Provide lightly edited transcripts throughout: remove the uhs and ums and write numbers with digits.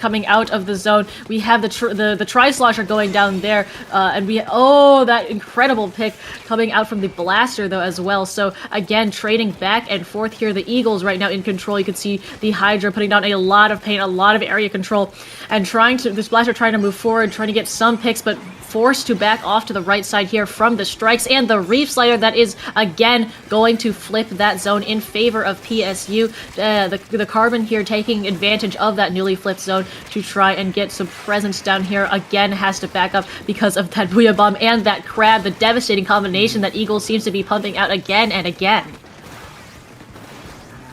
coming out of the zone. We have the Tri-Slosher going down there, and that incredible pick coming out from the Blaster though as well. So again, trading back and forth here. The Eagles right now in control. You can see the Hydra putting down a lot of paint, a lot of area control, and this Blaster trying to move forward, trying to get some picks, but forced to back off to the right side here from the strikes, and the Reef Slider that is again going to flip that zone in favor of PSU. The Carbon here taking advantage of that newly flipped zone to try and get some presence down here. Again, has to back up because of that Booyah Bomb and that Crab, the devastating combination that Eagle seems to be pumping out again and again.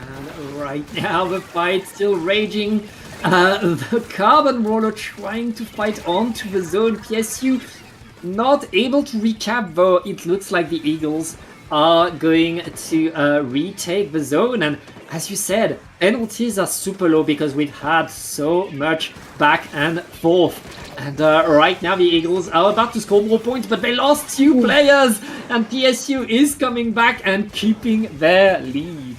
And right now the fight still raging. The Carbon Roller trying to fight on to the zone. PSU not able to recap, though it looks like the Eagles are going to retake the zone. And as you said, penalties are super low because we've had so much back and forth. And right now the Eagles are about to score more points, but they lost 2 players, and PSU is coming back and keeping their lead.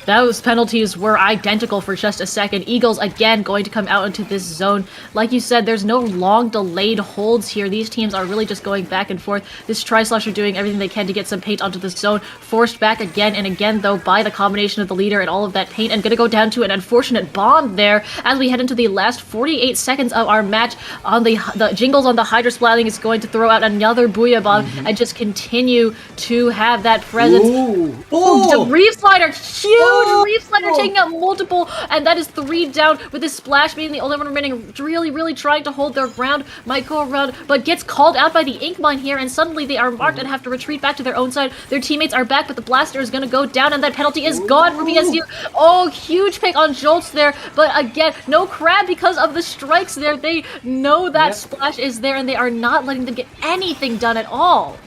Those penalties were identical for just a second. Eagles again going to come out into this zone. Like you said, there's no long delayed holds here. These teams are really just going back and forth. This Tri-Slosher doing everything they can to get some paint onto the zone. Forced back again and again though by the combination of the leader and all of that paint, and gonna go down to an unfortunate bomb there as we head into the last 48 seconds of our match. On the Jingles on the Hydra Splatting is going to throw out another Booyah Bomb and just continue to have that presence. The Reef Slider, huge Reef Slider taking out multiple, and that is 3 down with this Splash being the only one remaining. Really trying to hold their ground, might go around, but gets called out by the Ink Mine here, and suddenly they are marked and have to retreat back to their own side. Their teammates are back, but the Blaster is going to go down, and that penalty is gone for PSU. Oh, huge pick on Jolts there, but again, no Crab because of the strikes there. They know that Splash is there, and they are not letting them get anything done at all.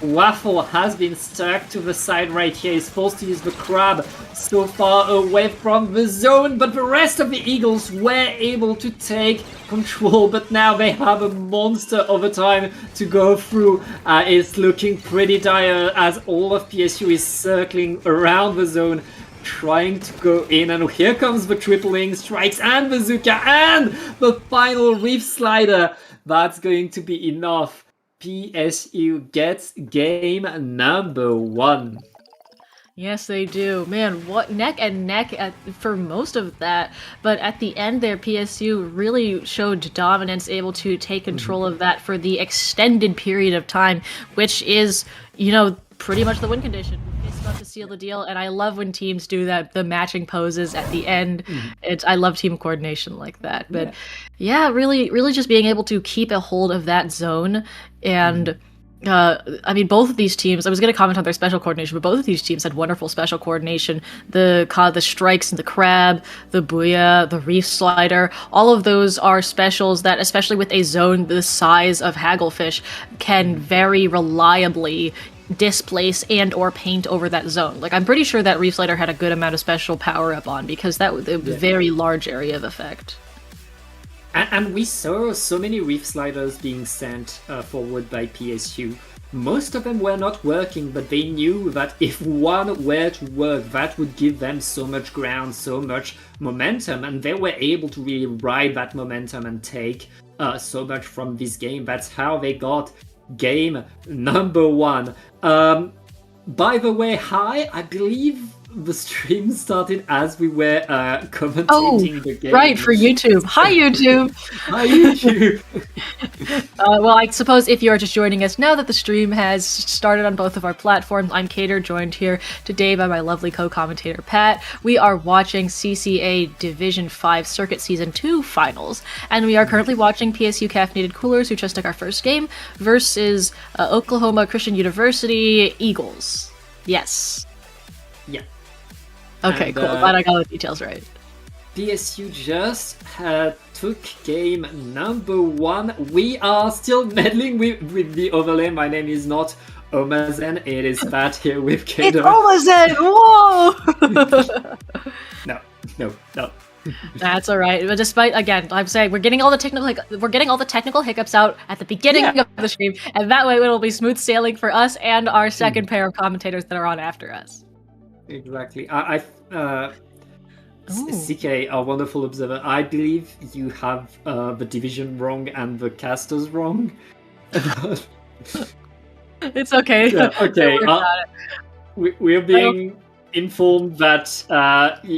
Waffle has been stuck to the side right here. He's forced to use the Crab so far away from the zone, but the rest of the Eagles were able to take control, but now they have a monster overtime to go through. It's looking pretty dire as all of PSU is circling around the zone, trying to go in, and here comes the tripling strikes and Bazooka and the final Reef Slider. That's going to be enough. PSU gets game number 1. Yes, they do. Man, what neck and neck for most of that. But at the end there, PSU really showed dominance, able to take control of that for the extended period of time, which is, pretty much the win condition. It's about to seal the deal, and I love when teams do that, the matching poses at the end. I love team coordination like that. But yeah, really just being able to keep a hold of that zone. And both of these teams, I was going to comment on their special coordination, but both of these teams had wonderful special coordination. The strikes and the Crab, the Booyah, the Reef Slider, all of those are specials that, especially with a zone the size of Hagglefish, can very reliably displace and or paint over that zone. Like, I'm pretty sure that Reef Slider had a good amount of special power up on, because that was a very large area of effect. And we saw so many Reef Sliders being sent forward by PSU. Most of them were not working, but they knew that if one were to work, that would give them so much ground, so much momentum, and they were able to really ride that momentum and take so much from this game. That's how they got game number 1. By the way, hi, I believe the stream started as we were commentating the game. Right, for YouTube. Hi, YouTube! Hi, YouTube! Well, I suppose if you are just joining us now that the stream has started on both of our platforms, I'm Cater, joined here today by my lovely co-commentator, Pat. We are watching CCA Division 5 Circuit Season 2 Finals, and we are currently watching PSU Caffeinated Coolers, who just took our first game, versus Oklahoma Christian University Eagles. Yes. Yeah. Okay, cool. Glad I got the details right. PSU just took game number 1. We are still meddling with the overlay. My name is not Omazen. It is Pat here with Kato. It's Omazen! Whoa! No. That's all right. But despite, again, I'm saying we're getting all the technical hiccups out at the beginning of the stream, and that way it'll be smooth sailing for us and our second pair of commentators that are on after us. Exactly. Ooh. CK, our wonderful observer, I believe you have the division wrong and the casters wrong. It's okay. Yeah, okay. Don't worry about it. We're being informed that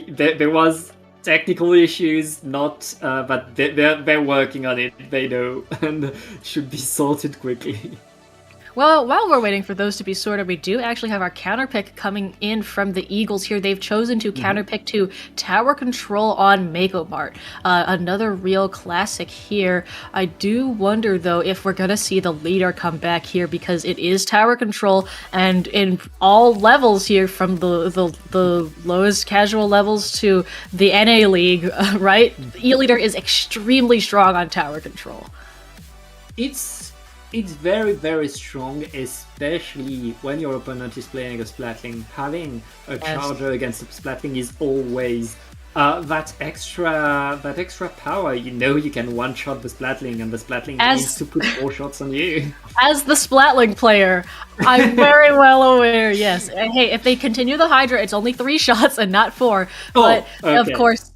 there was technical issues, not but they're working on it. They know, and should be sorted quickly. Well, while we're waiting for those to be sorted, we do actually have our counterpick coming in from the Eagles here. They've chosen to counterpick to Tower Control on Mako Mart. Another real classic here. I do wonder, though, if we're going to see the leader come back here, because it is Tower Control, and in all levels here, from the lowest casual levels to the NA League, right? E-Leader is extremely strong on Tower Control. It's very, very strong, especially when your opponent is playing a Splatling. Having a charger against a Splatling is always that extra power. You know you can one-shot the Splatling, and the Splatling needs to put 4 shots on you. As the Splatling player, I'm very well aware, yes. Hey, if they continue the Hydra, it's only 3 shots and not 4. But, of course,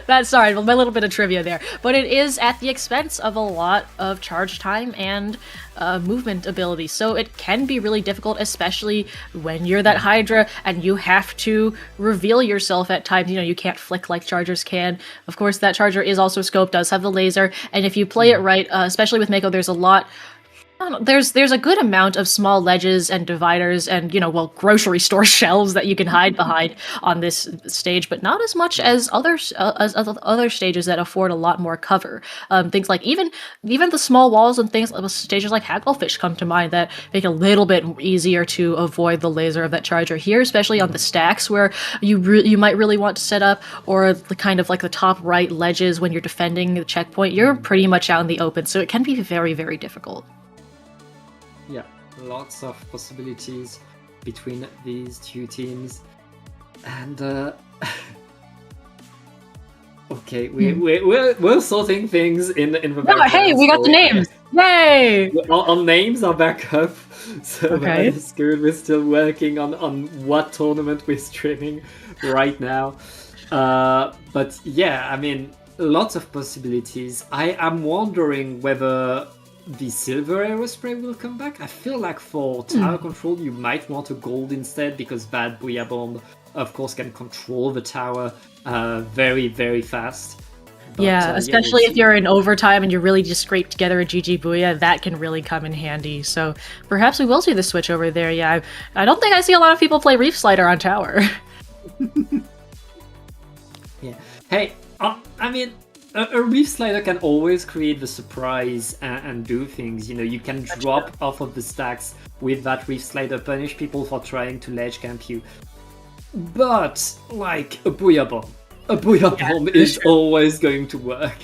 that's sorry, my little bit of trivia there. But it is at the expense of a lot of charge time and movement ability. So it can be really difficult, especially when you're that Hydra and you have to reveal yourself at times. You know, you can't flick like chargers can. Of course, that charger is also scoped, does have the laser, and if you play it right, especially with Mako, there's a lot... There's a good amount of small ledges and dividers and, grocery store shelves that you can hide behind on this stage, but not as much as other stages that afford a lot more cover. Things like even the small walls and things, stages like Hagglefish come to mind that make it a little bit easier to avoid the laser of that charger here, especially on the stacks where you might really want to set up, or the kind of like the top right ledges when you're defending the checkpoint. You're pretty much out in the open, so it can be very, very difficult. Yeah, lots of possibilities between these two teams, and okay, we're sorting things in the background. Hey, we got the names! Yay! On names are back up, so that is good. We're still working on what tournament we're streaming right now, but yeah, I mean, lots of possibilities. I am wondering whether the silver aerospray will come back. I feel like for tower control you might want a gold instead, because Bad Booyah Bomb of course can control the tower very, very fast. But, especially if you're in overtime and you really just scrape together a GG Booyah, that can really come in handy. So perhaps we will see the switch over there. Yeah, I don't think I see a lot of people play Reef Slider on tower. Yeah. Hey, I mean, a Reef Slider can always create the surprise and do things. You know, you can drop off of the stacks with that Reef Slider, punish people for trying to ledge camp you. But, like, a Booyah Bomb is always going to work.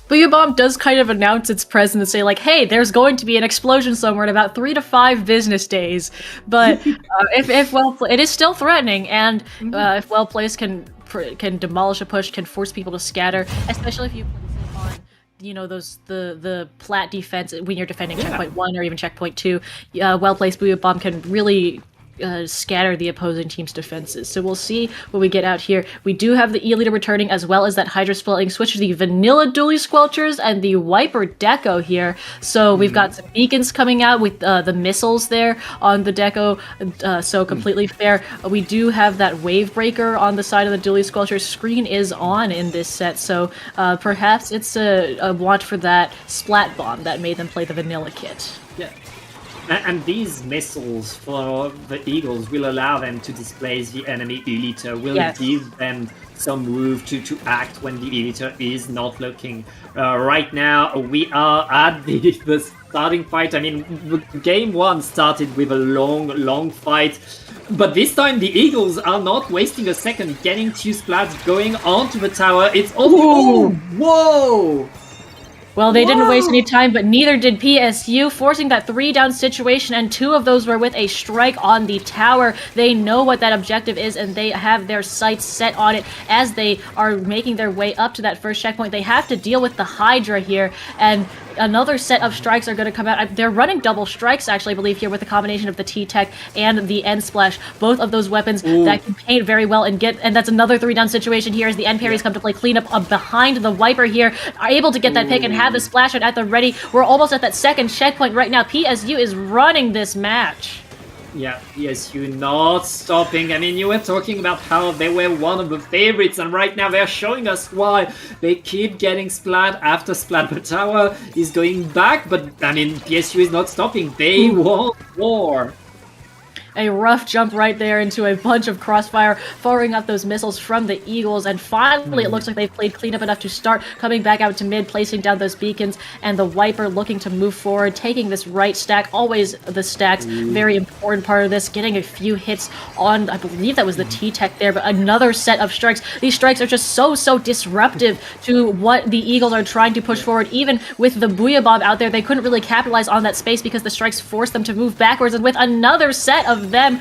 Booyah Bomb does kind of announce its presence and say, like, hey, there's going to be an explosion somewhere in about 3 to 5 business days. But if well, it is still threatening, and if well placed can demolish a push, can force people to scatter, especially if you place it on, the plat defense when you're defending checkpoint 1 or even checkpoint 2. Well placed Booyah Bomb can really scatter the opposing team's defenses. So we'll see what we get out here. We do have the E-Leader returning, as well as that Hydra Splitting switch to the Vanilla Dually Squelchers and the Wiper Deco here. So we've got some beacons coming out with the missiles there on the Deco, so completely fair. We do have that Wave Breaker on the side of the Dually Squelcher. Screen is on in this set, so perhaps it's a want for that Splat Bomb that made them play the Vanilla kit. Yeah. And these missiles for the Eagles will allow them to displace the enemy E-Liter, will give them some room to act when the E-Liter is not looking. Right now, we are at the starting fight. I mean, game 1 started with a long fight, but this time the Eagles are not wasting a second, getting 2 splats going onto the tower. It's all... Whoa! Well, they didn't waste any time, but neither did PSU, forcing that 3-down situation, and 2 of those were with a strike on the tower. They know what that objective is, and they have their sights set on it as they are making their way up to that first checkpoint. They have to deal with the Hydra here, and another set of strikes are going to come out. They're running double strikes, actually, I believe, here with the combination of the T-Tech and the End Splash. Both of those weapons that can paint very well and that's another 3-down situation here as the End Parries come to play. Clean up behind the Viper here, are able to get that pick and have the splash out at the ready. We're almost at that second checkpoint right now. PSU is running this match. Yeah, PSU not stopping. I mean, you were talking about how they were one of the favorites, and right now they're showing us why. They keep getting splat after splat. The tower is going back, but I mean, PSU is not stopping. They want more. A rough jump right there into a bunch of crossfire, firing up those missiles from the Eagles, and finally it looks like they've played clean up enough to start coming back out to mid, placing down those beacons, and the Viper looking to move forward, taking this right stack, always the stacks, very important part of this, getting a few hits on, I believe that was the T-Tech there, but another set of strikes. These strikes are just so disruptive to what the Eagles are trying to push forward. Even with the Booyah Bomb out there, they couldn't really capitalize on that space because the strikes forced them to move backwards, and with another set of them,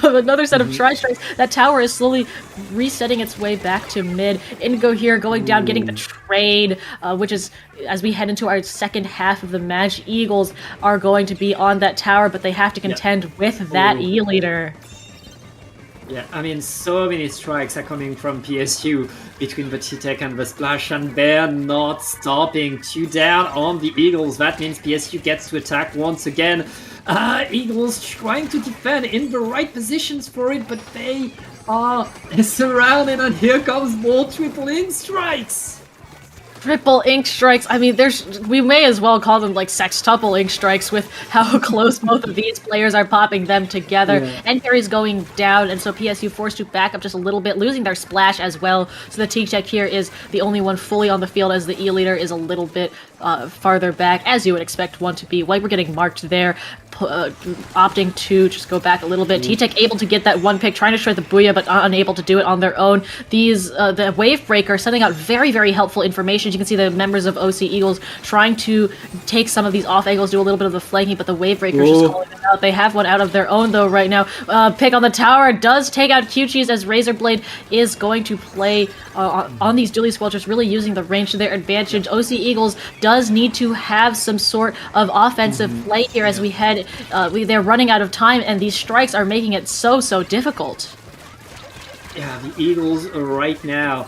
another set of tri-strikes, that tower is slowly resetting its way back to mid. Indigo here going down, getting the trade, which is, as we head into our second half of the match, Eagles are going to be on that tower, but they have to contend with that E-leader. Yeah, I mean, so many strikes are coming from PSU between the T-Tech and the Splash, and they're not stopping. 2 down on the Eagles. That means PSU gets to attack once again. Eagles trying to defend in the right positions for it, but they are surrounded, and here comes more triple ink strikes. Triple ink strikes. I mean, we may as well call them like sextuple ink strikes with how close both of these players are popping them together. End carries going down, and so PSU forced to back up just a little bit, losing their splash as well. So the T-Tech here is the only one fully on the field, as the E-leader is a little bit farther back, as you would expect one to be. Viper getting marked there, opting to just go back a little bit. T-Tech able to get that one pick, trying to shred the Booyah, but unable to do it on their own. These, the Wave Breaker sending out very helpful information. You can see the members of OC Eagles trying to take some of these off angles, do a little bit of the flanking, but the Wave Breaker's just calling them out. They have one out of their own, though, right now. Pick on the tower does take out Q-Cheese, as Razorblade is going to play on these dually squelchers, really using the range to their advantage. OC Eagles does need to have some sort of offensive play here as we head. They're running out of time, and these strikes are making it so difficult. Yeah, the Eagles right now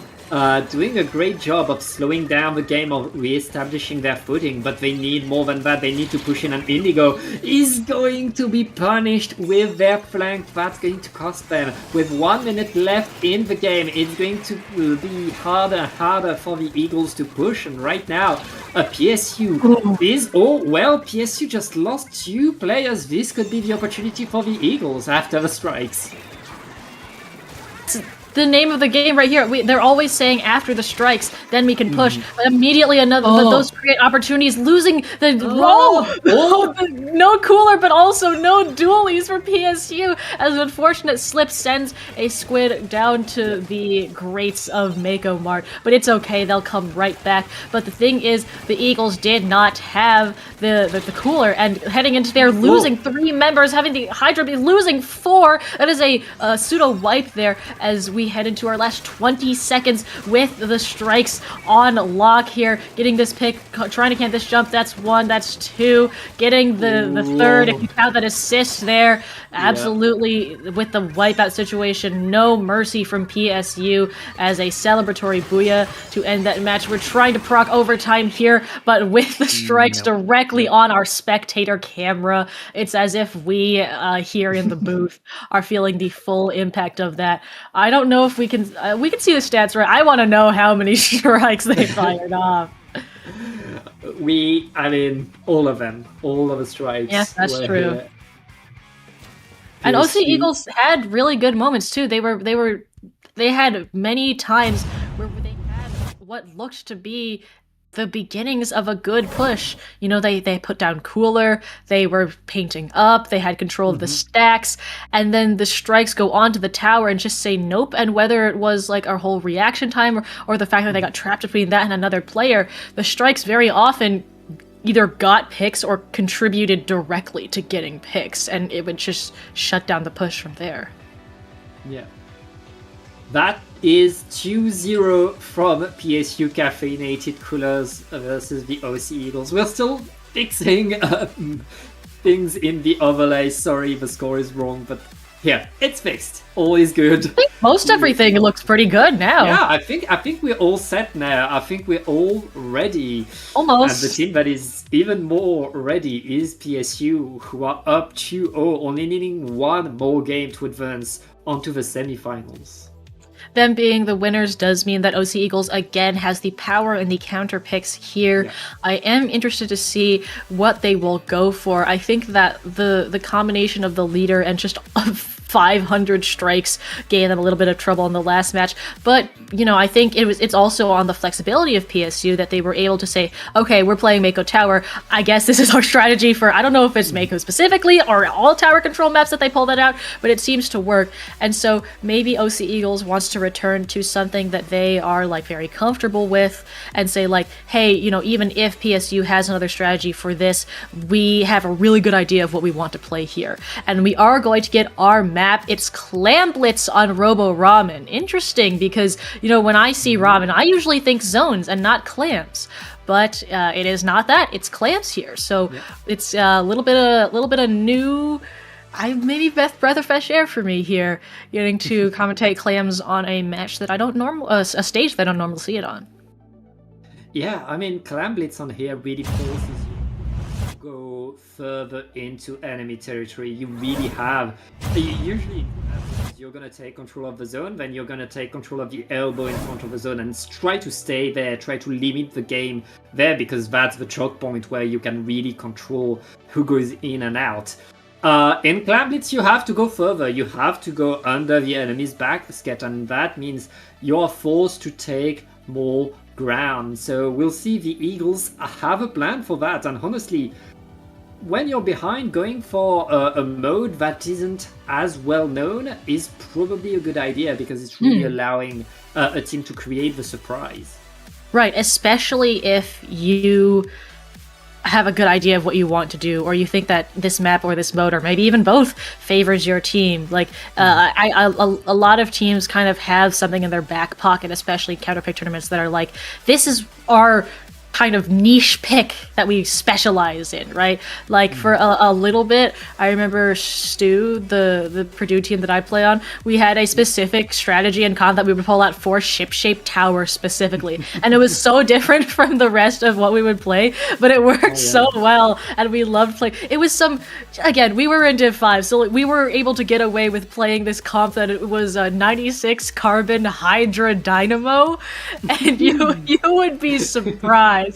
doing a great job of slowing down the game, of re-establishing their footing, but they need more than that. They need to push in, and Indigo is going to be punished with their flank. That's going to cost them. With 1 minute left in the game, it's going to be harder for the Eagles to push, and right now, PSU is... Oh, well, PSU just lost 2 players. This could be the opportunity for the Eagles after the strikes. The name of the game right here. They're always saying after the strikes, then we can push. But immediately those create opportunities. Losing the no cooler, but also no dualies for PSU, as an unfortunate slip sends a squid down to the grates of Mako Mart. But it's okay, they'll come right back. But the thing is, the Eagles did not have the cooler, and heading into there, losing 3 members, having the Hydra be losing 4. That is a pseudo wipe there, as we head into our last 20 seconds with the strikes on lock here. Getting this pick, trying to camp this jump. That's 1, that's 2. Getting the third, if you count that assist there. Absolutely, with the wipeout situation, no mercy from PSU as a celebratory Booyah to end that match. We're trying to proc overtime here, but with the strikes directly on our spectator camera, it's as if we here in the booth are feeling the full impact of that. I don't know if we can see the stats right. I want to know how many strikes they fired off. I mean, all of the strikes. Yes, that's true. And OC Eagles had really good moments too. They had many times where they had what looked to be the beginnings of a good push. You know, they put down cooler, they were painting up, they had control of the stacks, and then the strikes go onto the tower and just say nope. And whether it was like our whole reaction time or the fact that they got trapped between that and another player, the strikes very often either got picks or contributed directly to getting picks, and it would just shut down the push from there. Yeah. That is 2-0 from PSU Caffeinated Coolers versus the OC Eagles. We're still fixing things in the overlay. Sorry, the score is wrong, but yeah, it's fixed. All is good. I think most everything looks pretty good now. Yeah, I think we're all set now. I think we're all ready. Almost. And the team that is even more ready is PSU, who are up 2-0, only needing one more game to advance onto the semifinals. Them being the winners does mean that OC Eagles again has the power and the counter picks here. Yeah. I am interested to see what they will go for. I think that the combination of the leader and just 500 strikes gave them a little bit of trouble in the last match. But, you know, I think it's also on the flexibility of PSU that they were able to say, okay, we're playing Mako Tower. I guess this is our strategy for, I don't know if it's Mako specifically or all tower control maps that they pull that out, but it seems to work. And so maybe OC Eagles wants to return to something that they are like very comfortable with and say like, hey, you know, even if PSU has another strategy for this, we have a really good idea of what we want to play here. And we are going to get our map. It's Clam Blitz on Robo Ramen. Interesting, because, you know, when I see ramen, I usually think zones and not clams. But it is not that. It's clams here. So yeah. It's a little bit of new. Maybe breath of fresh air for me here, getting to commentate clams on a match that I don't a stage that I don't normally see it on. Yeah, I mean, Clam Blitz on here really forces you to go further into enemy territory. You really have. Usually, you're gonna take control of the zone, then you're gonna take control of the elbow in front of the zone and try to stay there, try to limit the game there, because that's the choke point where you can really control who goes in and out. In Clam Blitz, you have to go further. You have to go under the enemy's back, and that means you're forced to take more ground. So we'll see the Eagles have a plan for that. And honestly, when you're behind, going for a mode that isn't as well known is probably a good idea, because it's really allowing a team to create the surprise. Right, especially if you have a good idea of what you want to do, or you think that this map or this mode, or maybe even both, favors your team. Like a lot of teams kind of have something in their back pocket, especially counterpick tournaments, that are like, this is our kind of niche pick that we specialize in, right? Like for a little bit, I remember Stu, the Purdue team that I play on, we had a specific strategy and con that we would pull out for ship-shaped tower specifically. And it was so different from the rest of what we would play, but it worked so well, and we loved playing. It was again, we were in Div 5, so we were able to get away with playing this comp that it was a 96 carbon Hydra Dynamo, and you would be surprised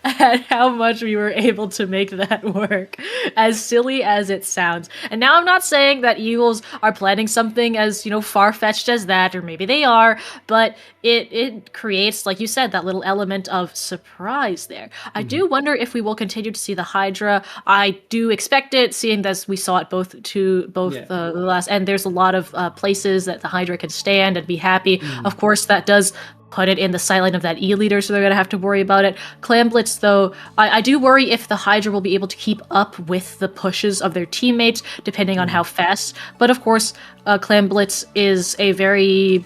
at how much we were able to make that work, as silly as it sounds. And now I'm not saying that Eagles are planning something as, you know, far-fetched as that, or maybe they are, but it creates, like you said, that little element of surprise there. I do wonder if we will continue to see the Hydra. I do expect it, seeing that we saw it both the last, and there's a lot of places that the Hydra can stand and be happy. Of course, that does put it in the sideline of that E-leader, so they're going to have to worry about it. Clam Blitz, though, I do worry if the Hydra will be able to keep up with the pushes of their teammates, depending on how fast. But of course, Clam Blitz is a very...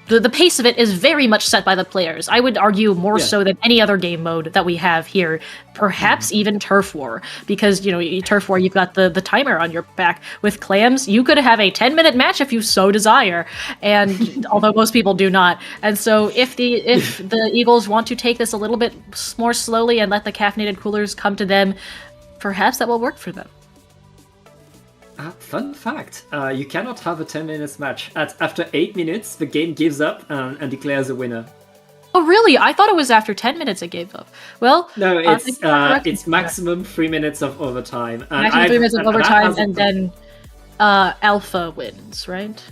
The pace of it is very much set by the players. I would argue more so than any other game mode that we have here. Perhaps even Turf War. Because, you know, Turf War, you've got the timer on your back. With Clams, you could have a 10-minute match if you so desire. And although most people do not. And so if the Eagles want to take this a little bit more slowly and let the caffeinated coolers come to them, perhaps that will work for them. Fun fact, you cannot have a 10 minutes match. After 8 minutes, the game gives up and declares a winner. Oh, really? I thought it was after 10 minutes it gave up. Well, no, it's maximum 3 minutes of overtime. Maximum 3 minutes of overtime, and then Alpha wins, right?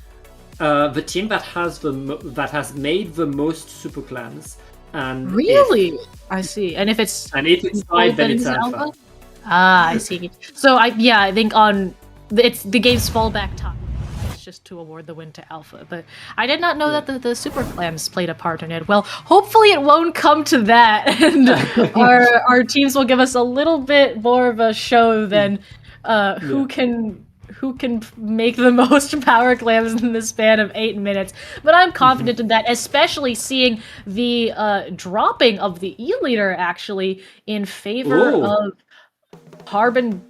The team that has made the most super clans. And really? I see. And if it's 5, then it's Alpha. Ah, I see. So I think on... It's the game's fallback time. It's just to award the win to Alpha. But I did not know that the Super Clams played a part in it. Well, hopefully it won't come to that, and our teams will give us a little bit more of a show than who can who can make the most power clams in the span of 8 minutes. But I'm confident in that, especially seeing the dropping of the E-liter actually in favor of Carbon.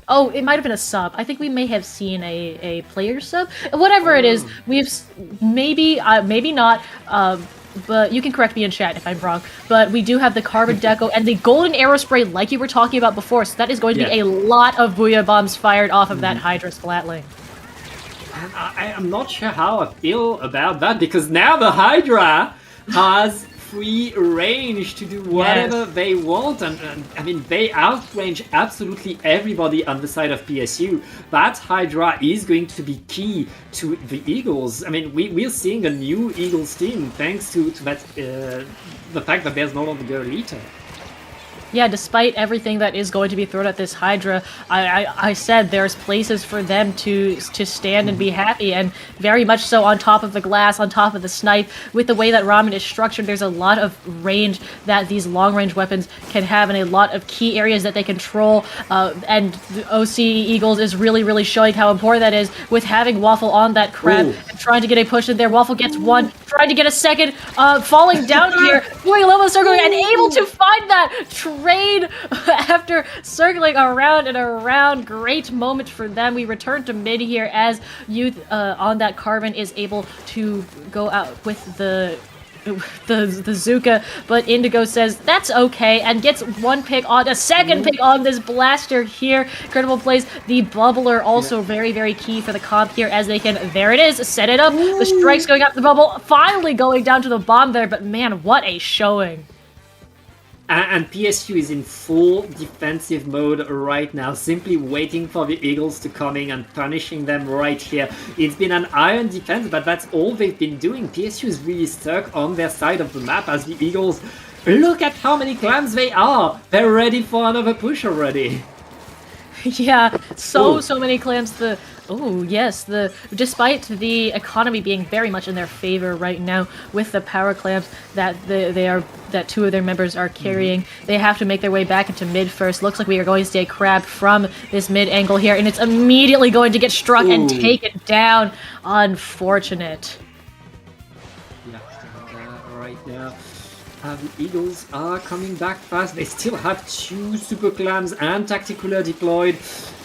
Oh, it might have been a sub. I think we may have seen a player sub. Whatever it is, we've maybe not. But you can correct me in chat if I'm wrong. But we do have the Carbon Deco and the Golden Arrow Spray, like you were talking about before. So that is going to be a lot of Booyah Bombs fired off of that Hydra Splatling. And I'm not sure how I feel about that, because now the Hydra has free range to do whatever they want, and I mean, they outrange absolutely everybody on the side of PSU. That Hydra is going to be key to the Eagles. I mean, we're seeing a new Eagles team thanks to that the fact that there's no longer a leader. Yeah, despite everything that is going to be thrown at this Hydra, I said there's places for them to stand and be happy, and very much so on top of the glass, on top of the snipe. With the way that Ramen is structured, there's a lot of range that these long-range weapons can have, and a lot of key areas that they control, and the OC Eagles is really showing how important that is with having Waffle on that crab and trying to get a push in there. Waffle gets one, trying to get a second, falling down here, doing a little circling, and able to find that trade after circling around and around. Great moment for them. We return to mid here as Youth on that Carbon is able to go out with the Zuka, but Indigo says that's okay and gets one pick on, a second pick on this blaster here. Credible plays the bubbler, also very key for the comp here, as they can, there it is, set it up. The strikes going up the bubble, finally going down to the bomb there, but man, what a showing. And PSU is in full defensive mode right now, simply waiting for the Eagles to come in and punishing them right here. It's been an iron defense, but that's all they've been doing. PSU is really stuck on their side of the map as the Eagles, look at how many clans they are! They're ready for another push already. Yeah, so many clams. Despite the economy being very much in their favor right now with the power clams that that two of their members are carrying, they have to make their way back into mid first. Looks like we are going to see a crab from this mid angle here, and it's immediately going to get struck and taken down. Unfortunate. Yeah, right now. The Eagles are coming back fast. They still have 2 super clams and tacticular deployed.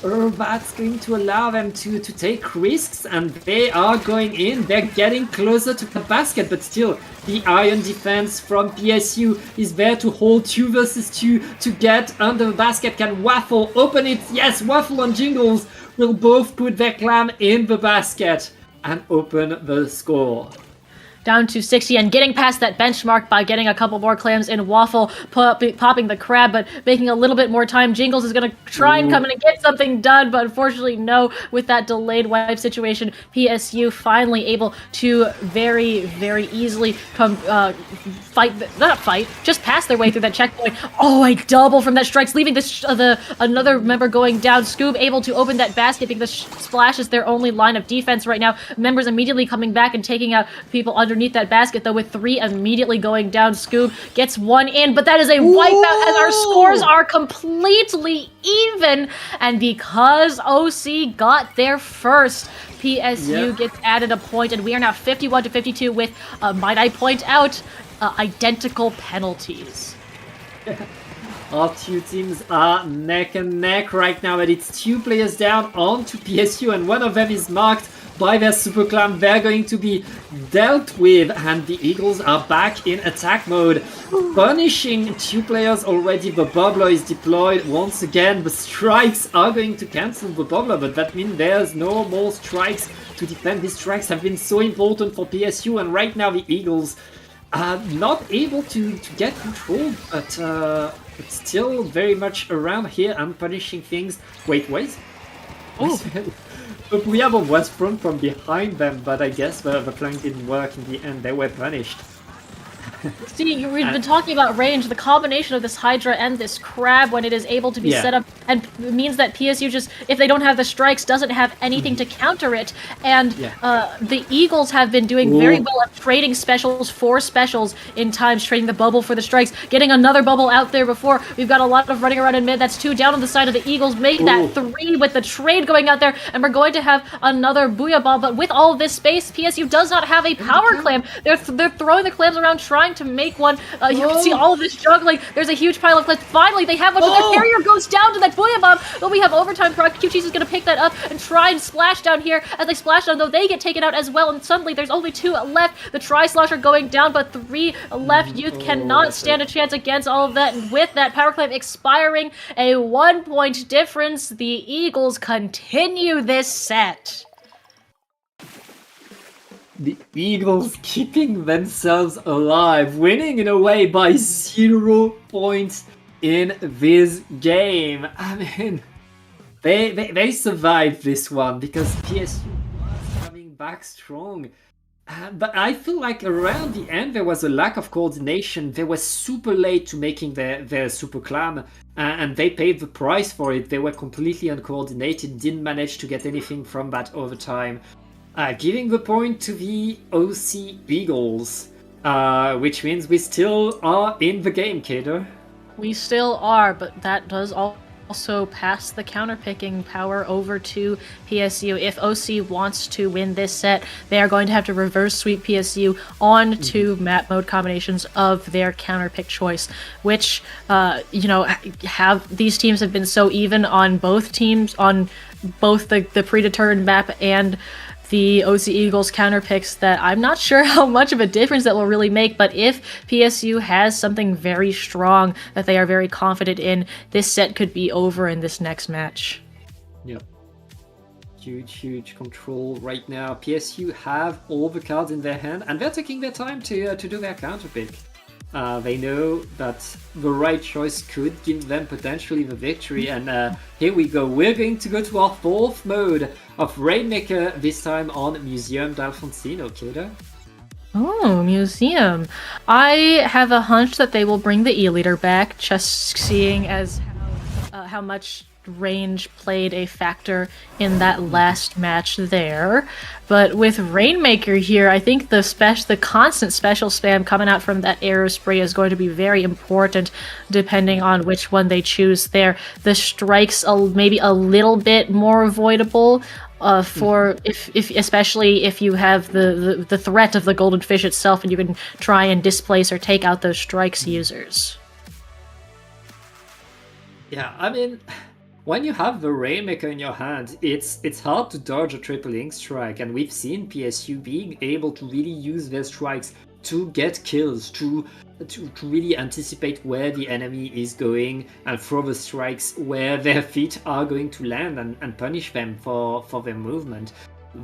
That's going to allow them to take risks, and they are going in. They're getting closer to the basket, but still the iron defense from PSU is there to hold 2 versus 2 to get under the basket. Can Waffle open it? Yes, Waffle and Jingles will both put their clam in the basket and open the score. Down to 60 and getting past that benchmark by getting a couple more clams in. Waffle popping the crab, but making a little bit more time. Jingles is going to try and come in and get something done, but unfortunately no, with that delayed wipe situation. PSU finally able to very easily come just pass their way through that checkpoint. Oh, a double from that strikes, leaving another member going down. Scoob able to open that basket because Splash is their only line of defense right now. Members immediately coming back and taking out people underneath that basket, though, with 3 immediately going down. Scoob gets 1 in, but that is a wipeout as our scores are completely even, and because OC got there first, PSU gets added a point, and we are now 51-52 with, might I point out, identical penalties. Our 2 teams are neck and neck right now, but it's 2 players down onto PSU, and one of them is marked by their super clam. They're going to be dealt with, and the Eagles are back in attack mode, punishing 2 players already. The bubbler is deployed once again. The strikes are going to cancel the bubbler, but that means there's no more strikes to defend. These strikes have been so important for PSU, and right now the Eagles are not able to get control, but it's still very much around here and punishing things. Wait. Booyah was thrown from behind them, but I guess the flank didn't work in the end. They were punished. See, we've been talking about range. The combination of this Hydra and this Crab, when it is able to be set up, and it means that PSU just, if they don't have the strikes, doesn't have anything to counter it. And the Eagles have been doing very well at trading specials for specials in times, trading the bubble for the strikes, getting another bubble out there before. We've got a lot of running around in mid. That's 2 down on the side of the Eagles, making that 3 with the trade going out there, and we're going to have another Booyah Ball. But with all of this space, PSU does not have a power clam. They're throwing the clams around, trying to make one. You can see all of this juggling. There's a huge pile of clams. Finally, they have one, but their carrier goes down to that Booyah Bomb. But we have overtime. QT's is going to pick that up and try and splash down here. As they splash down, though, they get taken out as well, and suddenly there's only 2 left. The Tri-Slosher going down, but 3 left. Youth cannot stand a chance against all of that, and with that power clam expiring, a 1-point difference, the Eagles continue this set. The Eagles keeping themselves alive, winning in a way by 0 points in this game. I mean, they survived this one because PSU was coming back strong. But I feel like around the end there was a lack of coordination. They were super late to making their super clam, and they paid the price for it. They were completely uncoordinated, didn't manage to get anything from that overtime. Giving the point to the OC Eagles, which means we still are in the game, Kader. We still are, but that does also pass the counterpicking power over to PSU. If OC wants to win this set, they are going to have to reverse sweep PSU onto map mode combinations of their counterpick choice, which, these teams have been so even on both teams, on both the predetermined map and the OC Eagles counter picks, that I'm not sure how much of a difference that will really make. But if PSU has something very strong that they are very confident in, this set could be over in this next match. Yep. Huge control right now. PSU have all the cards in their hand, and they're taking their time to do their counter pick. They know that the right choice could give them potentially the victory, and here we go. We're going to go to our 4th mode of Rainmaker, this time on Museum d'Alfonsino, Kader. Oh, Museum. I have a hunch that they will bring the E-Leader back, just seeing as how much range played a factor in that last match there. But with Rainmaker here, I think the constant special spam coming out from that arrow spray is going to be very important, depending on which one they choose there. The strikes maybe a little bit more avoidable, especially if you have the threat of the golden fish itself, and you can try and displace or take out those strikes users. Yeah, I mean, when you have the Rainmaker in your hand, it's hard to dodge a triple ink strike, and we've seen PSU being able to really use their strikes to get kills, to really anticipate where the enemy is going and throw the strikes where their feet are going to land, and punish them for their movement.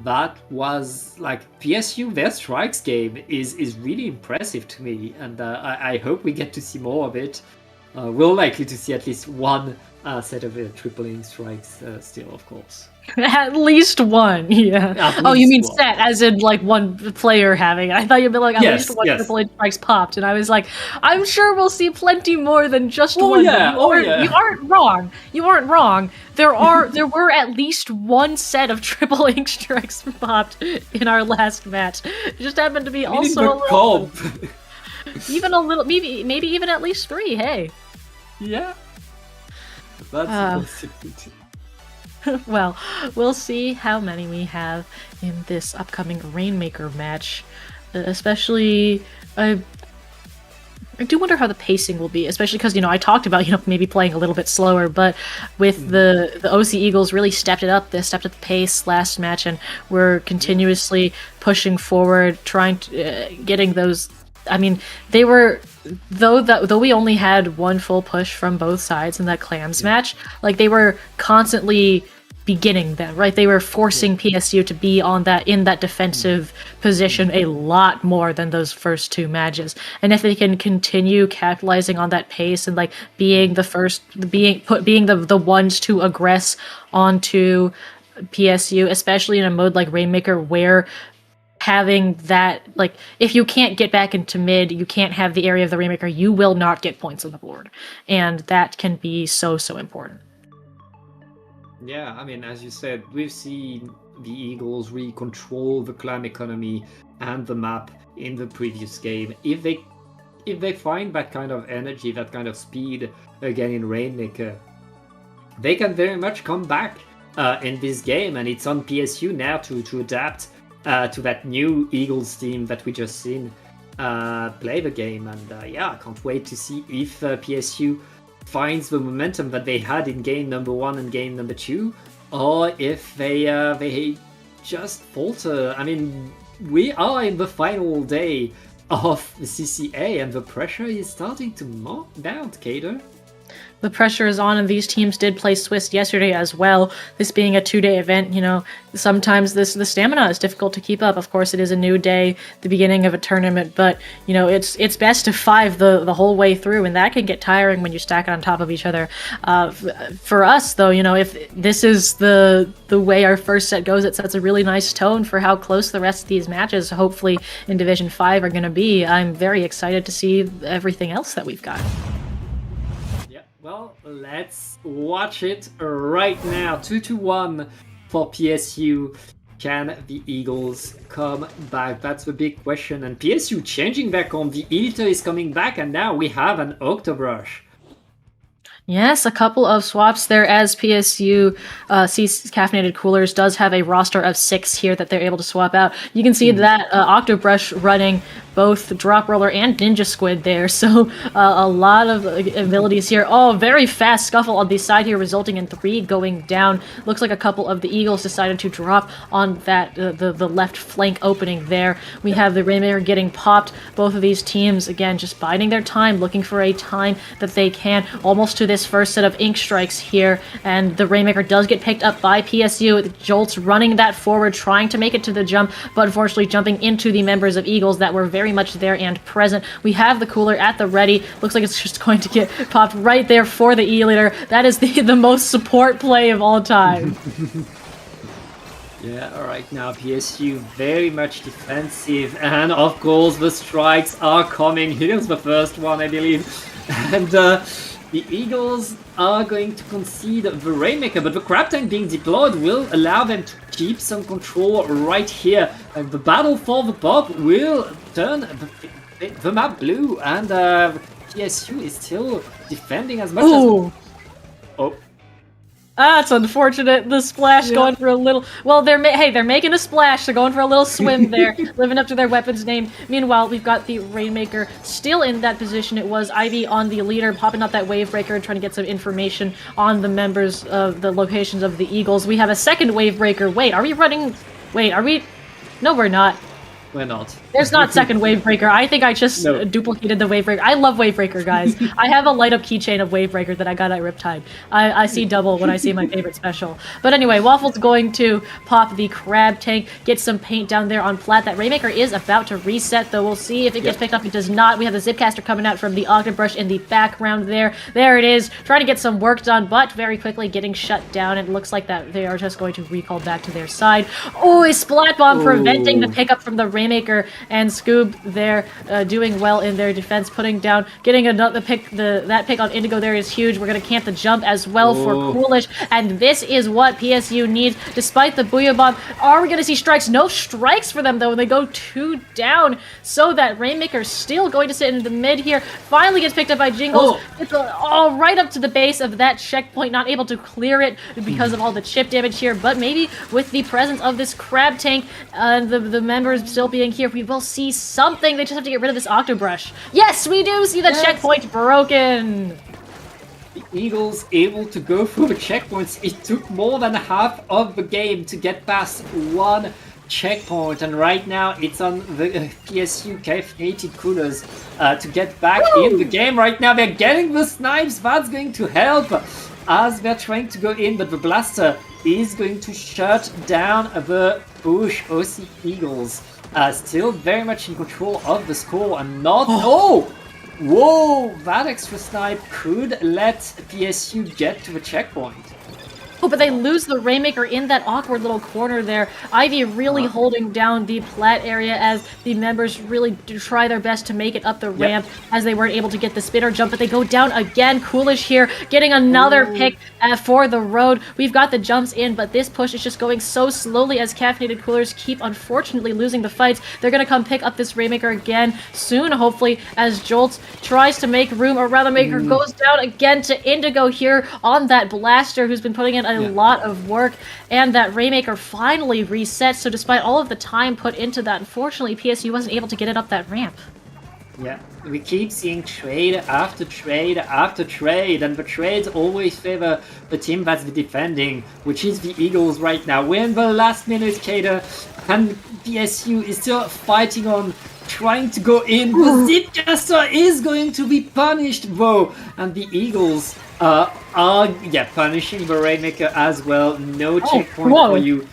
That was like PSU, their strikes game is really impressive to me, and I hope we get to see more of it. We're likely to see at least one set of triple ink strikes still, of course. At least one, yeah. Oh, you mean one. Set, as in like one player having it. I thought you'd be like, at least one triple ink strikes popped, and I was like, I'm sure we'll see plenty more than just one. Yeah. You aren't wrong. You aren't wrong. There were at least one set of triple ink strikes popped in our last match. It just happened to be also a little... even a little, maybe even at least 3, hey. Yeah. That's possibility. Well, we'll see how many we have in this upcoming Rainmaker match. Especially, I do wonder how the pacing will be, especially because, I talked about, maybe playing a little bit slower, but with the OC Eagles really stepped it up. They stepped up the pace last match, and we're continuously pushing forward, trying to, getting those... I mean, they were, though we only had one full push from both sides in that clans match, like they were constantly beginning them, right? They were forcing PSU to be in that defensive position a lot more than those first 2 matches. And if they can continue capitalizing on that pace and like being the ones to aggress onto PSU, especially in a mode like Rainmaker where having that, like, if you can't get back into mid, you can't have the area of the Rainmaker, you will not get points on the board. And that can be so, so important. Yeah, I mean, as you said, we've seen the Eagles really control the clan economy and the map in the previous game. If they find that kind of energy, that kind of speed again in Rainmaker, they can very much come back in this game, and it's on PSU now to adapt to that new Eagles team that we just seen play the game. And yeah, I can't wait to see if PSU finds the momentum that they had in game number 1 and game number 2, or if they just falter. I mean, we are in the final day of the CCA, and the pressure is starting to mount, Kader. The pressure is on, and these teams did play Swiss yesterday as well. This being a 2-day event, you know, sometimes the stamina is difficult to keep up. Of course, it is a new day, the beginning of a tournament, but you know, it's best of 5 the whole way through, and that can get tiring when you stack it on top of each other. For us, though, you know, if this is the way our first set goes, it sets a really nice tone for how close the rest of these matches, hopefully in Division 5, are going to be. I'm very excited to see everything else that we've got. Well, let's watch it right now. 2-1 for PSU. Can the Eagles come back? That's the big question. And PSU changing back on. The Editor is coming back, and now we have an Octobrush. Yes, a couple of swaps there, as PSU sees Caffeinated Coolers does have a roster of 6 here that they're able to swap out. You can see that Octobrush running both Drop Roller and Ninja Squid there, so a lot of abilities here. Oh, very fast scuffle on the side here, resulting in 3 going down. Looks like a couple of the Eagles decided to drop on that the left flank opening there. We have the Rainmaker getting popped. Both of these teams, again, just biding their time, looking for a time that they can, almost to this first set of ink strikes here, and the Rainmaker does get picked up by PSU. Jolt's running that forward, trying to make it to the jump, but unfortunately jumping into the members of Eagles that were very much there and present. We have the cooler at the ready. Looks like it's just going to get popped right there for the E-Leader. That is the most support play of all time. Yeah, alright, now PSU very much defensive, and of course the strikes are coming. Here's the first one, I believe. And the Eagles are going to concede the Rainmaker, but the Crab Tank being deployed will allow them to keep some control right here. And the battle for the pop will turn the map blue, and PSU is still defending as much as... Oh. That's unfortunate. The splash going for a little... Well, they're making a splash. They're going for a little swim there, living up to their weapon's name. Meanwhile, we've got the Rainmaker still in that position. It was Ivy on the leader, popping up that Wavebreaker and trying to get some information on the members of the locations of the Eagles. We have a second Wavebreaker. Wait, are we running... Wait, are we... No, we're not. We're not. There's not second Wavebreaker. I think I just duplicated the Wavebreaker. I love Wavebreaker, guys. I have a light-up keychain of Wavebreaker that I got at Riptide. I see double when I see my favorite special. But anyway, Waffle's going to pop the Crab Tank, get some paint down there on Plat. That Rainmaker is about to reset, though. We'll see if it gets picked up. It does not. We have the Zipcaster coming out from the Octobrush in the background there. There it is. Trying to get some work done, but very quickly getting shut down. It looks like that they are just going to recall back to their side. Oh, a Splat Bomb preventing the pickup from the Rainmaker, and Scoob there doing well in their defense, putting down, getting another pick. That pick on Indigo there is huge. We're going to camp the jump as well for Coolish, and this is what PSU needs, despite the Booyah Bomb. Are we going to see strikes? No strikes for them, though, when they go 2 down, so that Rainmaker's still going to sit in the mid here. Finally gets picked up by Jingles. It's all right up to the base of that checkpoint, not able to clear it because of all the chip damage here, but maybe with the presence of this Crab Tank and the members still being here, we will see something. They just have to get rid of this Octobrush. Yes, we do see the checkpoint broken. The Eagles able to go through the checkpoints. It took more than half of the game to get past one checkpoint, and right now it's on the PSU Caffeinated Coolers to get back in the game. Right now they're getting the snipes. That's going to help as they're trying to go in, but the blaster is going to shut down the push. OC Eagles still very much in control of the score, and not... Whoa! That extra snipe could let PSU get to the checkpoint. Oh, but they lose the Rainmaker in that awkward little corner there. Ivy really holding down the plat area as the members really do try their best to make it up the ramp as they weren't able to get the spinner jump, but they go down again. Coolish here getting another pick for the road. We've got the jumps in, but this push is just going so slowly as Caffeinated Coolers keep unfortunately losing the fights. They're going to come pick up this Rainmaker again soon, hopefully, as Jolts tries to make room. Or rather, Maker goes down again to Indigo here on that Blaster, who's been putting in a lot of work, and that Rainmaker finally resets. So despite all of the time put into that, unfortunately PSU wasn't able to get it up that ramp. Yeah, we keep seeing trade after trade after trade, and the trades always favor the team that's defending, which is the Eagles right now. We're in the last minute, Kader, and PSU is still fighting on, trying to go in. The Zipcaster is going to be punished, though, and the Eagles are punishing the Rainmaker as well. No checkpoint for you.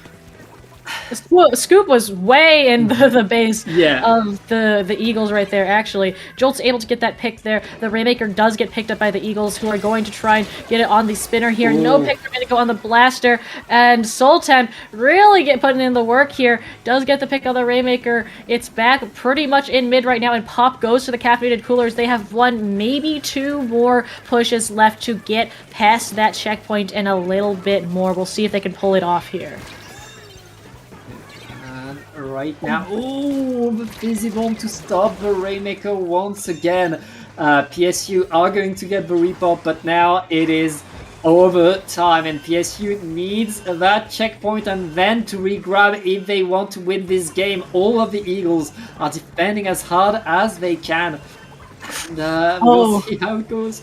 Scoop was way in the base of the Eagles right there, actually. Jolt's able to get that pick there. The Rainmaker does get picked up by the Eagles, who are going to try and get it on the spinner here. No pick for Indigo on the Blaster, and Sultan really putting in the work here. Does get the pick on the Rainmaker. It's back pretty much in mid right now, and Pop goes to the Caffeinated Coolers. They have one, maybe two more pushes left to get past that checkpoint and a little bit more. We'll see if they can pull it off here. Right now, the Fizzy Bomb to stop the Rainmaker once again. PSU are going to get the report, but now it is overtime, and PSU needs that checkpoint and then to re-grab if they want to win this game. All of the Eagles are defending as hard as they can. And, we'll see how it goes.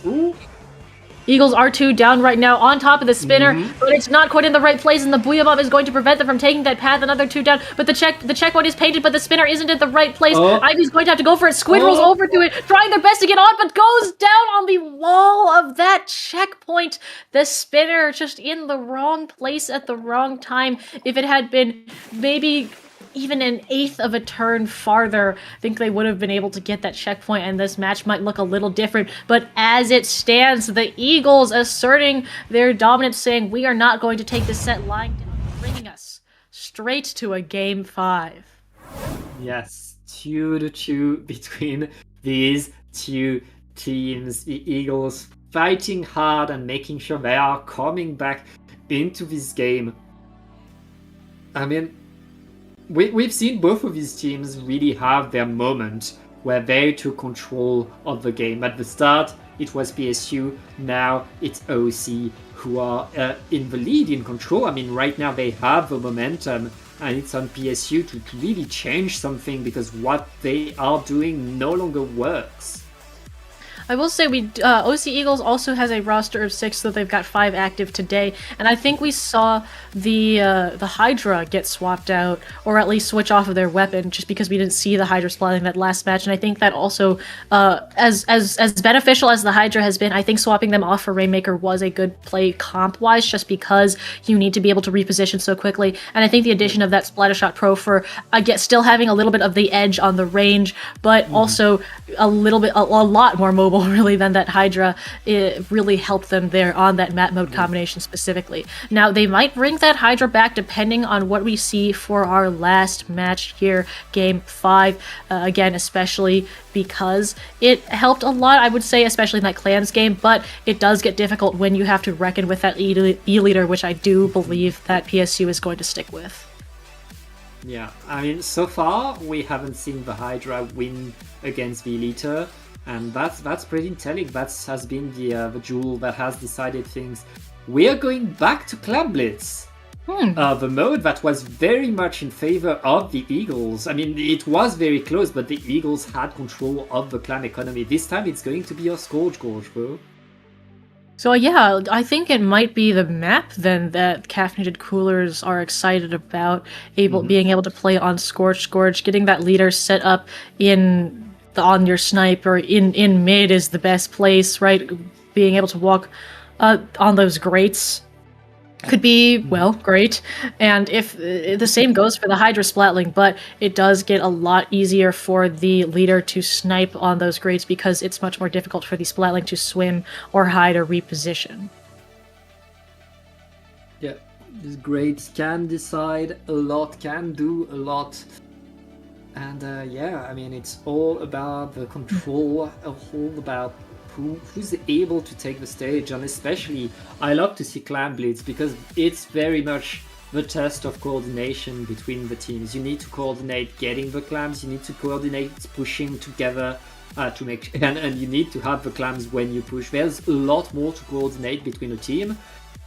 Eagles R2 down right now on top of the spinner, but it's not quite in the right place, and the Booyah Bomb is going to prevent them from taking that path. Another two down, but the checkpoint is painted, but the spinner isn't at the right place. Ivy's going to have to go for it. Squid rolls over to it, trying their best to get on, but goes down on the wall of that checkpoint. The spinner just in the wrong place at the wrong time. If it had been maybe even an eighth of a turn farther, I think they would have been able to get that checkpoint, and this match might look a little different. But as it stands, the Eagles asserting their dominance, saying we are not going to take this set lying down, bringing us straight to a Game 5. Yes, 2-2 between these two teams. The Eagles fighting hard and making sure they are coming back into this game. I mean, we've seen both of these teams really have their moment where they took control of the game. At the start, it was PSU. Now it's OC who are in the lead, in control. I mean, right now they have the momentum, and it's on PSU to really change something, because what they are doing no longer works. I will say OC Eagles also has a roster of 6, so they've got 5 active today, and I think we saw the Hydra get swapped out, or at least switch off of their weapon, just because we didn't see the Hydra splatting that last match. And I think that also, as beneficial as the Hydra has been, I think swapping them off for Rainmaker was a good play comp-wise, just because you need to be able to reposition so quickly. And I think the addition of that Splattershot Pro for still having a little bit of the edge on the range, but also a lot more mobile really than that Hydra, it really helped them there on that map mode combination specifically. Now they might bring that Hydra back depending on what we see for our last match here, Game 5, again, especially because it helped a lot, I would say, especially in that clans game, but it does get difficult when you have to reckon with that E-leader, which I do believe that PSU is going to stick with. Yeah, I mean, so far we haven't seen the Hydra win against the Eliter, and that's pretty telling. That has been the jewel that has decided things. We are going back to Clan Blitz. The mode that was very much in favor of the Eagles. I mean, it was very close, but the Eagles had control of the clan economy. This time it's going to be your Scourge Gorge, bro. So yeah, I think it might be the map then that Caffeinated Coolers are excited about, being able to play on Scorch Gorge, getting that leader set up on your snipe or in mid is the best place, right? Being able to walk on those grates could be, well, great. And if the same goes for the Hydra Splatling, but it does get a lot easier for the leader to snipe on those grates because it's much more difficult for the Splatling to swim or hide or reposition. Yeah, these grades can decide a lot, can do a lot. And yeah, I mean, it's all about the control, all about who's able to take the stage. And especially, I love to see Clan Blitz because it's very much the test of coordination between the teams. You need to coordinate getting the clams, you need to coordinate pushing together to make, and you need to have the clams when you push. There's a lot more to coordinate between a team.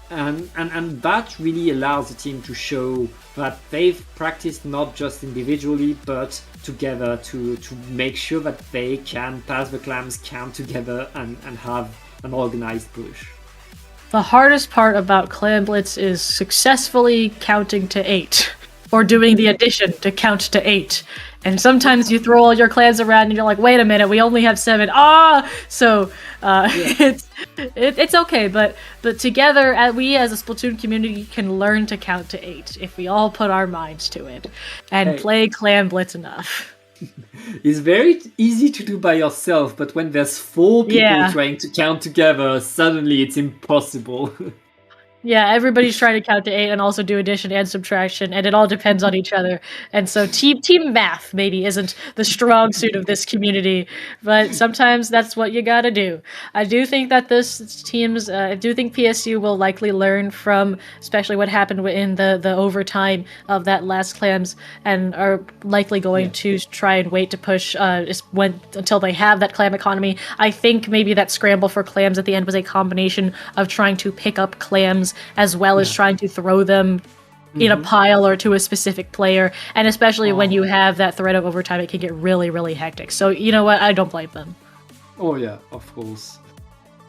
And that really allows the team to show that they've practiced not just individually but together to make sure that they can pass the clams, count together, and have an organized push. The hardest part about Clan Blitz is successfully counting to 8, or doing the addition to count to 8. And sometimes you throw all your clans around and you're like, wait a minute, we only have 7. So it's okay, but together, we as a Splatoon community can learn to count to 8 if we all put our minds to it and play Clan Blitz enough. It's very easy to do by yourself, but when there's 4 people trying to count together, suddenly it's impossible. Yeah, everybody's trying to count to 8 and also do addition and subtraction, and it all depends on each other. And so team math maybe isn't the strong suit of this community, but sometimes that's what you gotta do. I do think that I do think PSU will likely learn from especially what happened in the overtime of that last clams, and are likely going to try and wait to push until they have that clam economy. I think maybe that scramble for clams at the end was a combination of trying to pick up clams as well as trying to throw them in a pile or to a specific player. And especially when you have that threat of overtime, it can get really, really hectic. So you know what? I don't blame them. Oh yeah, of course.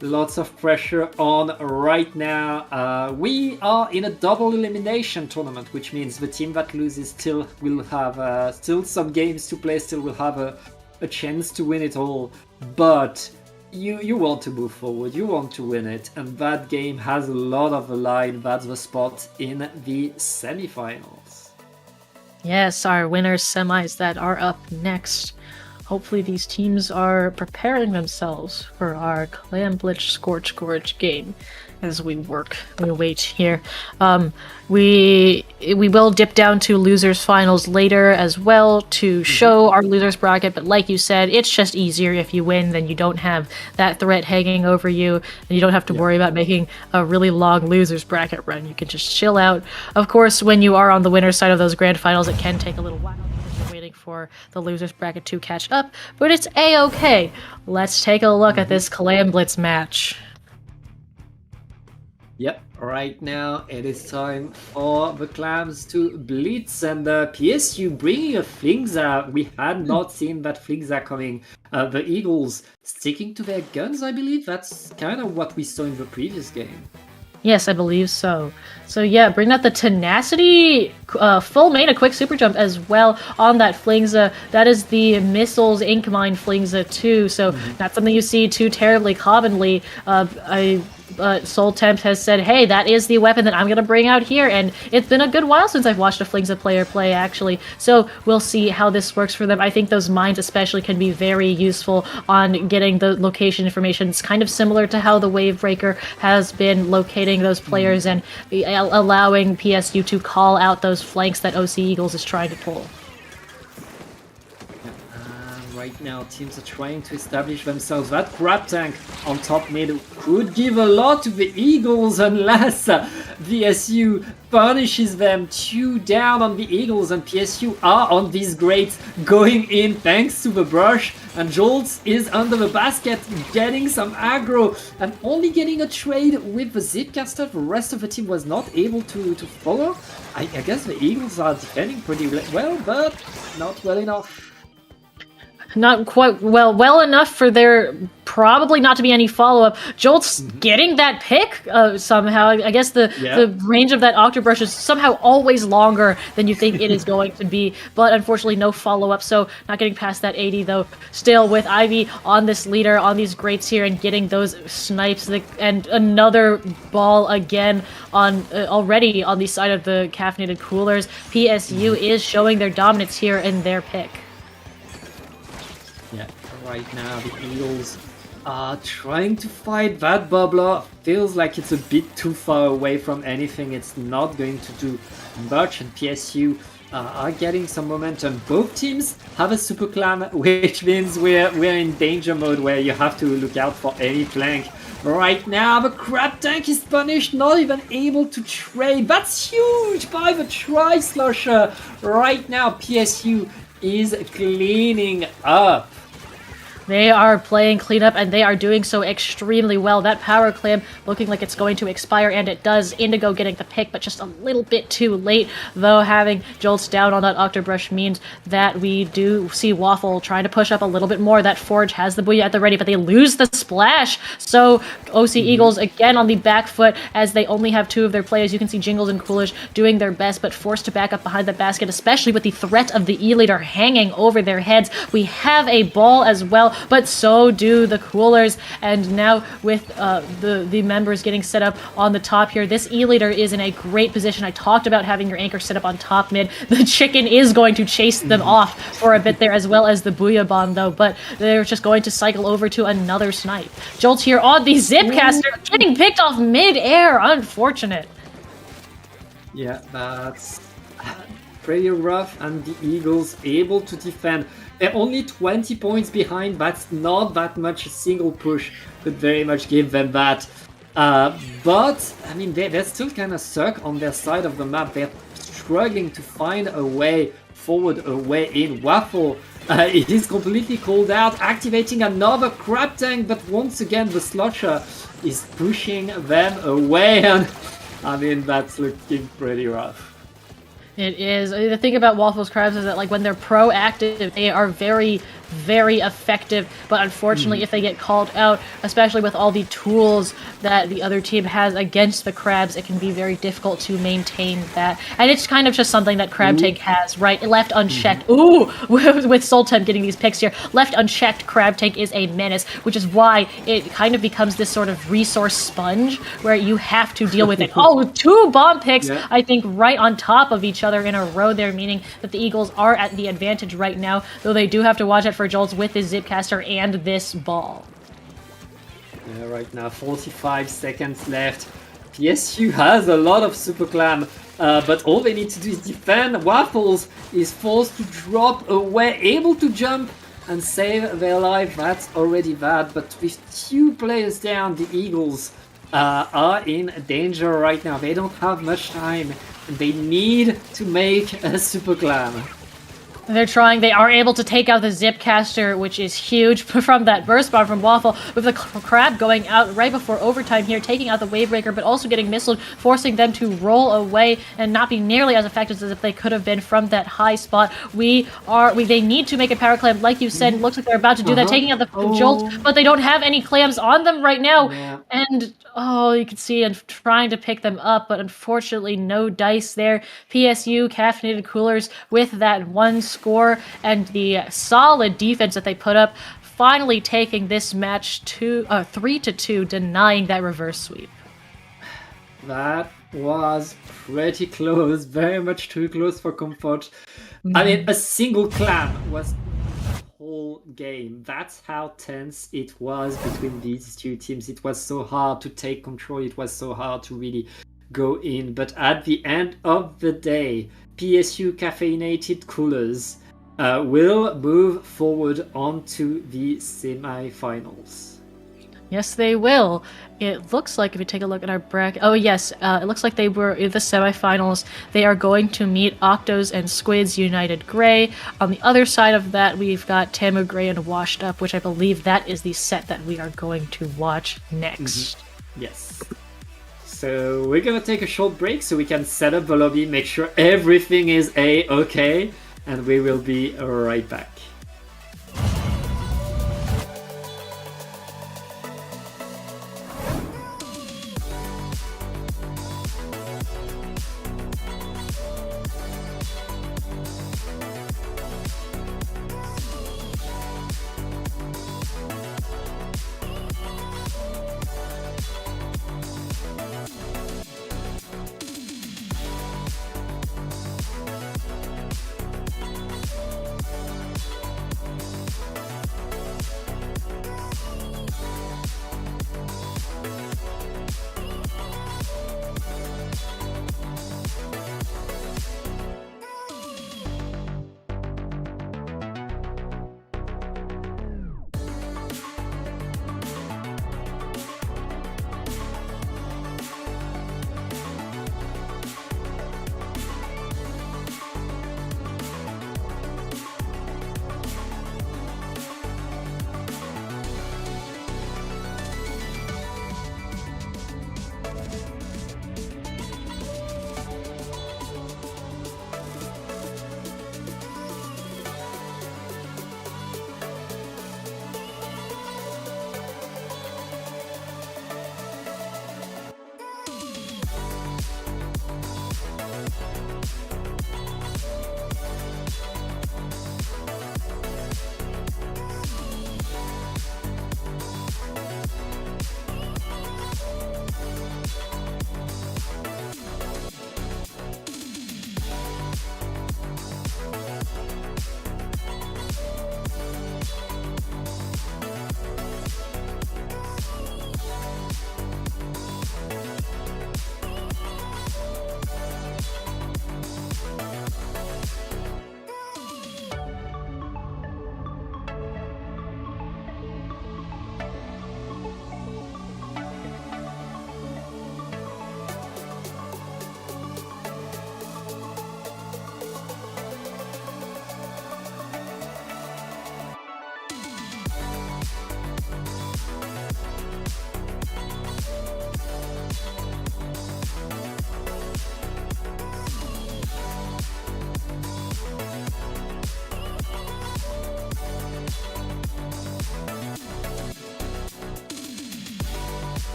Lots of pressure on right now. We are in a double elimination tournament, which means the team that loses still will have still some games to play, still will have a chance to win it all. But you want to move forward, you want to win it, and that game has a lot of the line. That's the spot in the semifinals. Yes, our winners semis that are up next. Hopefully these teams are preparing themselves for our Clan Blitz Scorch Gorge game as we wait here. We will dip down to losers finals later as well to show our losers bracket, but like you said, it's just easier if you win, then you don't have that threat hanging over you, and you don't have to worry about making a really long losers bracket run. You can just chill out. Of course, when you are on the winner's side of those grand finals, it can take a little while because you're waiting for the losers bracket to catch up, but it's a-okay. Let's take a look at this Clan Blitz match. Yep, right now it is time for the clams to blitz, and PSU bringing a Flingza. We had not seen that Flingza coming. The Eagles sticking to their guns, I believe. That's kind of what we saw in the previous game. Yes, I believe so. So yeah, bring out the tenacity, full main, a quick super jump as well on that Flingza. That is the Missiles Ink Mine Flingza too, so not something you see too terribly commonly. Soul Tempt has said, hey, that is the weapon that I'm going to bring out here, and it's been a good while since I've watched a Flingza player play, actually, so we'll see how this works for them. I think those mines especially can be very useful on getting the location information. It's kind of similar to how the Wave Breaker has been locating those players and allowing PSU to call out those flanks that OC Eagles is trying to pull. Right now, teams are trying to establish themselves. That grab tank on top mid could give a lot to the Eagles unless VSU punishes them. 2 down on the Eagles, and PSU are on these grades going in thanks to the brush, and Jolts is under the basket getting some aggro and only getting a trade with the Zipcaster. The rest of the team was not able to follow. I guess the Eagles are defending pretty well, but not well enough. Not quite well enough for there probably not to be any follow-up. Jolt's getting that pick somehow. I guess the range of that Octobrush is somehow always longer than you think it is going to be, but unfortunately no follow-up, so not getting past that 80 though. Still with Ivy on this leader, on these grates here, and getting those snipes, and another ball again on already on the side of the caffeinated coolers. PSU is showing their dominance here in their pick. Yeah, right now the Eagles Trying to fight that bubbler feels like it's a bit too far away from anything. It's not going to do much, and PSU are getting some momentum. Both teams have a super clam, which means we're in danger mode where you have to look out for any flank. Right now, the crab tank is punished, not even able to trade. That's huge by the Tri-Slosher. Right now, PSU is cleaning up. They are playing cleanup, and they are doing so extremely well. That power clam looking like it's going to expire, and it does. Indigo getting the pick, but just a little bit too late, though. Having Jolts down on that Octobrush means that we do see Waffle trying to push up a little bit more. That Forge has the Booyah at the ready, but they lose the splash. So OC Eagles again on the back foot as they only have two of their players. You can see Jingles and Coolish doing their best, but forced to back up behind the basket, especially with the threat of the E-Leader hanging over their heads. We have a ball as well, but so do the Coolers. And now with the members getting set up on the top here, this E-Leader is in a great position. I talked about having your anchor set up on top mid. The chicken is going to chase them off for a bit there, as well as the Booyah Bomb, though, but they're just going to cycle over to another snipe. Jolt here on the Zipcaster, getting picked off mid-air. Unfortunate. Yeah, that's pretty rough, and the Eagles able to defend. They're only 20 points behind. That's not that much. A single push could very much give them that. But, I mean, they're still kind of stuck on their side of the map. They're struggling to find a way forward, a way in. Waffle is completely called out, activating another crab tank, but once again, the Slosher is pushing them away. And, I mean, that's looking pretty rough. It is. The thing about Waffle's Crabs is that, like, when they're proactive, they are very, very effective. But unfortunately, if they get called out, especially with all the tools that the other team has against the Crabs, it can be very difficult to maintain that. And it's kind of just something that Crab Tank has, right? Left unchecked. Ooh! With Sultan getting these picks here. Left unchecked, Crab Tank is a menace, which is why it kind of becomes this sort of resource sponge where you have to deal with it. Oh, two bomb picks, yeah. I think, right on top of each other in a row there, meaning that the Eagles are at the advantage right now, though they do have to watch out for Jolts with his Zipcaster and this ball. Yeah, right now 45 seconds left. PSU has a lot of super clam, but all they need to do is defend. Waffles is forced to drop away, able to jump and save their life. That's already bad, but with two players down, the Eagles are in danger right now. They don't have much time. They need to make a super clam. They're trying. They are able to take out the Zipcaster, which is huge from that burst bomb from Waffle, with the Crab going out right before overtime here, taking out the Wavebreaker, but also getting missiled, forcing them to roll away and not be nearly as effective as if they could have been from that high spot. They need to make a power clam, like you said. It looks like they're about to do that, taking out the Jolt, but they don't have any clams on them right now. Yeah. And you can see and trying to pick them up, but unfortunately no dice there. PSU, Caffeinated Coolers, with that one score and the solid defense that they put up, finally taking this match 3-2, denying that reverse sweep. That was pretty close, very much too close for comfort. I mean, a single clam was the whole game. That's how tense it was between these two teams. It was so hard to take control. It was so hard to really go in. But at the end of the day, PSU Caffeinated Coolers will move forward onto the semi-finals. Yes, they will. It looks like, if you take a look at our bracket... Oh, yes. It looks like they were in the semifinals. They are going to meet Octos and Squids United Grey. On the other side of that, we've got Tamu Grey and Washed Up, which I believe that is the set that we are going to watch next. Yes. So we're going to take a short break so we can set up the lobby, make sure everything is A-okay, and we will be right back.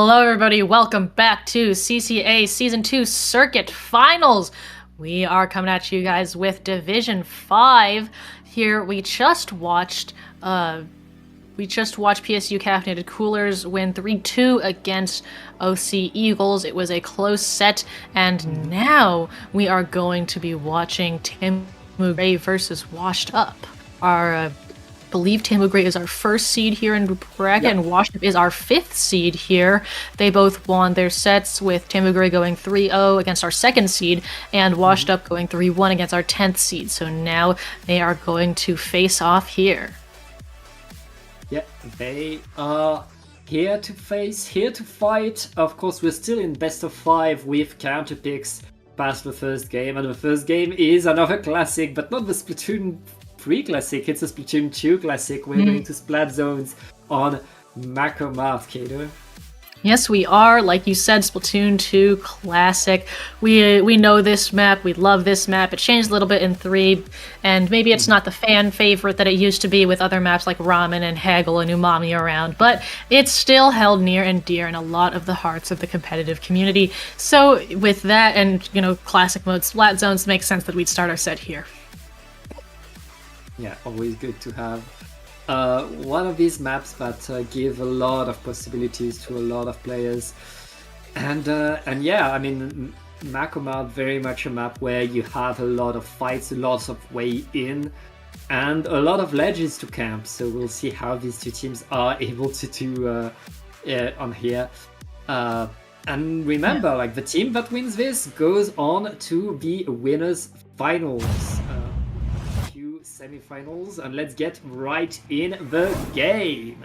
Hello, everybody. Welcome back to CCA Season 2 Circuit Finals. We are coming at you guys with Division 5. Here, we just watched PSU Caffeinated Coolers win 3-2 against OC Eagles. It was a close set, and now we are going to be watching Tamu Gray versus Washed Up. I believe Tamu Gray is our first seed here in the bracket, and Washed Up is our 5th seed here. They both won their sets, with Tamu Gray going 3-0 against our 2nd seed, and Washed Up going 3-1 against our 10th seed. So now they are going to face off here. Yeah, they are here to fight. Of course, we're still in best of 5 with counter picks past the first game, and the first game is another classic, but not the Splatoon 3 classic, it's a Splatoon 2 classic. We're going to splat zones on Macromath, Kato. Yes, we are. Like you said, Splatoon 2 classic. We know this map. We love this map. It changed a little bit in 3, and maybe it's not the fan favorite that it used to be with other maps like Ramen and Haggle and Umami around, but it's still held near and dear in a lot of the hearts of the competitive community. So with that and, classic mode splat zones, makes sense that we'd start our set here. Yeah, always good to have one of these maps that give a lot of possibilities to a lot of players, and yeah, I mean, Macromath very much a map where you have a lot of fights, lots of way in, and a lot of ledges to camp. So we'll see how these two teams are able to do on here. And remember, like, the team that wins this goes on to the winners finals. Semi-finals, and let's get right in the game.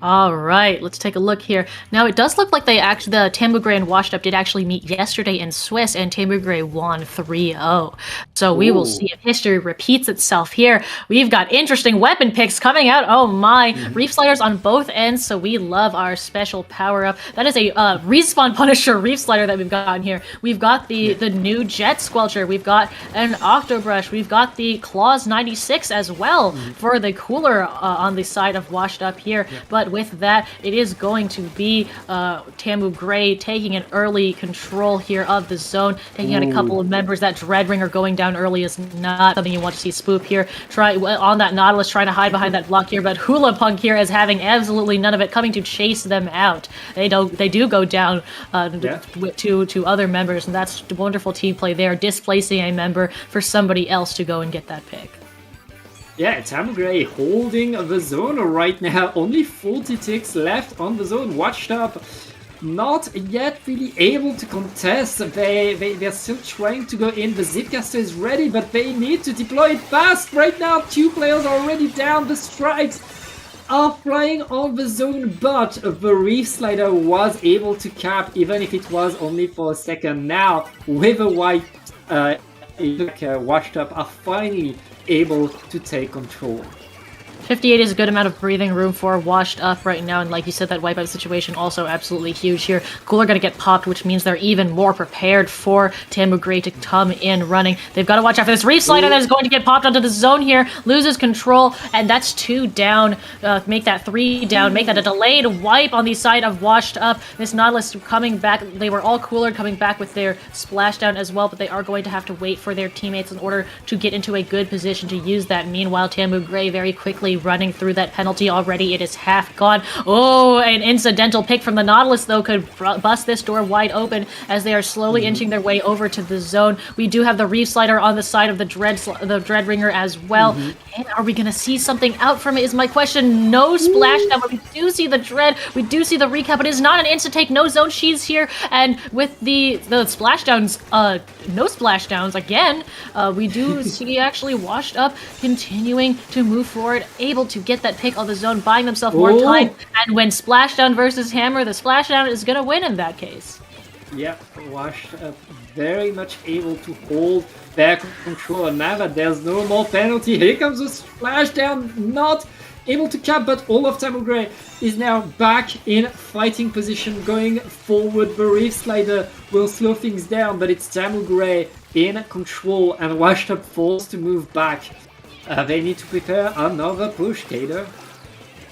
All right, let's take a look here. Now, it does look like the Tamu Gray and Washed Up did actually meet yesterday in Swiss, and Tamu Gray won 3-0. So we will see if history repeats itself here. We've got interesting weapon picks coming out. Oh my, Reef Sliders on both ends, so we love our special power-up. That is a Respawn Punisher Reef Slider that we've got here. We've got the new Jet Squelcher. We've got an Octobrush. We've got the Claws 96 as well for the cooler on the side of Washed Up here. But with that, it is going to be Tamu Gray taking an early control here of the zone, taking out a couple of members. That Dreadringer going down early is not something you want to see Spoop here. Try on that Nautilus, trying to hide behind that block here, but Hula Punk here is having absolutely none of it, coming to chase them out. They do go down to other members, and that's wonderful team play there, displacing a member for somebody else to go and get that pick. Yeah, Tamu Gray holding the zone right now. Only 40 ticks left on the zone. Washed Up not yet really able to contest. They're still trying to go in. The Zipcaster is ready, but they need to deploy it fast. Right now, 2 players are already down. The strikes are flying on the zone, but the Reef Slider was able to cap, even if it was only for a second. Now, with a white Washed Up are finally able to take control. 58 is a good amount of breathing room for Washed Up right now, and like you said, that wipeout situation also absolutely huge here. Cooler gonna get popped, which means they're even more prepared for Tamu Gray to come in running. They've got to watch out for this Reef Slider that is going to get popped onto the zone here, loses control, and that's 2 down. Make that 3 down, make that a delayed wipe on the side of Washed Up. This Nautilus coming back, they were all Cooler coming back with their splashdown as well, but they are going to have to wait for their teammates in order to get into a good position to use that. Meanwhile, Tamu Gray very quickly running through that penalty already. It is half gone. Oh, an incidental pick from the Nautilus, though, could bust this door wide open as they are slowly inching their way over to the zone. We do have the Reef Slider on the side of the Dreadringer as well. And are we going to see something out from it is my question. No splashdown, but we do see the Dread. We do see the recap, but it is not an insta-take. No zone sheaths here. And with the splashdowns, no splashdowns again, we do see actually Washed Up continuing to move forward, able to get that pick on the zone, buying themselves more time. And when Splashdown versus Hammer, the Splashdown is going to win in that case. Yeah, Washed Up very much able to hold their control. And now that there's no more penalty, here comes a Splashdown, not able to cap, but all of Tamu Gray is now back in fighting position, going forward. The Reef Slider will slow things down, but it's Tamu Gray in control, and Washed Up forced to move back. They need to prepare another push, Kato.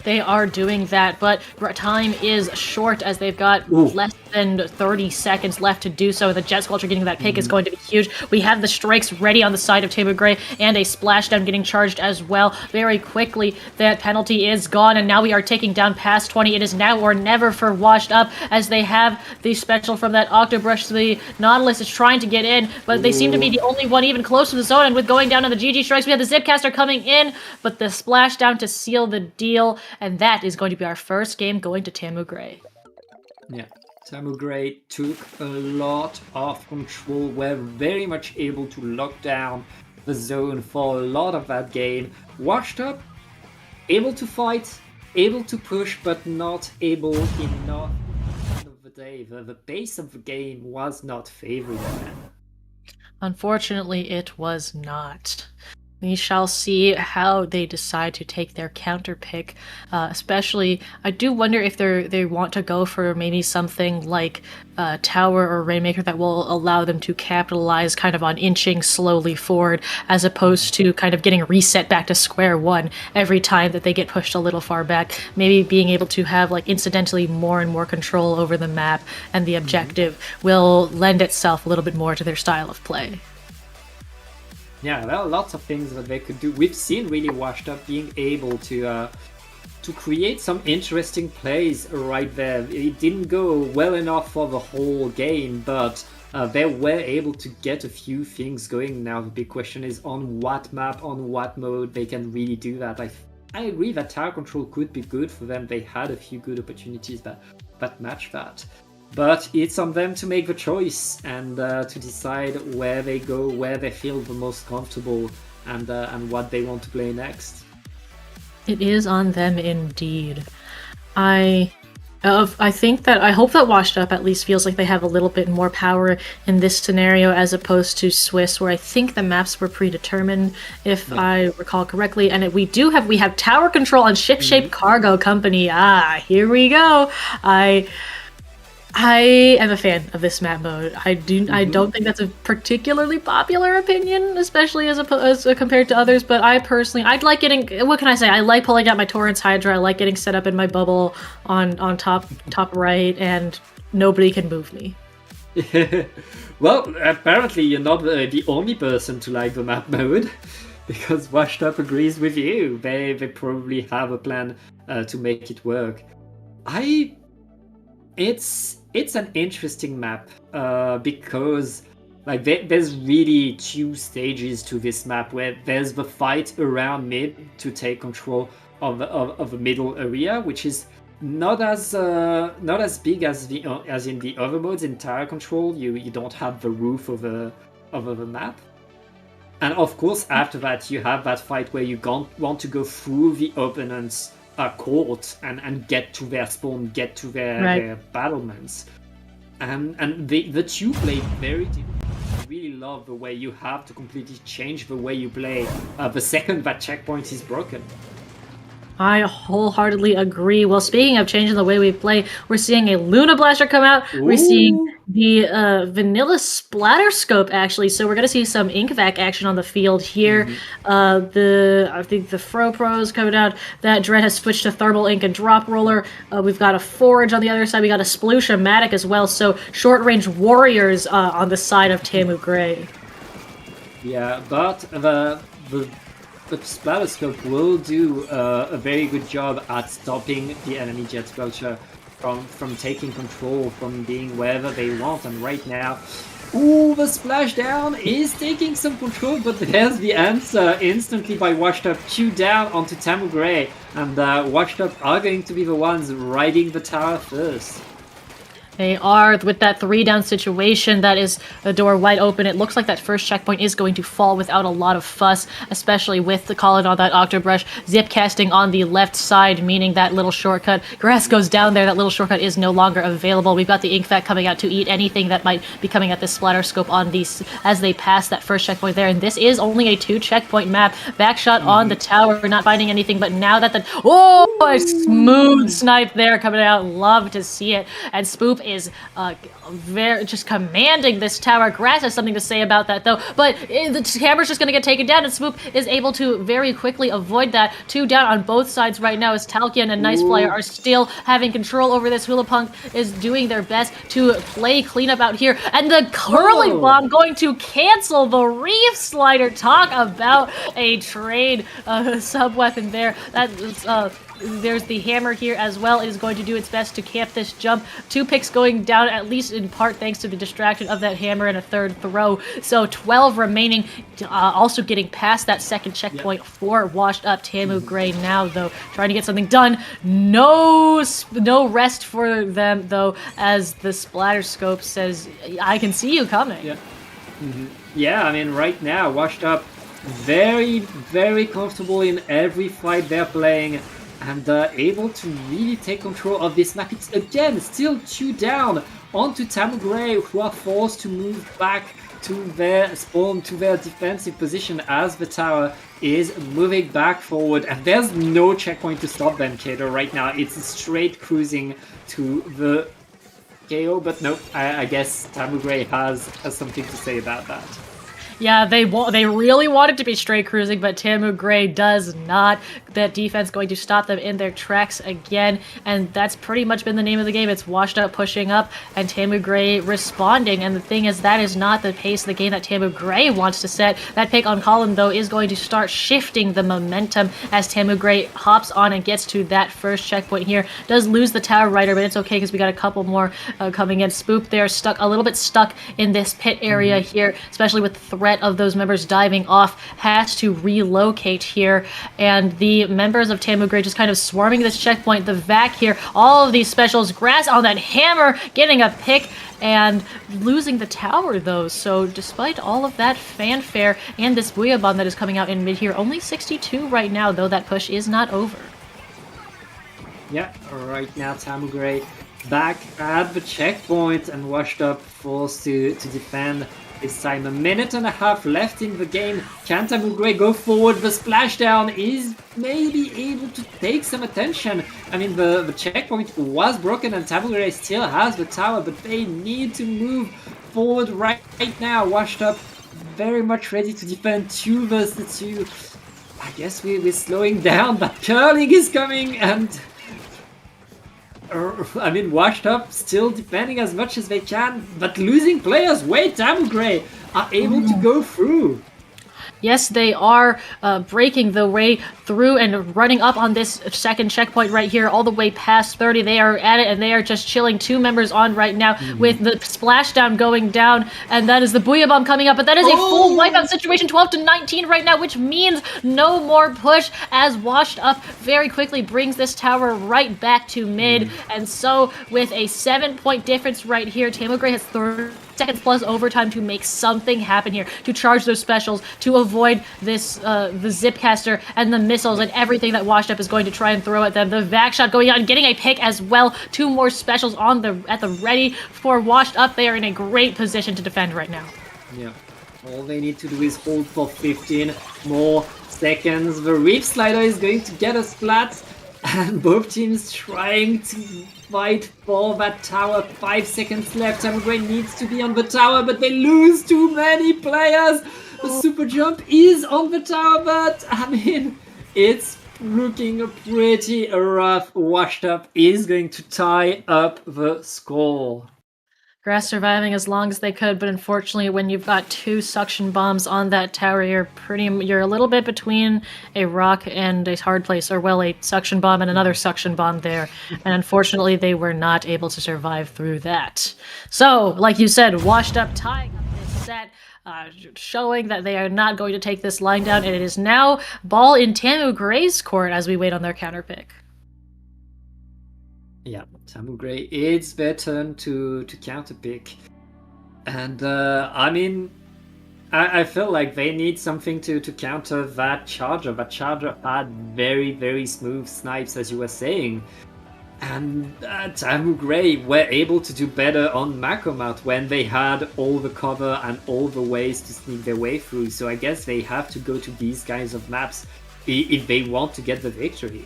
They are doing that, but time is short as they've got Ooh. less than 30 seconds left to do so. The Jet Sculpture getting that pick is going to be huge. We have the strikes ready on the side of Tamu Gray and a splashdown getting charged as well. Very quickly, that penalty is gone, and now we are taking down past 20. It is now or never for Washed Up as they have the special from that Octobrush. The Nautilus is trying to get in, but they seem to be the only one even close to the zone, and with going down to the GG strikes, we have the Zipcaster coming in, but the splashdown to seal the deal, and that is going to be our first game going to Tamu Gray. Yeah, Tamu Gray took a lot of control, were very much able to lock down the zone for a lot of that game. Washed Up, able to fight, able to push, but not able enough. At the end of the day, the pace of the game was not favoring them. Unfortunately, it was not. We shall see how they decide to take their counter pick. Especially, I do wonder if they want to go for maybe something like Tower or Rainmaker that will allow them to capitalize kind of on inching slowly forward, as opposed to kind of getting reset back to square one every time that they get pushed a little far back. Maybe being able to have like incidentally more and more control over the map and the objective will lend itself a little bit more to their style of play. Yeah, there are lots of things that they could do. We've seen really Washed Up being able to create some interesting plays right there. It didn't go well enough for the whole game, but they were able to get a few things going. Now the big question is on what map, on what mode they can really do that. I agree that tower control could be good for them. They had a few good opportunities that match that. But it's on them to make the choice and to decide where they go, where they feel the most comfortable, and what they want to play next. It is on them indeed. I think that I hope that Washed Up at least feels like they have a little bit more power in this scenario as opposed to Swiss, where I think the maps were predetermined, if I recall correctly. And we have tower control on Shipshape Cargo Company. Here we go. I am a fan of this map mode. I don't think that's a particularly popular opinion, especially as compared to others. But I'd like getting. What can I say? I like pulling out my Torrents Hydra. I like getting set up in my bubble on top right, and nobody can move me. Well, apparently you're not the only person to like the map mode, because Washed Up agrees with you. They probably have a plan to make it work. It's an interesting map because like there's really two stages to this map, where there's the fight around mid to take control of the middle area, which is not as big as in the other modes. In tower control, you don't have the roof of the map. And of course, after that, you have that fight where you want to go through the opponent's court and get to their spawn, get to their battlements, and the two play very different. I really love the way you have to completely change the way you play the second that checkpoint is broken. I wholeheartedly agree. Well, speaking of changing the way we play, we're seeing a Luna Blaster come out. Ooh. We're seeing the Vanilla Splatter Scope, actually. So we're going to see some Inkvac action on the field here. I think the Fro Pros coming out. That Dread has switched to Thermal Ink and Drop Roller. We've got a Forge on the other side. We got a Sploosh-O-Matic as well. So short-range warriors on the side of Tamu Gray. Yeah, but the Splatter Scope will do a very good job at stopping the enemy Jet Sculpture from taking control, from being wherever they want. And right now, the splashdown is taking some control, but there's the answer instantly by Washed Up. 2 down onto Tamu Gray, and Washed Up are going to be the ones riding the tower first. They are, with that 3-down situation. That is the door wide open. It looks like that first checkpoint is going to fall without a lot of fuss, especially with the call-in on that Octobrush. Zip casting on the left side, meaning that little shortcut. Grass goes down there. That little shortcut is no longer available. We've got the Inkvac coming out to eat anything that might be coming at the Splatter Scope on these as they pass that first checkpoint there. And this is only a 2-checkpoint map. Backshot on the tower, not finding anything. But now that a smooth snipe there coming out. Love to see it. And Spoop is very just commanding this tower. Grass has something to say about that though, but the hammer's just going to get taken down, and Swoop is able to very quickly avoid that. 2 down on both sides right now as Talkian and Nice Flyer are still having control over this. Hulapunk is doing their best to play cleanup out here, and the curling bomb going to cancel the Reef Slider. Talk about a trade sub-weapon there. There's the hammer here as well. It is going to do its best to camp this jump. 2 picks going down, at least in part thanks to the distraction of that hammer and a third throw. So 12 remaining, also getting past that second checkpoint for washed up Tamu Gray now, though, trying to get something done. No rest for them, though, as the splatter scope says, I can see you coming. Yeah. Yeah, I mean, right now, washed up very, very comfortable in every fight they're playing, and able to really take control of this map. It's again still 2 down onto Tamu Gray, who are forced to move back to their spawn, to their defensive position as the tower is moving back forward, and there's no checkpoint to stop them, Kato, right now. It's straight cruising to the KO, but nope, I guess Tamu Gray has something to say about that. Yeah, they really want it to be straight cruising, but Tamu Gray does not. That defense going to stop them in their tracks again, and that's pretty much been the name of the game. It's washed up, pushing up, and Tamu Gray responding. And the thing is, that is not the pace of the game that Tamu Gray wants to set. That pick on Colin, though, is going to start shifting the momentum as Tamu Gray hops on and gets to that first checkpoint here. Does lose the tower rider, but it's okay because we got a couple more coming in. Spoop there, a little bit stuck in this pit area here, especially with the threat of those members diving off, has to relocate here, and the members of Tamu Gray just kind of swarming this checkpoint. The vac here, all of these specials, Grass on that hammer, getting a pick, and losing the tower though. So despite all of that fanfare and this Booyah Bomb that is coming out in mid here, only 62 right now, though that push is not over. Yeah, right now Tamu Gray back at the checkpoint, and washed up forced to defend. This time, 1.5 minutes left in the game. Can Tamu Gray go forward? The splashdown is maybe able to take some attention. I mean, the checkpoint was broken and Tamu Gray still has the tower, but they need to move forward right now. Washed up, very much ready to defend 2 versus 2. I guess we're slowing down, but curling is coming, and I mean, washed up, still defending as much as they can, but losing players. Wait, Tamu Gray are able to go through. Yes, they are breaking the way through and running up on this second checkpoint right here, all the way past 30. They are at it, and they are just chilling 2 members on right now with the splashdown going down, and that is the Booyah Bomb coming up, but that is a full wipeout situation, 12-19 right now, which means no more push, as washed up very quickly brings this tower right back to mid, and so with a 7-point difference right here, Tamu Gray has 30 seconds plus overtime to make something happen here, to charge those specials, to avoid this the Zipcaster and the missiles and everything that washed up is going to try and throw at them. The vac shot going out and getting a pick as well. 2 more specials at the ready for washed up. They are in a great position to defend right now. Yeah, all they need to do is hold for 15 more seconds. The Reef Slider is going to get us flat, and both teams trying to fight for that tower. 5 seconds left. Tamu Gray needs to be on the tower, but they lose too many players. The super jump is on the tower, but I mean, it's looking pretty rough. Washed up is going to tie up the score. Grass surviving as long as they could, but unfortunately, when you've got 2 suction bombs on that tower, you're a little bit between a rock and a hard place, or well, a suction bomb and another suction bomb there. And unfortunately, they were not able to survive through that. So, like you said, washed up, tying up this set. Showing that they are not going to take this line down, and it is now ball in Tamu Gray's court as we wait on their counter pick. Yeah, Tamu Gray, it's their turn to counter pick. And I mean, I feel like they need something to counter that charger. That charger had very, very smooth snipes, as you were saying. And Tamu Gray were able to do better on Makomat when they had all the cover and all the ways to sneak their way through. So I guess they have to go to these kinds of maps if they want to get the victory.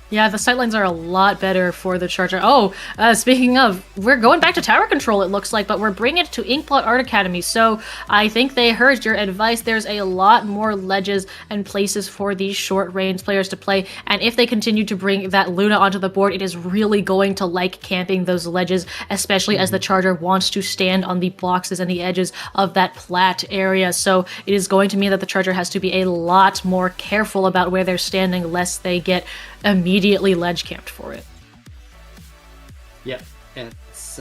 Yeah, the sightlines are a lot better for the Charger. Oh, speaking of, we're going back to tower control, it looks like, but we're bringing it to Inkblot Art Academy. So I think they heard your advice. There's a lot more ledges and places for these short range players to play. And if they continue to bring that Luna onto the board, it is really going to like camping those ledges, especially as the Charger wants to stand on the boxes and the edges of that plat area. So it is going to mean that the Charger has to be a lot more careful about where they're standing, lest they get immediately ledge camped for it. Yeah, it's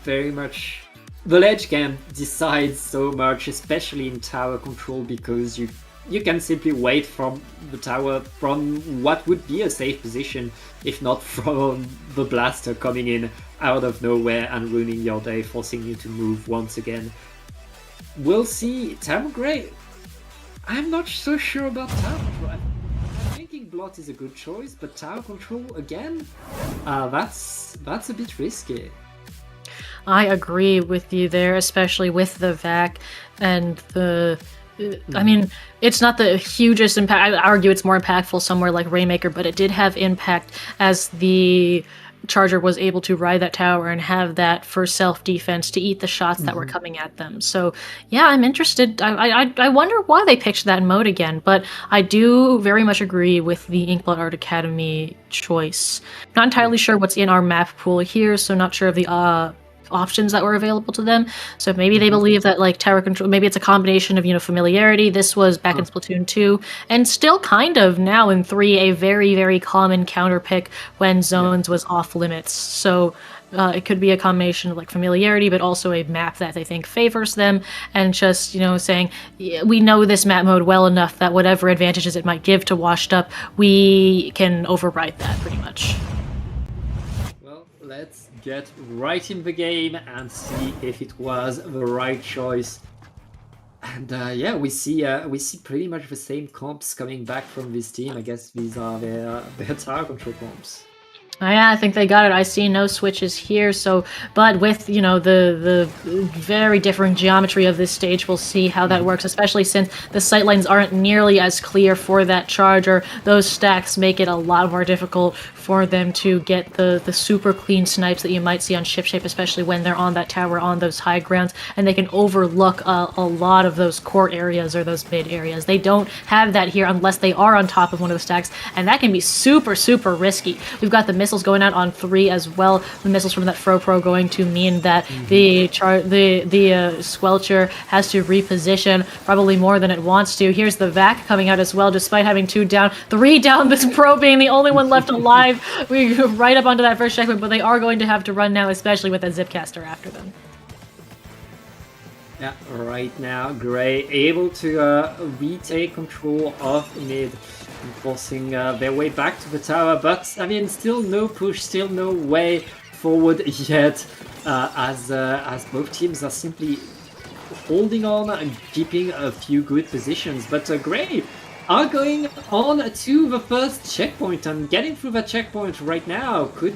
very much... The ledge camp decides so much, especially in tower control, because you can simply wait from the tower from what would be a safe position, if not from the blaster coming in out of nowhere and ruining your day, forcing you to move once again. We'll see. Tower Grey, I'm not so sure about tower control. I think Blot is a good choice, but tower control again, that's a bit risky. I agree with you there, especially with the VAC and the... I mean, it's not the hugest impact. I would argue it's more impactful somewhere like Rainmaker, but it did have impact as the Charger was able to ride that tower and have that for self-defense to eat the shots that were coming at them. So, yeah, I'm interested. I wonder why they picked that mode again, but I do very much agree with the Inkblot Art Academy choice. Not entirely sure what's in our map pool here, so not sure of the options that were available to them. So maybe they believe that like tower control, maybe it's a combination of, you know, familiarity. This was back in Splatoon 2 and still kind of now in 3 a very, very common counter pick when zones was off limits. So it could be a combination of like familiarity, but also a map that they think favors them, and just, you know, saying, yeah, we know this map mode well enough that whatever advantages it might give to Washed Up, we can override that pretty much. Let's get right in the game and see if it was the right choice. And yeah, we see pretty much the same comps coming back from this team. I guess these are their tower control comps. Yeah, I think they got it. I see no switches here, so, but with, you know, the very different geometry of this stage, we'll see how that works, especially since the sightlines aren't nearly as clear for that Charger. Those stacks make it a lot more difficult for them to get the super clean snipes that you might see on Ship Shape, especially when they're on that tower on those high grounds, and they can overlook a lot of those court areas or those mid areas. They don't have that here unless they are on top of one of the stacks, and that can be super, super risky. We've got the missiles going out on 3 as well. The missiles from that Fro going to mean that the Squelcher has to reposition probably more than it wants to. Here's the Vac coming out as well, despite having 2 down, 3 down, this Pro being the only one left alive. We go right up onto that first checkpoint, but they are going to have to run now, especially with that Zipcaster after them. Yeah, right now, Grey able to retake control of mid, forcing their way back to the tower, but I mean, still no push, still no way forward yet, as both teams are simply holding on and keeping a few good positions. But Grey are going on to the first checkpoint, and getting through that checkpoint right now could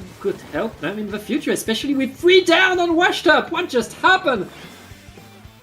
help them in the future, especially with 3 down on Washed Up. What just happened?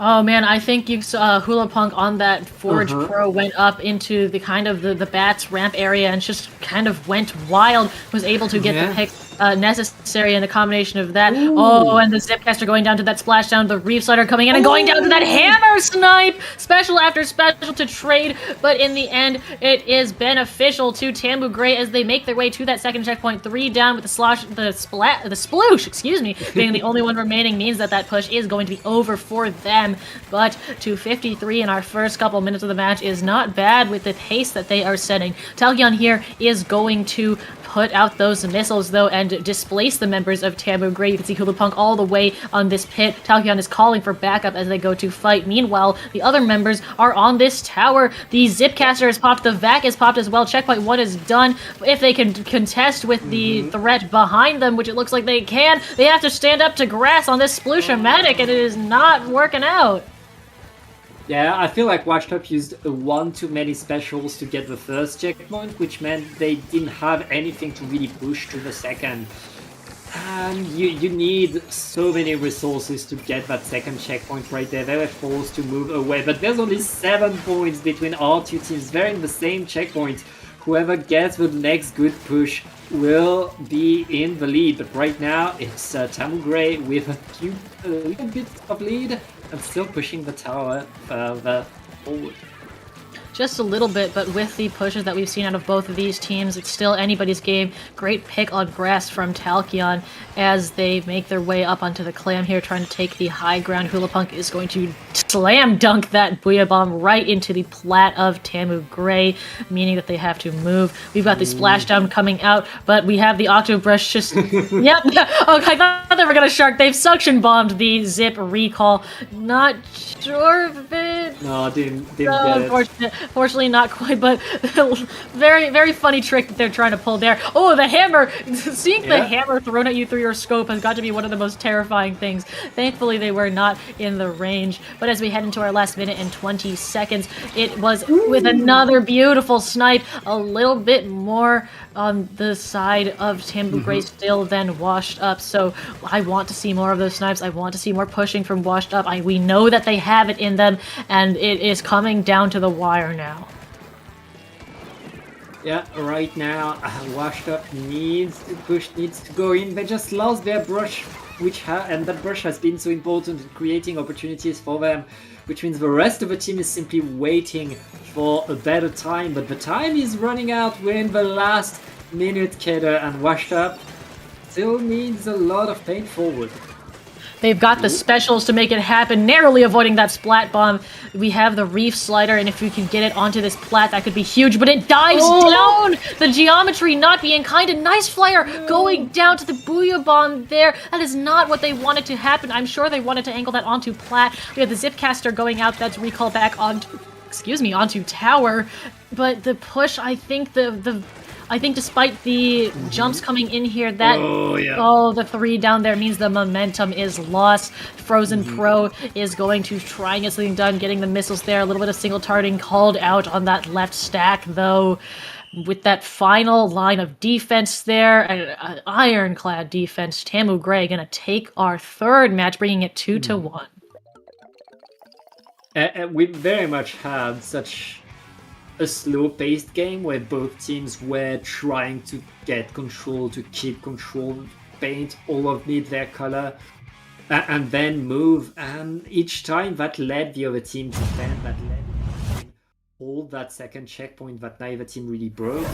Oh man, I think you saw Hula Punk on that Forge Pro went up into the kind of the Bats ramp area and just kind of went wild, was able to get the pick necessary, and the combination of that. Ooh. Oh, and the Zipcaster going down to that splashdown, the Reef Slider coming in and going down to that Hammer Snipe! Special after special to trade, but in the end, it is beneficial to Tambu Grey as they make their way to that second checkpoint. 3 down with the sploosh, excuse me, being the only one remaining means that push is going to be over for them. But 253 in our first couple minutes of the match is not bad with the pace that they are setting. Talkion here is going to put out those missiles, though, and displace the members of Tambu Grey. You can see Hula Punk all the way on this pit. Talkion is calling for backup as they go to fight. Meanwhile, the other members are on this tower. The Zipcaster has popped. The Vac is popped as well. Checkpoint 1 is done. If they can contest with the threat behind them, which it looks like they can, they have to stand up to grass on this Sploosh-O-Matic, and it is not working out. Yeah, I feel like Washed Up used 1 too many specials to get the first checkpoint, which meant they didn't have anything to really push to the second. And you need so many resources to get that second checkpoint right there. They were forced to move away, but there's only 7 points between our two teams. They're in the same checkpoint. whoever gets the next good push will be in the lead. But right now, it's Tamu Gray with a little bit of lead and still pushing the tower further forward. Just a little bit, but with the pushes that we've seen out of both of these teams, it's still anybody's game. Great pick on grass from Talkion as they make their way up onto the clam here, trying to take the high ground. Hulapunk is going to slam dunk that Booyah Bomb right into the plat of Tamu Gray, meaning that they have to move. We've got the splashdown coming out, but we have the Octobrush just... Yep. Oh, I thought they were going to shark. They've suction bombed the Zip recall. Not sure if it... No, didn't so get it. unfortunate. Fortunately, not quite, but very, very funny trick that they're trying to pull there. Oh, the hammer! Seeing the hammer thrown at you through your scope has got to be one of the most terrifying things. Thankfully, they were not in the range. But as we head into our last minute and 20 seconds, it was with another beautiful snipe, a little bit more on the side of Tamu Gray still than Washed Up. So I want to see more of those snipes. I want to see more pushing from Washed Up. We know that they have it in them, and it is coming down to the wire now. Yeah, right now, Washed Up needs to go in. They just lost their brush, and that brush has been so important in creating opportunities for them, which means the rest of the team is simply waiting for a better time. But the time is running out. We're in the last minute, Keder, and Washed Up still needs a lot of paint forward. They've got the specials to make it happen, narrowly avoiding that splat bomb. We have the reef slider, and if we can get it onto this plat, that could be huge, but it dives down! The geometry not being kind. A nice flyer going down to the Booyah Bomb there. That is not what they wanted to happen. I'm sure they wanted to angle that onto plat. We have the Zipcaster going out. That's recall back onto tower. But the push, I think I think despite the jumps coming in here, the 3 down there means the momentum is lost. Frozen Pro is going to try and get something done, getting the missiles there. A little bit of single targeting called out on that left stack, though. With that final line of defense there, an ironclad defense, Tamu Gray going to take our third match, bringing it 2-1. We very much had such a slow-paced game where both teams were trying to get control, to keep control, paint all of mid their color, and then move. And each time that led the other team to defend, that led the other team hold that second checkpoint that neither team really broke.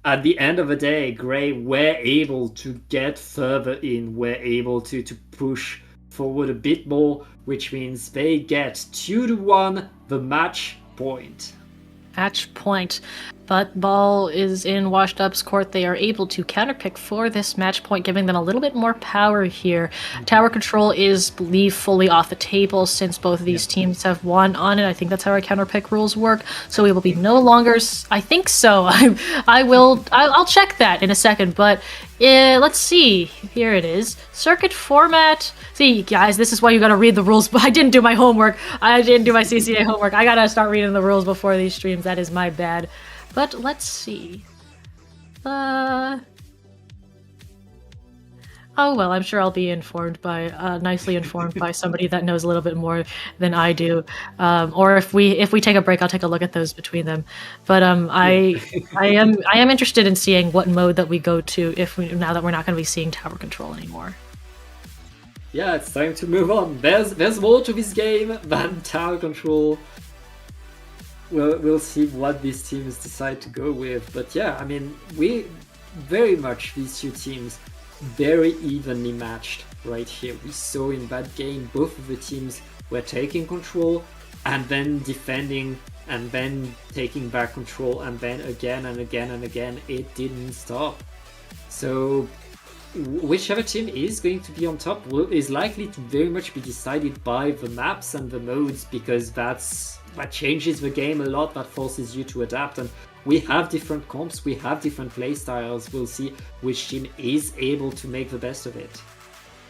At the end of the day, Grey were able to get further in, were able to push forward a bit more, which means they get 2-1 the match point. Match point. But ball is in Washed Up's court. They are able to counterpick for this match point, giving them a little bit more power here. Tower control is, believe, fully off the table since both of these teams have won on it. I think that's how our counterpick rules work. So we will be no longer... I think so. I'll check that in a second. But let's see. Here it is. Circuit format. See, guys, this is why you gotta read the rules. But I didn't do my homework. I didn't do my CCA homework. I gotta start reading the rules before these streams. That is my bad. But let's see. Oh well, I'm sure I'll be informed by nicely informed by somebody that knows a little bit more than I do. Or if we take a break, I'll take a look at those between them. But I am interested in seeing what mode that we go to now that we're not going to be seeing tower control anymore. Yeah, it's time to move on. There's more to this game than tower control. We'll see what these teams decide to go with. But yeah, I mean, we very much, these two teams, very evenly matched right here. We saw in that game both of the teams were taking control and then defending and then taking back control and then again and again and again. It didn't stop. So whichever team is going to be on top is likely to very much be decided by the maps and the modes, because that changes the game a lot, that forces you to adapt. And we have different comps, we have different play styles. We'll see which team is able to make the best of it.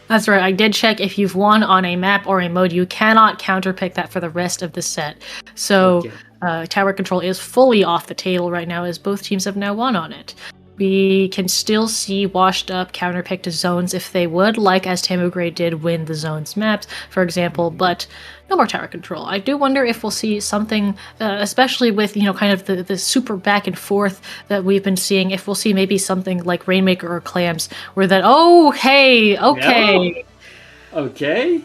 That's right, I did check. If you've won on a map or a mode, you cannot counterpick that for the rest of the set. So tower control is fully off the table right now, as both teams have now won on it. we can still see washed up counterpick to zones if they would, like as Tamu Gray did win the zones maps, for example, but no more tower control. I do wonder if we'll see something, especially with, kind of the super back and forth that we've been seeing, if we'll see maybe something like Rainmaker or Clams, where that, okay. Yeah. Okay.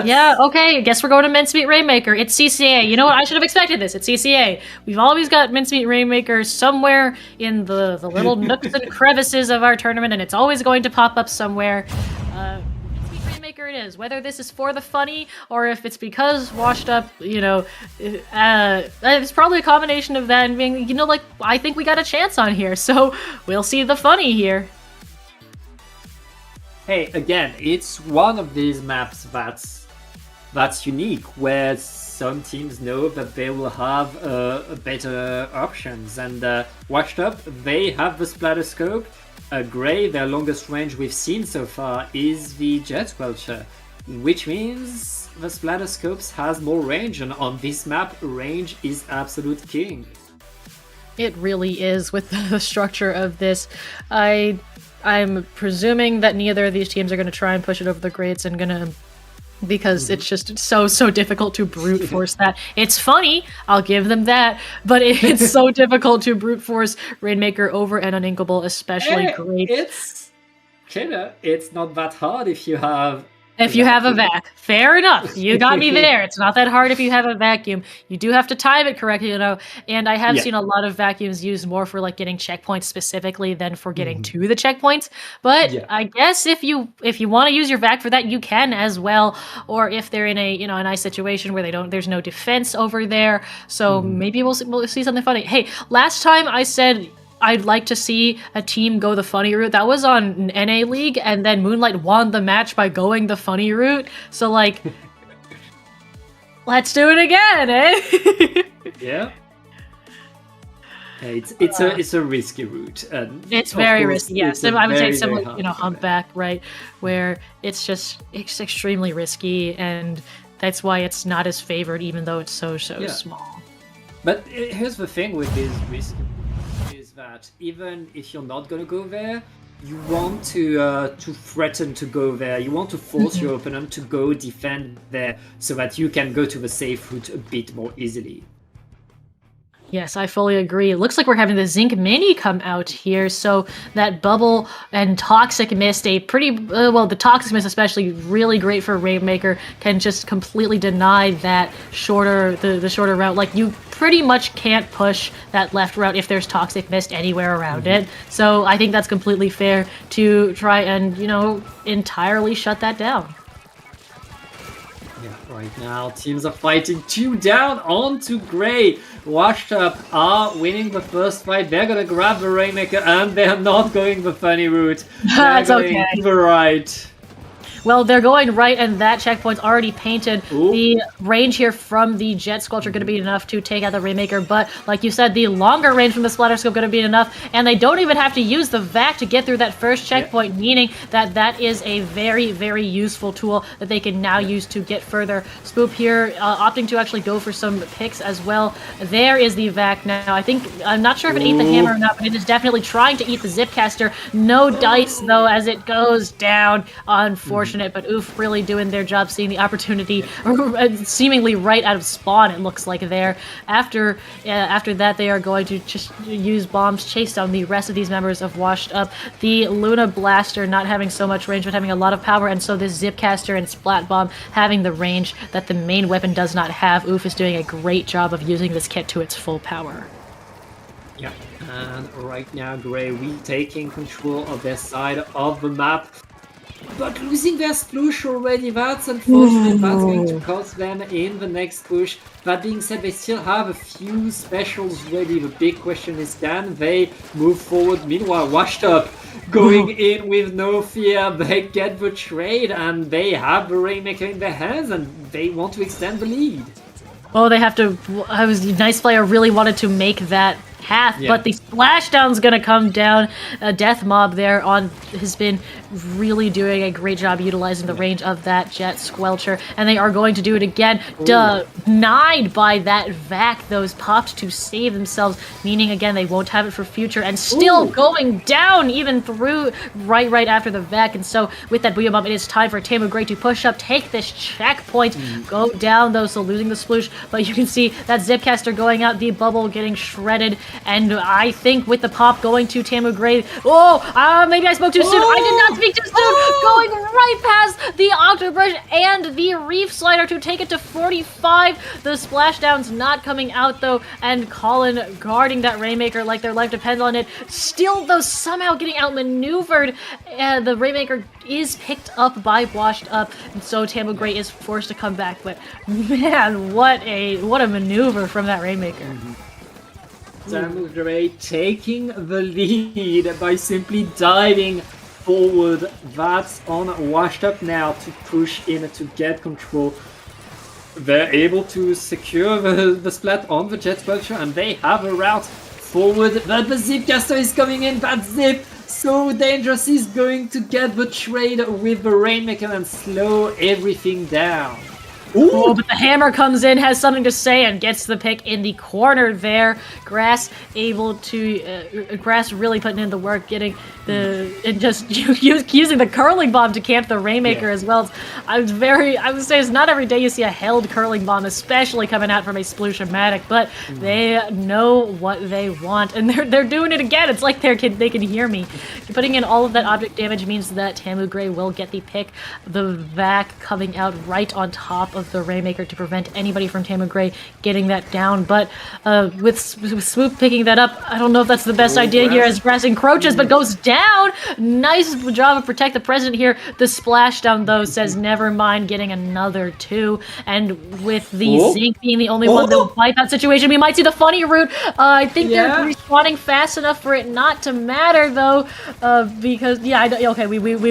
Yeah, okay, I guess we're going to Mincemeat Rainmaker. It's CCA. You know what? I should have expected this. It's CCA. We've always got Mincemeat Rainmaker somewhere in the little nooks and crevices of our tournament, and it's always going to pop up somewhere. Mincemeat Rainmaker it is. Whether this is for the funny, or if it's because washed up, it's probably a combination of that and being, I think we got a chance on here, so we'll see the funny here. Hey, again, it's one of these maps that's unique, where some teams know that they will have better options. And Washed Up, they have the splatter scope. Gray, their longest range we've seen so far is the Jet Squelcher, which means the splatter scopes has more range, and on this map, range is absolute king. It really is with the structure of this. I'm presuming that neither of these teams are going to try and push it over the grates and because it's just so difficult to brute force that. It's funny, I'll give them that, but it's so difficult to brute force Rainmaker over an uninkable, especially great. It's not that hard if you have a vac. Fair enough. You got me there. It's not that hard if you have a vacuum. You do have to time it correctly, and I have seen a lot of vacuums used more for like getting checkpoints specifically than for getting to the checkpoints. But I guess if you want to use your vac for that, you can as well. Or if they're in a a nice situation where there's no defense over there. So maybe we'll see something funny. Hey, last time I said I'd like to see a team go the funny route. That was on NA League, and then Moonlight won the match by going the funny route. So, let's do it again, eh? Yeah. It's a risky route. It's very risky, yes. I would say similar, Humpback, right? Where it's extremely risky, and that's why it's not as favored, even though it's so small. But here's the thing with these risky is that even if you're not gonna go there, you want to threaten to go there. You want to force your opponent to go defend there, so that you can go to the safe route a bit more easily. Yes, I fully agree. It looks like we're having the Zinc Mini come out here, so that Bubble and Toxic Mist, the Toxic Mist especially, really great for Rainmaker, can just completely deny that the shorter route. Like, you pretty much can't push that left route if there's Toxic Mist anywhere around it. So I think that's completely fair to try and, entirely shut that down. Yeah, right now teams are fighting 2 down onto Gray. Washed Up are winning the first fight. They're gonna grab the Rainmaker, and they're not going the funny route. That's okay. To the right. Well, they're going right, and that checkpoint's already painted. Ooh. The range here from the Jet Squelcher going to be enough to take out the Rainmaker, but like you said, the longer range from the Splatter Scope going to be enough, and they don't even have to use the VAC to get through that first checkpoint, meaning that is a very, very useful tool that they can now use to get further. Spoop here opting to actually go for some picks as well. There is the VAC now. I'm not sure if it ate the hammer or not, but it is definitely trying to eat the Zipcaster. No dice, though, as it goes down. Unfortunately. But Oof really doing their job, seeing the opportunity seemingly right out of spawn, it looks like there. After that, they are going to just use bombs, chase down the rest of these members of Washed Up. The Luna Blaster not having so much range, but having a lot of power, and so this Zipcaster and Splat Bomb having the range that the main weapon does not have. Oof is doing a great job of using this kit to its full power. Yeah, and right now Gray retaking control of their side of the map. But losing their sploosh already, that's unfortunate. That's going to cost them in the next push. That being said, they still have a few specials ready. The big question is, can they move forward? Meanwhile, Washed Up going in with no fear. They get the trade, and they have the Rainmaker in their hands, and they want to extend the lead. Oh, they have to. Nice player really wanted to make that path, Yeah. but the splashdown's gonna come down. Death Mob there has been really doing a great job utilizing the range of that Jet Squelcher, and they are going to do it again. Denied by that Vac, those popped to save themselves, meaning again they won't have it for future, and still going down even through right after the Vac. And so with that Booyah Bomb, it is time for Tamu Gray to push up, take this checkpoint, go down though, so losing the sploosh, but you can see that Zipcaster going out, the bubble getting shredded, and I think with the pop going to Tamu Gray, maybe I spoke too soon. I did not speak too soon. Going right past the Octobrush and the Reef Slider to take it to 45. The splashdown's not coming out though, and Colin guarding that Rainmaker like their life depends on it. Still though, somehow getting outmaneuvered. The Rainmaker is picked up by Washed Up, and so Tamu Gray is forced to come back. But man, what a maneuver from that Rainmaker. Tamu Gray taking the lead by simply diving forward. That's on Washed Up now to push in to get control. They're able to secure the splat on the Jet Squelcher, and they have a route forward. But the Zipcaster is coming in. That Zip, so dangerous, he's going to get the trade with the Rainmaker and slow everything down. Oh, but the hammer comes in, has something to say, and gets the pick in the corner there. Grass able to, Grass really putting in the work, getting and just using the curling bomb to camp the Rainmaker as well. I would say it's not every day you see a held curling bomb, especially coming out from a Sploosh-O-Matic, but they know what they want, and they're doing it again. It's like they can hear me. Putting in all of that object damage means that Tamu Gray will get the pick. The Vac coming out right on top of the Rainmaker to prevent anybody from Tamu Gray getting that down, but with Swoop picking that up, I don't know if that's the best idea here as Grass encroaches, but goes down. Nice job of protect the president here. The splashdown though says never mind, getting another 2, and with the Zinc being the only one that will wipe out situation, we might see the funny route. I think they're respawning fast enough for it not to matter though, because we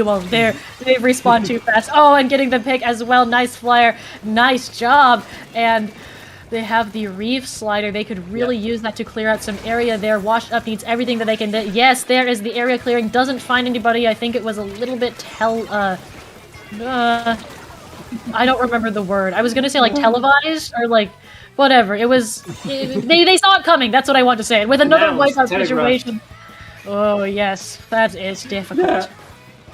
won't. They respawn too fast. Oh, and getting the pick as well. Nice flyer. Nice job. And they have the Reef Slider. They could really use that to clear out some area there. Washed Up needs everything that they can. Yes, there is the area clearing. Doesn't find anybody. I think it was a little bit I don't remember the word. I was gonna say like televised or like whatever. It was. They saw it coming. That's what I want to say. And with another wipeout situation. Oh yes, that is difficult.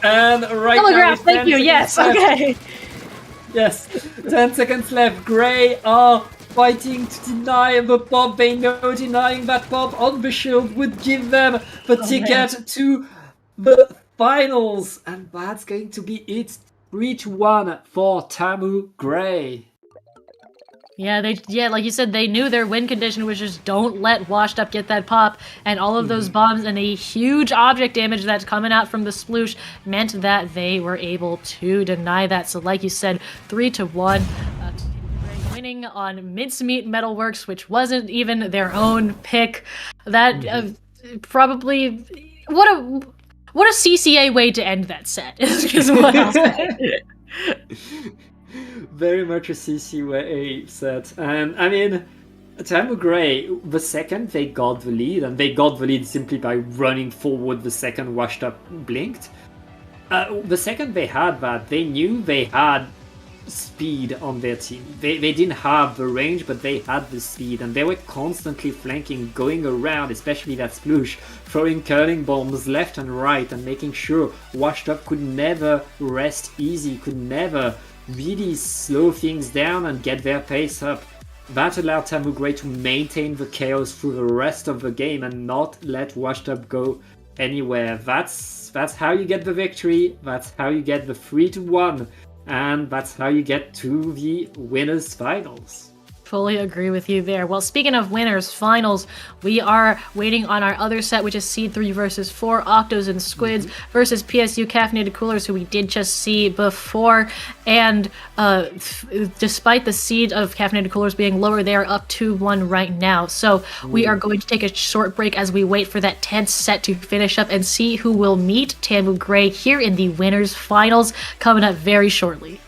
And right Telegraph. now, Thank you. Yes. Okay. Yes, 10 seconds left. Gray are fighting to deny the pop. They know denying that pop on the shield would give them the ticket to the finals. And that's going to be it. 3-1 for Tamu Gray. Yeah, like you said, they knew their win condition was just don't let Washed Up get that pop, and all of those bombs and the huge object damage that's coming out from the sploosh meant that they were able to deny that. So like you said, 3-1, winning on Mincemeat Metalworks, which wasn't even their own pick. That probably what a CCA way to end that set is what I'll say. Very much a CCA set. And I mean, Tamu Gray, the second they got the lead, and they got the lead simply by running forward the second Washed Up blinked. The second they had that, they knew they had speed on their team. They didn't have the range, but they had the speed, and they were constantly flanking, going around, especially that sploosh, throwing curling bombs left and right, and making sure Washed Up could never rest easy, could never really slow things down and get their pace up. That allowed Tamu Gray to maintain the chaos through the rest of the game and not let Washed Up go anywhere. That's how you get the victory, that's how you get the 3-1, and that's how you get to the winners finals. Fully agree with you there. Well, speaking of winners finals, we are waiting on our other set, which is Seed 3 versus 4 Octos and Squids versus PSU Caffeinated Coolers, who we did just see before. And despite the seed of Caffeinated Coolers being lower, they are up 2-1 right now. So we are going to take a short break as we wait for that 10th set to finish up and see who will meet Tamu Gray here in the winners finals, coming up very shortly.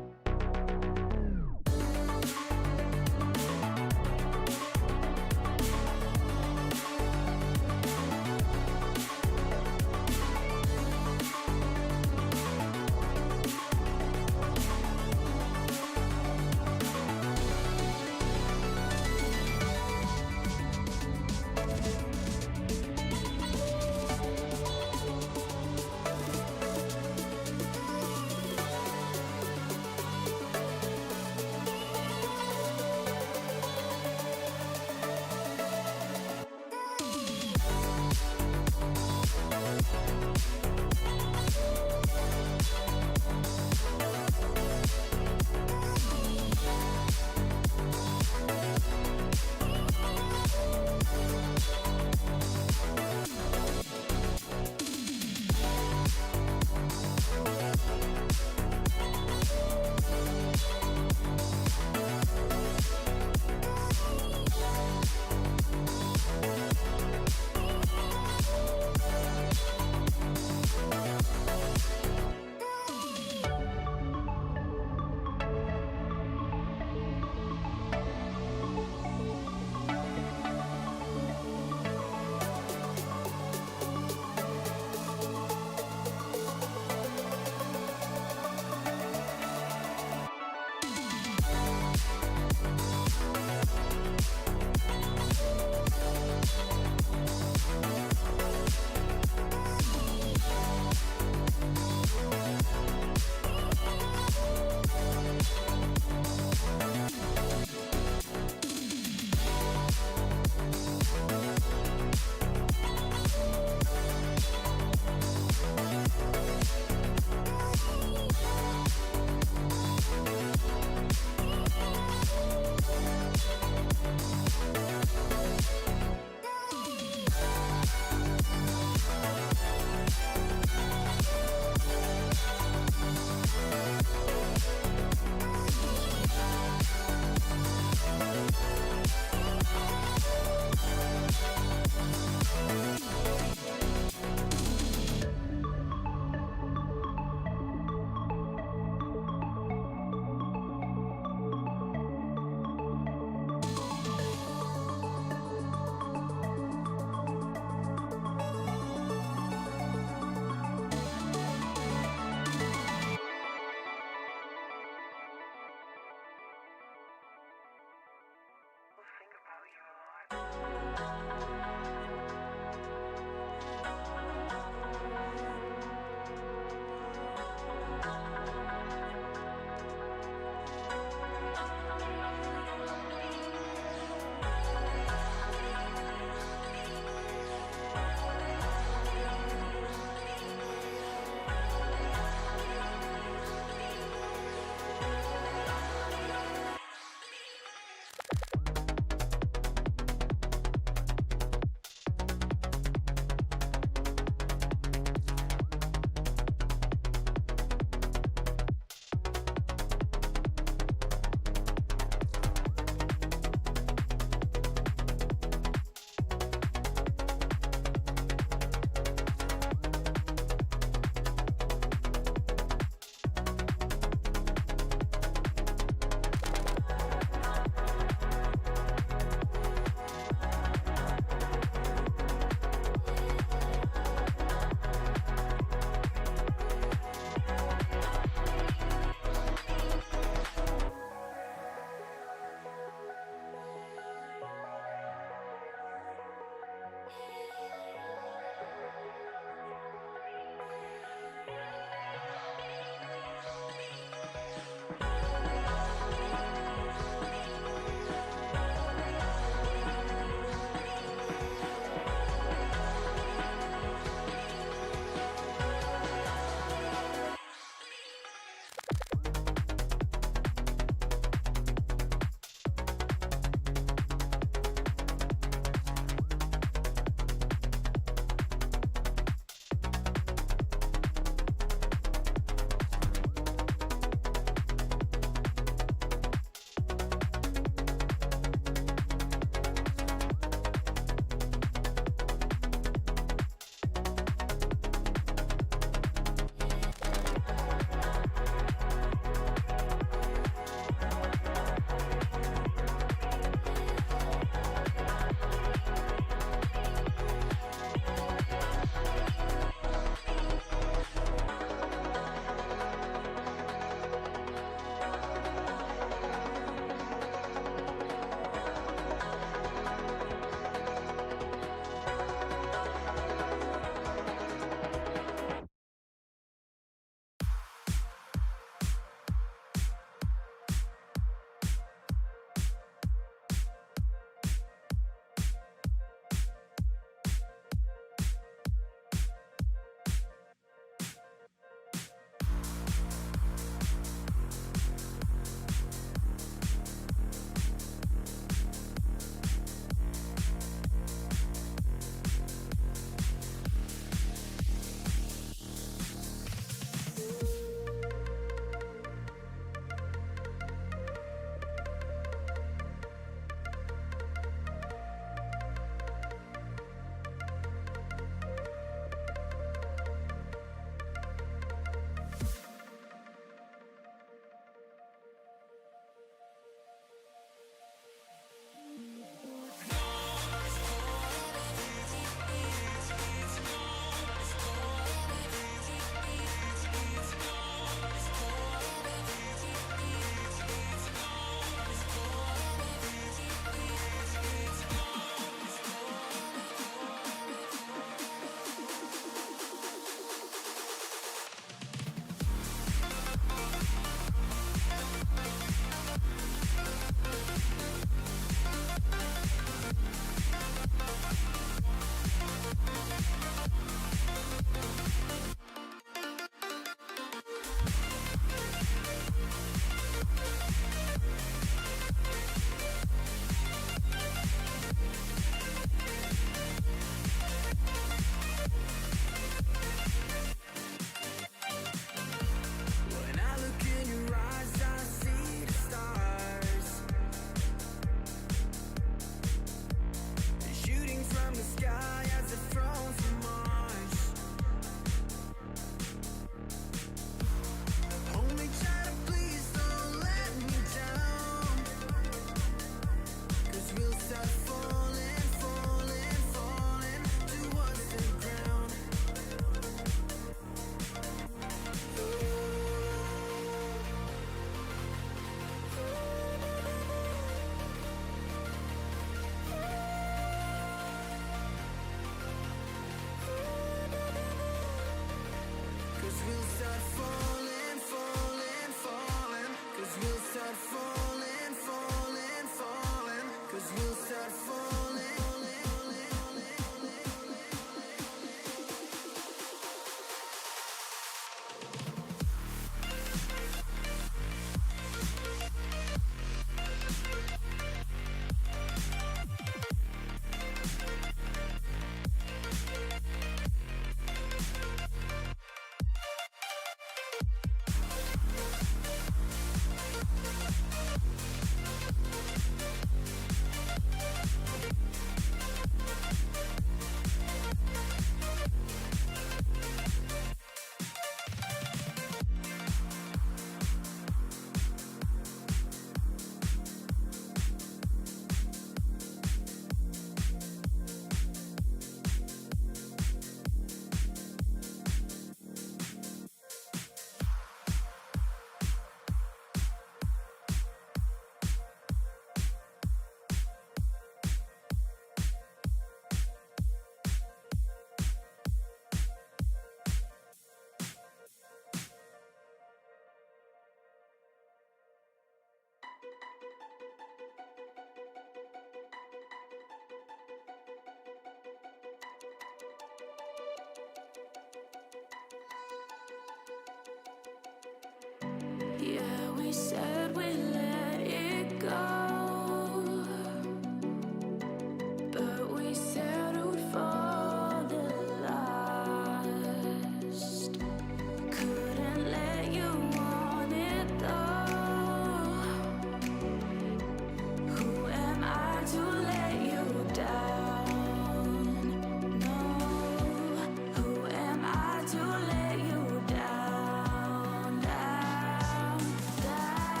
to let you down, down, down?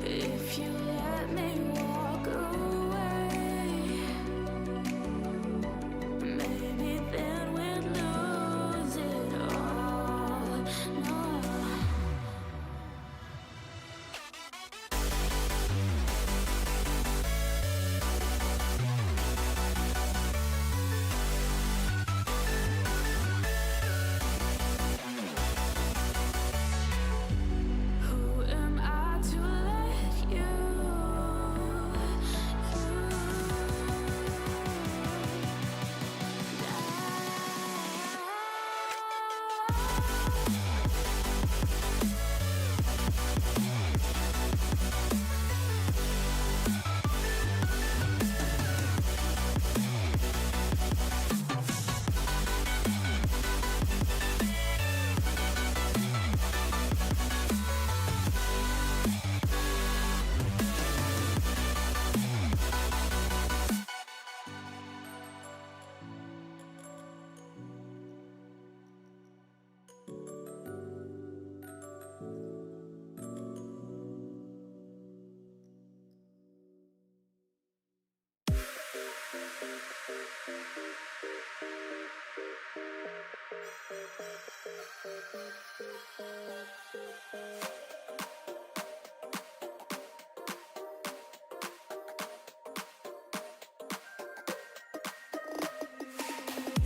If you let me walk away, maybe then we'd lose it all. No. Who am I to let you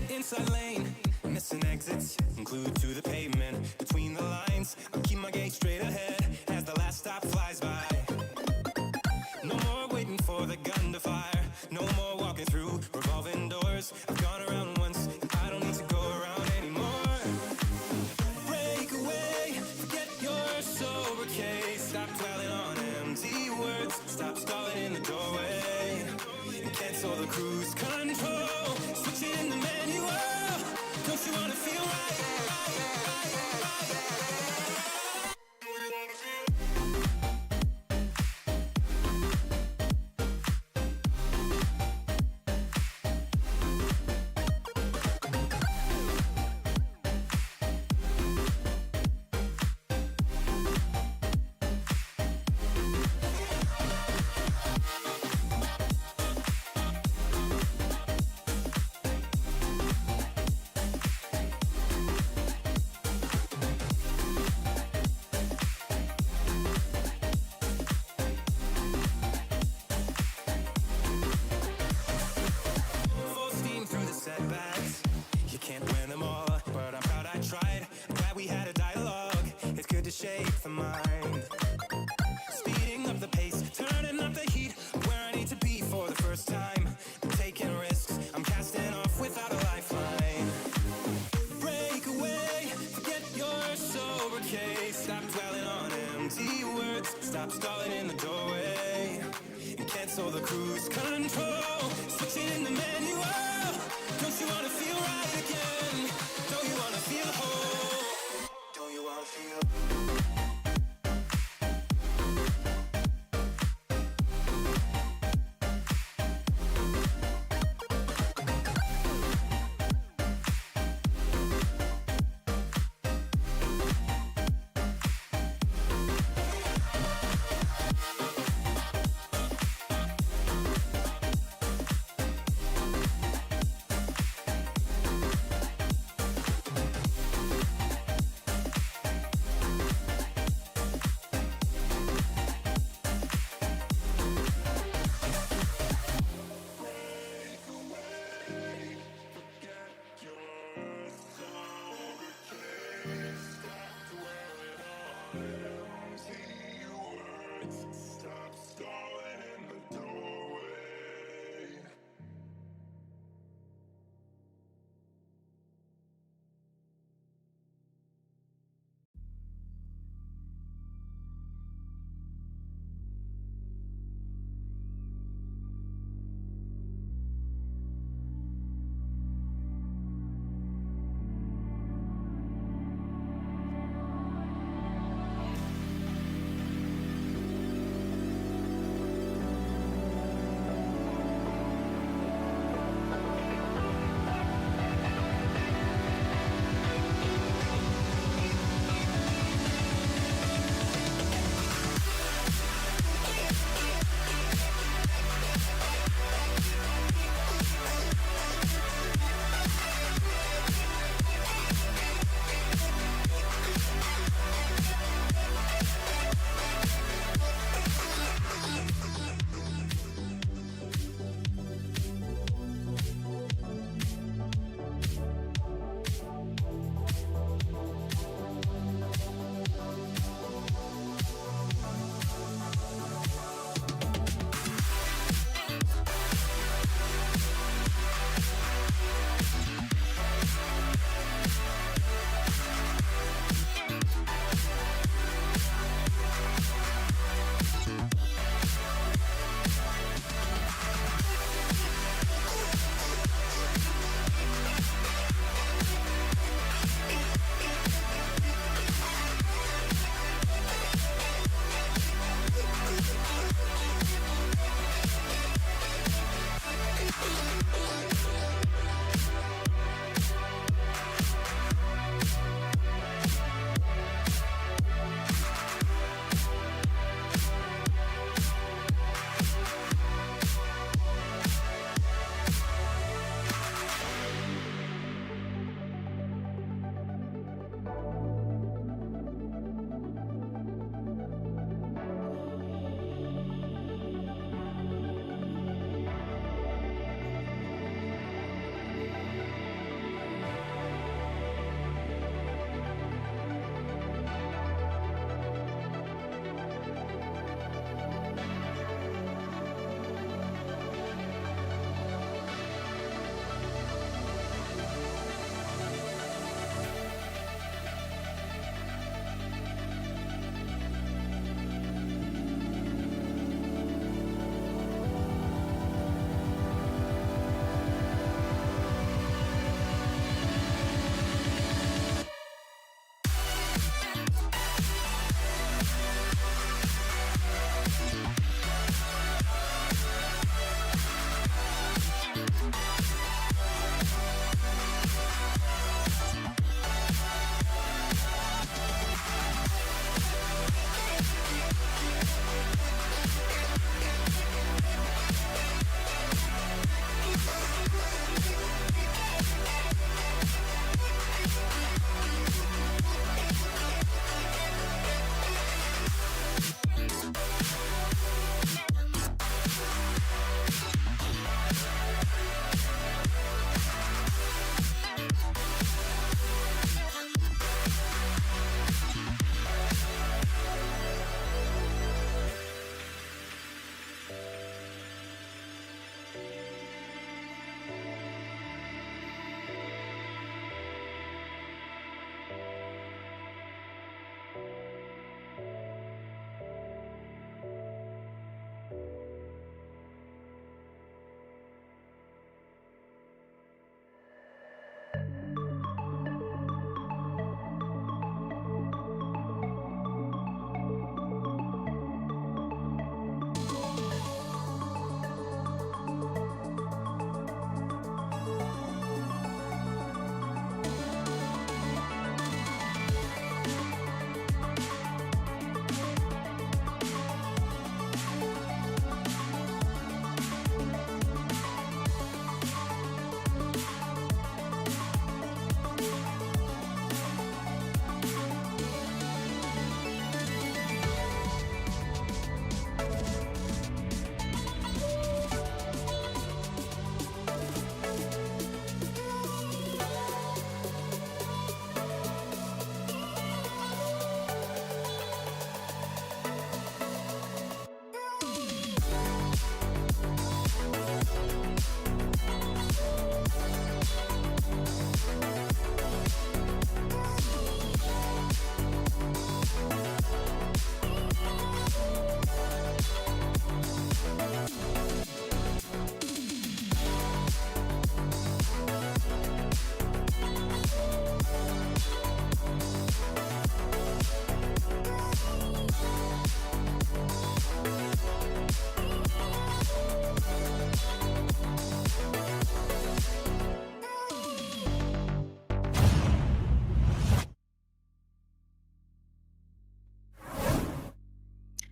Inside lane, missing exits, glued to the pavement. Between the lines, I'll keep my gaze straight ahead as the last stop flies by. No more waiting for the gun to fire. No more walking through revolving doors. I've gone around once, and I don't need to go around anymore. Break away, forget your sober case. Stop dwelling on empty words. Stop stalling in the doorway and cancel the cruise control. Switching the manual. Don't you wanna feel right? Full steam through the setbacks. You can't win them all, but I'm proud I tried. I'm glad we had a dialogue. It's good to shape the mind. Speeding up the pace, turning up the heat. Where I need to be for the first time. I'm taking risks, I'm casting off without a lifeline. Break away, forget your sober case. Stop dwelling on empty words. Stop stalling in the doorway and cancel the cruise control. Switching the manual. Don't you wanna feel right again? Don't you wanna feel whole? Don't you wanna feel?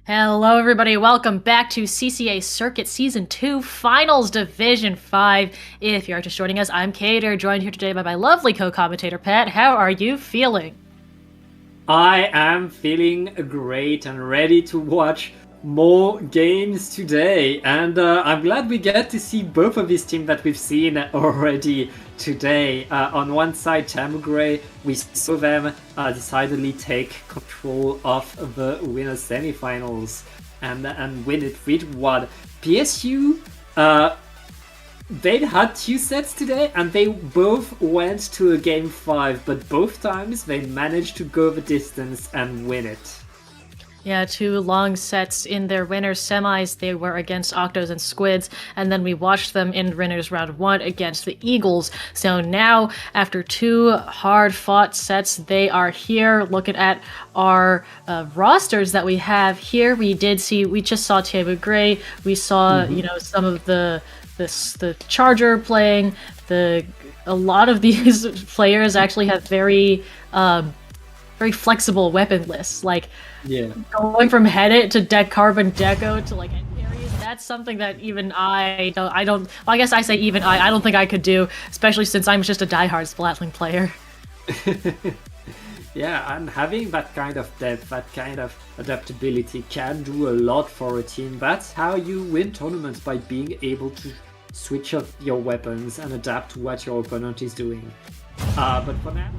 Hello, everybody. Welcome back to CCA Circuit Season 2 Finals Division 5. If you're just joining us, I'm Kater, joined here today by my lovely co-commentator, Pat. How are you feeling? I am feeling great and ready to watch more games today. And I'm glad we get to see both of these teams that we've seen already today. On one side, Tamugray, we saw them decidedly take control of the winner's semifinals and win it 3-1. PSU, they had 2 sets today and they both went to a game 5, but both times they managed to go the distance and win it. Yeah, 2 long sets in their winners semis. They were against Octos and Squids, and then we watched them in winners round 1 against the Eagles. So now, after 2 hard-fought sets, they are here. Looking at our rosters that we have here, we just saw Tamugray. We saw, some of the Charger playing. A lot of these players actually have very flexible weapon lists. Like, going from Headit to Carbon Deco to like Aries, that's something that even I guess I say even I don't think I could do, especially since I'm just a diehard Splatling player. Yeah, and having that kind of depth, that kind of adaptability can do a lot for a team. That's how you win tournaments, by being able to switch up your weapons and adapt to what your opponent is doing. But for now,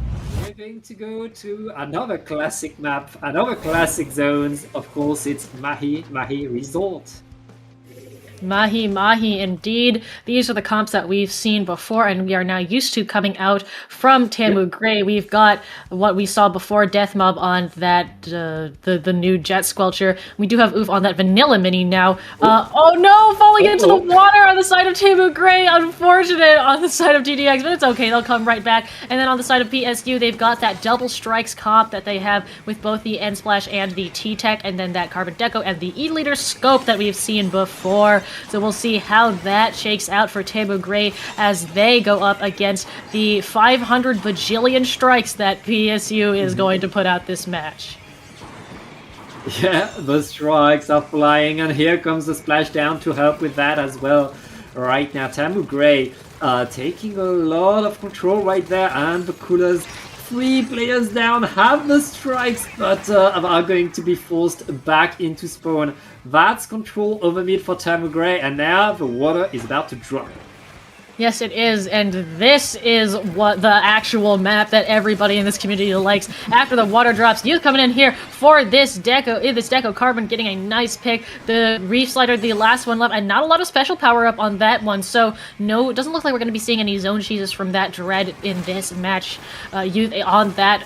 we're going to go to another classic map, another classic zones. Of course, it's Mahi Resort. Mahi, indeed. These are the comps that we've seen before, and we are now used to coming out from Tamugray. We've got what we saw before, Death Mob on that, the new Jet Squelcher. We do have Oof on that Vanilla Mini now. Oh no, falling into the water on the side of Tamugray. Unfortunate on the side of TDX, but it's okay, they'll come right back. And then on the side of PSU, they've got that Double Strikes comp that they have with both the End Splash and the T-Tech, and then that Carbon Deco and the E-Liter Scope that we've seen before. So we'll see how that shakes out for Tamugray as they go up against the 500 bajillion strikes that PSU is going to put out this match. Yeah, the strikes are flying, and here comes the splashdown to help with that as well. Right now, Tamugray taking a lot of control right there, and the Coolers, 3 players down, have the strikes, but are going to be forced back into spawn. That's control over mid for Tamugray, and now the water is about to drop. Yes, it is, and this is what the actual map that everybody in this community likes. After the water drops, you coming in here for this Deco Carbon, getting a nice pick. The Reef Slider, the last one left, and not a lot of special power up on that one. So no, it doesn't look like we're going to be seeing any zone cheeses from that Dread in this match. Youth on that.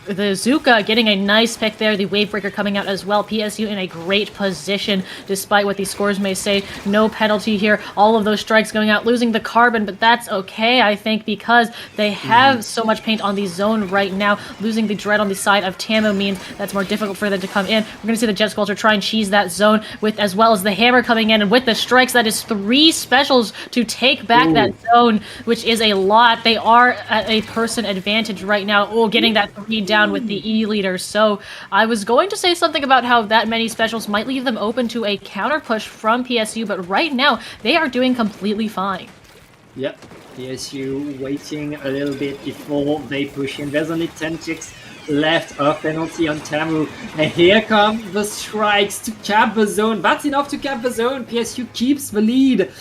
The Zuka getting a nice pick there. The Wavebreaker coming out as well. PSU in a great position, despite what these scores may say. No penalty here. All of those strikes going out, losing the Carbon, but that's okay, I think, because they have so much paint on the zone right now. Losing the Dread on the side of Tamu means that's more difficult for them to come in. We're going to see the Jet Squelcher try and cheese that zone, with as well as the Hammer coming in, and with the strikes, that is 3 specials to take back that zone, which is a lot. They are at a person advantage right now. Oh, getting that 3 down with the E-Leader. So I was going to say something about how that many specials might leave them open to a counter push from PSU, but right now they are doing completely fine. Yep, PSU waiting a little bit before they push in. There's only 10 ticks left of penalty on Tamu, and here come the strikes to cap the zone. That's enough to cap the zone. PSU keeps the lead.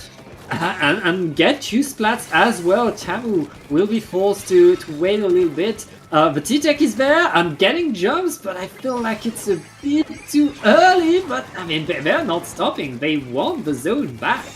And get 2 splats as well. Tamu will be forced to wait a little bit. The T-Tech is there and getting jumps, but I feel like it's a bit too early. But I mean, they're not stopping. They want the zone back.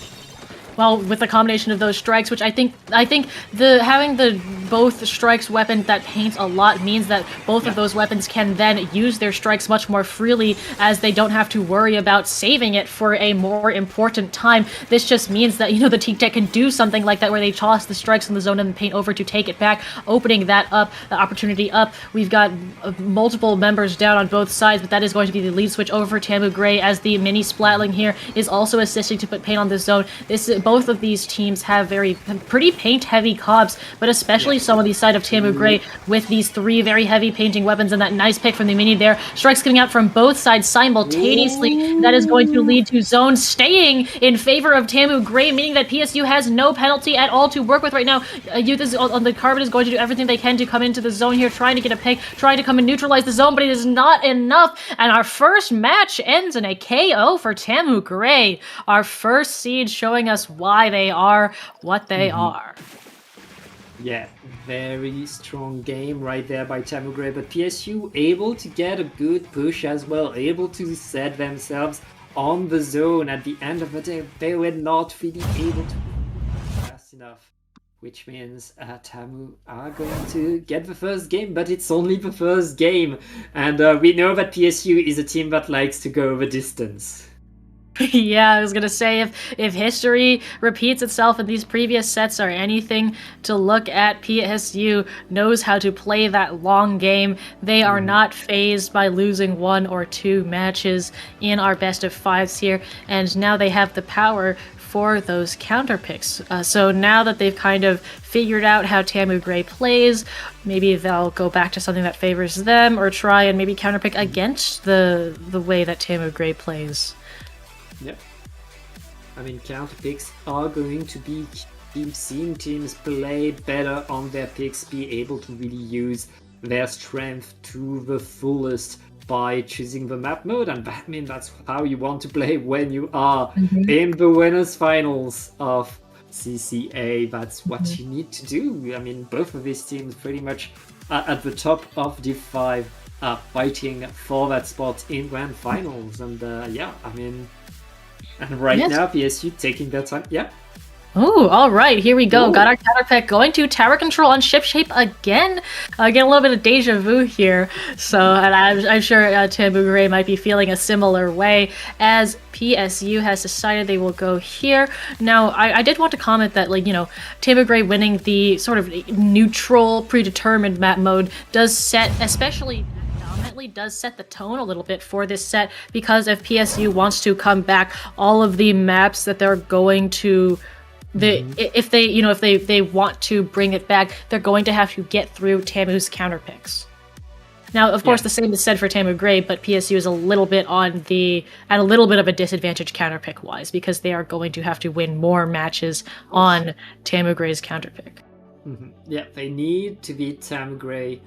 Well, with the combination of those strikes, which I think having the both strikes weapon that paints a lot means that both of those weapons can then use their strikes much more freely, as they don't have to worry about saving it for a more important time. This just means that, the T-Tech can do something like that, where they toss the strikes in the zone and the paint over to take it back, opening that up, the opportunity up. We've got multiple members down on both sides, but that is going to be the lead switch over for Tamugray, as the mini Splatling here is also assisting to put paint on this zone. This both of these teams have pretty paint-heavy comps, but especially so on the side of Tamu Gray with these 3 very heavy painting weapons and that nice pick from the mini there. Strikes coming out from both sides simultaneously. That is going to lead to zone staying in favor of Tamu Gray, meaning that PSU has no penalty at all to work with right now. Youth is on the Carbon is going to do everything they can to come into the zone here, trying to get a pick, trying to come and neutralize the zone, but it is not enough. And our first match ends in a KO for Tamu Gray. Our first seed showing us why they are what they are. Yeah, very strong game right there by Tamu Gray, but PSU able to get a good push as well, able to set themselves on the zone. At the end of the day, they were not really able to fast enough, which means Tamu are going to get the first game, but it's only the first game, and we know that PSU is a team that likes to go the distance. Yeah, I was gonna say, if history repeats itself and these previous sets are anything to look at, PSU knows how to play that long game. They are not fazed by losing 1 or 2 matches in our best of 5s here, and now they have the power for those counter picks. So now that they've kind of figured out how Tamu Gray plays, maybe they'll go back to something that favors them, or try and maybe counterpick against the way that Tamu Gray plays. Yep. I mean, counter picks are going to be seeing teams play better on their picks, be able to really use their strength to the fullest by choosing the map mode, and I mean, that's how you want to play when you are in the winners finals of CCA. That's what you need to do. I mean, both of these teams pretty much are at the top of Div 5, fighting for that spot in grand finals, and yeah, I mean, and right now PSU taking their time. Yeah. Oh, all right, here we go. Got our counter pick going to tower control on ship shape again. Again, a little bit of deja vu here. So, and I'm sure Tamu Gray might be feeling a similar way, as PSU has decided they will go here. Now, I did want to comment that, like, you know, Tamu Gray winning the sort of neutral, predetermined map mode does set, especially does set the tone a little bit for this set, because if PSU wants to come back, all of the maps that they're going to if they want to bring it back, they're going to have to get through Tamu's counter picks. Now, of course, the same is said for Tamu Gray, but PSU is a little bit at a little bit of a disadvantage counter pick wise, because they are going to have to win more matches on Tamu Gray's counter pick. Yeah, they need to beat Tamu Gray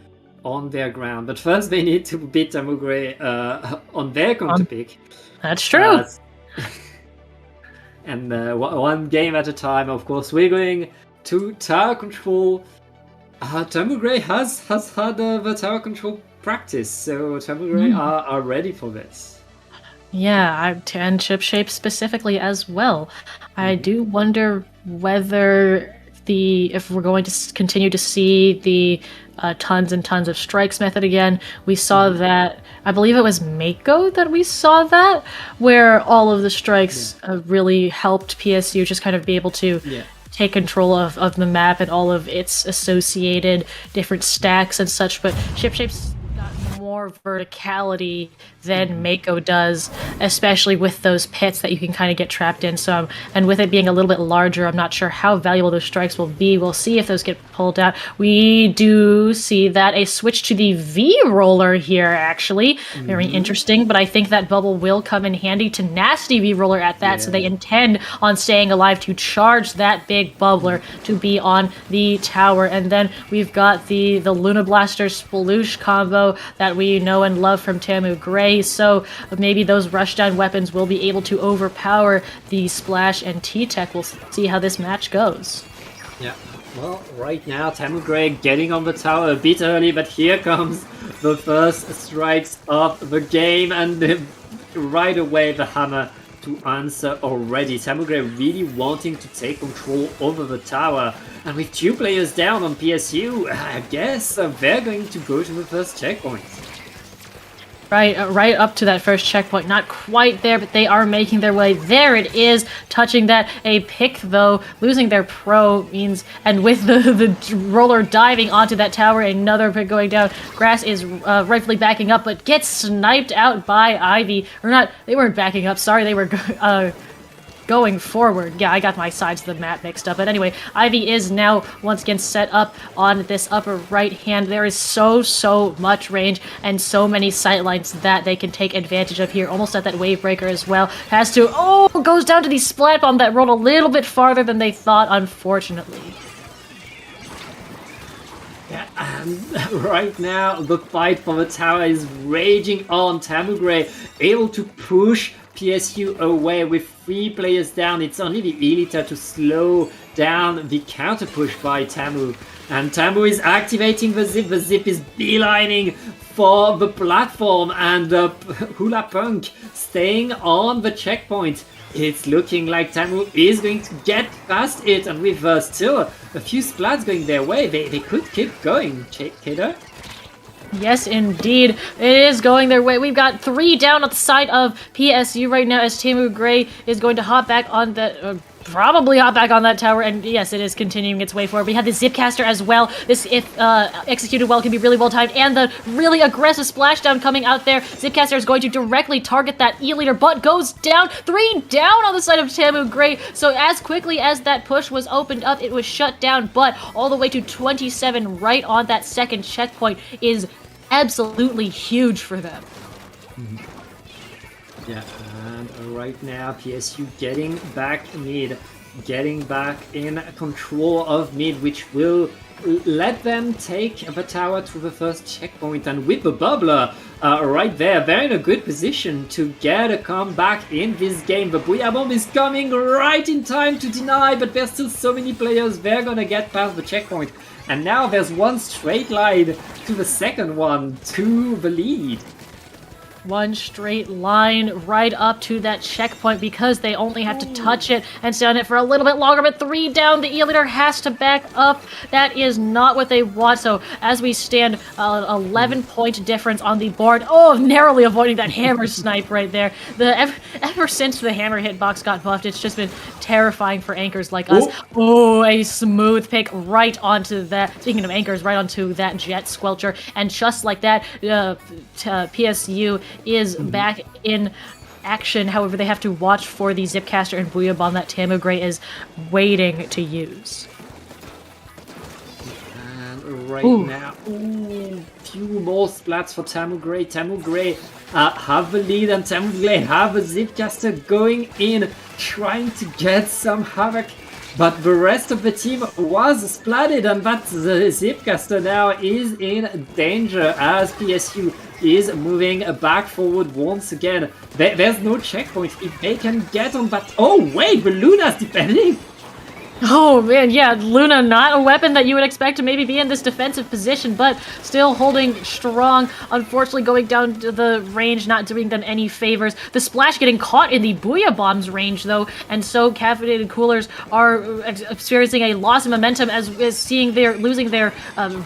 on their ground, but first they need to beat Tamu Gray on their counter pick. That's true. And one game at a time. Of course, we're going to tower control. Tamu Gray has had the tower control practice, so Tamu Gray are ready for this. Yeah, and ship shape specifically as well. I do wonder whether if we're going to continue to see the tons and tons of strikes method again. We saw that, I believe it was Mako that we saw that, where all of the strikes really helped PSU just kind of be able to take control of the map and all of its associated different stacks and such, but ShipShape's got more verticality than Mako does, especially with those pits that you can kind of get trapped in. So, and with it being a little bit larger, I'm not sure how valuable those strikes will be. We'll see if those get pulled out. We do see that a switch to the V-Roller here, actually. Very interesting, but I think that bubble will come in handy to nasty V-Roller at that, so they intend on staying alive to charge that big bubbler to be on the tower. And then we've got the Luna Blaster Sploosh combo that we know and love from Tamu Gray, so maybe those rushdown weapons will be able to overpower the Splash and T-Tech. We'll see how this match goes. Yeah, well, right now Tamu Gray getting on the tower a bit early, but here comes the first strikes of the game, and right away the hammer to answer already. Tamu Gray really wanting to take control over the tower, and with 2 players down on PSU, I guess they're going to go to the first checkpoint. Right up to that first checkpoint. Not quite there, but they are making their way. There it is, touching that. A pick, though, losing their pro means, and with the roller diving onto that tower, another pick going down. Grass is rightfully backing up, but gets sniped out by Ivy. Or not, they weren't backing up, sorry, they were going forward. Yeah, I got my sides of the map mixed up. But anyway, Ivy is now once again set up on this upper right hand. There is so much range and so many sightlines that they can take advantage of here. Almost at that wave breaker as well. Has to, goes down to the splat bomb that rolled a little bit farther than they thought, unfortunately. Yeah, and right now the fight for the tower is raging on. Tamu Gray able to push PSU away with 3 players down. It's only the Elita to slow down the counter push by Tamu. And Tamu is activating the zip. The zip is beelining for the platform, and Hula Punk staying on the checkpoint. It's looking like Tamu is going to get past it, and with still a few splats going their way, they could keep going, Kato. Yes, indeed. It is going their way. We've got 3 down at the side of PSU right now as Tamu Gray is going to hop back on the... probably hop back on that tower, and yes, it is continuing its way forward. We have the Zipcaster as well. This, if executed well, can be really well timed, and the really aggressive splashdown coming out there. Zipcaster is going to directly target that E-leader, but goes down. 3 down on the side of Tamu Gray. So as quickly as that push was opened up, it was shut down, but all the way to 27 right on that second checkpoint is absolutely huge for them. Yeah, and right now PSU getting back mid, getting back in control of mid, which will let them take the tower to the first checkpoint. And with the bubbler right there, they're in a good position to get a comeback in this game. The Booyah Bomb is coming right in time to deny, but there's still so many players, they're gonna get past the checkpoint. And now there's one straight line to the second one, to the lead. One straight line right up to that checkpoint because they only have to touch it and stay on it for a little bit longer, but 3 down. The E-leader has to back up. That is not what they want. So as we stand, 11-point difference on the board. Narrowly avoiding that hammer snipe right there. Ever since the hammer hitbox got buffed, it's just been terrifying for anchors like us. A smooth pick right onto that. Speaking of anchors, right onto that jet squelcher. And just like that, PSU is back in action. However, they have to watch for the Zipcaster and Booyah Bomb that Tamu Gray is waiting to use. And right now, few more splats for Tamu Gray. Tamu Gray have the lead, and Tamu Gray have a Zipcaster going in, trying to get some havoc. But the rest of the team was splatted, and that the Zipcaster now is in danger as PSU is moving back forward once again. There's no checkpoint. If they can get on that... Oh, wait, the Luna's defending? Oh man, yeah, Luna not a weapon that you would expect to maybe be in this defensive position, but still holding strong. Unfortunately, going down to the range, not doing them any favors. The splash getting caught in the Booyah Bomb's range, though, and so caffeinated coolers are experiencing a loss of momentum as seeing losing their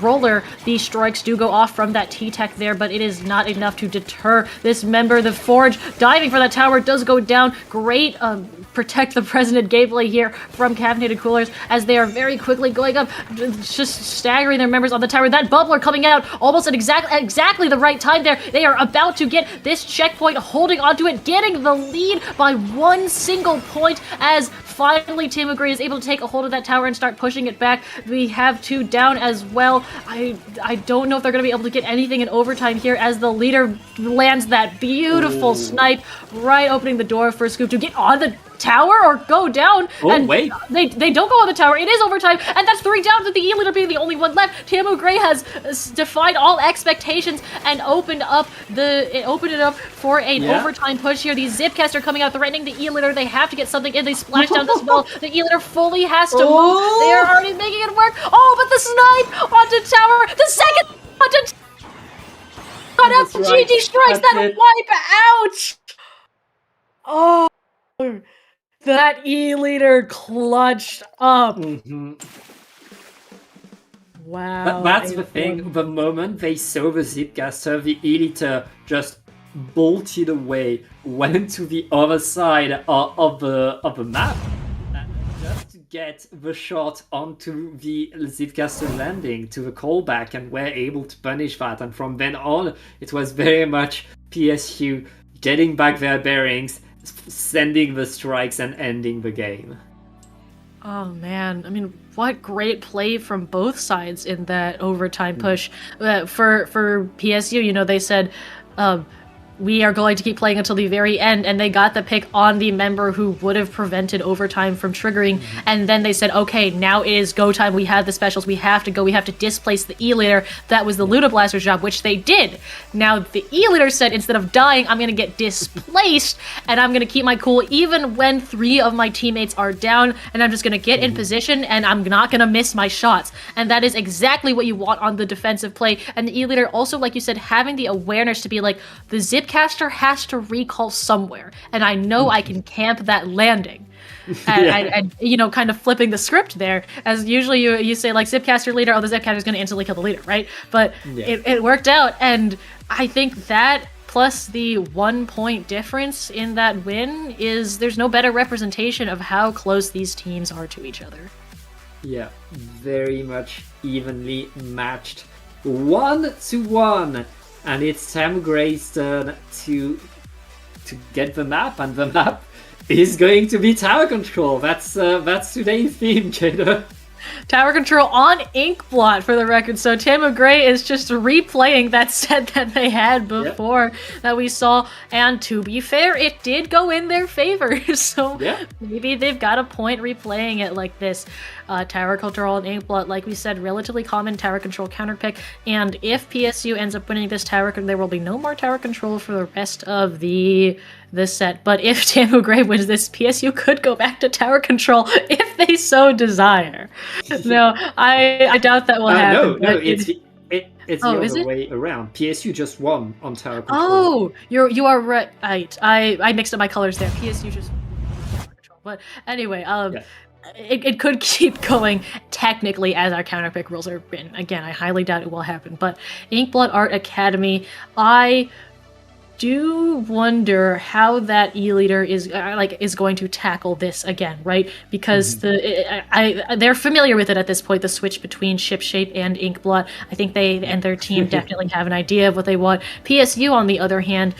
roller. The strikes do go off from that T-Tech there, but it is not enough to deter this member. The Forge diving for that tower does go down. Great protect the president gameplay here from caffeinated coolers as they are very quickly going up, just staggering their members on the tower. That bubbler coming out almost at exactly the right time there. They are about to get this checkpoint, holding onto it, getting the lead by 1 single point as finally Tamu Gray is able to take a hold of that tower and start pushing it back. We have 2 down as well. I don't know if they're going to be able to get anything in overtime here as the leader lands that beautiful snipe, right opening the door for Scoop to get on the tower or go down. Wait. They don't go on the tower. It is overtime, and that's 3 down with the E-leader being the only one left. Tamu Gray has defied all expectations and opened it up for an overtime push here. The Zipcaster coming out, threatening the E-leader. They have to get something in. They splash down as well. The E-leader fully has to move. They are already making it work. But the snipe onto tower. The second onto cut out the right. GG strikes. That's That it. wipe out. That E-leader clutched up. Wow. But that's the thing. The moment they saw the Zipcaster, the E-leader just bolted away, went to the other side of the map, just to get the shot onto the Zipcaster landing, to the callback, and were able to punish that. And from then on, it was very much PSU getting back their bearings sending the strikes and ending the game. Oh man, I mean, what great play from both sides in that overtime push. For PSU, they said, we are going to keep playing until the very end, and they got the pick on the member who would have prevented overtime from triggering, and then they said, okay, now it is go time, we have the specials, we have to go, we have to displace the E-Leader. That was the Luna Blaster's job, which they did. Now the E-Leader said, instead of dying, I'm gonna get displaced, and I'm gonna keep my cool even when 3 of my teammates are down, and I'm just gonna get in position, and I'm not gonna miss my shots. And that is exactly what you want on the defensive play. And the E-Leader also, like you said, having the awareness to be like, the Zipcaster has to recall somewhere, and I know I can camp that landing. And kind of flipping the script there, as usually you say, like, Zipcaster leader, the Zipcaster's going to instantly kill the leader, right? But it worked out, and I think that plus the 1 point difference in that win there's no better representation of how close these teams are to each other. Yeah, very much evenly matched. 1-1. And it's Sam Gray's turn to get the map, and the map is going to be tower control. That's today's theme, Jada. Tower control on Inkblot, for the record. So Tamu Gray is just replaying that set that they had before that we saw. And to be fair, it did go in their favor. So maybe they've got a point replaying it like this. Tower control on Inkblot, like we said, relatively common tower control counterpick. And if PSU ends up winning this tower, there will be no more tower control for the rest of this set. But if Tamu Gray wins this, PSU could go back to tower control if they so desire. No, I doubt that will happen. No, it's the other way around. PSU just won on tower control. Oh, you are right. I mixed up my colors there. PSU just won tower control. But anyway, It could keep going technically as our counterpick rules are written. Again, I highly doubt it will happen. But Inkblot Art Academy, I do wonder how that E-Leader is going to tackle this again, right? Because they're familiar with it at this point, the switch between Shipshape and Inkblot. I think they and their team definitely have an idea of what they want. PSU, on the other hand,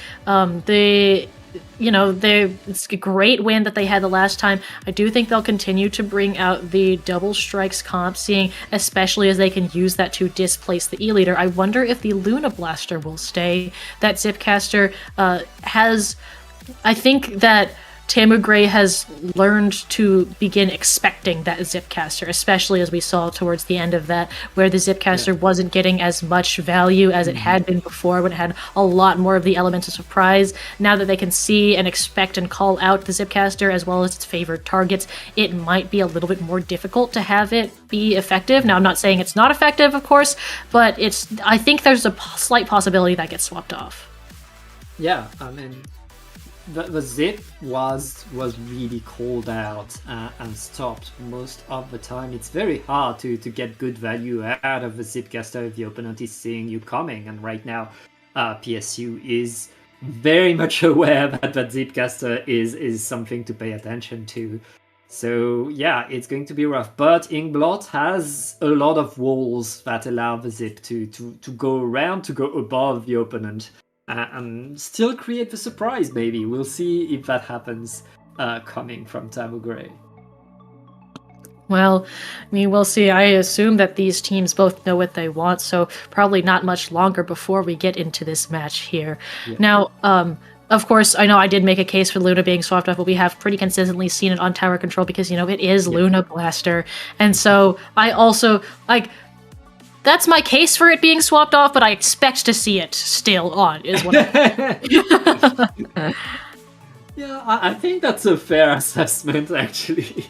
it's a great win that they had the last time. I do think they'll continue to bring out the double strikes comp, seeing especially as they can use that to displace the E-Leader. I wonder if the Luna Blaster will stay. That Zipcaster I think that Tamu Gray has learned to begin expecting that Zipcaster, especially as we saw towards the end of that, where the Zipcaster wasn't getting as much value as it had been before, when it had a lot more of the elements of surprise. Now that they can see and expect and call out the Zipcaster as well as its favored targets, it might be a little bit more difficult to have it be effective. Now, I'm not saying it's not effective, of course, but I think there's a slight possibility that gets swapped off. Yeah, I mean, the Zip was really called out and stopped most of the time. It's very hard to get good value out of the Zipcaster if the opponent is seeing you coming, and right now PSU is very much aware that Zipcaster is something to pay attention to. So yeah, it's going to be rough, but Inkblot has a lot of walls that allow the Zip to go around, to go above the opponent, and still create the surprise, maybe. We'll see if that happens coming from Tamu Gray. Well, I mean, we'll see. I assume that these teams both know what they want, so probably not much longer before we get into this match here. Yeah. Now, of course, I know I did make a case for Luna being swapped off, but we have pretty consistently seen it on tower control because, it is Luna Blaster. And so I also, that's my case for it being swapped off, but I expect to see it still on, is what Yeah, I think that's a fair assessment, actually.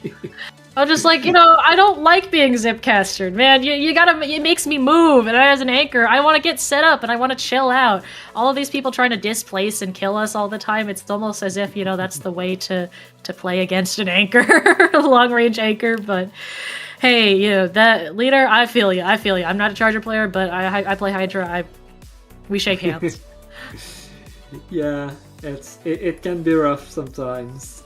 I'm just I don't like being Zipcastered, man. You gotta, it makes me move, and as an anchor, I want to get set up, and I want to chill out. All of these people trying to displace and kill us all the time, it's almost as if, that's the way to play against an anchor, a long-range anchor, but hey, that leader, I feel you. I'm not a Charger player, but I play Hydra. We shake hands. Yeah, it can be rough sometimes.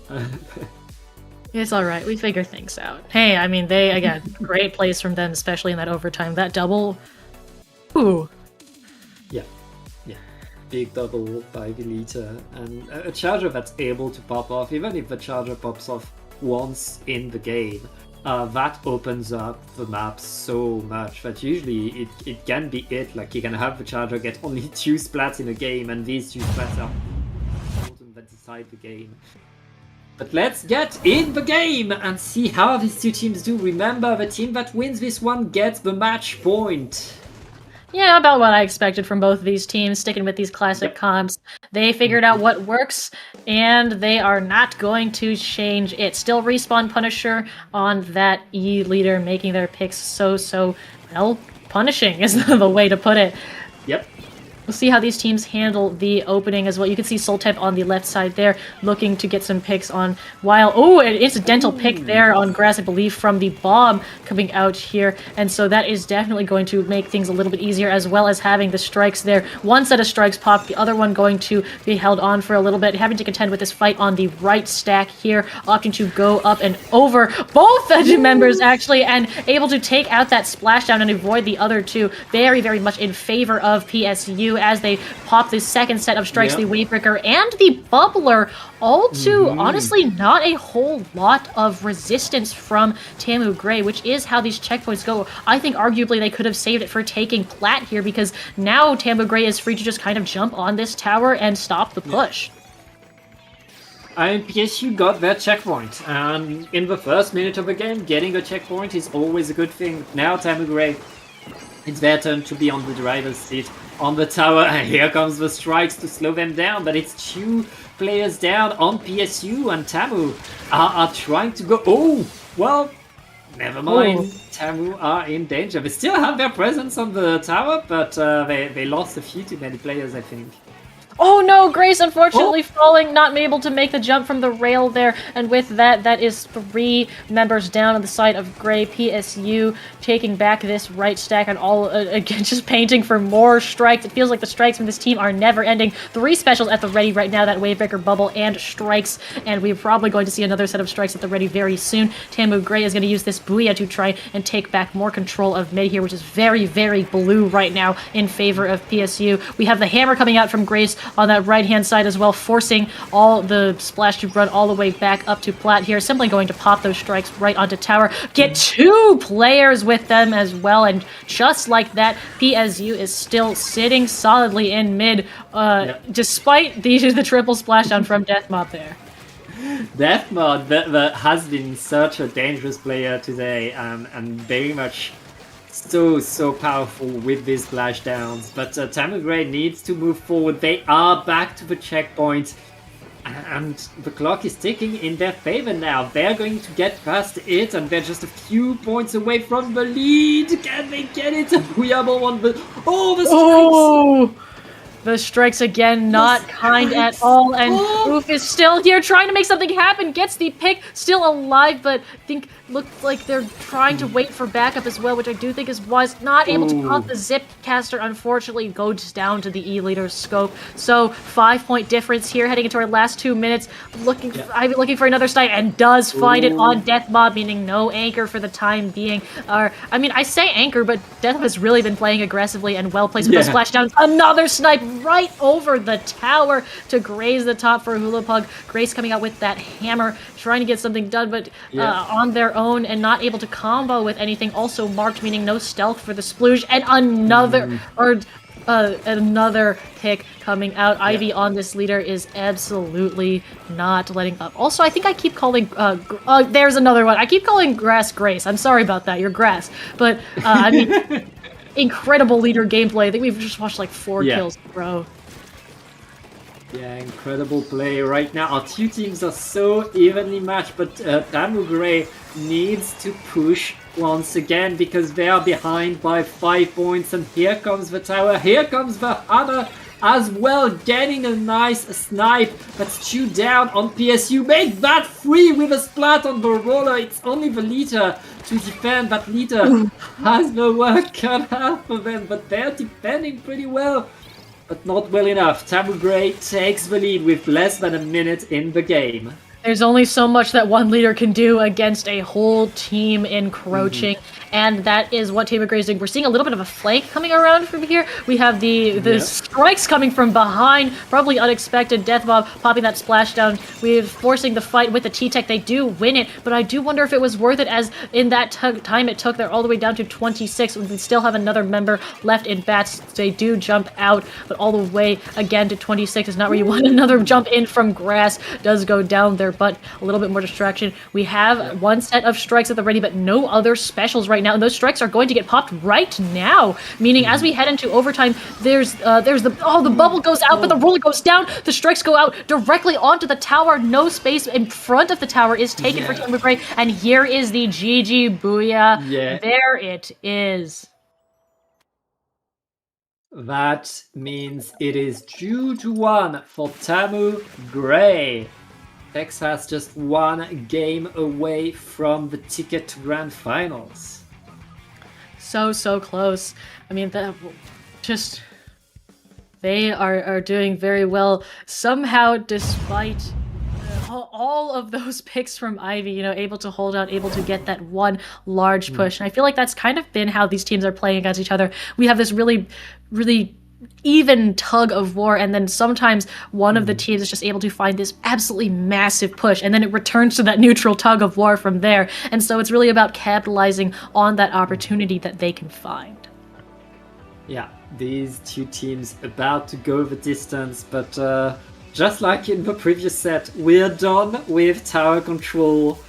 It's all right. We figure things out. Hey, I mean, again, great plays from them, especially in that overtime. That double, ooh. Yeah. big double by Velita, and a charger that's able to pop off, even if the charger pops off once in the game. That opens up the map so much that usually it can be it. Like, you can have the charger get only 2 splats in a game, and these 2 splats are important that decide the game. But let's get in the game and see how these two teams do. Remember, the team that wins this one gets the match point. Yeah, about what I expected from both of these teams, sticking with these classic comps. They figured out what works, and they are not going to change it. Still respawn Punisher on that E leader, making their picks so, well, punishing is the way to put it. Yep. We'll see how these teams handle the opening as well. You can see Soltep on the left side there, looking to get some picks on while... Oh, an incidental pick there on grass, I believe, from the bomb coming out here. And so that is definitely going to make things a little bit easier, as well as having the strikes there. One set of strikes popped, the other one going to be held on for a little bit, having to contend with this fight on the right stack here, opting to go up and over both the members, actually, and able to take out that splashdown and avoid the other two. Very, very much in favor of PSU as they pop this second set of strikes, the Wavebreaker and the Bubbler, all to honestly not a whole lot of resistance from Tamu Gray, which is how these checkpoints go. I think arguably they could have saved it for taking Plat here, because now Tamu Gray is free to just kind of jump on this tower and stop the push. And PSU got their checkpoint, and in the first minute of the game, getting a checkpoint is always a good thing. Now Tamu Gray, it's their turn to be on the driver's seat on the tower, and here comes the strikes to slow them down, but it's 2 players down on PSU, and Tamu are trying to go... Oh, well, never mind. Oh. Tamu are in danger. They still have their presence on the tower, but they lost a few too many players, I think. Oh no, Grace unfortunately falling, not able to make the jump from the rail there, and with that, that is 3 members down on the side of Gray. PSU taking back this right stack and all, again, just painting for more strikes. It feels like the strikes from this team are never ending. 3 specials at the ready right now, that Wavebreaker, Bubble, and strikes, and we're probably going to see another set of strikes at the ready very soon. Tamu Gray is going to use this Booyah to try and take back more control of mid here, which is very, very blue right now in favor of PSU. We have the hammer coming out from Grace on that right-hand side as well, forcing all the splash to run all the way back up to Plat here. Simply going to pop those strikes right onto tower. Get 2 players with them as well, and just like that, PSU is still sitting solidly in mid, despite the triple splashdown from Deathmob there. Deathmob that has been such a dangerous player today, and very much so powerful with these splashdowns, but Tamu Gray needs to move forward. They are back to the checkpoint, and the clock is ticking in their favor now. They're going to get past it, and they're just a few points away from the lead. Can they get it? We have on the... Oh, the strikes! Oh! The strikes again, not kind at all, and Oof is still here trying to make something happen, gets the pick, still alive, but I think looks like they're trying to wait for backup as well, which I do think is wise. Not able to pop the zip caster, unfortunately, goes down to the E-leader's scope. So 5-point difference here, heading into our last 2 minutes. I've been looking for another snipe, and does find it on Deathmob, meaning no anchor for the time being. I mean, I say anchor, but Deathmob has really been playing aggressively and well placed with the splashdowns. Another snipe right over the tower to graze the top for Hula Pug. Grace coming out with that hammer, trying to get something done, but on their own and not able to combo with anything. Also marked, meaning no stealth for the splooge, and another pick coming out. Ivy on this leader is absolutely not letting up. Also, I think I keep calling... there's another one. I keep calling Grass Grace. I'm sorry about that. You're Grass. But, I mean... incredible leader gameplay. I think we've just watched like 4 kills, bro. Yeah, incredible play right now. Our 2 teams are so evenly matched, but Tamu Gray needs to push once again because they are behind by 5 points. And here comes the tower, here comes the hammer as well, getting a nice snipe. That's 2 down on PSU. Make that 3 with a splat on the roller. It's only the leader to defend. That leader has no work cut out for them, but they're defending pretty well, but not well enough. Tamu Gray takes the lead with less than a minute in the game. There's only so much that one leader can do against a whole team encroaching, and that is what Tamer Gray is doing. We're seeing a little bit of a flank coming around from here. We have the strikes coming from behind, probably unexpected. Deathmob popping that splashdown. We're forcing the fight with the T-Tech. They do win it, but I do wonder if it was worth it, as in that time it took, they're all the way down to 26. We still have another member left in bats. They do jump out, but all the way again to 26 is not where you want. Another jump in from grass does go down there, but a little bit more distraction. We have one set of strikes at the ready, but no other specials right now, and those strikes are going to get popped right now, meaning as we head into overtime, there's the bubble goes out, but the roller goes down. The strikes go out directly onto the tower. No space in front of the tower is taken for Tamer Gray, and here is the GG Booyah. There it is. That means it is 2-1 for Tamu Gray. Texas just one game away from the ticket to Grand Finals. So close. I mean, they are doing very well somehow, despite all of those picks from Ivy, able to hold out, able to get that one large push. And I feel like that's kind of been how these teams are playing against each other. We have this really even tug of war, and then sometimes one of the teams is just able to find this absolutely massive push, and then it returns to that neutral tug of war from there. And so it's really about capitalizing on that opportunity that they can find. Yeah, these two teams about to go the distance, but just like in the previous set, we're done with tower control.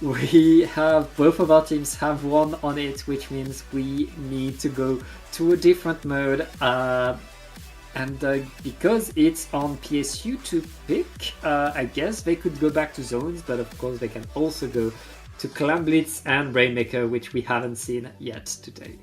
We have, both of our teams have won on it, which means we need to go to a different mode. And because it's on PSU to pick, I guess they could go back to zones, but of course they can also go to Clam Blitz and Rainmaker, which we haven't seen yet today.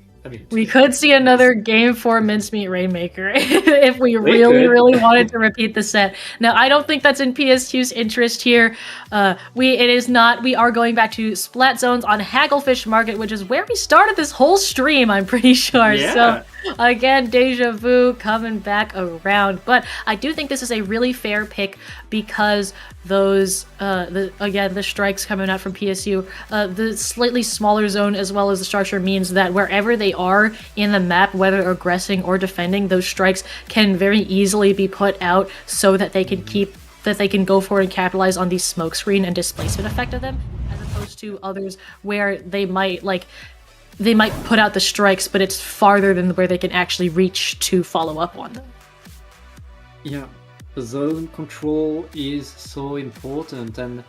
We could see another Game 4 Mincemeat Rainmaker if we really wanted to repeat the set. Now, I don't think that's in PSQ's interest here. It is not. We are going back to Splat Zones on Hagglefish Market, which is where we started this whole stream, I'm pretty sure. Yeah. So, again, Deja Vu coming back around. But I do think this is a really fair pick because those, the strikes coming out from PSU, the slightly smaller zone as well as the structure means that wherever they are in the map, whether aggressing or defending, those strikes can very easily be put out so that they can go forward and capitalize on the smoke screen and displacement effect of them, as opposed to others where they might put out the strikes, but it's farther than where they can actually reach to follow up on them. Yeah, zone control is so important, and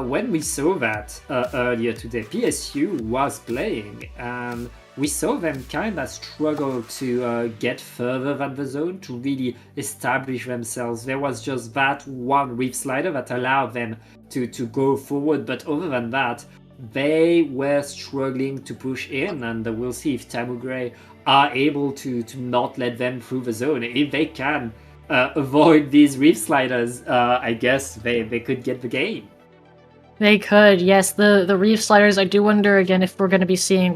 when we saw that earlier today, PSU was playing, and we saw them kind of struggle to get further than the zone to really establish themselves. There was just that one reef slider that allowed them to go forward, but other than that, they were struggling to push in, and we'll see if Tamu Gray are able to not let them through the zone. If they can avoid these reef sliders, I guess they could get the game. They could, yes. The reef sliders, I do wonder again if we're going to be seeing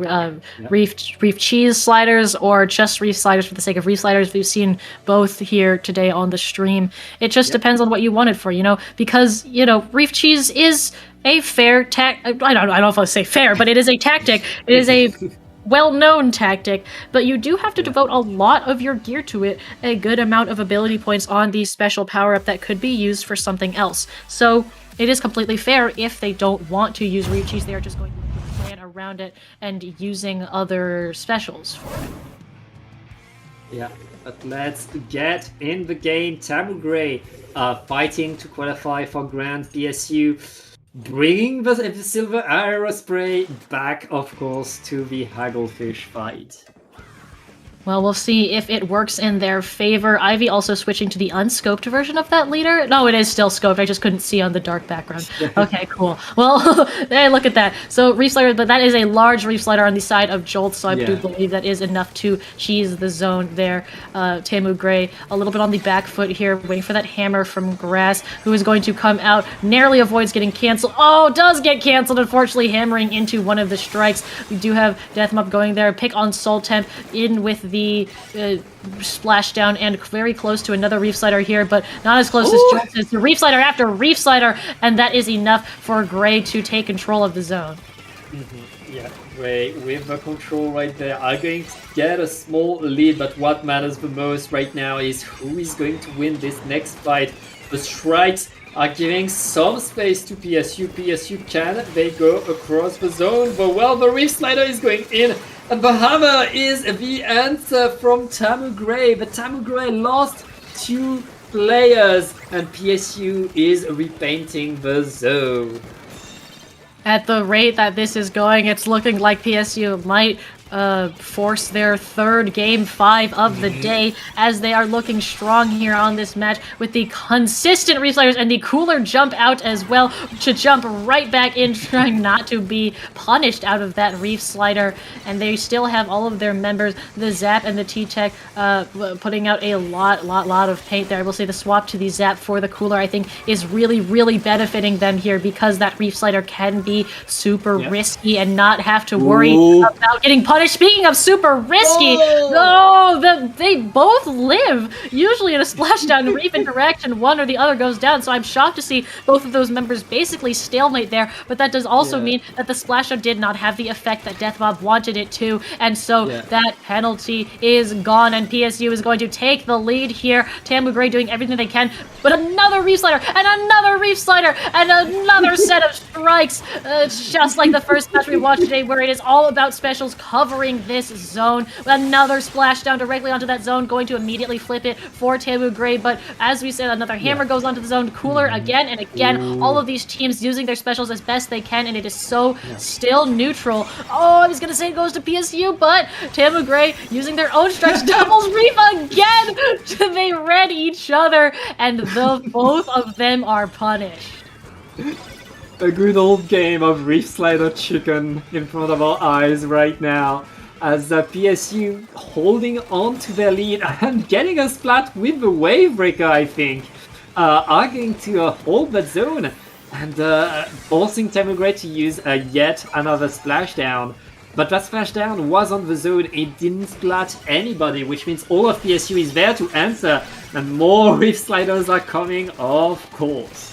reef cheese sliders or just reef sliders for the sake of reef sliders. We've seen both here today on the stream. It just depends on what you want it for, because, reef cheese is a fair I don't know if I'll say fair, but it is a tactic. It is a well-known tactic, but you do have to devote a lot of your gear to it, a good amount of ability points on the special power-up that could be used for something else. So it is completely fair if they don't want to use reef cheese. They are just going to plan around it and using other specials for it. Yeah, but let's get in the game. Tamu Gray fighting to qualify for Grand PSU, bringing the silver aerospray back, of course, to the Hagglefish fight. Well, we'll see if it works in their favor. Ivy also switching to the unscoped version of that leader. No, it is still scoped. I just couldn't see on the dark background. Okay, cool. Well, hey, look at that. So reef slider, but that is a large reef slider on the side of Jolt, so I do believe that is enough to cheese the zone there. Tamu Gray a little bit on the back foot here, waiting for that hammer from Grass, who is going to come out, narrowly avoids getting canceled. Oh, does get canceled, unfortunately, hammering into one of the strikes. We do have Deathmop going there, pick on Soul Temp in with the splashdown and very close to another Reef Slider here, but not as close as Jolt is. The Reef Slider after Reef Slider, and that is enough for Gray to take control of the zone. Yeah, Gray with the control right there are going to get a small lead, but what matters the most right now is who is going to win this next fight. The strikes are giving some space to PSU. PSU can they go across the zone, but well, the Reef Slider is going in, and the hammer is the answer from Tamu Gray. But Tamu Gray lost 2 players, and PSU is repainting the zone. At the rate that this is going, it's looking like PSU might force their third Game 5 of the day, as they are looking strong here on this match with the consistent Reef Sliders and the cooler jump out as well to jump right back in, trying not to be punished out of that Reef Slider. And they still have all of their members, the Zap and the T-Tech, putting out a lot of paint there. I will say the swap to the Zap for the cooler, I think, is really benefiting them here, because that Reef Slider can be super risky and not have to worry about getting punished. Speaking of super risky, they both live usually in a splashdown Reef interaction. One or the other goes down, so I'm shocked to see both of those members basically stalemate there, but that does also mean that the splashdown did not have the effect that Deathmob wanted it to, and so that penalty is gone, and PSU is going to take the lead here. Tamu Gray doing everything they can, but another Reef Slider, and another Reef Slider, and another set of strikes. It's just like the first match we watched today, where it is all about specials covering this zone. Another splashdown directly onto that zone, going to immediately flip it for Tamu Gray, but as we said, another hammer goes onto the zone. Cooler again and again. All of these teams using their specials as best they can, and it is so still neutral. Oh, I was gonna say it goes to PSU, but Tamu Gray using their own strikes. Doubles Reef again! They read each other, and both of them are punished. A good old game of Reef Slider Chicken in front of our eyes right now, as PSU holding on to their lead and getting a splat with the Wave Breaker, I think, are going to hold that zone and forcing Tamu Gray to use yet another splashdown. But that splashdown was on the zone, it didn't splat anybody, which means all of PSU is there to answer, and more Reef Sliders are coming, of course.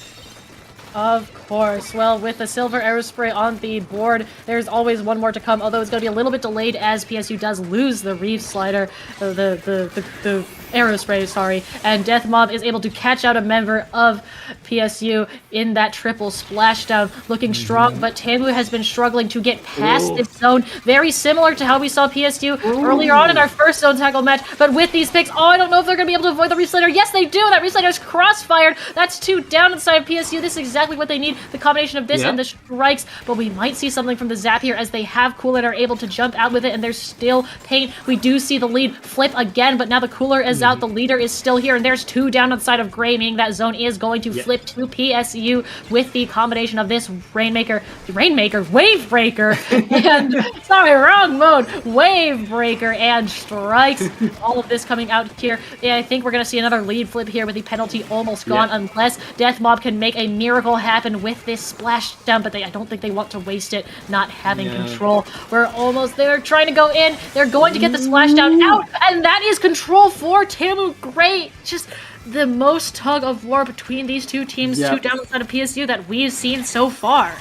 Of course. Well, with the silver Aerospray on the board, there's always one more to come, although it's going to be a little bit delayed as PSU does lose the Reef Slider, the Aerospray, sorry, and Deathmob is able to catch out a member of PSU in that triple splashdown, looking strong, but Tamu has been struggling to get past this zone, very similar to how we saw PSU earlier on in our first zone tackle match, but with these picks, I don't know if they're going to be able to avoid the Reef Slider. Yes, they do! That Reef Slider is crossfired! That's 2 down inside of PSU. This is exactly what they need, the combination of this and the strikes, but we might see something from the Zap here as they have Cooler and are able to jump out with it, and there's still paint. We do see the lead flip again, but now the Cooler is out, the leader is still here, and there's 2 down on the side of Gray, meaning that zone is going to flip to PSU with the combination of this Wave Breaker, and, sorry, wrong mode, Wave Breaker and strikes. All of this coming out here. Yeah, I think we're going to see another lead flip here with the penalty almost gone, unless Deathmob can make a miracle happen with this splashdown, but I don't think they want to waste it, not having control. We're almost there, trying to go in. They're going to get the splashdown out, and that is control for Tamu Gray. Just the most tug of war between these two teams, 2 down inside of PSU, that we've seen so far.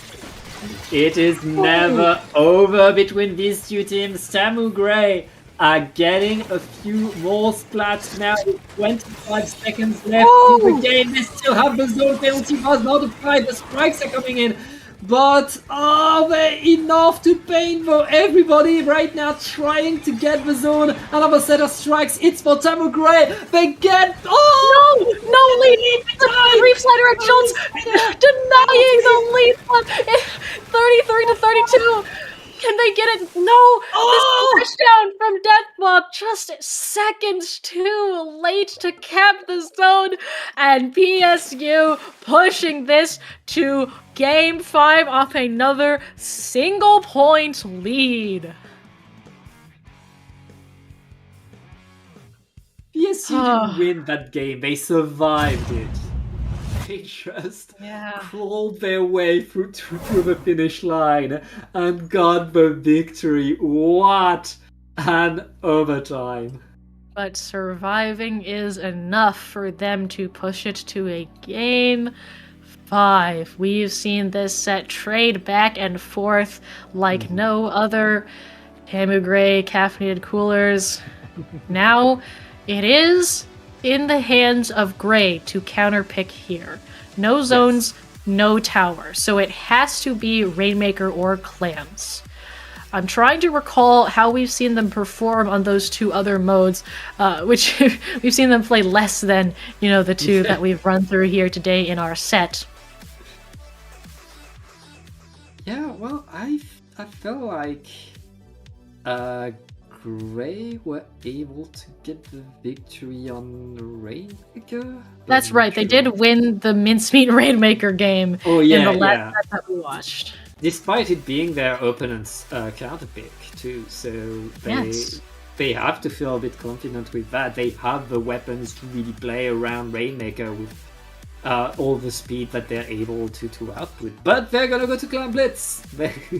It is never over between these two teams. Tamu Gray are getting a few more splats now with 25 seconds left in the game. They still have the zone penalty bars not applied. The strikes are coming in. But are they enough to paint for everybody right now trying to get the zone? Another set of strikes. It's for Tamu Gray. They get... No lead! The Reef Slider at Jones denying the lead flip. 33 to 32. Can they get it? No! This touchdown from Deathmob just seconds too late to cap the zone, and PSU pushing this to Game 5 off another single point lead. PSU didn't win that game. They survived it. They just crawled their way through to the finish line and got the victory. What And overtime. But surviving is enough for them to push it to a game 5. We've seen this set trade back and forth like no other. Tamu Gray, caffeinated coolers. Now it is in the hands of Gray to counterpick here. No zones, no tower. So it has to be Rainmaker or Clams. I'm trying to recall how we've seen them perform on those two other modes, which we've seen them play less than, the two that we've run through here today in our set. Yeah, well, I feel like Gray were able to get the victory on Rainmaker. That's right, they did win the Mincemeat Rainmaker game in the last set that we watched. Despite it being their opponent's counterpick too, so they have to feel a bit confident with that. They have the weapons to really play around Rainmaker with all the speed that they're able to output. But they're gonna go to Clan Blitz!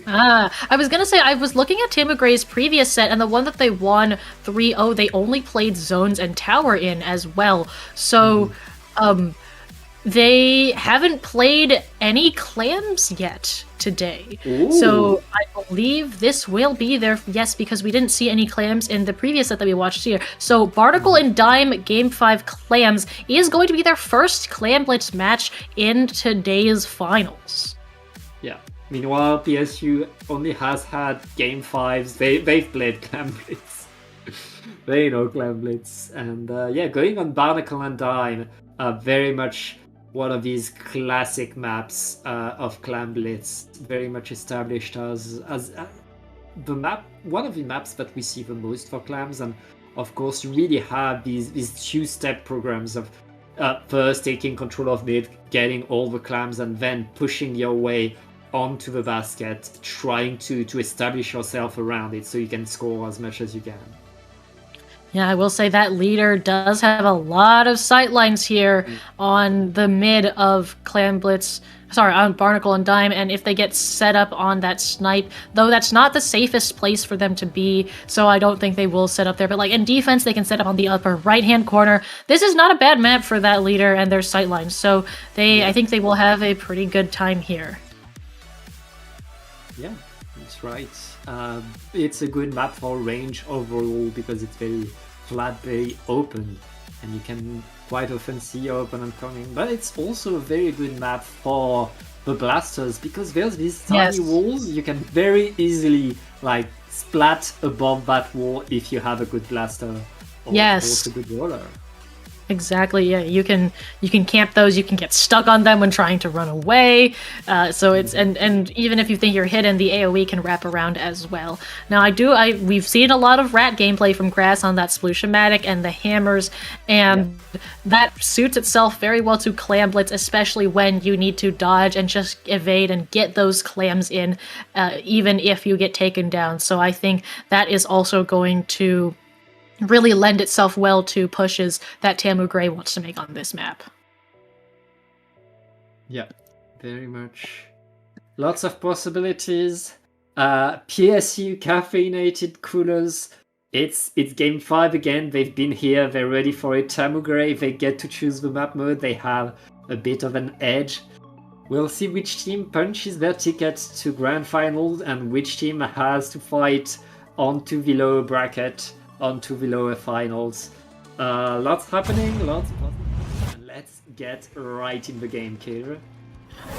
I was gonna say, I was looking at Tamu Gray's previous set, and the one that they won 3-0, they only played zones and tower in as well. So, they haven't played any clams yet today. Ooh. So I believe this will be their... Yes, because we didn't see any clams in the previous set that we watched here. So Barnacle and Dime Game 5 Clams is going to be their first Clam Blitz match in today's finals. Yeah. Meanwhile, PSU only has had Game 5s. They've played Clam Blitz. They know Clam Blitz. And going on Barnacle and Dime, very much one of these classic maps of Clam Blitz, very much established as the map, one of the maps that we see the most for clams. And of course, you really have these two-step programs of first taking control of mid, getting all the clams, and then pushing your way onto the basket, trying to establish yourself around it so you can score as much as you can. Yeah, I will say that leader does have a lot of sightlines here on the mid of Clam Blitz. Sorry, on Barnacle and Dime, and if they get set up on that snipe, though that's not the safest place for them to be, so I don't think they will set up there. But like in defense, they can set up on the upper right-hand corner. This is not a bad map for that leader and their sightlines, so I think they will have a pretty good time here. Yeah, that's right. It's a good map for range overall because it's very flat, very open, and you can quite often see your opponent coming. But it's also a very good map for the blasters because there's these tiny walls. You can very easily splat above that wall if you have a good blaster or a good roller. Exactly. Yeah, you can camp those. You can get stuck on them when trying to run away. So it's and even if you think you're hidden, the AOE can wrap around as well. Now we've seen a lot of rat gameplay from Grass on that Splushamatic and the hammers, and that suits itself very well to Clam Blitz, especially when you need to dodge and just evade and get those clams in, even if you get taken down. So I think that is also going to really lend itself well to pushes that Tamu Gray wants to make on this map. Yeah, very much. Lots of possibilities. PSU caffeinated coolers. It's game 5 again. They've been here. They're ready for it. Tamu Gray, they get to choose the map mode. They have a bit of an edge. We'll see which team punches their ticket to grand finals and which team has to fight onto the lower bracket, onto the lower finals. Lots happening, and let's get right in the game, Kira.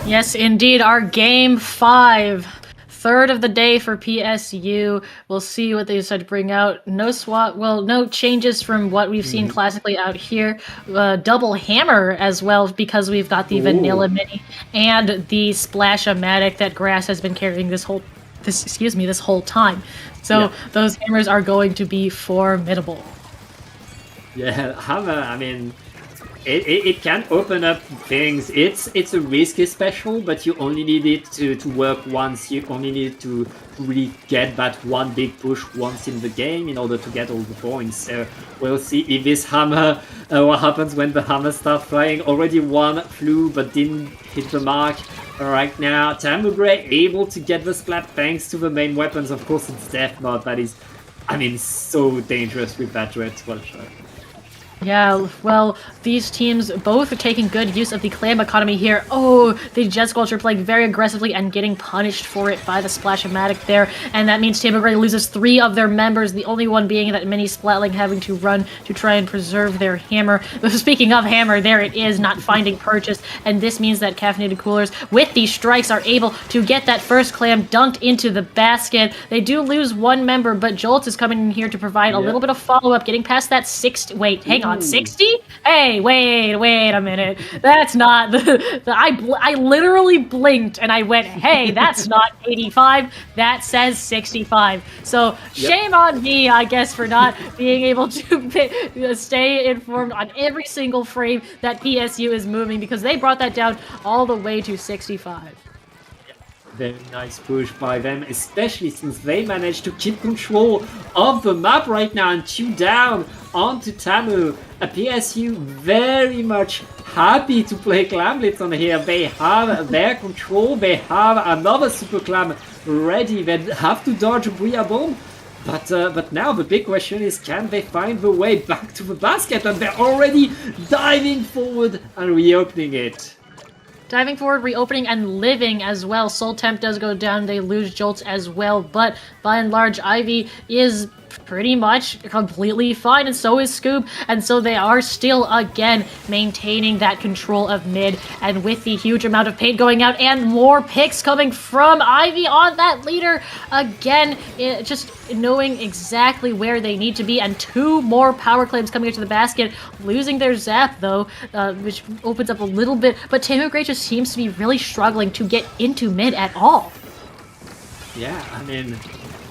Yes, indeed, our game 5. Third of the day for PSU. We'll see what they decide to bring out. No changes from what we've seen classically out here. Double hammer as well, because we've got the vanilla mini and the Splash-O-Matic that Grass has been carrying this whole time. So those hammers are going to be formidable. Yeah, hammer, I mean, it can open up things. It's a risky special, but you only need it to work once. You only need to really get that one big push once in the game in order to get all the points. So we'll see if this hammer, what happens when the hammer starts flying. Already one flew, but didn't hit the mark. Right now, Tamu Gray able to get the splat thanks to the main weapons. Of course, it's Death Knot that is I mean, so dangerous with that Dread Squad shot. Yeah, well, these teams both are taking good use of the clam economy here. Oh, the Jet Squelcher playing very aggressively and getting punished for it by the Splash-O-Matic there. And that means Tamogray loses 3 of their members, the only one being that mini Splatling having to run to try and preserve their hammer. Speaking of hammer, there it is, not finding purchase. And this means that Caffeinated Coolers, with these strikes, are able to get that first clam dunked into the basket. They do lose 1 member, but Jolts is coming in here to provide a little bit of follow-up, getting past that 60... Wait, hang on. 60? Hey, wait a minute. That's not I literally blinked and I went, hey, that's not 85. That says 65. So shame on me, I guess, for not being able to stay informed on every single frame that PSU is moving, because they brought that down all the way to 65. Very nice push by them, especially since they managed to keep control of the map right now and 2 down onto Tamu. A PSU very much happy to play Clamblitz on here. They have their control, they have another Super Clam ready, they have to dodge a Booyah Bomb. But now the big question is, can they find the way back to the basket? And they're already diving forward and reopening it. Diving forward, reopening, and living as well. Soul Temp does go down, they lose Jolts as well, but by and large, Ivy is pretty much completely fine, and so is Scoob, and so they are still, again, maintaining that control of mid, and with the huge amount of paint going out, and more picks coming from Ivy on that leader, again, just knowing exactly where they need to be, and 2 more power claims coming into the basket, losing their zap, though, which opens up a little bit, but Tamogray just seems to be really struggling to get into mid at all. Yeah, I mean,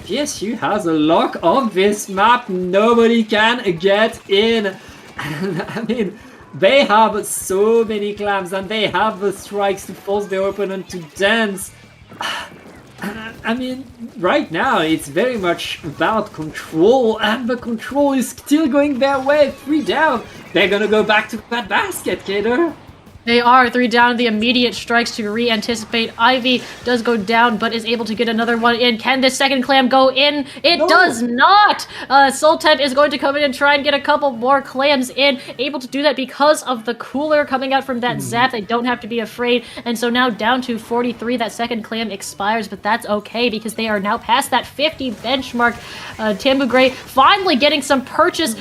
PSU has a lock on this map. Nobody can get in. And I mean, they have so many clams and they have the strikes to force their opponent to dance. I mean, right now it's very much about control, and the control is still going their way. 3 down. They're gonna go back to that basket, Kader. They are 3 down, the immediate strikes to re-anticipate. Ivy does go down, but is able to get another one in. Can this second clam go in? It does not! Soul Temp is going to come in and try and get a couple more clams in. Able to do that because of the cooler coming out from that zap. They don't have to be afraid. And so now down to 43, that second clam expires, but that's okay because they are now past that 50 benchmark. Tamogray finally getting some purchase.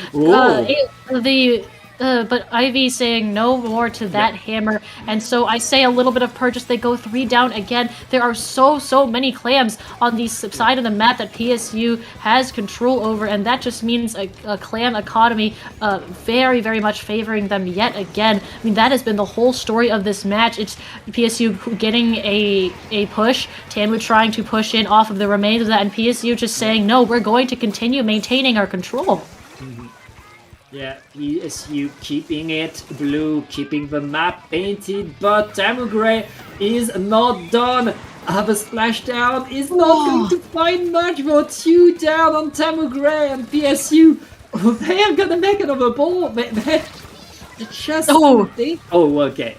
But Ivy saying no more to that hammer, and so I say a little bit of purchase. They go 3 down again. There are so many clams on the side of the map that PSU has control over, and that just means a clam economy very much favoring them yet again. I mean, that has been the whole story of this match. It's PSU getting a push, Tamu trying to push in off of the remains of that, and PSU just saying, no, we're going to continue maintaining our control. Yeah, PSU keeping it blue, keeping the map painted, but Tamogray is not done. The splashdown is not going to find much, but 2 down on Tamogray and PSU. They are gonna make another ball. They just... okay.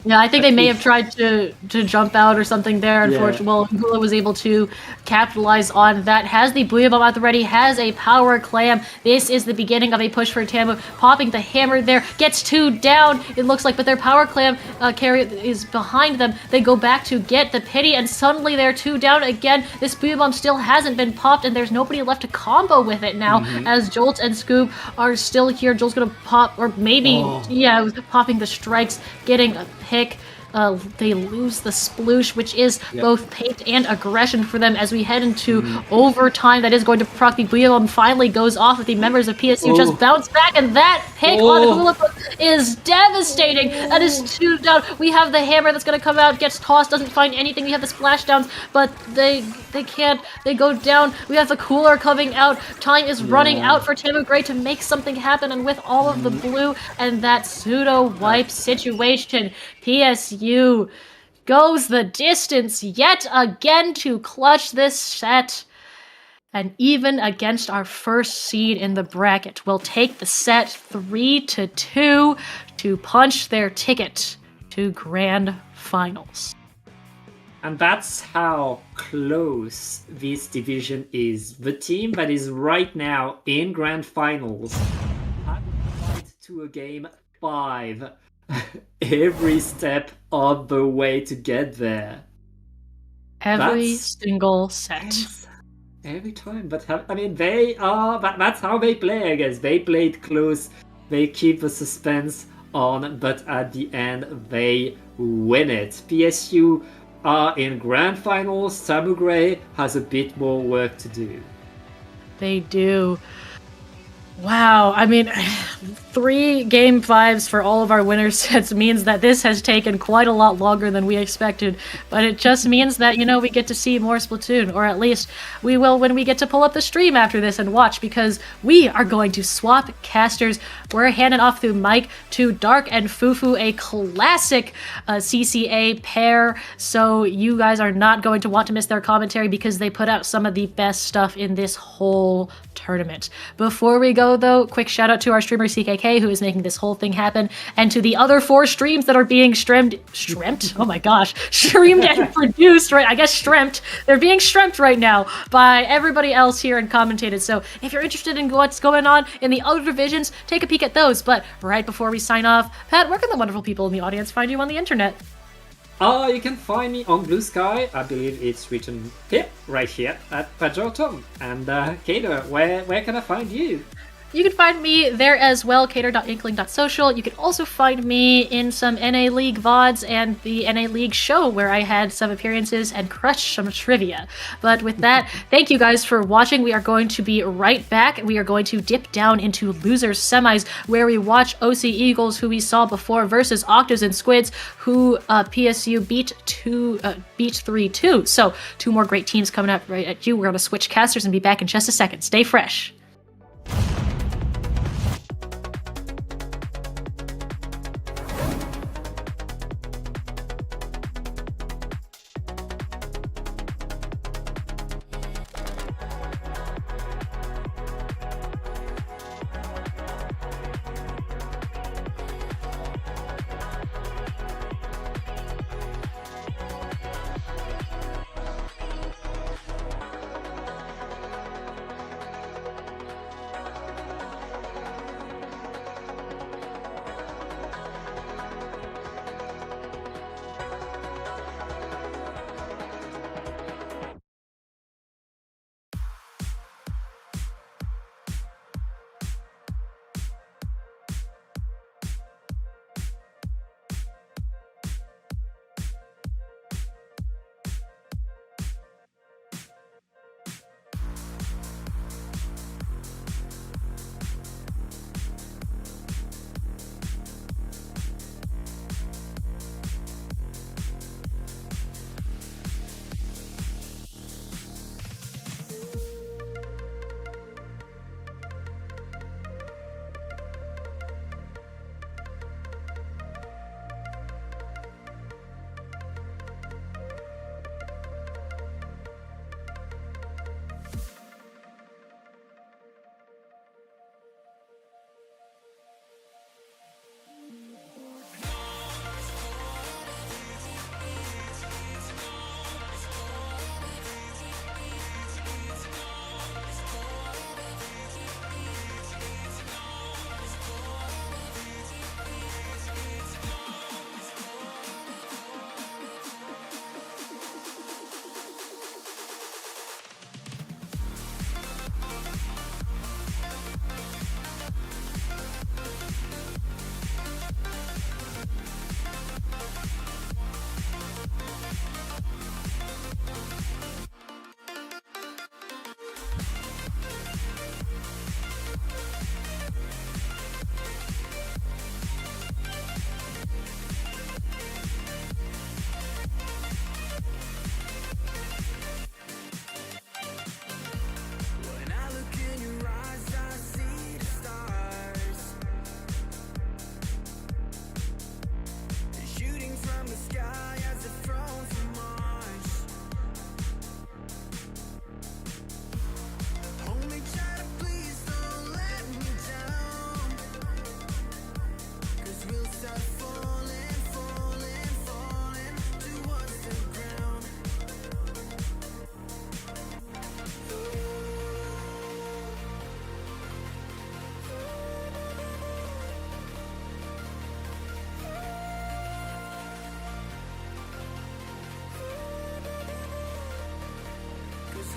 Yeah, I think they may have tried to jump out or something there. Unfortunately, well, Hula was able to capitalize on that. Has the Booyah Bomb at the ready, has a power clam. This is the beginning of a push for Tamu. Popping the hammer there, gets 2 down, it looks like, but their power clam carry is behind them. They go back to get the pity, and suddenly they're 2 down again. This Booyah Bomb still hasn't been popped, and there's nobody left to combo with it now, as Jolt and Scoob are still here. Jolt's gonna pop, or maybe, popping the strikes, getting a pick. They lose the sploosh, which is both paint and aggression for them as we head into overtime. That is going to proc. The Booyah Bomb finally goes off with the members of PSU just bounce back, and that pick on Hula is devastating. That is 2 down. We have the hammer that's going to come out, gets tossed, doesn't find anything. We have the splashdowns, but they can't. They go down. We have the cooler coming out. Time is running out for Tamogray to make something happen, and with all of the blue and that pseudo wipe situation, PSU goes the distance yet again to clutch this set. And even against our first seed in the bracket, will take the set 3-2 to punch their ticket to grand finals. And that's how close this division is. The team that is right now in grand finals had to fight to a game 5 every step of the way to get there. Every That's- single set. Every time, but I mean, they are. That's how they play, I guess. They play it close, they keep the suspense on, but at the end, they win it. PSU are in grand finals. Samugray has a bit more work to do. They do. Wow, I mean, 3 game 5s for all of our winner sets means that this has taken quite a lot longer than we expected, but it just means that, we get to see more Splatoon, or at least we will when we get to pull up the stream after this and watch, because we are going to swap casters. We're handing off through Mike to Dark and Fufu, a classic CCA pair, so you guys are not going to want to miss their commentary because they put out some of the best stuff in this whole tournament. Before we go, though, quick shout out to our streamer CKK, who is making this whole thing happen, and to the other 4 streams that are being streamed? Oh my gosh, streamed and produced, right? I guess streamed. They're being streamed right now by everybody else here and commentated. So if you're interested in what's going on in the other divisions, take a peek at those. But right before we sign off, Pat, where can the wonderful people in the audience find you on the internet? You can find me on Blue Sky. I believe it's written here, right here, at Pajotom. And Kato, where can I find you? You can find me there as well, cater.inkling.social. You can also find me in some NA League VODs and the NA League show where I had some appearances and crushed some trivia. But with that, thank you guys for watching. We are going to be right back. We are going to dip down into losers semis where we watch OC Eagles, who we saw before, versus Octos and Squids, who PSU beat 3-2. So 2 more great teams coming up right at you. We're going to switch casters and be back in just a second. Stay fresh.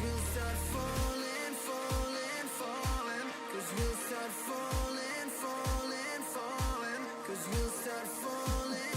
we'll start falling, falling, falling. 'Cause we'll start falling, falling, falling. 'Cause we'll start falling.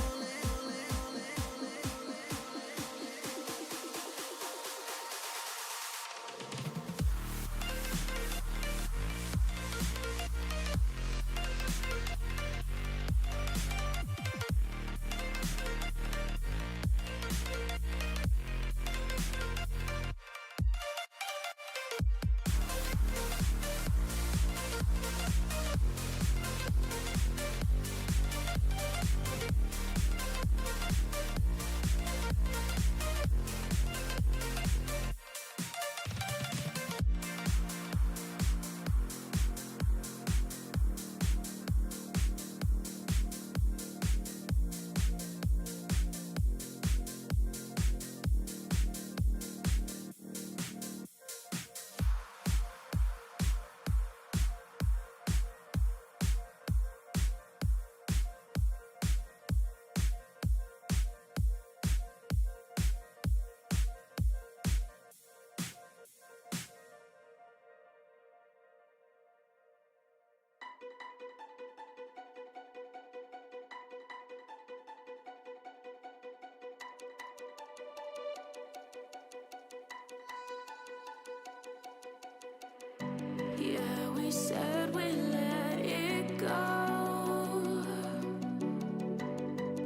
Yeah, we said we let it go,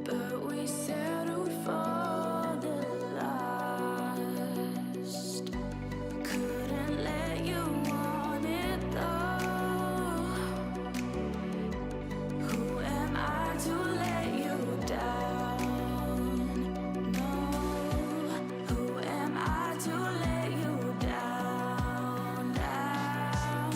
but we settled for the last. Couldn't let you want it though. Who am I to let you down? No, who am I to let you down, down,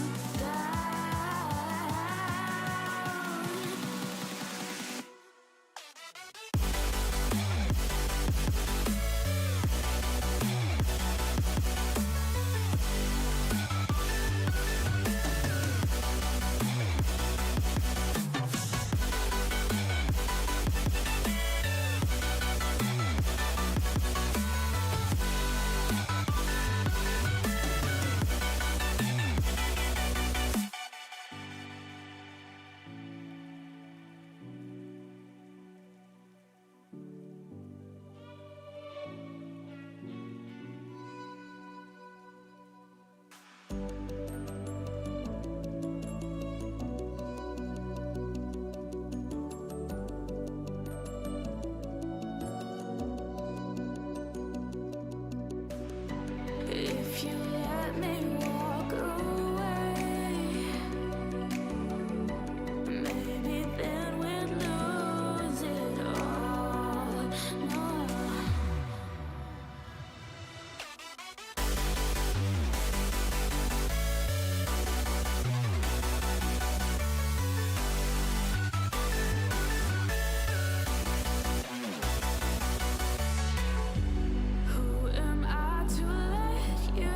if you let me walk away, maybe then we'd lose it all. No. Who am I to let you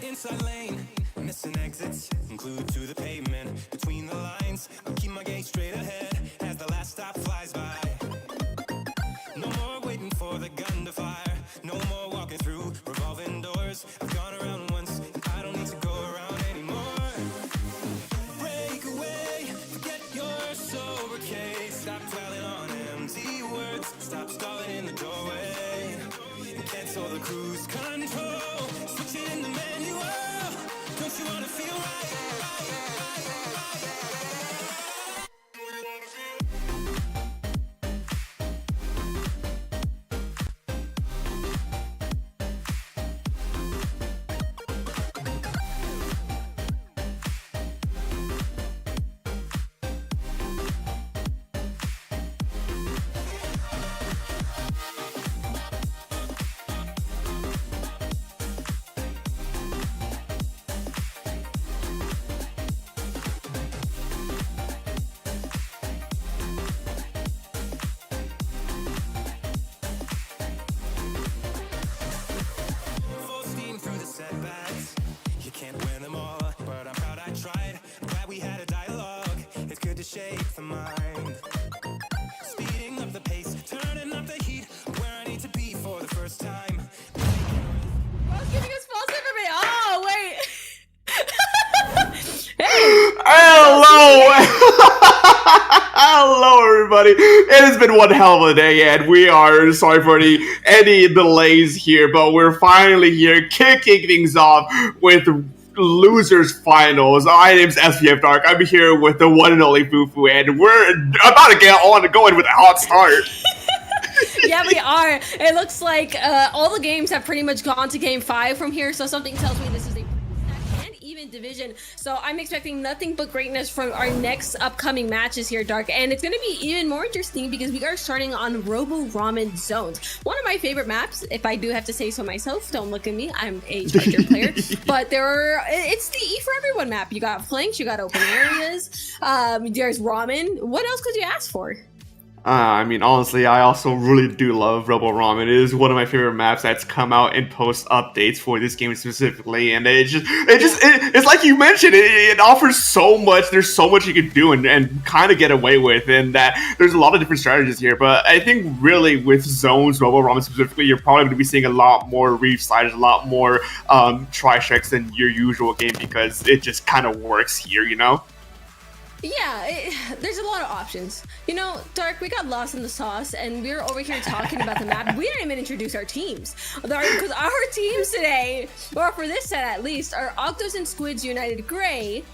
Inside lane, missing exits, glued to the pavement. Between the lines, I'll keep my gaze straight ahead as the last stop flies by. No more waiting for the gun to fire. No more walking through revolving doors. I've gone around once, and I don't need to go around anymore. Break away, forget your sober case. Stop dwelling on empty words. once. Stop stalling in the doorway and cancel the cruise control. Switch it in the manual. Don't you wanna feel right? Full steam through the setbacks. You can't win them all, but I'm proud I tried. Glad we had a dialogue. It's good to shake the mind. Speeding up the pace, turning up the heat. Where I need to be for the first time. Bro's giving us false information. Oh, wait. Hello! Hello, everybody. It has been one hell of a day, and we are sorry for any delays here, but we're finally here kicking things off with losers finals. My name's SPF Dark. I'm here with the one and only Fufu, and we're about to get on going with a hot start. Yeah, we are. It looks like all the games have pretty much gone to game 5 from here, so something tells me this is a stacked and even division. So I'm expecting nothing but greatness from our next upcoming matches here, Dark. And it's going to be even more interesting because we are starting on Robo Ramen Zones. One of my favorite maps, if I do have to say so myself. Don't look at me. I'm a Charger player. But it's the E for everyone map. You got flanks, you got open areas, there's ramen. What else could you ask for? I mean, honestly, I also really do love Robo Ramen. It is one of my favorite maps that's come out in post updates for this game specifically, and it's like you mentioned, it offers so much. There's so much you can do and kind of get away with, and that there's a lot of different strategies here. But I think really with zones, Robo Ramen specifically, you're probably going to be seeing a lot more reef slides, a lot more tri-strikes than your usual game because it just kind of works here, you know? Yeah, there's a lot of options. You know, Dark, we got lost in the sauce, and we're over here talking about the map. We didn't even introduce our teams. Because our teams today, or for this set at least, are Octos and Squids United Gray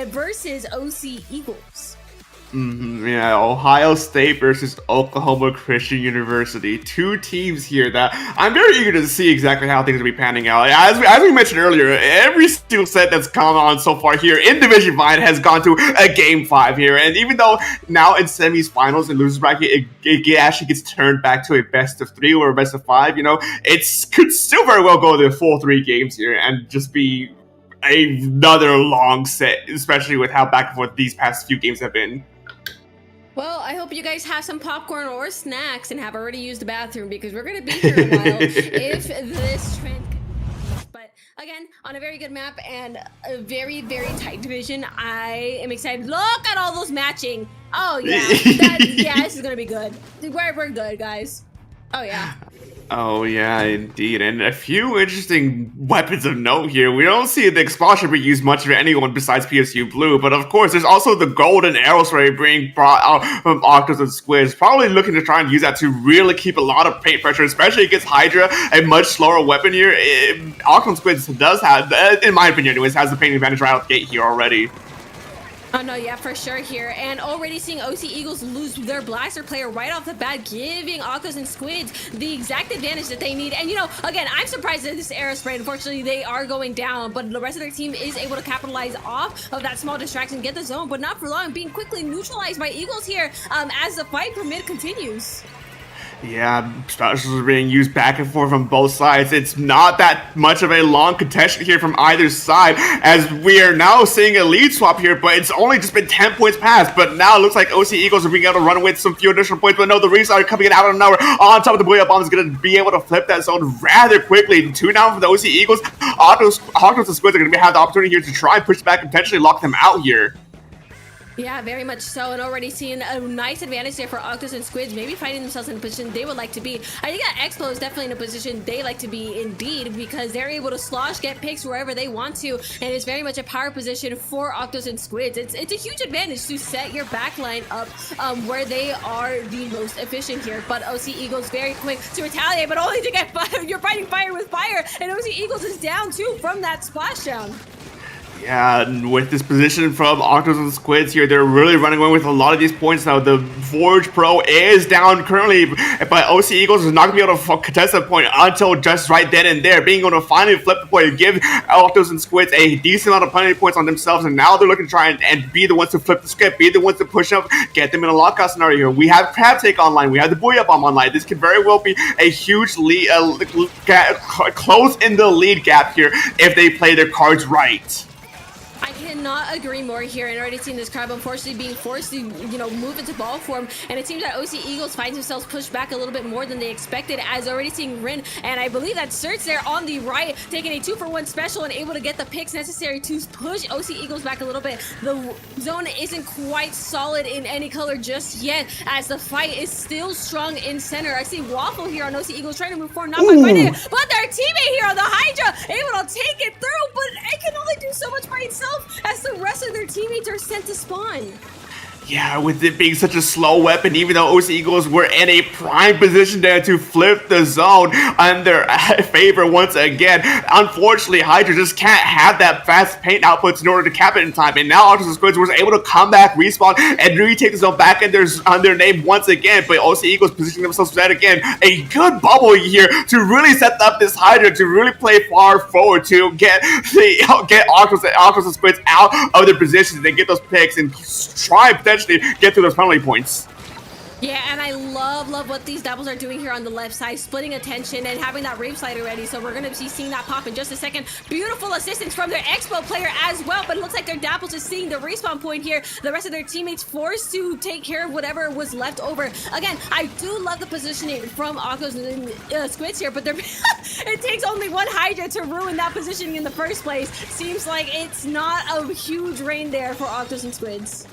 versus OC Eagles. Yeah, Ohio State versus Oklahoma Christian University. Two teams here that I'm very eager to see exactly how things will be panning out. As we mentioned earlier, every single set that's come on so far here in Division 5 has gone to a Game 5 here. And even though now in semis, finals, and losers bracket, it actually gets turned back to a best of 3 or a best of 5, you know, it could still very well go to the full 3 games here and just be another long set, especially with how back and forth these past few games have been. Well, I hope you guys have some popcorn or snacks and have already used the bathroom because we're going to be here a while if this trend continues. But again, on a very good map and a very, very tight division, I am excited. Look at all those matching. Oh, yeah. This is going to be good. We're good, guys. Oh, yeah. Oh, yeah, indeed. And a few interesting weapons of note here. We don't see the explosion be used much of anyone besides PSU Blue, but of course, there's also the golden arrow spray being brought out from Octos and Squids, probably looking to try and use that to really keep a lot of paint pressure, especially against Hydra, a much slower weapon here. Octos and Squids does have, in my opinion anyways, has the paint advantage right out the gate here already. Oh no, yeah, for sure here. And already seeing OC Eagles lose their blaster player right off the bat, giving Octos and Squids the exact advantage that they need. And you know, again, I'm surprised at this arrow spray. Unfortunately, they are going down, but the rest of their team is able to capitalize off of that small distraction, get the zone, but not for long, being quickly neutralized by Eagles here as the fight for mid continues. Yeah, specials are being used back and forth from both sides. It's not that much of a long contention here from either side, as we are now seeing a lead swap here, but it's only just been 10 points past. But now it looks like OC Eagles are being able to run with some few additional points, but no, the Reefs are coming in out of nowhere. On top of the Boya Bomb is going to be able to flip that zone rather quickly. 2 down for the OC Eagles. Octos and Squids are going to have the opportunity here to try and push back and potentially lock them out here. Yeah, very much so, and already seeing a nice advantage there for Octos and Squids, maybe finding themselves in a position they would like to be. I think that Expo is definitely in a position they like to be indeed, because they're able to slosh, get picks wherever they want to, and it's very much a power position for Octos and Squids. It's a huge advantage to set your backline up where they are the most efficient here, but OC Eagles very quick to retaliate, but only to get fire. You're fighting fire with fire, and OC Eagles is down too from that splashdown. Yeah, and with this position from Octos and Squids here, they're really running away with a lot of these points now. The Forge Pro is down currently, but OC Eagles is not going to be able to contest that point until just right then and there, being able to finally flip the point and give Octos and Squids a decent amount of penalty points on themselves, and now they're looking to try and be the ones to flip the script, be the ones to push up, get them in a lockout scenario here. We have Crab Take online, we have the Booyah Bomb online. This could very well be a huge lead, close in the lead gap here if they play their cards right. I cannot agree more here, and already seen this crowd unfortunately being forced to, move into ball form, and it seems that OC Eagles finds themselves pushed back a little bit more than they expected, as already seeing Rin, and I believe that Certs there on the right, taking a 2-for-1 special and able to get the picks necessary to push OC Eagles back a little bit. The zone isn't quite solid in any color just yet, as the fight is still strong in center. I see Waffle here on OC Eagles trying to move forward, not by finding it, but their teammate here on the Hydra able to take it through, but it can only do so much by itself, as the rest of their teammates are sent to spawn. Yeah, with it being such a slow weapon, even though OC Eagles were in a prime position there to flip the zone in their favor once again. Unfortunately, Hydra just can't have that fast paint outputs in order to cap it in time. And now Octos and Squids was able to come back, respawn, and retake the zone back in their name once again. But OC Eagles positioning themselves for that again. A good bubble here to really set up this Hydra to really play far forward to get Octos and Squids out of their positions and get those picks and try potentially get to those penalty points. Yeah, and I love what these doubles are doing here on the left side, splitting attention and having that rave slider ready. So we're going to be seeing that pop in just a second. Beautiful assistance from their Expo player as well, but it looks like their Dapples is seeing the respawn point here. The rest of their teammates forced to take care of whatever was left over. Again, I do love the positioning from Octos and Squids here, but it takes only one Hydra to ruin that positioning in the first place. Seems like it's not a huge reign there for Octos and Squids.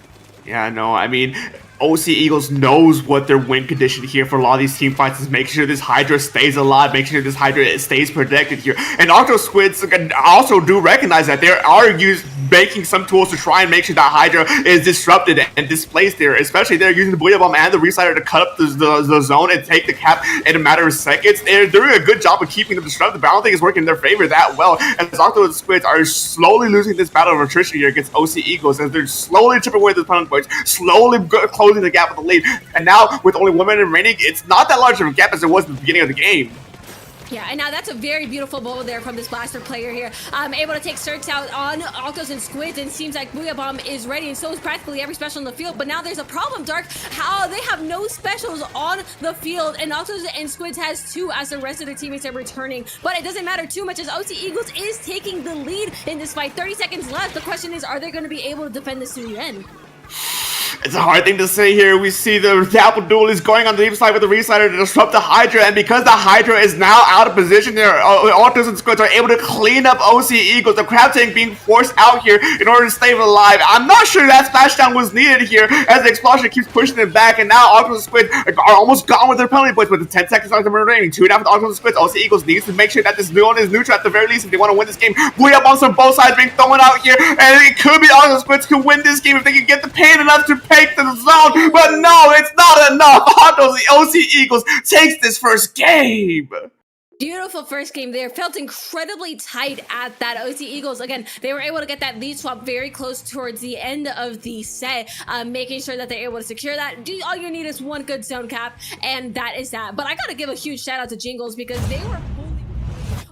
Yeah, no, I mean, OC Eagles knows what their win condition here for a lot of these team fights is. Make sure this Hydra stays alive, make sure this Hydra stays protected here. And Octos Squids also do recognize that they are making some tools to try and make sure that Hydra is disrupted and displaced there. Especially they're using the Booyah Bomb and the Reslider to cut up the zone and take the cap in a matter of seconds. They're doing a good job of keeping them disrupted, but I don't think it's working in their favor that well. As Octos Squids are slowly losing this battle of attrition here against OC Eagles, as they're slowly chipping away the penalty points, slowly closing the gap with the lead. And now, with only 1 minute remaining, it's not that large of a gap as it was at the beginning of the game. Yeah, and now that's a very beautiful bubble there from this Blaster player here. Able to take Certs out on Octos and Squids, and seems like Booyah Bomb is ready, and so is practically every special in the field. But now there's a problem, Dark. How they have no specials on the field, and Octos and Squids has 2 as the rest of their teammates are returning. But it doesn't matter too much, as OC Eagles is taking the lead in this fight. 30 seconds left. The question is, are they going to be able to defend this to the end? It's a hard thing to say here. We see the Dapple Duel is going on the deep side with the Reslider to disrupt the Hydra, and because the Hydra is now out of position there, Octos and Squids are able to clean up OC Eagles. The Crab Tank being forced out here in order to stay alive. I'm not sure that splashdown was needed here, as the explosion keeps pushing them back, and now Octos and Squids are almost gone with their penalty points with the 10 seconds left remaining. 2.5 with Octos and Squids. OC Eagles needs to make sure that this zone is neutral at the very least if they want to win this game. Booyah Bombs on both sides being thrown out here, and it could be Octos and Squids could win this game if they can get the pain enough to take the zone. But no, it's not enough. The OC Eagles takes this first game. Beautiful first game there. Felt incredibly tight at that. OC Eagles, again, they were able to get that lead swap very close towards the end of the set, making sure that they're able to secure that. All you need is one good zone cap, and that is that. But I gotta give a huge shout out to Jingles, because they were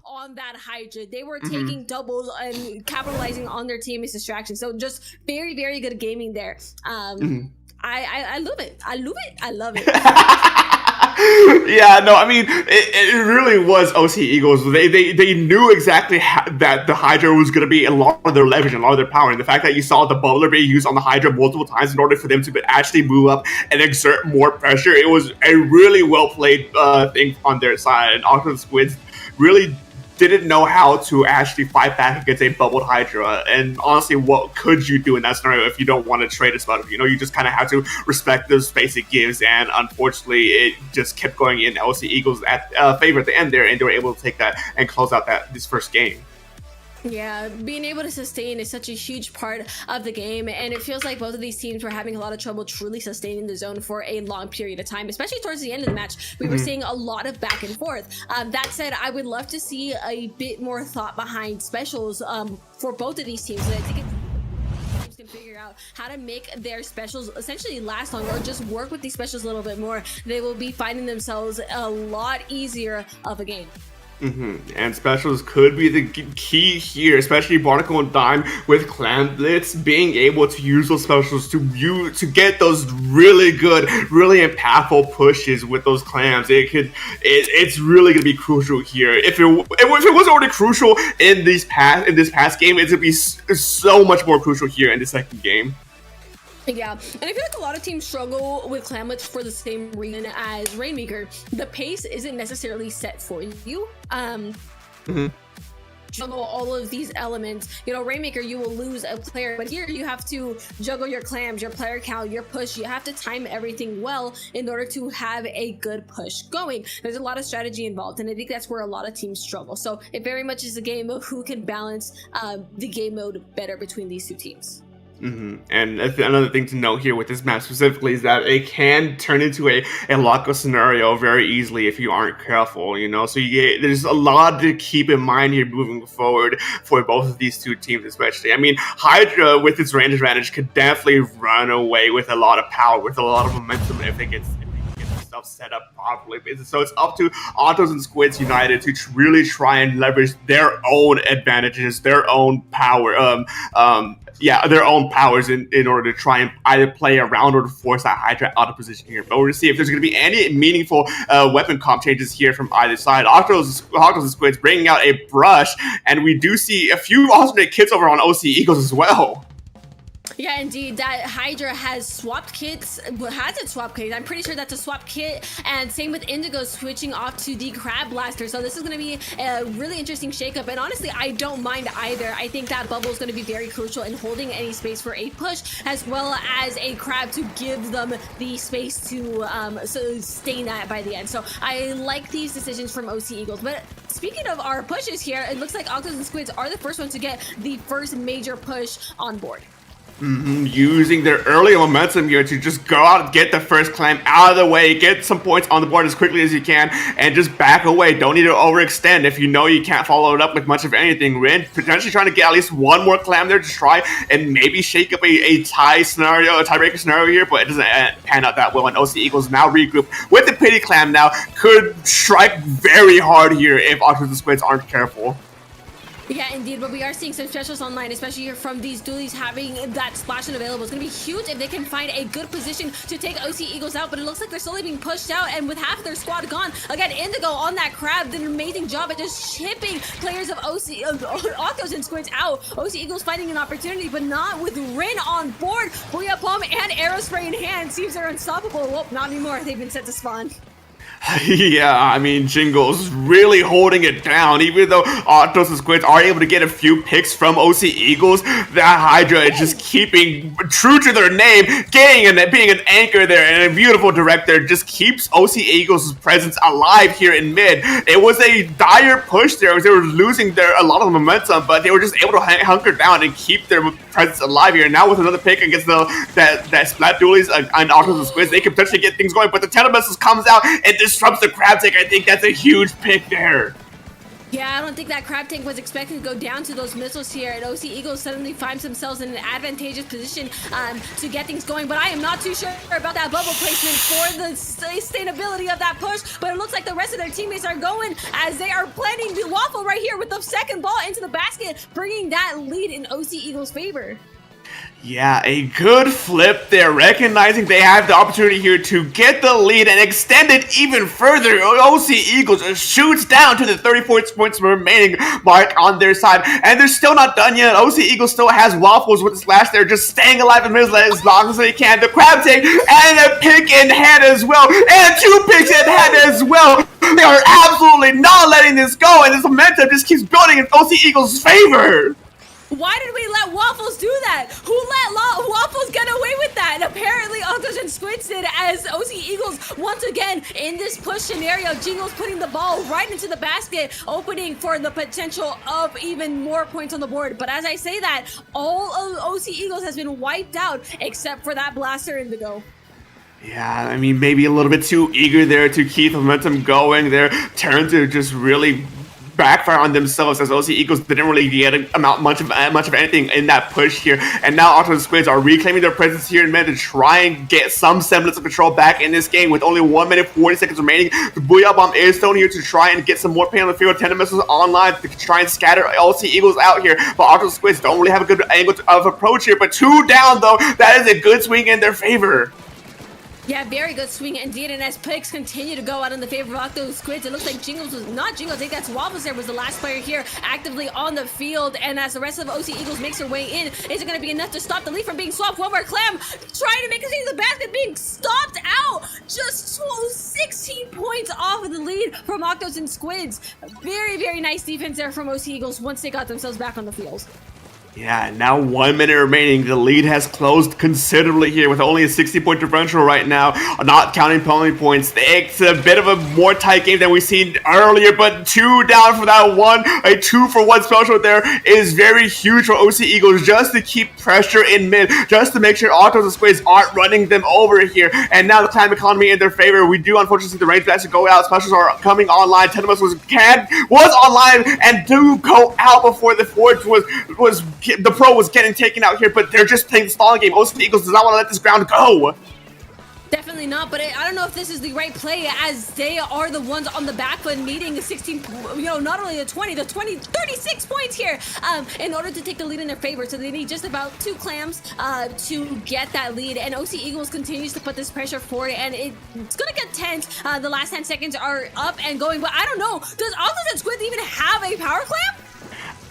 on that Hydra. They were taking doubles and capitalizing on their teammates' distraction. So just very, very good gaming there. I love it. I love it. I love it. Yeah, no, I mean, it really was OC Eagles. They knew exactly that the Hydra was going to be a lot of their leverage and a lot of their power. And the fact that you saw the bubbler being used on the Hydra multiple times in order for them to actually move up and exert more pressure, it was a really well played thing on their side. And Octos Squids really didn't know how to actually fight back against a bubbled Hydra. And honestly, what could you do in that scenario if you don't want to trade a spot? You just kind of have to respect the space it gives. And unfortunately, it just kept going in LC Eagles at favor at the end there, and they were able to take that and close out this first game. Yeah, being able to sustain is such a huge part of the game, and it feels like both of these teams were having a lot of trouble truly sustaining the zone for a long period of time, especially towards the end of the match. We were seeing a lot of back and forth. That said, I would love to see a bit more thought behind specials for both of these teams. And I think teams can figure out how to make their specials essentially last longer, or just work with these specials a little bit more. They will be finding themselves a lot easier of a game. And specials could be the key here, especially Barnacle and Dime with Clan Blitz being able to use those specials to get those really good, really impactful pushes with those clams. It's really gonna be crucial here. If it was already crucial in this past game, it's gonna be so much more crucial here in the second game. Yeah, and I feel like a lot of teams struggle with Clamlets for the same reason as Rainmaker. The pace isn't necessarily set for you. Juggle all of these elements. Rainmaker, you will lose a player, but here you have to juggle your clams, your player count, your push. You have to time everything well in order to have a good push going. There's a lot of strategy involved, and I think that's where a lot of teams struggle. So it very much is a game of who can balance the game mode better between these two teams. And another thing to note here with this map specifically is that it can turn into a lockup scenario very easily if you aren't careful, So there's a lot to keep in mind here moving forward for both of these two teams, especially. I mean, Hydra with its range advantage could definitely run away with a lot of power, with a lot of momentum if it gets stuff set up properly. So it's up to Autos and Squids United to really try and leverage their own advantages, their own power, their own powers in order to try and either play around or to force that Hydra out of position here. But we're going to see if there's going to be any meaningful weapon comp changes here from either side. Autos and Squids bringing out a brush, and we do see a few alternate kits over on OC Eagles as well. Yeah, indeed. That Hydra has swapped kits. Well, has it swapped kits? I'm pretty sure that's a swap kit. And same with Indigo switching off to the Crab Blaster. So this is going to be a really interesting shakeup. And honestly, I don't mind either. I think that bubble is going to be very crucial in holding any space for a push, as well as a Crab to give them the space to sustain that by the end. So I like these decisions from OC Eagles. But speaking of our pushes here, it looks like Octos and Squids are the first ones to get the first major push on board. Using their early momentum here to just go out and get the first clam out of the way, get some points on the board as quickly as you can, and just back away. Don't need to overextend if you know you can't follow it up with much of anything. Rin potentially trying to get at least one more clam there to try and maybe shake up a tiebreaker scenario here, but it doesn't pan out that well. And OC Eagles now regroup with the pity clam now. Could strike very hard here if Octos and Squids aren't careful. Yeah, indeed, but we are seeing some specials online, especially here from these dualies having that splashing available. It's going to be huge if they can find a good position to take OC Eagles out, but it looks like they're slowly being pushed out, and with half their squad gone, again, Indigo on that Crab did an amazing job at just shipping players of Octos and Squids out. OC Eagles finding an opportunity, but not with Rin on board. Booyah Bomb and Arrow Spray in hand. Seems they're unstoppable. Well, not anymore. They've been set to spawn. Yeah, I mean, Jingle's really holding it down. Even though Autos and Squids are able to get a few picks from OC Eagles, that Hydra is just keeping true to their name, being an anchor there and a beautiful director, just keeps OC Eagles' presence alive here in mid. It was a dire push there, as they were losing a lot of momentum, but they were just able to hunker down and keep their presence alive here. Now with another pick against that Splat Dualies and Autos and Squids, they could potentially get things going, but the Telemissile comes out and disrupts the Crab Tank. I think that's a huge pick there. Yeah, I don't think that Crab Tank was expecting to go down to those missiles here, and OC Eagles suddenly finds themselves in an advantageous position to get things going, but I am not too sure about that bubble placement for the sustainability of that push, but it looks like the rest of their teammates are going as they are planning the waffle right here with the second ball into the basket, bringing that lead in OC Eagles' favor. Yeah, a good flip there, recognizing they have the opportunity here to get the lead and extend it even further. OC Eagles shoots down to the 34 points remaining mark on their side, and they're still not done yet. OC Eagles still has Waffles with his slash there, just staying alive in middle as long as they can. The crab take and a pick in hand as well, and 2 picks in hand as well. They are absolutely not letting this go, and this momentum just keeps building in OC Eagles' favor. Why did we let Waffles do that? Who let Waffles get away with that? And apparently Octos and Squids did, as OC Eagles once again in this push scenario. Jingles putting the ball right into the basket, opening for the potential of even more points on the board. But as I say that, all of OC Eagles has been wiped out except for that blaster Indigo. Yeah, I mean, maybe a little bit too eager there to keep the momentum going there. Turn to just really backfire on themselves, as OC Eagles didn't really get much of anything in that push here. And now Octos and Squids are reclaiming their presence here in mid to try and get some semblance of control back in this game with only 1 minute 40 seconds remaining. The Booyah Bomb is thrown here to try and get some more pain on the field. 10 missiles online to try and scatter OC Eagles out here, but Octos and Squids don't really have a good angle of approach here. But 2 down though, that is a good swing in their favor. Yeah, very good swing indeed, and as picks continue to go out in the favor of Octos Squids, it looks like Jingles was not Jingles. I think that's Waffles there was the last player here actively on the field, and as the rest of OC Eagles makes their way in, is it going to be enough to stop the lead from being swapped? One more Clam trying to make it into the basket, being stopped out. Just 16 points off of the lead from Octos and Squids. Very, very nice defense there from OC Eagles once they got themselves back on the field. Yeah, now 1 minute remaining. The lead has closed considerably here with only a 60-point differential right now, not counting penalty points. It's a bit of a more tight game than we've seen earlier, but 2 down for that one. A 2-for-1 special there is very huge for OC Eagles just to keep pressure in mid, just to make sure Octos and Squids aren't running them over here. And now the climate economy in their favor. We do unfortunately see the range blast go out. Specials are coming online. Tenemus was online and do go out before the Forge the pro was getting taken out here, but they're just playing the stalling game. OC Eagles does not want to let this ground go. Definitely not, but I don't know if this is the right play, as they are the ones on the back foot needing the 16, not only the 36 points here in order to take the lead in their favor. So they need just about 2 clams to get that lead, and OC Eagles continues to put this pressure forward, and it's going to get tense. The last 10 seconds are up and going, but I don't know. Does Octos and Squids even have a power clam?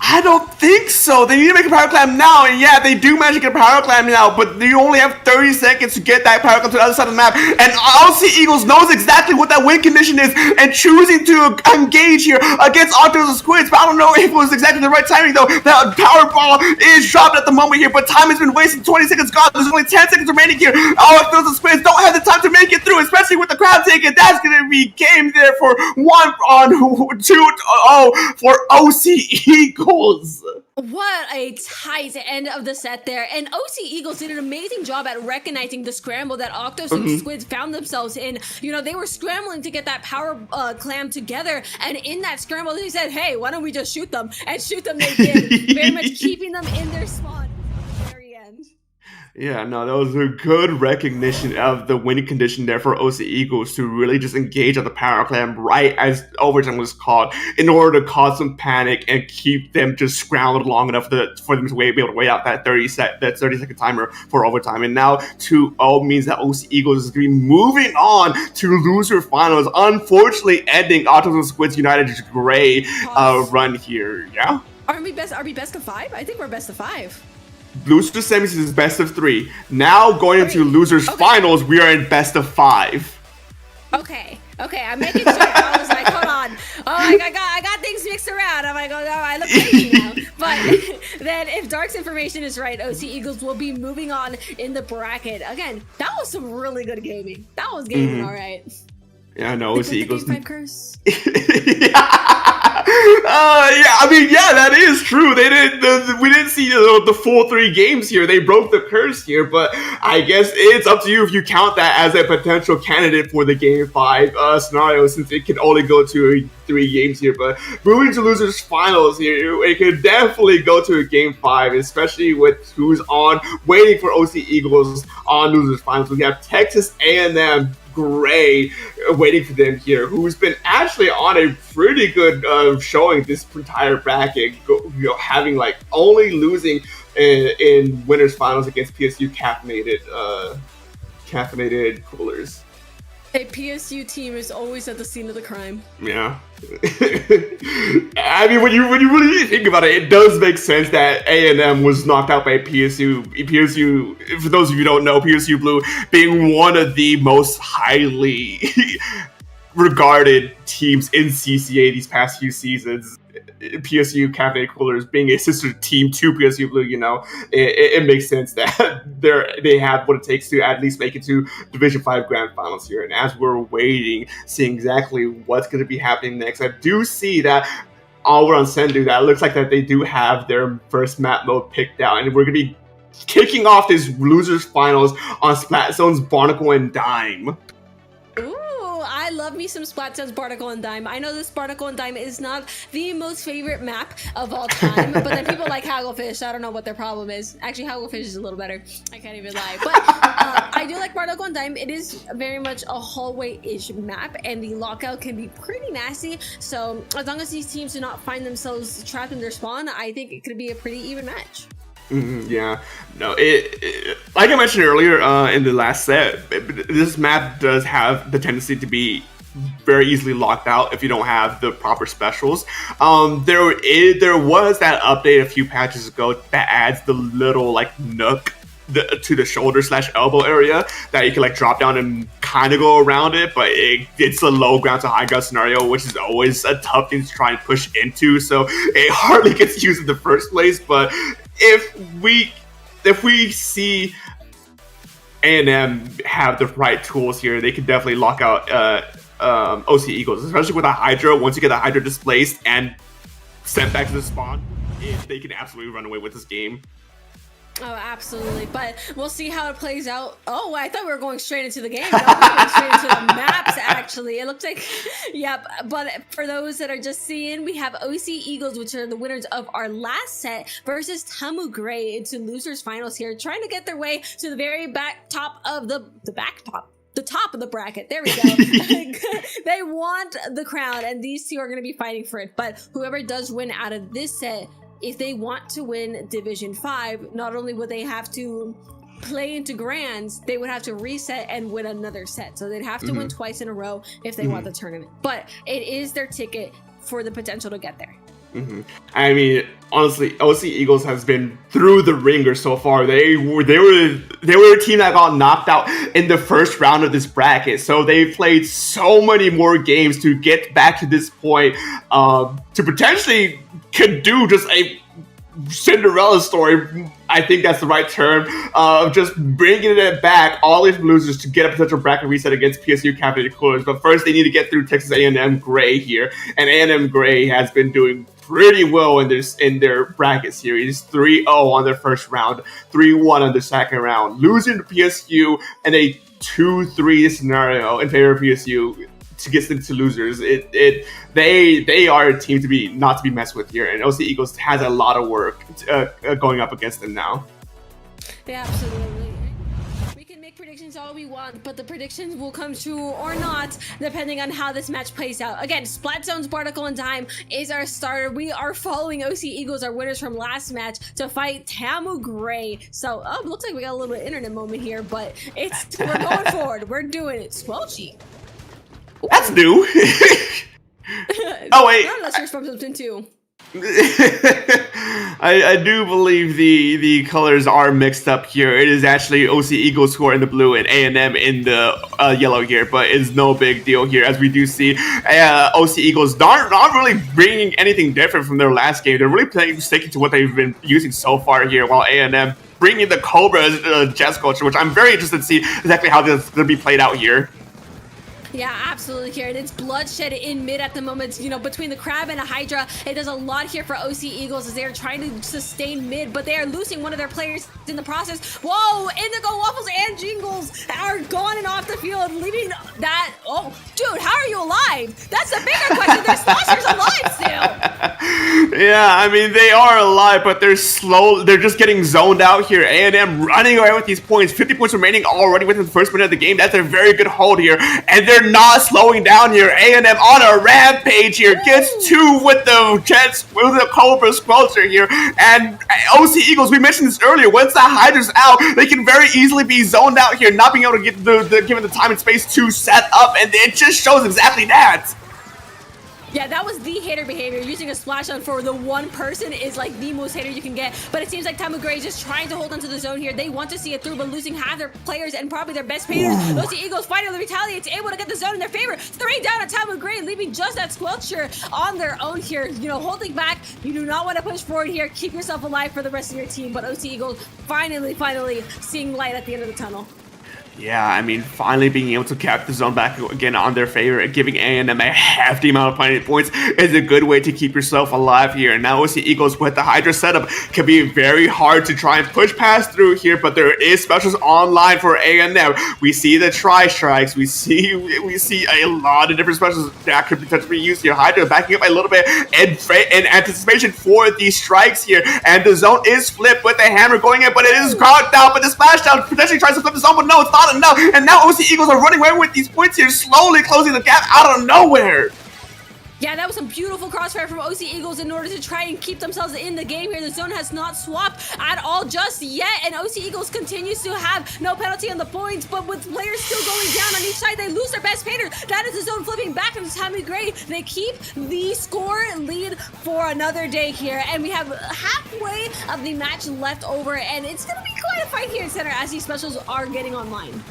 I don't think so. They need to make a power clam now, and yeah, they do manage to get a power clam now, but you only have 30 seconds to get that power clam to the other side of the map, and OC Eagles knows exactly what that win condition is, and choosing to engage here against Octos and Squids, but I don't know if it was exactly the right timing though. That power ball is dropped at the moment here, but time has been wasted. 20 seconds gone. There's only 10 seconds remaining here. Octos and Squids don't have the time to make it through, especially with the crowd taking. That's going to be game there for 1-2-0 for OC Eagles. What a tight end of the set there. And OC Eagles did an amazing job at recognizing the scramble that Octos and Squids found themselves in. They were scrambling to get that power clam together. And in that scramble, they said, hey, why don't we just shoot them? And shoot them they did. Very much keeping them in their spot at the very end. Yeah, no, that was a good recognition of the winning condition there for OC Eagles to really just engage at the power clam right as overtime was called in order to cause some panic and keep them just scrambled long enough for them to be able to wait out that 30-second timer for overtime. And now 2-0 means that OC Eagles is going to be moving on to loser finals, unfortunately ending Octos and Squids United's gray run here. Yeah? Are we best of 5? I think we're best of 5. Losers semis is best of 3. Now going into losers finals, we are in best of 5. Okay, I'm making sure. I was like, hold on. Oh, I got things mixed around. I'm like, oh, no, I look crazy now. But then if Dark's information is right, OC Eagles will be moving on in the bracket. Again, that was some really good gaming. That was gaming, all right. Yeah, I know. OC Eagles. Game 5 curse. That is true. We didn't see the full 3 games here. They broke the curse here, but I guess it's up to you if you count that as a potential candidate for the Game 5 scenario, since it can only go to 3 games here. But moving to losers finals here, it could definitely go to a Game 5, especially with who's on waiting for OC Eagles on losers finals. We have Texas A&M Gray waiting for them here, who's been actually on a pretty good showing this entire bracket, having only losing in winners finals against PSU caffeinated coolers. A PSU team is always at the scene of the crime. Yeah. I mean, when you really think about it, it does make sense that A&M was knocked out by PSU. PSU, for those of you who don't know, PSU Blue being one of the most highly regarded teams in CCA these past few seasons. PSU Cafe Coolers being a sister team to PSU Blue, it makes sense that they have what it takes to at least make it to Division 5 Grand Finals here. And as we're waiting, seeing exactly what's going to be happening next, I do see that over on Sendu, that looks like that they do have their first map mode picked out, and we're going to be kicking off this losers finals on Splat Zone's Barnacle and Dime. I love me some Splatstone's Barnacle and Dime. I know this Barnacle and Dime is not the most favorite map of all time, but then people like Hagglefish. I don't know what their problem is. Actually, Hagglefish is a little better. I can't even lie. But I do like Barnacle and Dime. It is very much a hallway-ish map, and the lockout can be pretty nasty. So as long as these teams do not find themselves trapped in their spawn, I think it could be a pretty even match. Yeah, no, it like I mentioned earlier in the last set, this map does have the tendency to be very easily locked out if you don't have the proper specials. There was that update a few patches ago that adds the little nook to the shoulder/elbow area that you can drop down and kind of go around it, but it's a low ground to high ground scenario, which is always a tough thing to try and push into, so it hardly gets used in the first place. But if we see A&M have the right tools here, they can definitely lock out OC Eagles, especially with a Hydra. Once you get the Hydra displaced and sent back to the spawn, they can absolutely run away with this game. Oh, absolutely. But we'll see how it plays out. Oh, I thought we were going straight into the game. No, we're going straight into the maps, actually. It looks like, yep. But for those that are just seeing, we have OC Eagles, which are the winners of our last set, versus Tamu Gray into losers finals here, trying to get their way to the very top of the top of the bracket. There we go. They want the crown, and these two are going to be fighting for it. But whoever does win out of this set, if they want to win Division 5, not only would they have to play into Grands, they would have to reset and win another set. So they'd have to win twice in a row if they want the tournament. But it is their ticket for the potential to get there. I mean, honestly, OC Eagles has been through the ringer so far. They were a team that got knocked out in the first round of this bracket, so they've played so many more games to get back to this point, to potentially could do just a Cinderella story. I think that's the right term, of just bringing it back, all these losers, to get a potential bracket reset against PSU Cafe Coolers. But first, they need to get through Texas A&M Gray here, and A&M Gray has been doing pretty well in their bracket series. 3-0 on their first round, 3-1 on their second round, losing to PSU in a 2-3 scenario in favor of PSU to get into losers. They are a team not to be messed with here, and OC Eagles has a lot of work going up against them now. Yeah, absolutely. We can make predictions all we want, but the predictions will come true or not, depending on how this match plays out. Again, Splat Zone's Barnacle and Dime is our starter. We are following OC Eagles, our winners from last match, to fight Tamu Gray. So, looks like we got a little bit of internet moment here, but we're going forward. We're doing it. Squelchy. That's new. Oh wait, Unless you're from something too. I do believe the colors are mixed up here. It is actually OC Eagles who are in the blue and A&M in the yellow here, but it's no big deal here, as we do see OC Eagles not really bringing anything different from their last game. They're really sticking to what they've been using so far here, while A&M bringing the Cobra Jazz culture, which I'm very interested to see exactly how this is going to be played out here. Yeah, absolutely, Karen. It's bloodshed in mid at the moment. Between the Crab and a Hydra, it does a lot here for OC Eagles as they are trying to sustain mid, but they are losing one of their players in the process. Whoa! Indigo Waffles and Jingles are gone and off the field, leaving that. Oh, dude, how are you alive? That's the bigger question. Their Slosher's alive still. Yeah, I mean, they are alive, but they're slow. They're just getting zoned out here. A&M running away with these points. 50 points remaining already within the first minute of the game. That's a very good hold here. And they're not slowing down here. A&M on a rampage here. Gets two with the Jets, with the Cobra Squelcher here. And OC Eagles, we mentioned this earlier. Once the Hydra's out, they can very easily be zoned out here, not being able to get given the time and space to set up. And it just shows exactly that. Yeah, that was the hater behavior. Using a splash on for the one person is like the most hater you can get. But it seems like Tamu Gray is just trying to hold onto the zone here. They want to see it through, but losing half their players and probably their best painters. Those Eagles finally retaliates, able to get the zone in their favor. 3 down at Tamu Gray, leaving just that Squelcher on their own here. You know, holding back. You do not want to push forward here. Keep yourself alive for the rest of your team. But OC Eagles finally seeing light at the end of the tunnel. Yeah, I mean, finally being able to cap the zone back again on their favor and giving A&M a hefty amount of planet points is a good way to keep yourself alive here. And now OC Eagles with the Hydra setup can be very hard to try and push past through here, but there is specials online for A&M. We see the tri-strikes, we see a lot of different specials that could potentially be used here. Hydra backing up a little bit in anticipation for these strikes here, and the zone is flipped with the hammer going in, but it is ground down, but the splashdown potentially tries to flip the zone, but no, it's not enough, and now OC Eagles are running away with these points here, slowly closing the gap out of nowhere. Yeah, that was some beautiful crossfire from OC Eagles in order to try and keep themselves in the game here. The zone has not swapped at all just yet, and OC Eagles continues to have no penalty on the points, but with players still going down on each side, they lose their best painter. That is the zone flipping back into Tamu Gray. They keep the score lead for another day here, and we have halfway of the match left over, and it's going to be quite a fight here in center as these specials are getting online.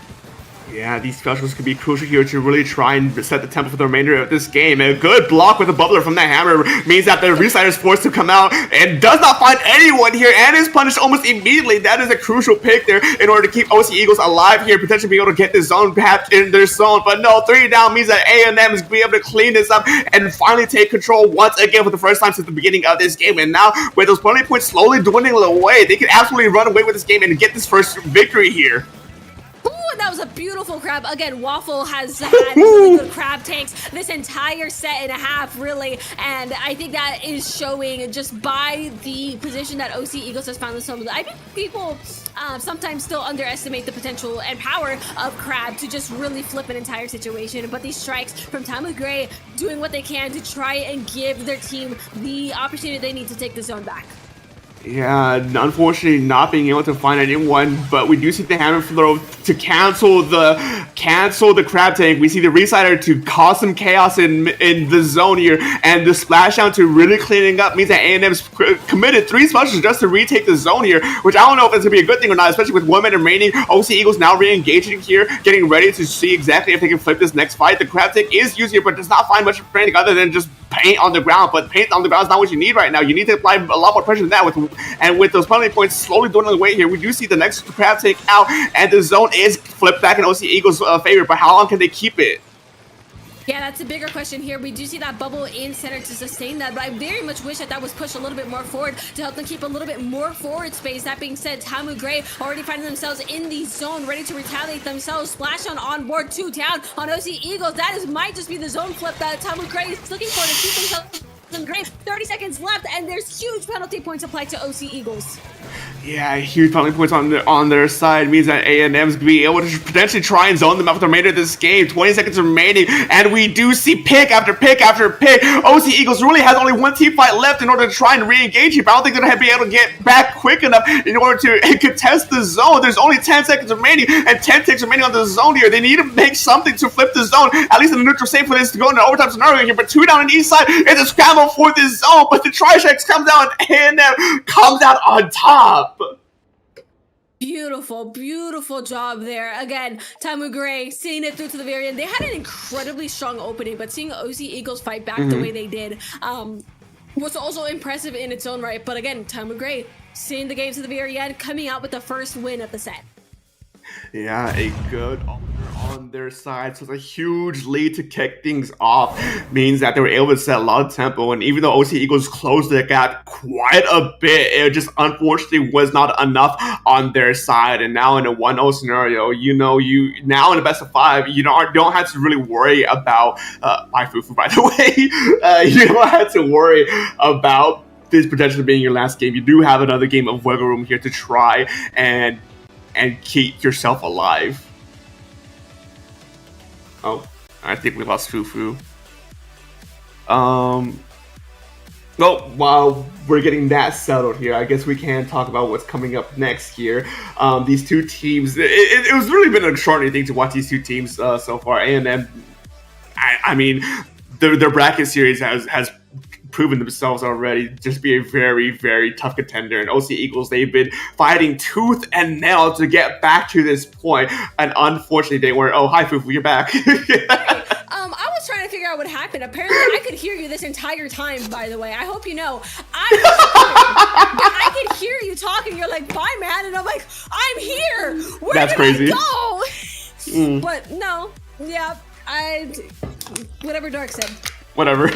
Yeah, these specials could be crucial here to really try and set the tempo for the remainder of this game. A good block with a bubbler from the hammer means that the Reslider is forced to come out and does not find anyone here and is punished almost immediately. That is a crucial pick there in order to keep OC Eagles alive here, potentially be able to get this zone back in their zone. But no, 3 down means that A&M is going to be able to clean this up and finally take control once again for the first time since the beginning of this game. And now, with those penalty points slowly dwindling away, they can absolutely run away with this game and get this first victory here. That was a beautiful crab. Again, Waffle has had really good crab tanks this entire set and a half, really. And I think that is showing just by the position that OC Eagles has found themselves in. I think people sometimes still underestimate the potential and power of crab to just really flip an entire situation. But these strikes from Tamu Gray doing what they can to try and give their team the opportunity they need to take the zone back. Yeah, unfortunately not being able to find anyone, but we do see the hammer throw to cancel the crab tank. We see the Reslider to cause some chaos in the zone here, and the splashdown to really cleaning up means that A&M's committed 3 specials just to retake the zone here, which I don't know if it's going to be a good thing or not, especially with 1 minute remaining. OC Eagles now re-engaging here, getting ready to see exactly if they can flip this next fight. The crab tank is used here, but does not find much of anything other than just paint on the ground, but paint on the ground is not what you need right now. You need to apply a lot more pressure than that. With those penalty points slowly dwindling away here, we do see the next crab take out, and the zone is flipped back in OC Eagles' favor, but how long can they keep it? Yeah, that's a bigger question here. We do see that bubble in center to sustain that, but I very much wish that was pushed a little bit more forward to help them keep a little bit more forward space. That being said, Tamu Gray already finding themselves in the zone, ready to retaliate themselves. Splash on board, 2 down on OC Eagles. That might just be the zone flip that Tamu Gray is looking for to keep themselves in the game. 30 seconds left, and there's huge penalty points applied to OC Eagles. Yeah, huge penalty points on their side means that A&M's going to be able to potentially try and zone them out for the remainder of this game. 20 seconds remaining, and we do see pick after pick after pick. OC Eagles really has only 1 team fight left in order to try and re-engage here, but I don't think they're going to be able to get back quick enough in order to contest the zone. There's only 10 seconds remaining, and 10 ticks remaining on the zone here. They need to make something to flip the zone, at least in the neutral state for this to go into overtime scenario here, but 2 down on each side. It's a scramble for this zone, but the tri-strikes comes out, and A&M comes out on top. Beautiful job there. Again, Tamu Gray seeing it through to the very end. They had an incredibly strong opening, but seeing OC Eagles fight back the way they did was also impressive in its own right. But again, Tamu Gray seeing the game to the very end, coming out with the first win of the set. Yeah, a good on their side, so it's a huge lead to kick things off. Means that they were able to set a lot of tempo, and even though OC Eagles closed the gap quite a bit, it just unfortunately was not enough on their side. And now in a 1-0 scenario, you now in the best of 5, you don't have to really worry about my fufu, by the way. You don't have to worry about this potentially being your last game, you do have another game of wiggle room here to try and keep yourself alive. Oh, I think we lost Fufu. Well, while we're getting that settled here, I guess we can talk about what's coming up next here. These two teams, it was really been an extraordinary thing to watch these two teams so far. A&M, I mean, their bracket series has proven themselves already just be a very, very tough contender. And OC Eagles, they've been fighting tooth and nail to get back to this point. And unfortunately, they weren't. Oh, hi, Fufu, you're back. I was trying to figure out what happened. Apparently, I could hear you this entire time, by the way. I hope you know. I could hear you talking. You're like, bye, man. And I'm like, I'm here. Where That's did crazy. I go? But no. Yeah. Whatever Dark said. Whatever.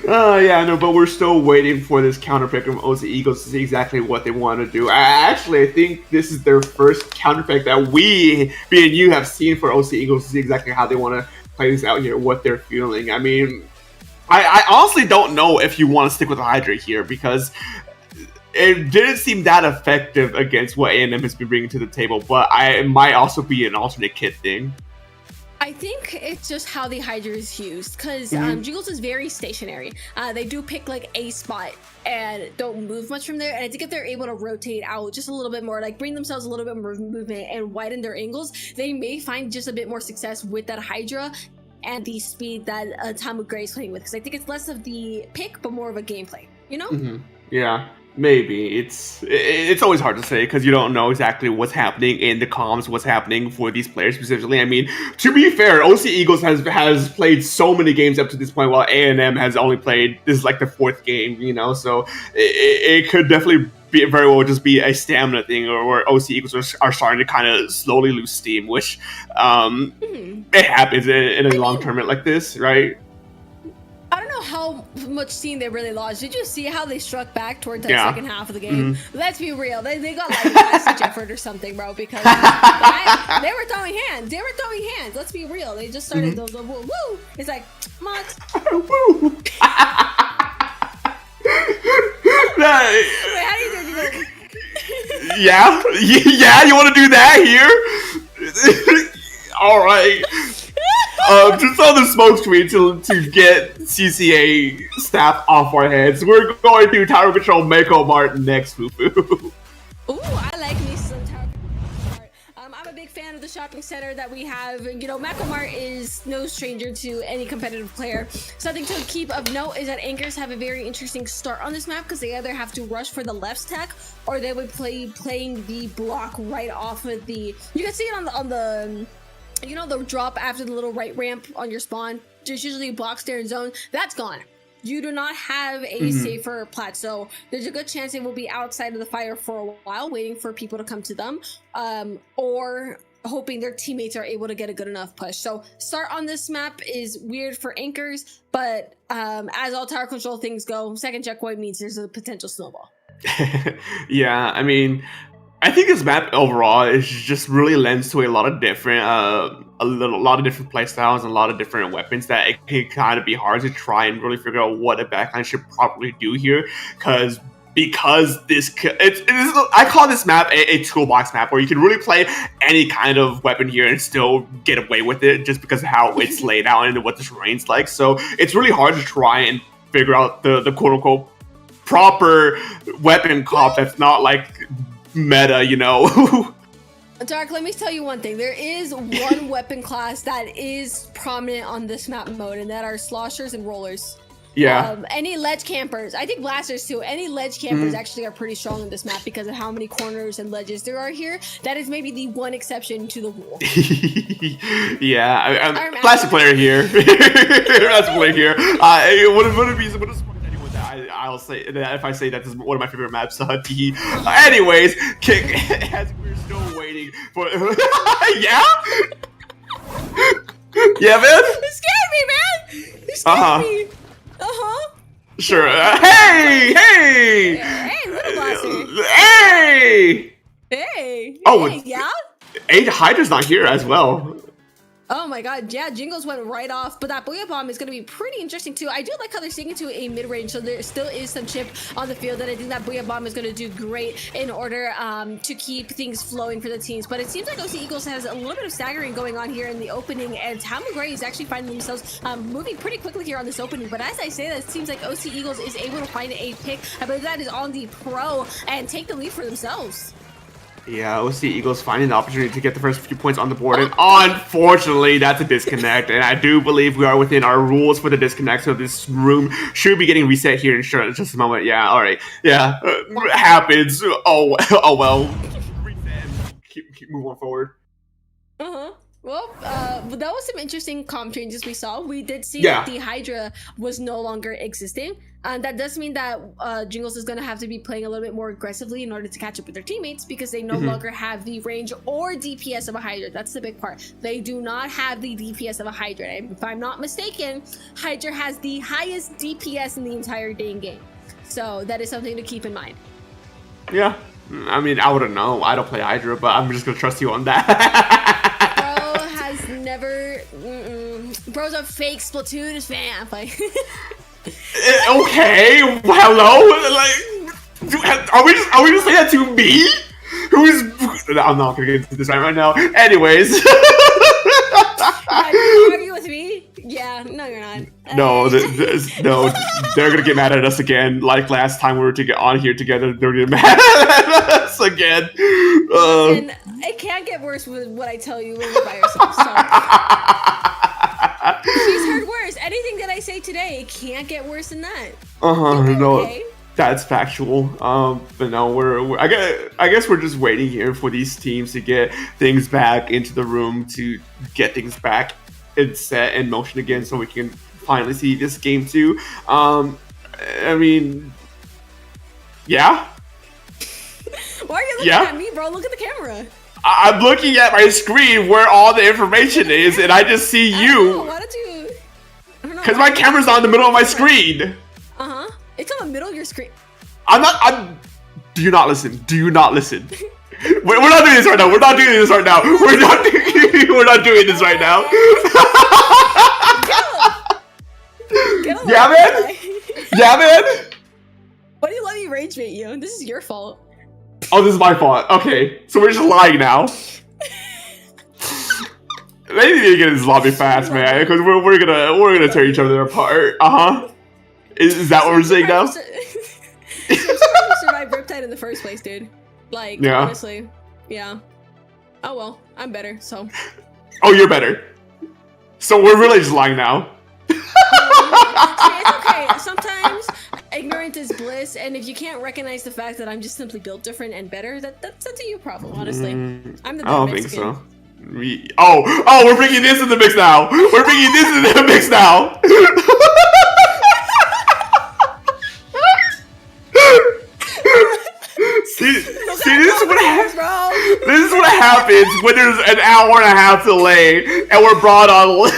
Yeah, no, but we're still waiting for this counter pick from OC Eagles to see exactly what they want to do. I think this is their first counter pick that we, being you, have seen for OC Eagles to see exactly how they want to play this out here, what they're feeling. I mean, I honestly don't know if you want to stick with the Hydra here because it didn't seem that effective against what A&M has been bringing to the table, but it might also be an alternate kit thing. I think it's just how the Hydra is used because Jiggles is very stationary. They do pick like a spot and don't move much from there. And I think if they're able to rotate out just a little bit more, like bring themselves a little bit more movement and widen their angles, they may find just a bit more success with that Hydra and the speed that Tamu Gray is playing with. Because I think it's less of the pick, but more of a gameplay, you know? Yeah. Maybe. It's always hard to say because you don't know exactly what's happening in the comms, what's happening for these players specifically. I mean, to be fair, OC Eagles has played so many games up to this point while A&M has only played, this is like the fourth game, you know, so it could definitely be very well just be a stamina thing or where OC Eagles are starting to kind of slowly lose steam, which it happens in a long tournament like this, right? I don't know how much steam they really lost. Did you see how they struck back towards the second half of the game? Let's be real. They got like last effort or something, bro, because they were throwing hands. Let's be real. They just started those woo woo. It's like, Mox. Woo. Wait, how do you do that? Yeah, you want to do that here? All right. Just on the smoke screen to get CCA staff off our heads. We're going to Tower Control Mako Mart next, Fufu. Ooh, I like me some Tower Control. I'm a big fan of the shopping center that we have. You know, Mako Mart is no stranger to any competitive player. Something to keep of note is that Anchors have a very interesting start on this map because they either have to rush for the left stack or they would playing the block right off of the. You can see it on the. You know the drop after the little right ramp on your spawn? There's usually blocks there in zone. That's gone. You do not have a safer plat, so there's a good chance they will be outside of the fire for a while, waiting for people to come to them, or hoping their teammates are able to get a good enough push. So start on this map is weird for Anchors, but as all tower control things go, second checkpoint means there's a potential snowball. Yeah, I mean, I think this map overall is just really lends to a lot of different, a lot of different playstyles and a lot of different weapons that it can kind of be hard to try and really figure out what a backline should properly do here. Because this, I call this map a toolbox map where you can really play any kind of weapon here and still get away with it just because of how it's laid out and what the terrain's like. So it's really hard to try and figure out the quote unquote proper weapon comp that's not like meta, you know. Dark, let me tell you one thing. There is one weapon class that is prominent on this map mode, and that are sloshers and rollers. Yeah. Any ledge campers, I think blasters too. Any ledge campers actually are pretty strong in this map because of how many corners and ledges there are here. That is maybe the one exception to the rule. Yeah, I'm classic player here. Classic player here. Would it be anyone that I'll say that if I say that this is one of my favorite maps. Anyways, as we're still waiting for. Yeah. Yeah, man. It scared me, man. It scared me. Sure. Hey, little blaster. Hey. Hey. Oh, hey, yeah. Hydra's not here as well. Oh my god, yeah, Jingles went right off, but that Booyah Bomb is going to be pretty interesting too. I do like how they're sticking to a mid-range, so there still is some chip on the field, and I think that Booyah Bomb is going to do great in order to keep things flowing for the teams. But it seems like OC Eagles has a little bit of staggering going on here in the opening, and Tam and Gray is actually finding themselves moving pretty quickly here on this opening. But as I say that, it seems like OC Eagles is able to find a pick. I believe that is on the pro and take the lead for themselves. Yeah, OC Eagles finding the opportunity to get the first few points on the board, and unfortunately, that's a disconnect. And I do believe we are within our rules for the disconnect, so this room should be getting reset here in just a moment. Yeah, all right. Yeah, happens. Oh well. Reset. Keep moving forward. Well, that was some interesting comp changes we saw. We did see that the Hydra was no longer existing. And that does mean that Jingles is going to have to be playing a little bit more aggressively in order to catch up with their teammates, because they no longer have the range or DPS of a Hydra. That's the big part. They do not have the DPS of a Hydra. And if I'm not mistaken, Hydra has the highest DPS in the entire dang game. So that is something to keep in mind. Yeah. I mean, I wouldn't know. I don't play Hydra, but I'm just going to trust you on that. Never Bro's a fake Splatoon fan. Like okay, hello? Like, are we just saying that to me? I'm not gonna get into this right now. Anyways. You argue with me? Yeah, no you're not. No, no, they're gonna get mad at us again. Like last time we were to get on here together, they're gonna get mad at us again. And it can't get worse with what I tell you when we're by ourselves. So. She's heard worse. Anything that I say today, it can't get worse than that. No, okay. That's factual. But no, I guess we're just waiting here for these teams to get things back into the room, to get things back and set in motion again, so we can finally see this game too. I mean, yeah. Why are you looking at me, bro? Look at the camera. I'm looking at my screen where all the information is, and I just see you. Why don't you? Because my camera's on the middle of my screen. It's on the middle of your screen. Do you not listen? Do you not listen? We're not doing this right now. We're not doing this right now. We're not doing this right now. Yeah, man. Yeah, man. Why do you let me rage bait you? This is your fault. Oh, this is my fault. Okay, so we're just lying now. They need to get this lobby fast, man, because we're gonna tear each other apart. Is that what we're saying now? Survive Riptide in the first place, dude. Like, honestly, yeah. Oh well, I'm better, so. Oh, you're better. So we're really just lying now. It's okay. Sometimes ignorance is bliss, and if you can't recognize the fact that I'm just simply built different and better, that's a you problem, honestly. I'm the I don't Mexican. think so. Oh, we're bringing this in the mix now. We're bringing this in the mix now. See, this is what happens, bro. This is what happens when there's an hour and a half delay and we're brought on late.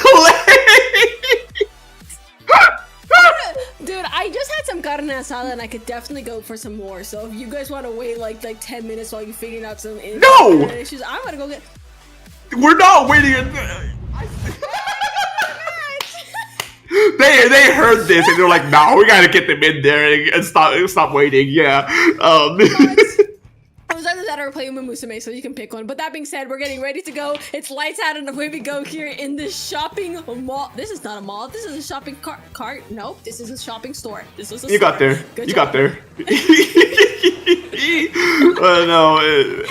Dude, I just had some carne asada and I could definitely go for some more. So if you guys want to wait like 10 minutes while you figure out some issues, I'm gonna go get. We're not waiting. They heard this and they're like, "No, we gotta get them in there and stop waiting." Yeah. I was either that or play Musume, so you can pick one. But that being said, we're getting ready to go. It's lights out and away we go here in the shopping mall. This is not a mall. This is a shopping cart. Nope, this is a shopping store. This is a store. Got there. Good you job. got there. No,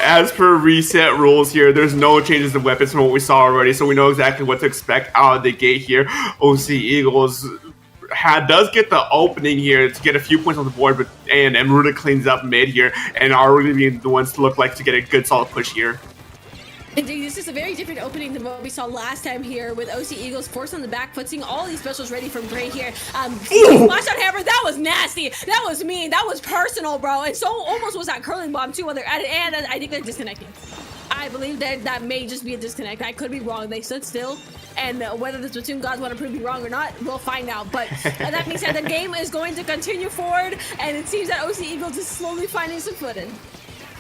as per reset rules here, there's no changes to weapons from what we saw already, so we know exactly what to expect out of the gate here. OC Eagles does get the opening here to get a few points on the board, but A&M really cleans up mid here and are really being the ones to look like to get a good solid push here. Indeed, this is a very different opening than what we saw last time here with OC Eagles forced on the back foot, seeing all these specials ready from Gray here. Smash on Hammer, that was nasty. That was mean. That was personal, bro. And so almost was that curling bomb too while they're at it, and I think they're disconnecting. I believe that may just be a disconnect. I could be wrong. They stood still, and whether the Splatoon gods want to prove me wrong or not, we'll find out. But that being said, the game is going to continue forward, and it seems that OC Eagles is slowly finding some footing.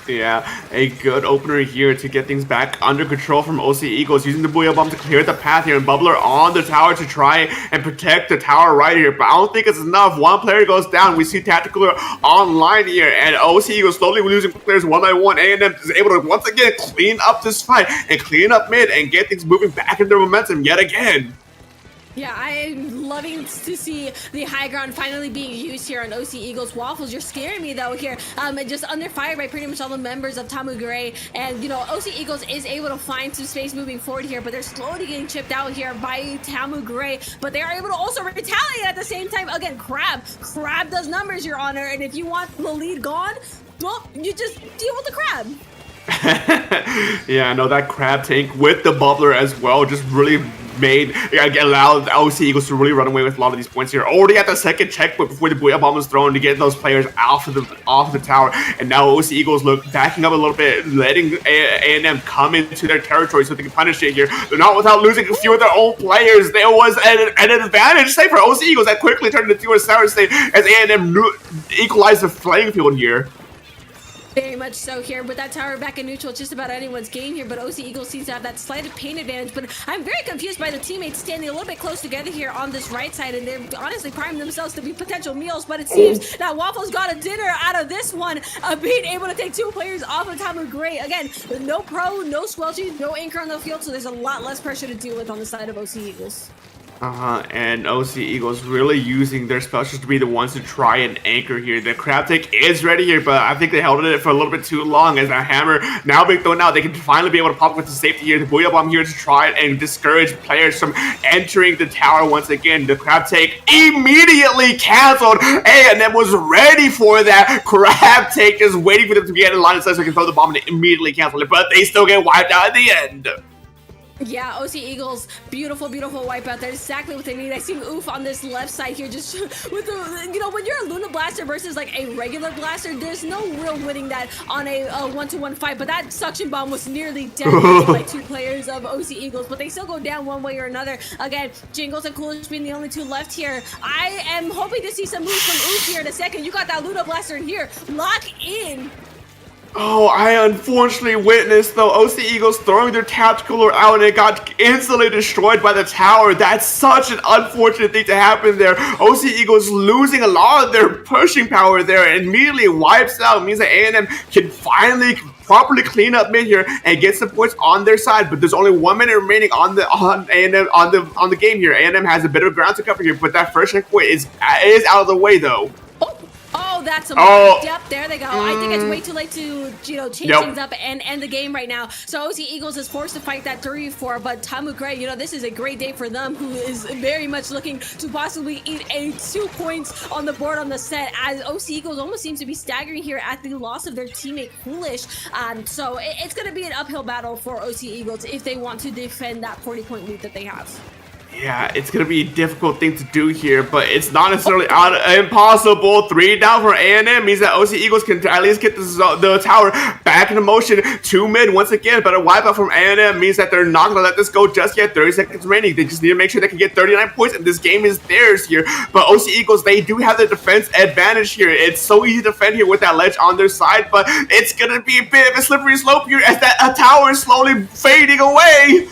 Yeah, a good opener here to get things back under control from OC Eagles, using the Booyah Bomb to clear the path here, and Bubbler on the tower to try and protect the tower right here, but I don't think it's enough. One player goes down, we see Tactical online here, and OC Eagles slowly losing players one by one. A&M is able to once again clean up this fight, and clean up mid, and get things moving back into momentum yet again. Yeah, I'm loving to see the high ground finally being used here on OC Eagles. Waffles, you're scaring me though here. And just under fire by pretty much all the members of Tamu Gray. And, you know, OC Eagles is able to find some space moving forward here, but they're slowly getting chipped out here by Tamu Gray. But they are able to also retaliate at the same time. Again, Crab does numbers, Your Honor. And if you want the lead gone, well, you just deal with the Crab. Yeah, I know that Crab tank with the Bubbler as well just really allowed the OC Eagles to really run away with a lot of these points here. Already at the second checkpoint before the Booyah Bomb was thrown to get those players off of the tower, and now OC Eagles look backing up a little bit, letting A&M come into their territory so they can punish it here. They're not without losing a few of their own players. There was an advantage, say, for OC Eagles that quickly turned into a sour state as A&M equalized the playing field here. Very much so here. With that tower back in neutral, it's just about anyone's game here, but OC Eagles seems to have that slight pain advantage. But I'm very confused by the teammates standing a little bit close together here on this right side, and they're honestly priming themselves to be potential meals. But it seems that Waffles got a dinner out of this one, being able to take two players off of Tamu Gray. Again, no pro, no squelchy, no anchor on the field, so there's a lot less pressure to deal with on the side of OC Eagles. And OC Eagles really using their specials to be the ones to try and anchor here. The Crab Tank is ready here, but I think they held it for a little bit too long as that hammer now being thrown out. They can finally be able to pop with the safety here. The Booyah Bomb here to try and discourage players from entering the tower once again. The Crab Tank immediately canceled, and was ready for that Crab Tank, just waiting for them to get in line of sight so they can throw the bomb and immediately cancel it, but they still get wiped out at the end. Yeah, OC Eagles, beautiful, beautiful wipeout. That's exactly what they need. I see Oof on this left side here, just with the, you know, when you're a Luna Blaster versus like a regular Blaster, there's no real winning that on a one-to-one fight. But that suction bomb was nearly dead to like two players of OC Eagles, but they still go down one way or another. Again, Jingles and Coolidge being the only two left here. I am hoping to see some moves from Oof here in a second. You got that Luna Blaster in here. Lock in. Oh, I unfortunately witnessed, though, OC Eagles throwing their tactical out and it got instantly destroyed by the tower. That's such an unfortunate thing to happen there. OC Eagles losing a lot of their pushing power there and immediately wipes out. It means that A&M can finally properly clean up mid here and get some points on their side, but there's only 1 minute remaining on A&M on the game here. A&M has a bit of ground to cover here, but that first checkpoint is out of the way though. Oh, that's a Yep, there they go. I think it's way too late to, you know, change things up and end the game right now. So OC Eagles is forced to fight that 3-4, but Tamu Gray, you know, this is a great day for them, who is very much looking to possibly eat 2 points on the board on the set, as OC Eagles almost seems to be staggering here at the loss of their teammate Foolish. So it's going to be an uphill battle for OC Eagles if they want to defend that 40-point lead that they have. Yeah, it's going to be a difficult thing to do here, but it's not necessarily impossible. 3 down for A&M means that OC Eagles can at least get the tower back into motion to mid once again, but a wipeout from A&M means that they're not going to let this go just yet. 30 seconds remaining. They just need to make sure they can get 39 points, and this game is theirs here. But OC Eagles, they do have the defense advantage here. It's so easy to defend here with that ledge on their side, but it's going to be a bit of a slippery slope here as that tower is slowly fading away.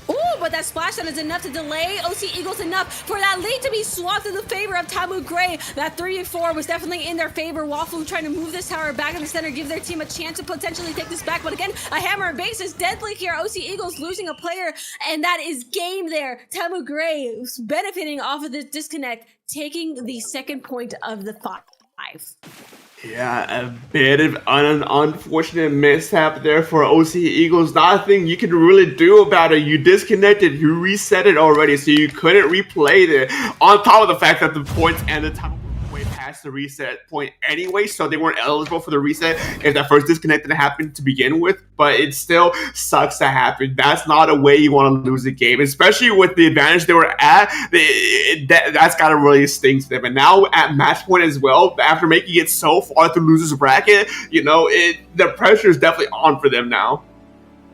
Ooh, but that splashdown is enough to delay OC Eagles enough for that lead to be swapped in the favor of Tamu Gray. That 3-4 was definitely in their favor. Waffle trying to move this tower back in the center, give their team a chance to potentially take this back. But again, a hammer and base is deadly here. OC Eagles losing a player, and that is game there. Tamu Gray benefiting off of this disconnect, taking the second point of the 5. Yeah, a bit of an unfortunate mishap there for OC Eagles. Nothing you can really do about it. You disconnected, you reset it already, so you couldn't replay it. On top of the fact that the points and the time way past the reset point anyway, so they weren't eligible for the reset if that first disconnect didn't happen to begin with. But it still sucks to happen. That's not a way you want to lose a game, especially with the advantage they were at. That's got to really sting to them. And now at match point as well, after making it so far through losers bracket, you know, the pressure is definitely on for them now.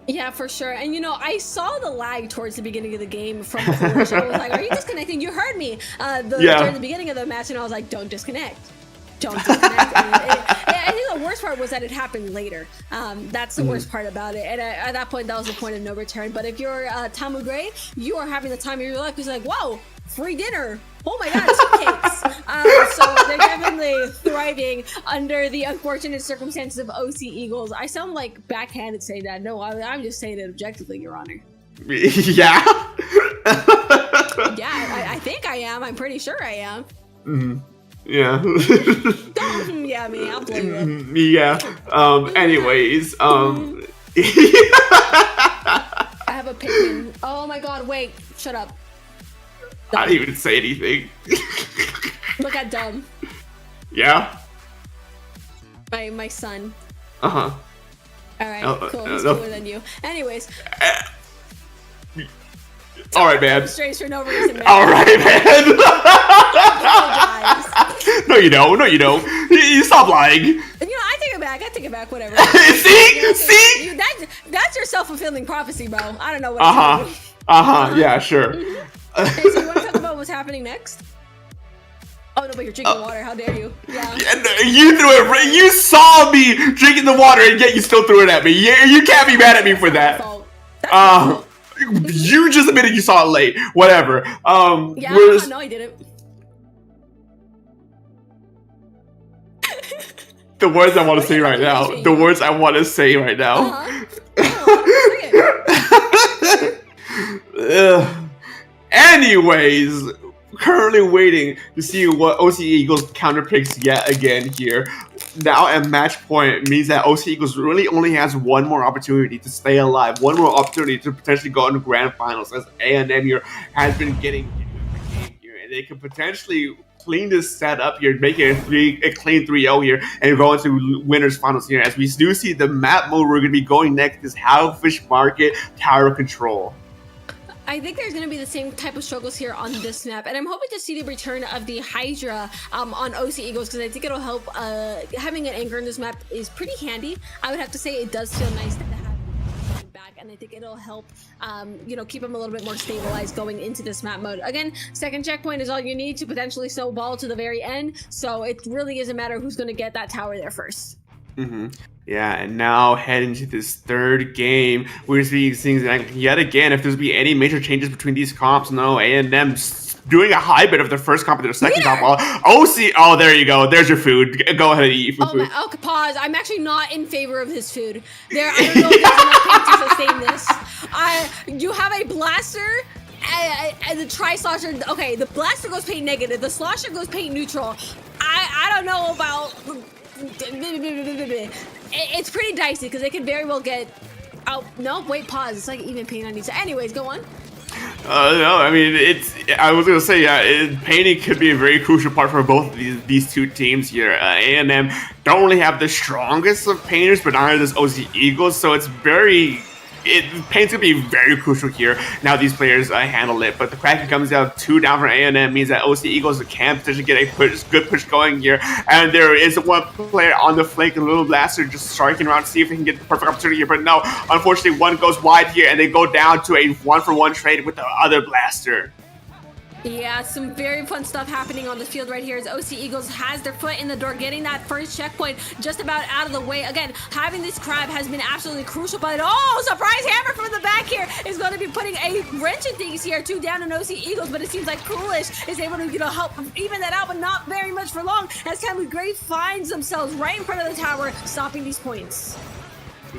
Yeah, for sure. And, you know, I saw the lag towards the beginning of the game from Foolish. I was like, are you disconnecting? You heard me during the beginning of the match, and I was like, don't disconnect. don't disconnect. I think the worst part was that it happened later. That's the worst part about it. And at that point, that was the point of no return. But if you're Tamu Gray, you are having the time of your life. It's like, whoa, free dinner. Oh my God, two cakes. So they're definitely thriving under the unfortunate circumstances of OC Eagles. I sound like backhanded saying that. No, I'm just saying it objectively, Your Honor. Yeah? Yeah, I think I am. I'm pretty sure I am. Yeah. Don't yeah me, I'll blame you. Yeah. Anyways, I have a Pikmin. Oh my God, wait, shut up. I didn't even say anything. Look at Dumb. Yeah? My son. Uh-huh. Alright, cool. He's no. cooler than you. Anyways. Alright, man. Strays for no reason, man. Alright, man. Apologize. No, you don't. No, you don't. You stop lying. You know, I take it back, whatever. See? See? That's your self-fulfilling prophecy, bro. I don't know what Yeah, sure. Okay, so you want to talk about what's happening next? Oh no, but you're drinking water. How dare you? Yeah. You threw it. You saw me drinking the water, and yet you still threw it at me. You can't be mad at me for that. That's my fault. You just admitted you saw it late. Whatever. Yeah, no, I didn't. The words I want to say right now. The words I want to say right now. Anyways, currently waiting to see what OC Eagles counterpicks yet again here. Now at match point means that OC Eagles really only has one more opportunity to stay alive, one more opportunity to potentially go into grand finals, as A&M here has been getting here, and they could potentially clean this set up here, make it a clean 3-0 here, and go into winners finals here. As we do see the map mode we're going to be going next is Howfish Market Tower Control. I think there's going to be the same type of struggles here on this map, and I'm hoping to see the return of the Hydra on OC Eagles, because I think it'll help. Having an anchor in this map is pretty handy. I would have to say it does feel nice to have back, and I think it'll help keep them a little bit more stabilized going into this map mode. Again, second checkpoint is all you need to potentially snowball to the very end, so it really is a matter of who's going to get that tower there first. Yeah, and now head into this third game. We're seeing things that yet again, if there's be any major changes between these comps, no, A&M doing a hybrid of their first comp and their second comp. OC, oh, there you go. There's your food. Go ahead and eat food. Okay, pause. I'm actually not in favor of his food. I don't know if there's enough paint to sustain this. You have a blaster and the tri-slosher. Okay, the blaster goes paint negative. The slosher goes paint neutral. I don't know about... It's pretty dicey because they could very well get out. No, wait, pause. It's like even paint on each side. Anyways, go on. No, I mean, I was gonna say, painting could be a very crucial part for both of these two teams here. A&M don't really have the strongest of painters, but neither does OC Eagles, so it's paint's gonna be very crucial here. Now these players handle it, but the Kraken comes out 2 down for A&M, means that OC Eagles can potentially get a good push going here. And there is one player on the flank, a little blaster, just striking around to see if he can get the perfect opportunity here. But no, unfortunately, one goes wide here, and they go down to a 1-for-1 trade with the other blaster. Yeah, some very fun stuff happening on the field right here as OC Eagles has their foot in the door, getting that first checkpoint just about out of the way. Again, having this crab has been absolutely crucial, but surprise hammer from the back here is going to be putting a wrench in things here. 2 down on OC Eagles, but it seems like Coolish is able to help even that out, but not very much for long, as Cameron Gray finds themselves right in front of the tower, stopping these points.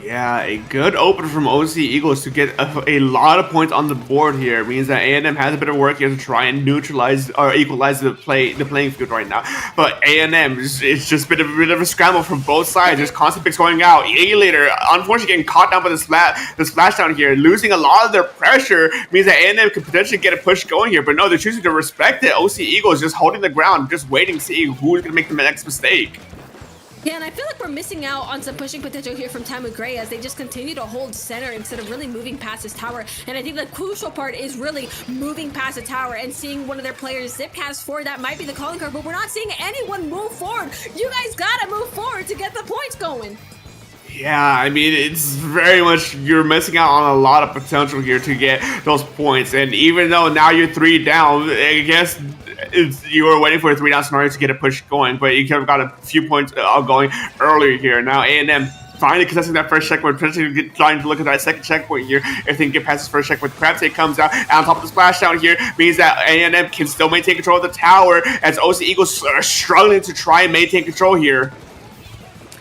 Yeah, a good open from OC Eagles to get a lot of points on the board here. It means that A&M has a bit of work here to try and neutralize or equalize the playing field right now. But A&M, it's just been a bit of a scramble from both sides. There's constant picks going out. A-Later, unfortunately, getting caught down by the splashdown here, losing a lot of their pressure means that A&M could potentially get a push going here. But no, they're choosing to respect it. OC Eagles just holding the ground, just waiting to see who's going to make the next mistake. Yeah, and I feel like we're missing out on some pushing potential here from Tamu Gray as they just continue to hold center instead of really moving past this tower. And I think the crucial part is really moving past the tower and seeing one of their players zip cast forward. That might be the calling card, but we're not seeing anyone move forward. You guys gotta move forward to get the points going. Yeah, I mean, it's very much, you're missing out on a lot of potential here to get those points. And even though now you're 3 down, I guess you were waiting for a 3 down scenario to get a push going, but you could have got a few points going earlier here. Now A&M finally contesting that first checkpoint, potentially trying to look at that second checkpoint here. If they can get past this first checkpoint, Crabtail comes out, and on top of the splashdown here means that A&M can still maintain control of the tower as OC Eagles are struggling to try and maintain control here.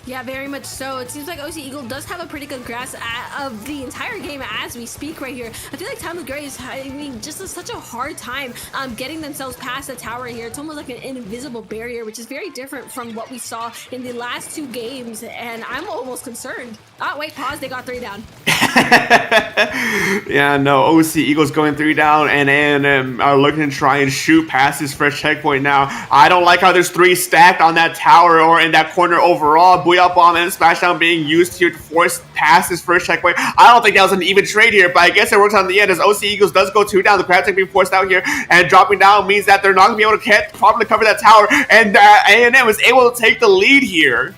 Yeah, very much so. It seems like OC Eagle does have a pretty good grasp of the entire game as we speak right here. I feel like Time of Gray is having just such a hard time getting themselves past the tower here. It's almost like an invisible barrier, which is very different from what we saw in the last 2 games, and I'm almost concerned. Oh, wait, pause. They got 3 down. Yeah, no, OC Eagles going 3 down, and A&M are looking to try and shoot past this first checkpoint now. I don't like how there's 3 stacked on that tower or in that corner overall. Booyah Bomb and Splashdown being used here to force past this first checkpoint. I don't think that was an even trade here, but I guess it works out in the end as OC Eagles does go 2 down. The Crabtail being forced out here, and dropping down means that they're not going to be able to properly cover that tower, and A&M was able to take the lead here.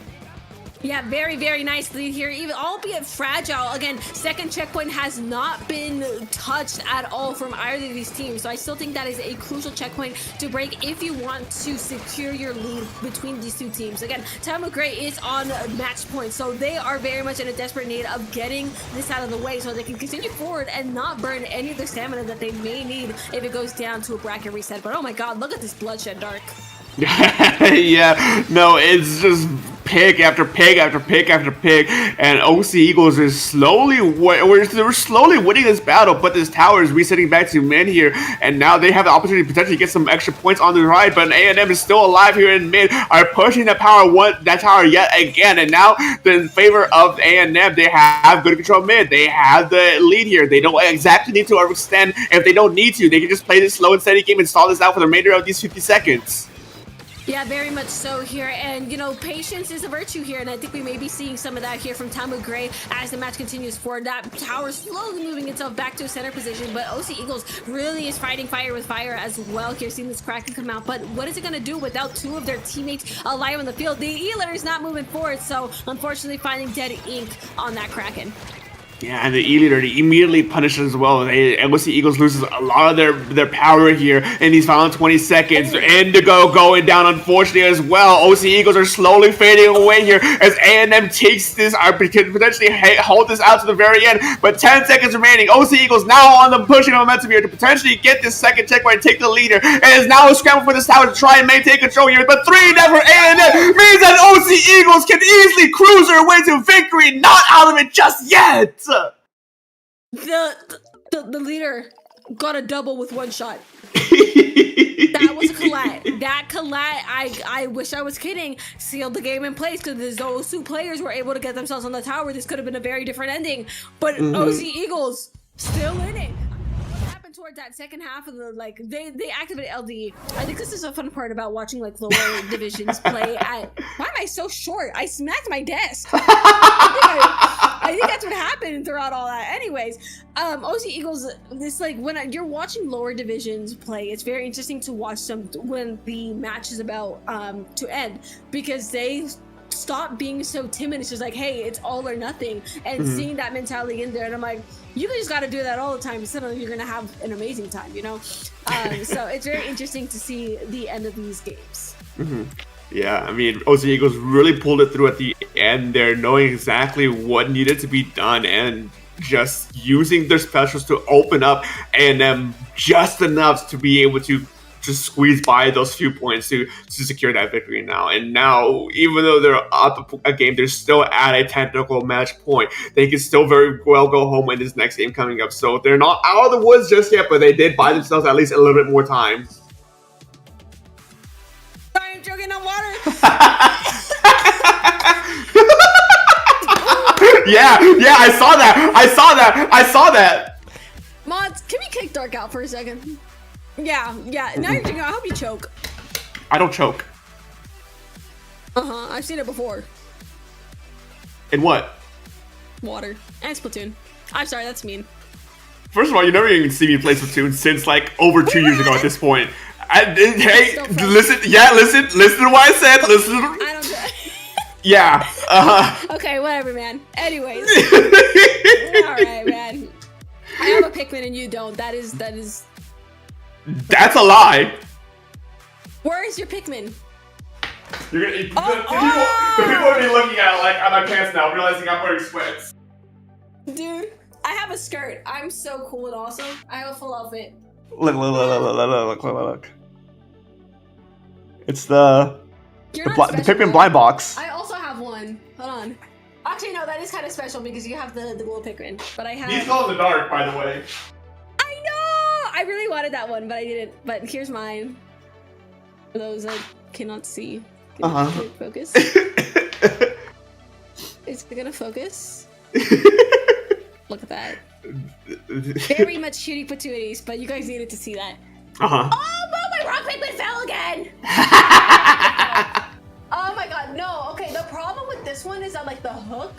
Yeah, very, very nice lead here, even albeit fragile. Again, second checkpoint has not been touched at all from either of these teams, so I still think that is a crucial checkpoint to break if you want to secure your lead between these 2 teams. Again, Time of Gray is on match point, so they are very much in a desperate need of getting this out of the way so they can continue forward and not burn any of their stamina that they may need if it goes down to a bracket reset. But oh my god, look at this bloodshed, Dark. Yeah, no, it's just pick after pick after pick after pick, and OC Eagles is slowly we're slowly winning this battle, but this tower is resetting back to mid here, and now they have the opportunity to potentially get some extra points on the right, but A&M is still alive here in mid, are pushing that tower yet again, and now in favor of A&M, they have good control mid, they have the lead here, they don't exactly need to overextend. If they don't need to, they can just play this slow and steady game and stall this out for the remainder of these 50 seconds. Yeah, very much so here, and you know, patience is a virtue here, and I think we may be seeing some of that here from Time of Gray as the match continues forward. That tower slowly moving itself back to a center position, but OC Eagles really is fighting fire with fire as well here, seeing this Kraken come out, but what is it going to do without 2 of their teammates alive on the field? The E-Letter is not moving forward, so unfortunately finding dead ink on that Kraken. Yeah, and the E-Leader immediately punishes as well. OC Eagles loses a lot of their power here in these final 20 seconds. Indigo going down, unfortunately, as well. OC Eagles are slowly fading away here as A&M takes this, can potentially hold this out to the very end. But 10 seconds remaining. OC Eagles now on the pushing momentum here to potentially get this second checkpoint and take the leader. And is now a scramble for this tower to try and maintain control here. But 3 down for A&M means that OC Eagles can easily cruise their way to victory. Not out of it just yet. The leader got a double with 1 shot. That was a collat. That collat, I wish I was kidding, sealed the game in place because those 2 players were able to get themselves on the tower. This could have been a very different ending. But OC Eagles still in it. Towards that second half of the they activate LDE. I think this is a fun part about watching lower divisions play at. Why am I so short? I smacked my desk. I think that's what happened throughout all that. Anyways, OC Eagles, this when you're watching lower divisions play, it's very interesting to watch them when the match is about to end, because they stop being so timid. It's just like, hey, it's all or nothing, and seeing that mentality in there, and I'm like, you just got to do that all the time. Suddenly you're gonna have an amazing time, you know. So it's very interesting to see the end of these games. Yeah, I mean, OC Eagles really pulled it through at the end there, knowing exactly what needed to be done and just using their specials to open up A&M just enough to be able to just squeeze by those few points to secure that victory now. And now, even though they're up a game, they're still at a technical match point. They can still very well go home in this next game coming up. So they're not out of the woods just yet, but they did buy themselves at least a little bit more time. I'm choking on water. Yeah, I saw that. Mods, can we kick Dark out for a second? Yeah. Now you're drinking. I hope you choke. I don't choke. I've seen it before. In what? Water and Splatoon. I'm sorry, that's mean. First of all, you never even see me play Splatoon since over 2 years ago at this point. Hey, listen to what I said. Listen. I don't. Yeah. Okay, whatever, man. Anyways. Alright, man. I have a Pikmin and you don't. That is... That's a lie. Where is your Pikmin? You're gonna, the people are be looking at my pants now, realizing I'm wearing sweats. Dude, I have a skirt. I'm so cool and awesome. I have a full outfit. Look. It's the You're not special, Pikmin though. blind box. I also have one. Hold on. Actually, no, that is kind of special because you have the glow Pikmin. But I have... These glow in the dark, by the way. I know! I really wanted that one, but I didn't. But here's mine. For those that cannot see. Can it focus? Is it gonna focus? Look at that. Very much cutie patooties, but you guys needed to see that. Oh, my rock Pikmin fell again! Oh my god, no. Okay, the problem with this one is that, like, the hook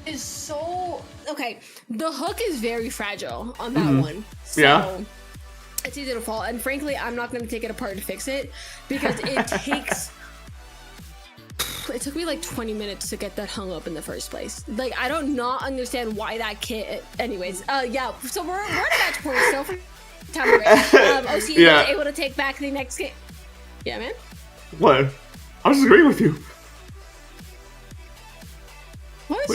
is so... Okay, the hook is very fragile on that one. So Yeah. it's easy to fall. And frankly, I'm not going to take it apart to fix it because it takes... It took me like 20 minutes to get that hung up in the first place. Like, I don't not understand why that kit... Anyways, yeah, so we're at a match point still for time away. OC was able to take back the next game. Yeah, man? What? I was agreeing with you. What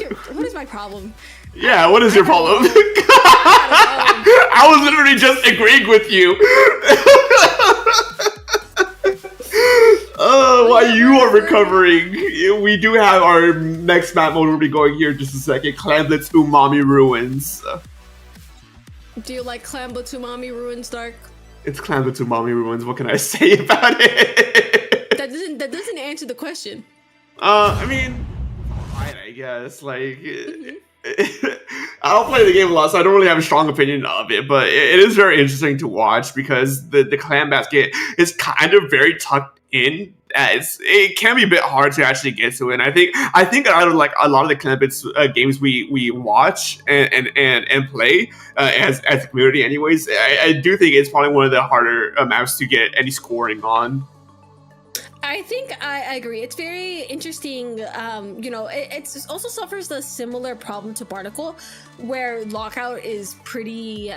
is my problem? Yeah, what is your problem? I was literally just agreeing with you. While you are recovering, we do have our next map mode we'll be going here in just a second. Clamlet's Umami Ruins. Do you like Clamlet's Umami Ruins, Dark? It's Clamlet's Umami Ruins. What can I say about it? That doesn't answer the question. I mean, fine, I guess. Like, I don't play the game a lot, so I don't really have a strong opinion of it. But it is very interesting to watch because the clan basket is kind of very tucked in. It can be a bit hard to actually get to it. And I think out of like a lot of the clan games we watch and play as a community, anyways, I do think it's probably one of the harder maps to get any scoring on. I think I agree. It's very interesting. You know, it also suffers the similar problem to Barnacle, where lockout is pretty,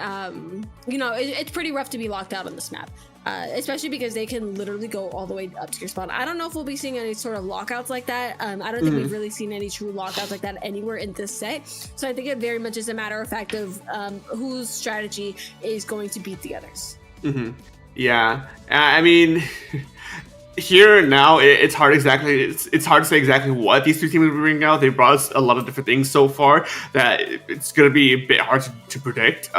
you know, it's pretty rough to be locked out on this map. Especially because they can literally go all the way up to your spawn. I don't know if we'll be seeing any sort of lockouts like that. I don't think we've really seen any true lockouts like that anywhere in this set. So I think it very much is a matter of fact of whose strategy is going to beat the others. Yeah, I mean, here and now, it's hard exactly. It's hard to say exactly what these two teams will bring out. They brought us a lot of different things so far that it's gonna be a bit hard to predict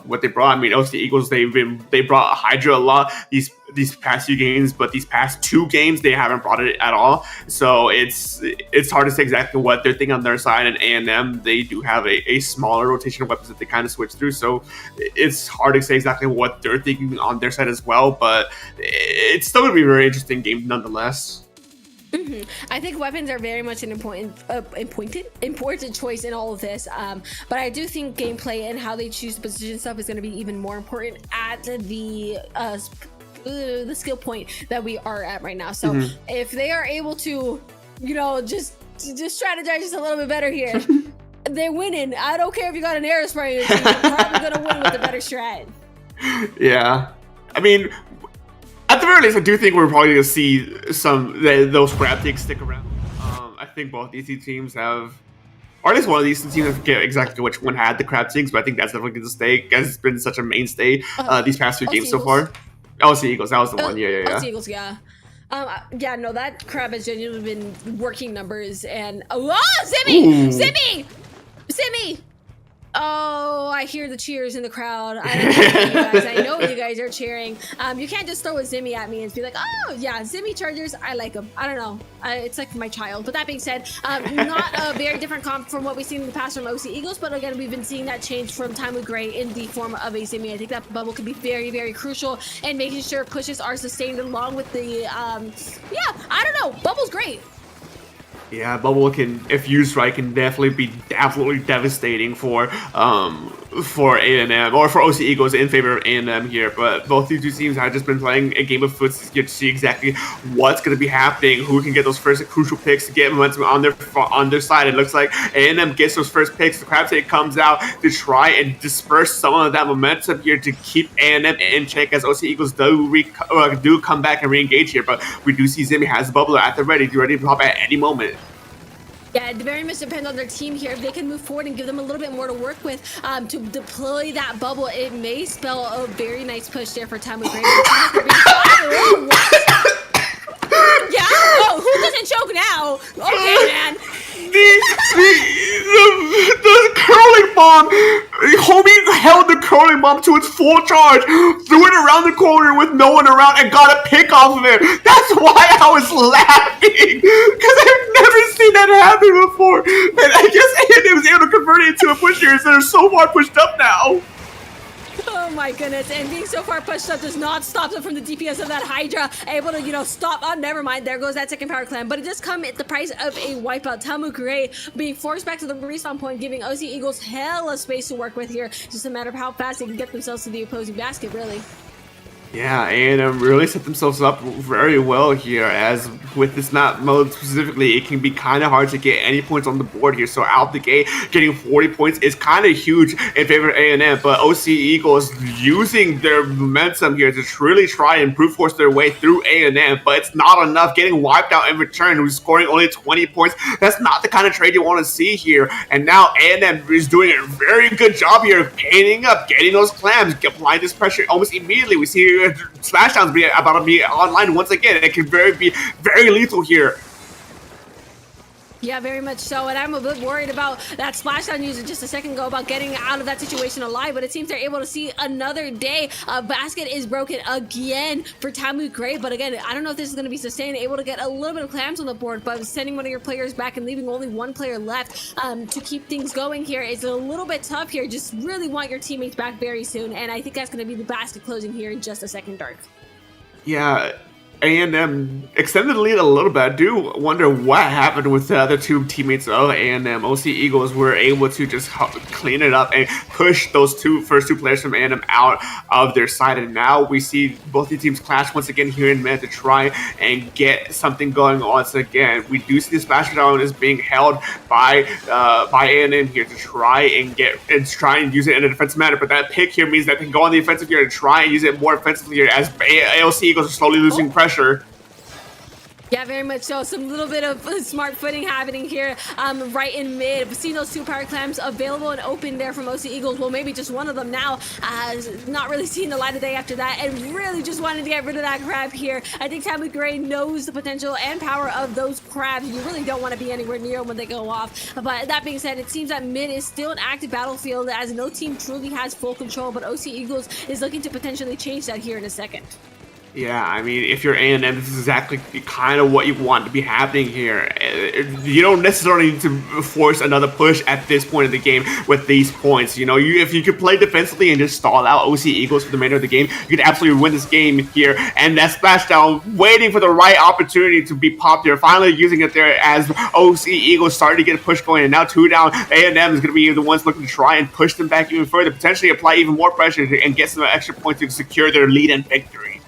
what they brought. I mean, OC Eagles, they brought Hydra a lot these past few games, but these past 2 games they haven't brought it at all. So it's hard to say exactly what they're thinking on their side. And A&M, they do have a smaller rotation of weapons that they kind of switch through. So it's hard to say exactly what they're thinking on their side as well. But it's still gonna be a very interesting game nonetheless. I think weapons are very much an important choice in all of this, but I do think gameplay and how they choose to position stuff is going to be even more important at the skill point that we are at right now. So if they are able to, you know, just strategize just a little bit better here, they're winning. I don't care if you got an aerospray, you're probably going to win with a better strat. Yeah, I mean, at the very least, I do think we're probably going to see those grab things stick around. I think both these two teams have, or at least one of these two teams, I forget exactly which one had the crab things, but I think that's definitely going to stay, because it's been such a mainstay these past few games so far. OC Eagles, that was the one. Yeah. OC Eagles, yeah. Yeah, no, that crab has genuinely been working numbers, and Zimmy! Oh, I hear the cheers in the crowd. I know you guys are cheering. You can't just throw a Zimmy at me and be like, oh, yeah, Zimmy Chargers, I like them. I don't know. It's like my child. But that being said, not a very different comp from what we've seen in the past from OC Eagles. But again, we've been seeing that change from time with Gray in the form of a Zimmy. I think that bubble could be very, very crucial in making sure pushes are sustained along with the, yeah, I don't know. Bubble's great. Yeah, bubble can, if used right, can definitely be absolutely devastating for A&M or for OC Eagles in favor of A&M here. But both these two teams have just been playing a game of footsie to see exactly what's going to be happening, who can get those first crucial picks to get momentum on their side. It looks like A&M gets those first picks. The crab take comes out to try and disperse some of that momentum here to keep A&M in check as OC Eagles do come back and re-engage here. But we do see Zimmy has the bubbler at the ready to pop at any moment. Yeah, it very much depends on their team here. If they can move forward and give them a little bit more to work with to deploy that bubble, it may spell a very nice push there for Tamu Gray. Yeah? Oh, who doesn't choke now? Okay, man. The curling bomb, homie held the curling bomb to its full charge, threw it around the corner with no one around, and got a pick off of it. That's why I was laughing, because I've never seen that happen before. And I guess Andy was able to convert it into a push here, so they're so far pushed up now. Oh my goodness, and being so far pushed up does not stop them from the DPS of that Hydra, able to, stop. Oh, never mind, there goes that second power clan, but it does come at the price of a wipeout. Tamu Gray being forced back to the respawn point, giving OC Eagles hella space to work with here. Just a matter of how fast they can get themselves to the opposing basket, really. Yeah, and really set themselves up very well here, as with this map mode specifically, it can be kind of hard to get any points on the board here. So out the gate, getting 40 points is kind of huge in favor of A&M, but OC Eagles using their momentum here to really try and brute force their way through A&M, but it's not enough. Getting wiped out in return, who's scoring only 20 points. That's not the kind of trade you want to see here. And now A&M is doing a very good job here of painting up, getting those clams, applying this pressure almost immediately. We see Slashdowns about to be online once again. It can be very lethal here. Yeah, very much so, and I'm a bit worried about that splashdown user just a second ago about getting out of that situation alive, but it seems they're able to see another day. Basket is broken again for Tamu Gray, but again, I don't know if this is going to be sustained, able to get a little bit of clams on the board, but sending one of your players back and leaving only one player left to keep things going here is a little bit tough here. Just really want your teammates back very soon, and I think that's going to be the basket closing here in just a second, Dark. Yeah, A&M extended the lead a little bit. I do wonder what happened with the other two teammates of A&M. OC Eagles were able to just clean it up and push those first two players from A&M out of their side. And now we see both the teams clash once again here in Mid to try and get something going once again. We do see this splashdown is being held by A&M here to try and use it in a defensive manner. But that pick here means that they can go on the offensive here and try and use it more offensively here as OC Eagles are slowly losing pressure. Yeah, very much so. Some little bit of smart footing happening here right in mid. We've seen those two power clams available and open there from OC Eagles. Well, maybe just one of them now. Not really seeing the light of day after that, and really just wanted to get rid of that crab here. I think Tamu Gray knows the potential and power of those crabs. You really don't want to be anywhere near them when they go off. But that being said, it seems that mid is still an active battlefield as no team truly has full control, but OC Eagles is looking to potentially change that here in a second. Yeah, I mean, if you're A&M, this is exactly kind of what you want to be happening here. You don't necessarily need to force another push at this point in the game with these points. If you could play defensively and just stall out OC Eagles for the remainder of the game, you could absolutely win this game here. And that splashdown, waiting for the right opportunity to be popped here, finally using it there as OC Eagles started to get a push going, and now 2 down. A&M is going to be the ones looking to try and push them back even further, potentially apply even more pressure and get some extra points to secure their lead and victory.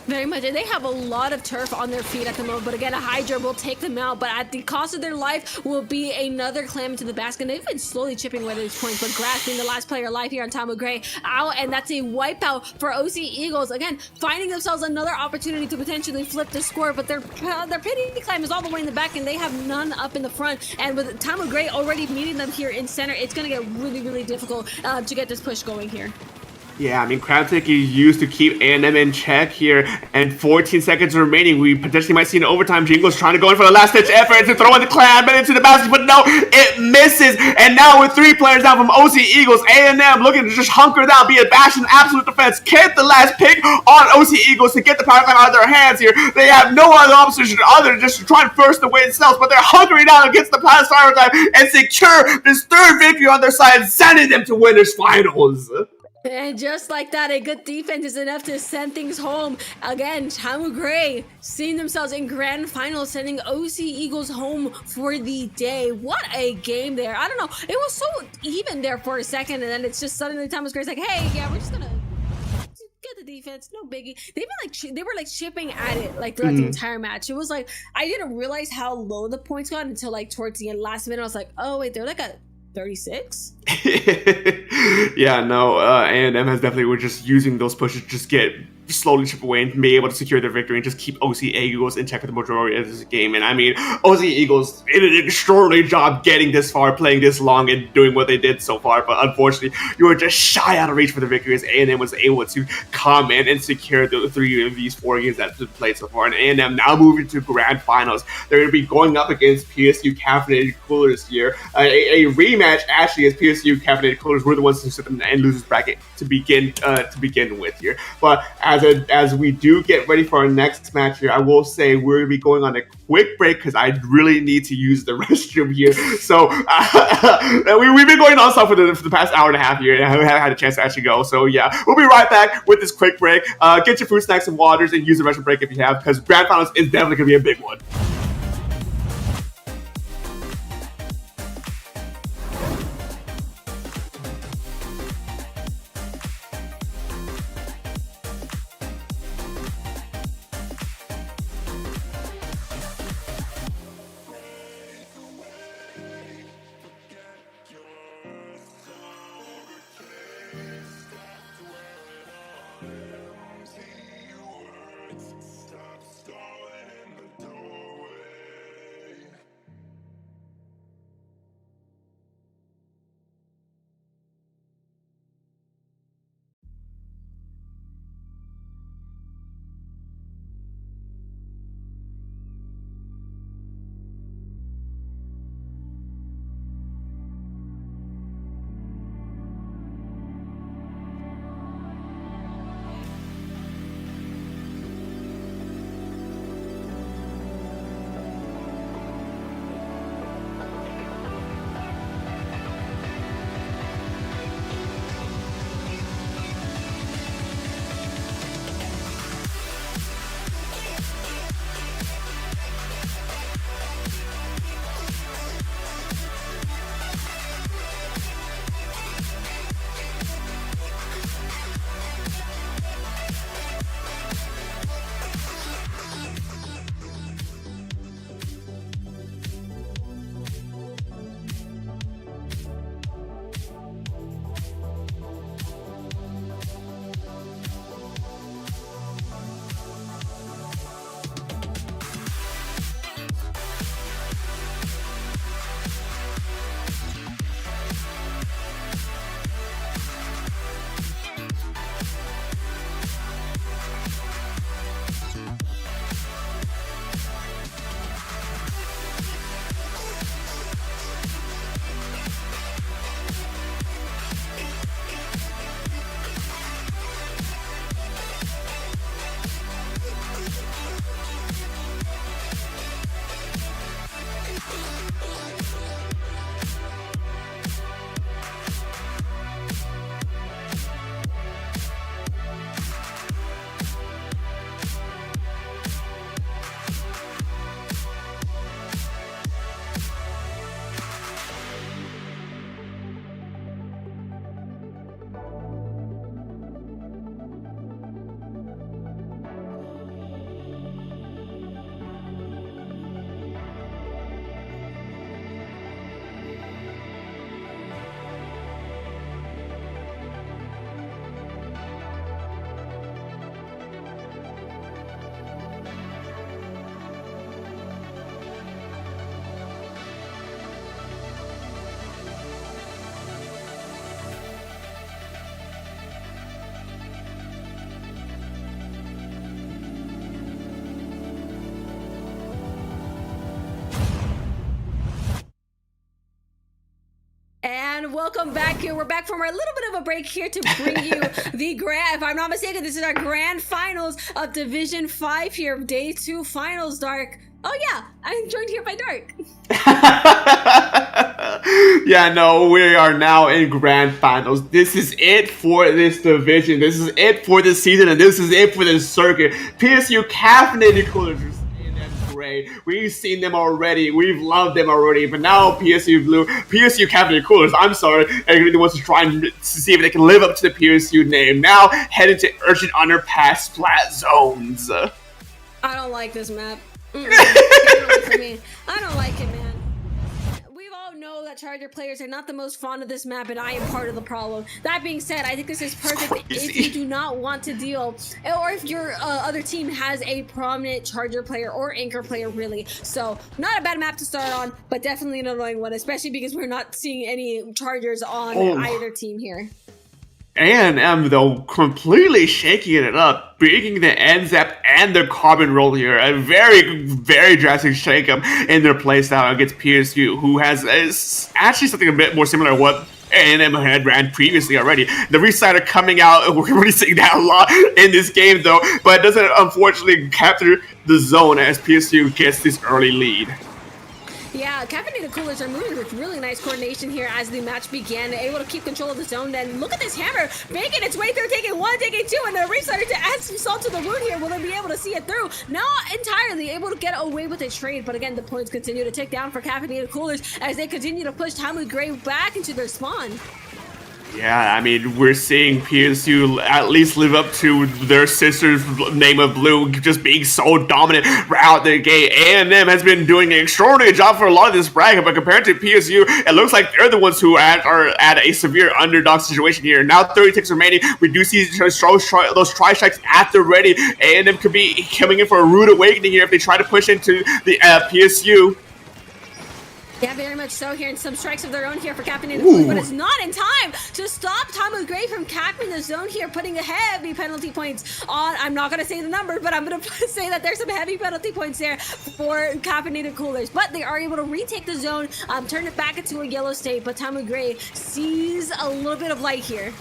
Very much, and they have a lot of turf on their feet at the moment, but again, a Hydra will take them out, but at the cost of their life will be another clam into the basket. And they've been slowly chipping away at these points, but Grass being the last player alive here on Tamu Gray out, and that's a wipeout for OC Eagles. Again, finding themselves another opportunity to potentially flip the score, but their pity clam is all the way in the back, and they have none up in the front. And with Tamu Gray already meeting them here in center, it's going to get really, really difficult to get this push going here. Yeah, I mean, crab take is used to keep A&M in check here, and 14 seconds remaining. We potentially might see an overtime. Jingles trying to go in for the last-ditch effort to throw in the clam but into the basket, but no, it misses. And now with 3 players down from OC Eagles, A&M looking to just hunker down, be a bash in absolute defense, get the last pick on OC Eagles to get the power clam out of their hands here. They have no other option other than just to try and force the way themselves, but they're hunkering down against the power clam and secure this 3rd victory on their side, sending them to winners finals. And just like that, a good defense is enough to send things home. Again, Tamu Gray seeing themselves in grand finals, sending OC Eagles home for the day. What a game there. I don't know. It was so even there for a second, and then it's just suddenly Thomas Gray's like, hey, yeah, we're just gonna get the defense, no biggie. They were like chipping at it like throughout the entire match. It was like I didn't realize how low the points got until like towards the end, last minute. I was like, oh wait, they're like at 36. Yeah, no, A&M has definitely were just using those pushes to just get slowly chip away and be able to secure their victory and just keep OC Eagles in check for the majority of this game. And I mean, OC Eagles did an extraordinary job getting this far, playing this long, and doing what they did so far. But unfortunately, you were just shy out of reach for the victory as A&M was able to come in and secure the 3 of these 4 games that have been played so far. And A&M now moving to grand finals. They're going to be going up against PSU caffeinated coolers here. A rematch actually, as PSU caffeinated coolers were the ones who sit in the losers bracket to begin with here. But as we do get ready for our next match here, I will say we're going to be going on a quick break because I really need to use the restroom here. So we've been going on stuff for the past hour and a half here, and I haven't had a chance to actually go. So yeah, we'll be right back with this quick break. Get your food, snacks, and waters, and use the restroom break if you have, because grand finals is definitely going to be a big one. And welcome back here. We're back from our little bit of a break here to bring you the grand, if I'm not mistaken, this is our grand finals of Division 5 here, Day 2 finals, Dark. Oh yeah, I'm joined here by Dark. Yeah, no, we are now in grand finals. This is it for this division. This is it for this season, and this is it for this circuit. PSU caffeinated coolers in that gray. We've seen them already. We've loved them already. But now PSU blue, PSU caffeinated coolers. I'm sorry, everybody wants to try and see if they can live up to the PSU name. Now headed to Urchin Underpass flat zones. I don't like this map. I don't like it, man. We all know that Charger players are not the most fond of this map, and I am part of the problem. That being said, I think this is perfect if you do not want to deal, or if your other team has a prominent Charger player or Anchor player, really. So, not a bad map to start on, but definitely an annoying one, especially because we're not seeing any Chargers on either team here. A&M, though, completely shaking it up, breaking the NZAP and the Carbon Roll here. A very, very drastic shake-up in their playstyle against PSU, who has actually something a bit more similar to what A&M had ran previously already. The Resider coming out, we're really seeing that a lot in this game, though, but it doesn't, unfortunately, capture the zone as PSU gets this early lead. Yeah, caffeinated coolers are moving with really nice coordination here as the match began, able to keep control of the zone. Then look at this hammer making its way through, taking one, taking two, and the restarter to add some salt to the wound here. Will they be able to see it through? Not entirely able to get away with a trade, but again, the points continue to tick down for caffeinated coolers as they continue to push Tamu Gray back into their spawn. Yeah, I mean, we're seeing PSU at least live up to their sister's name of Blue, just being so dominant right out the gate. A&M has been doing an extraordinary job for a lot of this bracket, but compared to PSU, it looks like they're the ones who are at a severe underdog situation here. Now 30 ticks remaining. We do see those tri-strikes at the ready. A&M could be coming in for a rude awakening here if they try to push into the PSU. Yeah, very much so here, and some strikes of their own here for Caffeinated Coolers, but it's not in time to stop Tamu Gray from capping the zone here, putting heavy penalty points on. I'm not going to say the number, but I'm going to say that there's some heavy penalty points there for Caffeinated Coolers, but they are able to retake the zone, turn it back into a yellow state, but Tamu Gray sees a little bit of light here.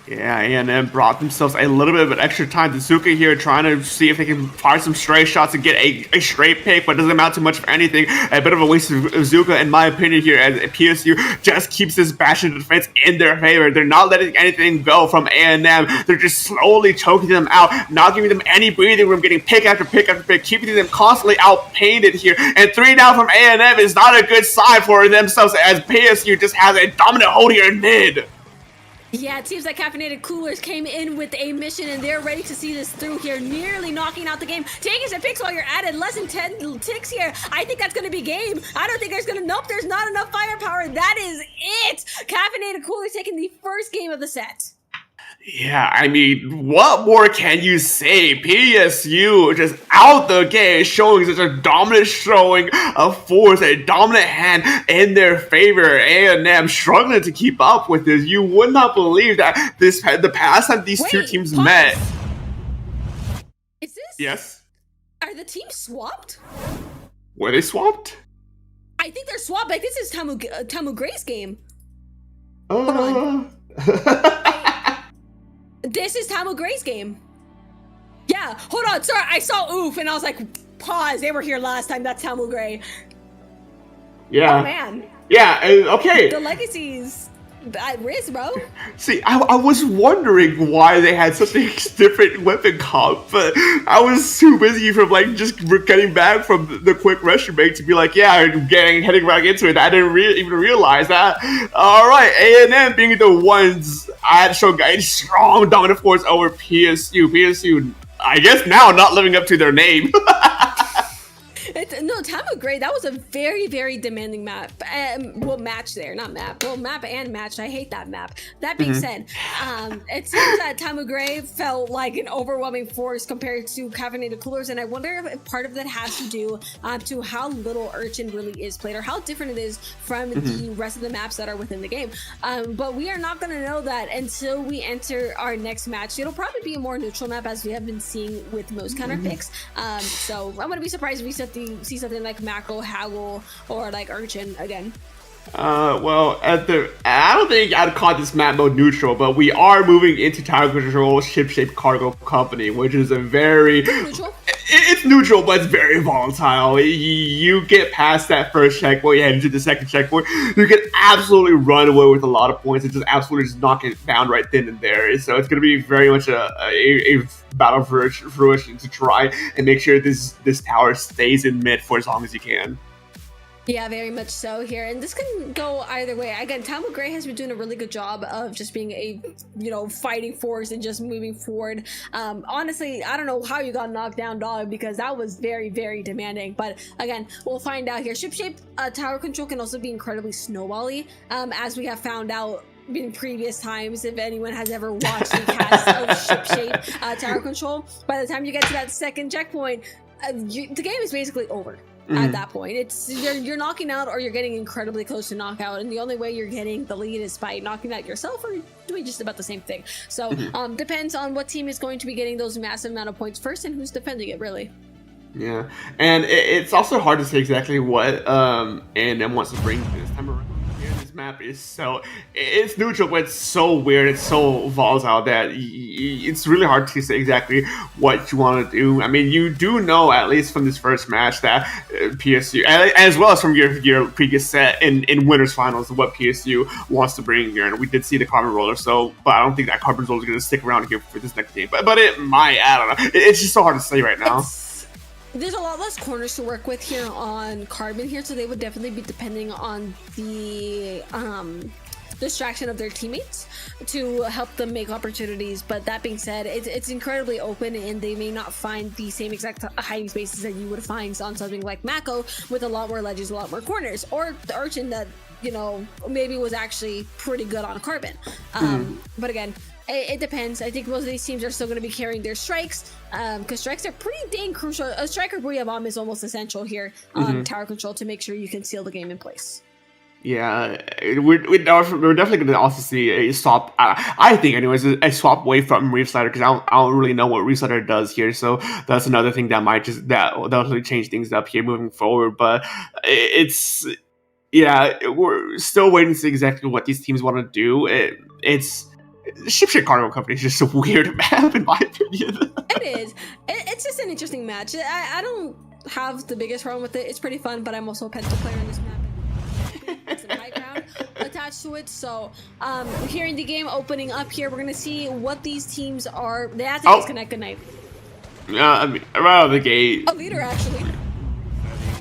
Yeah, A&M brought themselves a little bit of an extra time. Zuka here trying to see if they can fire some stray shots and get a straight pick, but it doesn't amount to much of anything. A bit of a waste of Zuka, in my opinion, here, as PSU just keeps this bastion defense in their favor. They're not letting anything go from A&M. They're just slowly choking them out, not giving them any breathing room, getting pick after pick after pick, keeping them constantly outpainted here. And 3 down from A&M is not a good sign for themselves, as PSU just has a dominant hold here in mid. Yeah, it seems like Caffeinated Coolers came in with a mission and they're ready to see this through here, nearly knocking out the game. Taking some picks while you're at it, less than 10 ticks here. I think that's going to be game. I don't think there's going to, nope, there's not enough firepower. That is it. Caffeinated Coolers taking the first game of the set. Yeah, I mean, what more can you say? PSU just out the gate, showing such a dominant showing of force, a dominant hand in their favor. A&M struggling to keep up with this. You would not believe that the past time these two teams met. Is this? Yes. Are the teams swapped? Were they swapped? I think they're swapped. Like, this is Tamu Gray's game. This is Tamu Gray's game. Yeah, hold on. Sorry, I saw oof and I was like, pause. They were here last time. That's Tamu Gray. Yeah. Oh, man. Yeah, okay. The legacies at risk, bro. See, I was wondering why they had such a different weapon comp, but I was too busy from like just getting back from the quick restroom break to be like, yeah, heading back into it. I didn't even realize that. All right, A&M being the ones I had to show a strong dominant force over PSU. PSU, I guess now not living up to their name. No, Tamu Gray, that was a very, very demanding map. Well, match there, not map. Well, map and match. I hate that map. That being said, it seems that Tamu Gray felt like an overwhelming force compared to Caffeinated Coolers, and I wonder if part of that has to do to how little Urchin really is played, or how different it is from the rest of the maps that are within the game. But we are not going to know that until we enter our next match. It'll probably be a more neutral map, as we have been seeing with most counter picks. So I'm going to be surprised if we see something like Mako, Haggle, or like Urchin again. Well, I don't think I'd call this map mode neutral, but we are moving into Tower Control Ship-Shaped Cargo Company, which is a very... Neutral? It's it's neutral, but it's very volatile. You get past that first checkpoint, you head into the second checkpoint, you can absolutely run away with a lot of points and just absolutely just knock it down right then and there. So it's going to be very much a battle for fruition to try and make sure this tower stays in mid for as long as you can. Yeah, very much so here, and this can go either way. Again, Tamu Gray has been doing a really good job of just being a, fighting force and just moving forward. Honestly, I don't know how you got knocked down, dog, because that was very, very demanding. But again, we'll find out here. Shipshape tower control can also be incredibly snowbally, as we have found out in previous times. If anyone has ever watched the cast of Shipshape tower control, by the time you get to that second checkpoint, the game is basically over. At that point, it's you're knocking out or you're getting incredibly close to knockout, and the only way you're getting the lead is by knocking out yourself or doing just about the same thing. So depends on what team is going to be getting those massive amount of points first and who's defending it, really. Yeah, and it's also hard to say exactly what A&M wants to bring this time around. This map is it's neutral, but it's so weird, it's so volatile that it's really hard to say exactly what you want to do. I mean, you do know, at least from this first match, that PSU, as well as from your previous set in winners finals, what PSU wants to bring here, and we did see the carbon roller. But I don't think that carbon roller is going to stick around here for this next game. But it might. I don't know. It's just so hard to say right now. There's a lot less corners to work with here on Carbon here, so they would definitely be depending on the distraction of their teammates to help them make opportunities. But that being said, it's incredibly open, and they may not find the same exact hiding spaces that you would find on something like Mako with a lot more ledges, a lot more corners, or the Urchin that maybe was actually pretty good on Carbon. But again, it depends. I think most of these teams are still going to be carrying their strikes, because strikes are pretty dang crucial. A strike or Booyah Bomb is almost essential here on tower control to make sure you can seal the game in place. Yeah, we're definitely going to also see a swap. I think, anyways, a swap away from Reef Slider, because I don't really know what Reef Slider does here. So that's another thing that might that'll really change things up here moving forward. But we're still waiting to see exactly what these teams want to do. It's Shipshape Carnival Company is just a weird map, in my opinion. It is. It's just an interesting match. I don't have the biggest problem with it. It's pretty fun, but I'm also a Penta player in this map. It's some high ground attached to it. So hearing the game opening up here, we're going to see what these teams are. They have to disconnect good night. I mean, right out of the gate. A leader, actually.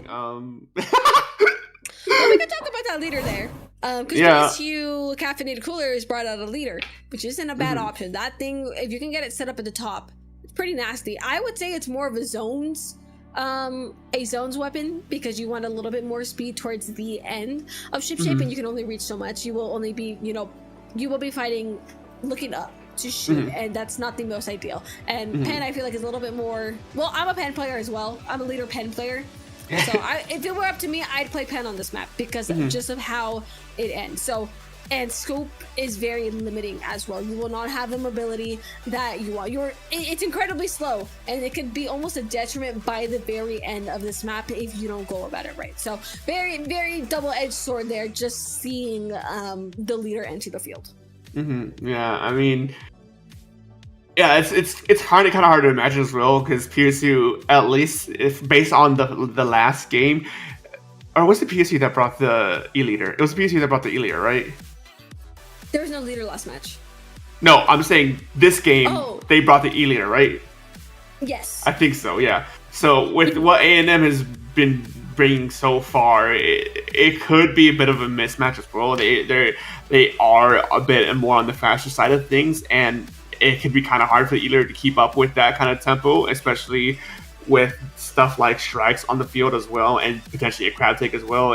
Well, we could talk about that leader there. Because PSU caffeinated coolers brought out a leader, which isn't a bad option. That thing, if you can get it set up at the top, it's pretty nasty. I would say it's more of a zones weapon, because you want a little bit more speed towards the end of Shipshape, and you can only reach so much. You will only be, you will be fighting looking up to shoot, and that's not the most ideal. And Pen, I feel like, is a little bit more. Well, I'm a Pen player as well. I'm a leader Pen player. So if it were up to me, I'd play Pen on this map because just of how it ends. So, and scope is very limiting as well. You will not have the mobility that you want. It's incredibly slow, and it could be almost a detriment by the very end of this map if you don't go about it right. So very, very double-edged sword there, just seeing the leader enter the field. Yeah, I mean, yeah, it's kind of hard to imagine as well, because PSU, at least if based on the last game, or was it PSU that brought the E-leader? It was PSU that brought the E-leader, right? There was no leader last match. No, I'm saying this game, they brought the E-leader, right? Yes. I think so, yeah. So with what A&M has been bringing so far, it could be a bit of a mismatch as well. They are a bit more on the faster side of things, and it can be kind of hard for the E-leader to keep up with that kind of tempo, especially with stuff like strikes on the field as well, and potentially a crab take as well.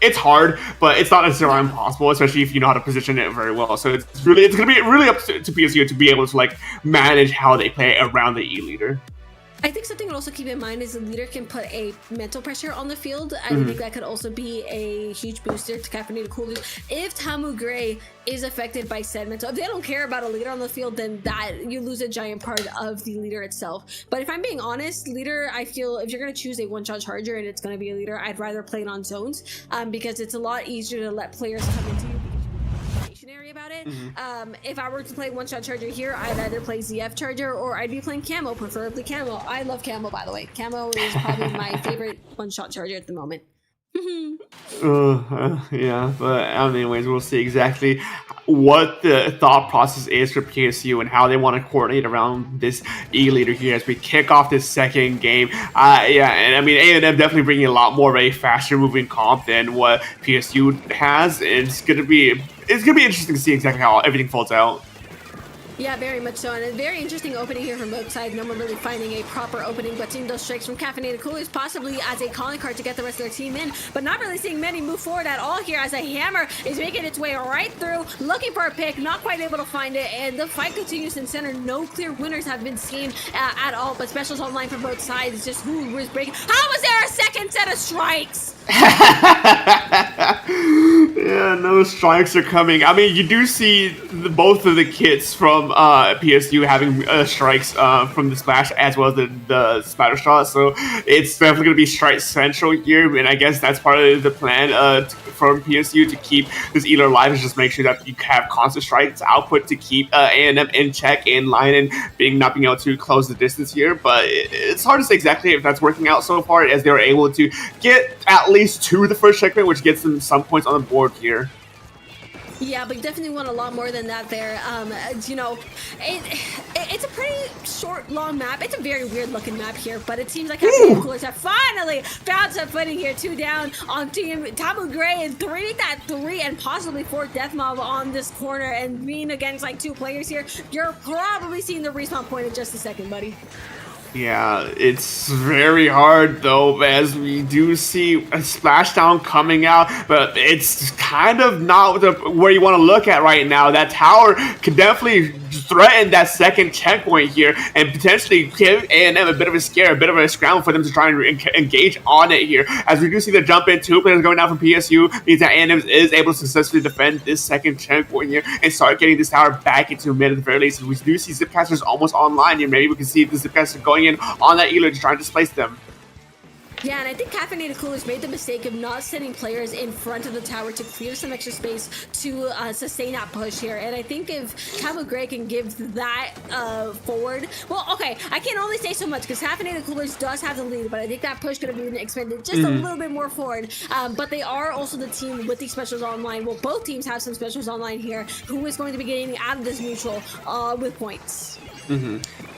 It's hard, but it's not necessarily impossible, especially if you know how to position it very well. So it's going to be really up to PSU to be able to manage how they play around the E-leader. I think something to also keep in mind is the leader can put a mental pressure on the field. I think that could also be a huge booster to caffeinated coolers. If Tamu Gray is affected by said mental, if they don't care about a leader on the field, then that you lose a giant part of the leader itself. But if I'm being honest, leader, I feel if you're going to choose a one-shot charger and it's going to be a leader, I'd rather play it on zones, because it's a lot easier to let players come into you. reactionary about it. If I were to play one-shot charger here, I'd either play ZF charger or I'd be playing camo, preferably camo. I love camo, by the way. Camo is probably my favorite one-shot charger at the moment. Yeah, but anyways, we'll see exactly what the thought process is for PSU and how they want to coordinate around this E-leader here as we kick off this second game. Yeah, and I mean, A&M definitely bringing a lot more of a faster moving comp than what PSU has. It's gonna be interesting to see exactly how everything folds out. Yeah, very much so, and a very interesting opening here from both sides. No one really finding a proper opening, but seeing those strikes from Caffeinated Coolers possibly as a calling card to get the rest of their team in, but not really seeing many move forward at all here as a hammer is making its way right through, looking for a pick, not quite able to find it, and the fight continues in center. No clear winners have been seen at all, but specials online from both sides. Just who was breaking. How was there a second set of strikes? Yeah, no strikes are coming. I mean, you do see both of the kits from PSU having strikes from the splash as well as the splatter shot, so it's definitely going to be strike central here, and I guess that's part of the plan from PSU to keep this Ealer alive, is just make sure that you have constant strikes output to keep A&M in check, in line, and not being able to close the distance here, but it's hard to say exactly if that's working out so far, as they were able to get at least 2 the first checkmate, which gets them some points on the board here. Yeah, but definitely want a lot more than that there. You know, it's a pretty short, long map. It's a very weird looking map here, but it seems like Caffeinated Coolers have finally found some footing here. 2 down on team Tamu Gray, and 3 and possibly 4 Death Mob on this corner, and being against like 2 players here, you're probably seeing the respawn point in just a second, buddy. Yeah, it's very hard though, as we do see a splashdown coming out, but it's kind of not where you want to look at right now. That tower could definitely threaten that second checkpoint here and potentially give A&M a bit of a scare, a bit of a scramble for them to try and engage on it here. As we do see the jump in, 2 players going down from PSU, means that A&M is able to successfully defend this second checkpoint here and start getting this tower back into mid at the very least. We do see Zipcasters almost online here. Maybe we can see the Zipcaster going in on that Ealer to try and displace them. Yeah, and I think Caffeinated Coolers made the mistake of not sending players in front of the tower to clear some extra space to sustain that push here. And I think if Tamu Gray can give that forward, well, okay, I can only say so much because Caffeinated Coolers does have the lead, but I think that push could have been expanded just a little bit more forward. But they are also the team with the specials online. Well, both teams have some specials online here. Who is going to be getting out of this neutral with points?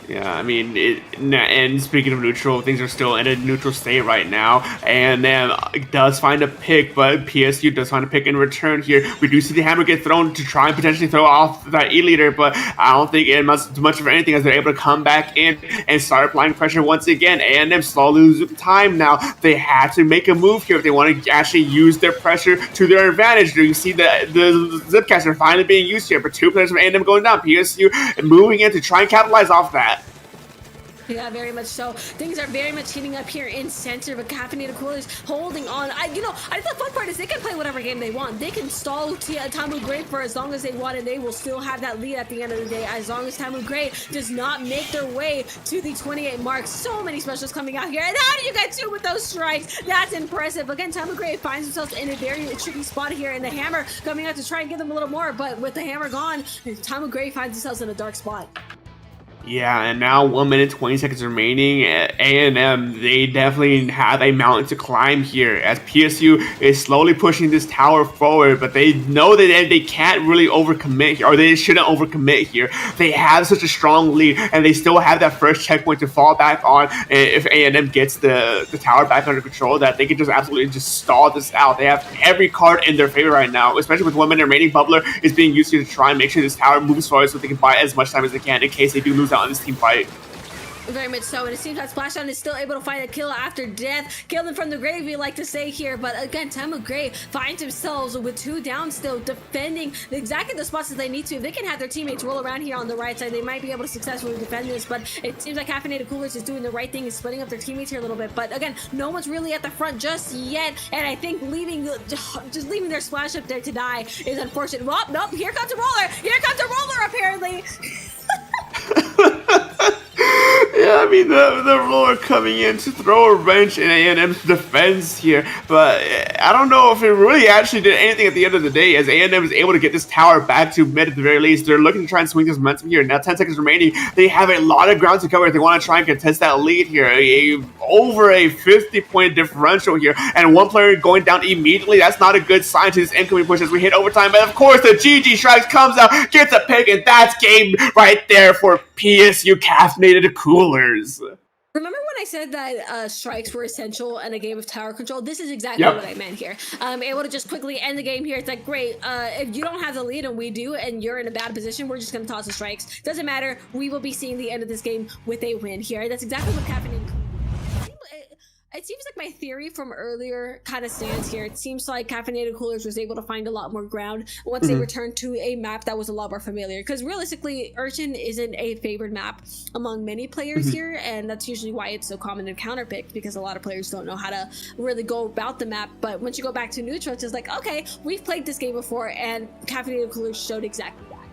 Yeah, I mean, and speaking of neutral, things are still in a neutral state right now, and then does find a pick, but PSU does find a pick in return here. We do see the hammer get thrown to try and potentially throw off that E-leader, but I don't think it must do much of anything as they're able to come back in and start applying pressure once again, and them slowly losing time now. They have to make a move here if they want to actually use their pressure to their advantage. You see the Zipcaster finally being used here, but 2 players from A&M going down. PSU moving in to try and capitalize off that. Yeah, very much so. Things are very much heating up here in center, but Caffeinated Coolers holding on. I think the fun part is they can play whatever game they want. They can stall Tamu Gray for as long as they want, and they will still have that lead at the end of the day, as long as Tamu Gray does not make their way to the 28 mark. So many specials coming out here, and how do you get 2 with those strikes? That's impressive. Again, Tamu Gray finds themselves in a very tricky spot here, and the hammer coming out to try and give them a little more, but with the hammer gone, Tamu Gray finds themselves in a dark spot. Yeah, and now 1 minute 20 seconds remaining. A&M, they definitely have a mountain to climb here as PSU is slowly pushing this tower forward, but they know that they can't really overcommit here, or they shouldn't overcommit here. They have such a strong lead, and they still have that first checkpoint to fall back on if A&M gets the tower back under control, that they can just absolutely just stall this out. They have every card in their favor right now, especially with 1 minute remaining. Bubbler is being used here to try and make sure this tower moves forward so they can buy as much time as they can in case they do lose out on this team fight. Very much so, and it seems that Splashdown is still able to find a kill after death. Kill them from the grave, we like to say here, but again, Tamu Gray finds themselves with 2 down still, defending exactly the spots that they need to. If they can have their teammates roll around here on the right side, they might be able to successfully defend this, but it seems like Caffeinated Coolers is doing the right thing and splitting up their teammates here a little bit, but again, no one's really at the front just yet, and I think leaving their splash up there to die is unfortunate. Well, nope, here comes a roller! Here comes a roller, apparently! Yeah, I mean, the roller coming in to throw a wrench in A&M's defense here, but I don't know if it really actually did anything at the end of the day, as A&M is able to get this tower back to mid at the very least. They're looking to try and swing this momentum here. Now 10 seconds remaining. They have a lot of ground to cover if they want to try and contest that lead here. Over a 50-point differential here, and one player going down immediately. That's not a good sign to this incoming push as we hit overtime. But of course, the GG Strikes comes out, gets a pick, and that's game right there for PSU caffeinated coolers. Remember when I said that strikes were essential in a game of tower control? This is exactly what I meant here. Able to just quickly end the game here. It's like, great, if you don't have the lead and we do, and you're in a bad position, we're just going to toss the strikes. Doesn't matter. We will be seeing the end of this game with a win here. That's exactly what caffeinated. It seems like my theory from earlier kind of stands here. It seems like Caffeinated Coolers was able to find a lot more ground once they returned to a map that was a lot more familiar. Because realistically, Urchin isn't a favored map among many players here, and that's usually why it's so common and counterpicked, because a lot of players don't know how to really go about the map. But once you go back to neutral, it's just like, okay, we've played this game before, and Caffeinated Coolers showed exactly that.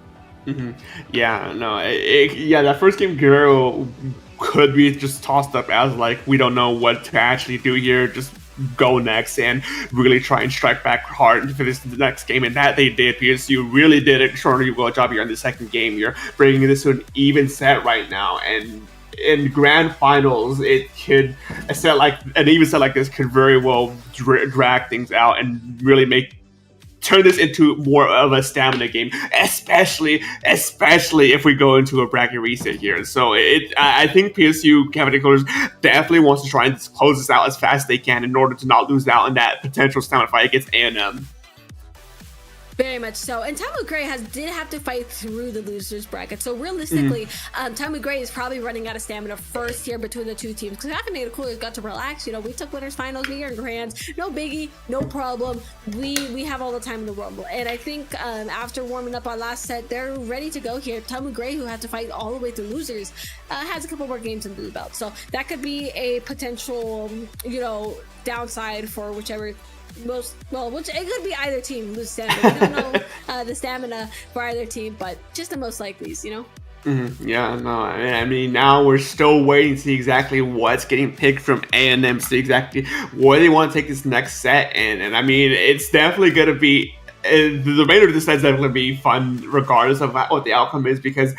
Yeah, no, yeah, that first game, Guerrero could be just tossed up as like, we don't know what to actually do here, just go next and really try and strike back hard for this next game, and that they did. PSU really did an extraordinarily well job here in the second game. You're bringing this to an even set right now, and in grand finals, it could an even set like this could very well drag things out and really turn this into more of a stamina game, especially if we go into a bracket reset here. So I think PSU Cabinet Colors definitely wants to try and close this out as fast as they can in order to not lose out in that potential stamina fight against A&M. Very much so. And Tamu Gray did have to fight through the losers bracket. So realistically, Tamu Gray is probably running out of stamina first here between the two teams. Because Caffeinated Coolers got to relax. You know, we took winners finals, we earned grands. No biggie, no problem. We have all the time in the world. And I think after warming up our last set, they're ready to go here. Tamu Gray, who had to fight all the way through losers, has a couple more games under the belt. So that could be a potential, downside for whichever which it could be either team lose stamina. We don't know the stamina for either team, but just the most likelies, Yeah, no, I mean, now we're still waiting to see exactly what's getting picked from A&M, see exactly where they want to take this next set, and I mean, it's definitely going to be the remainder of the set is definitely going to be fun regardless of what the outcome is, because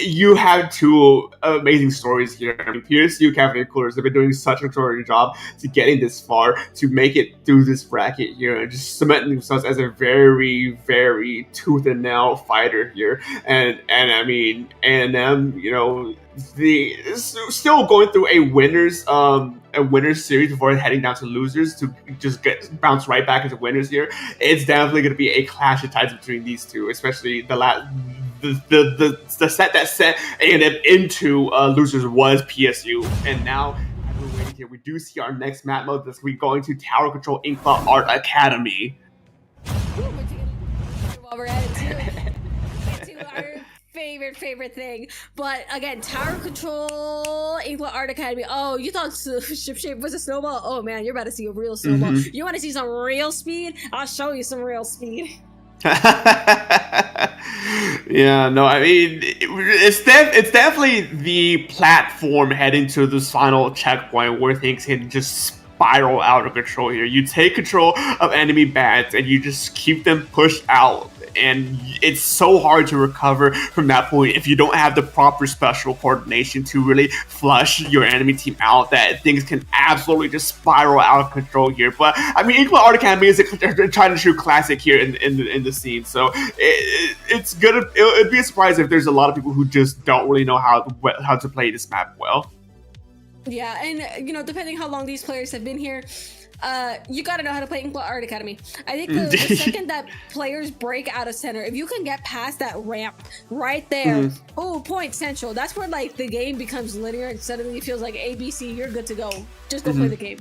you have two amazing stories here. I mean, PSU Caffeinated Coolers have been doing such an extraordinary job to getting this far, to make it through this bracket here, and just cementing themselves as a very, very tooth and nail fighter here. And I mean, A&M, still going through a winners series before heading down to losers to just bounce right back into winners here. It's definitely going to be a clash of tides between these two, especially the set that set A&M into losers was PSU, and now as we're waiting here, we do see our next map mode that's going to be going to Tower Control Inkla Art Academy. While we're at it too. Our favorite thing. But again, Tower Control, Inkla Art Academy. Oh, you thought Ship Shape was a snowball? Oh man, you're about to see a real snowball. You want to see some real speed? I'll show you some real speed. Yeah, no, I mean, it's definitely the platform heading to this final checkpoint where things can just spiral out of control here. You take control of enemy bats and you just keep them pushed out, and it's so hard to recover from that point if you don't have the proper special coordination to really flush your enemy team out, that things can absolutely just spiral out of control here. But I mean, Inkla Art Academy is a tried and true classic here in the scene, so it'd be a surprise if there's a lot of people who just don't really know how to play this map well. Yeah, and depending how long these players have been here, you gotta know how to play Inkla Art Academy. I think the second that players break out of center, if you can get past that ramp right there, point central, that's where like the game becomes linear and suddenly it feels like ABC, you're good to go. Just go play the game.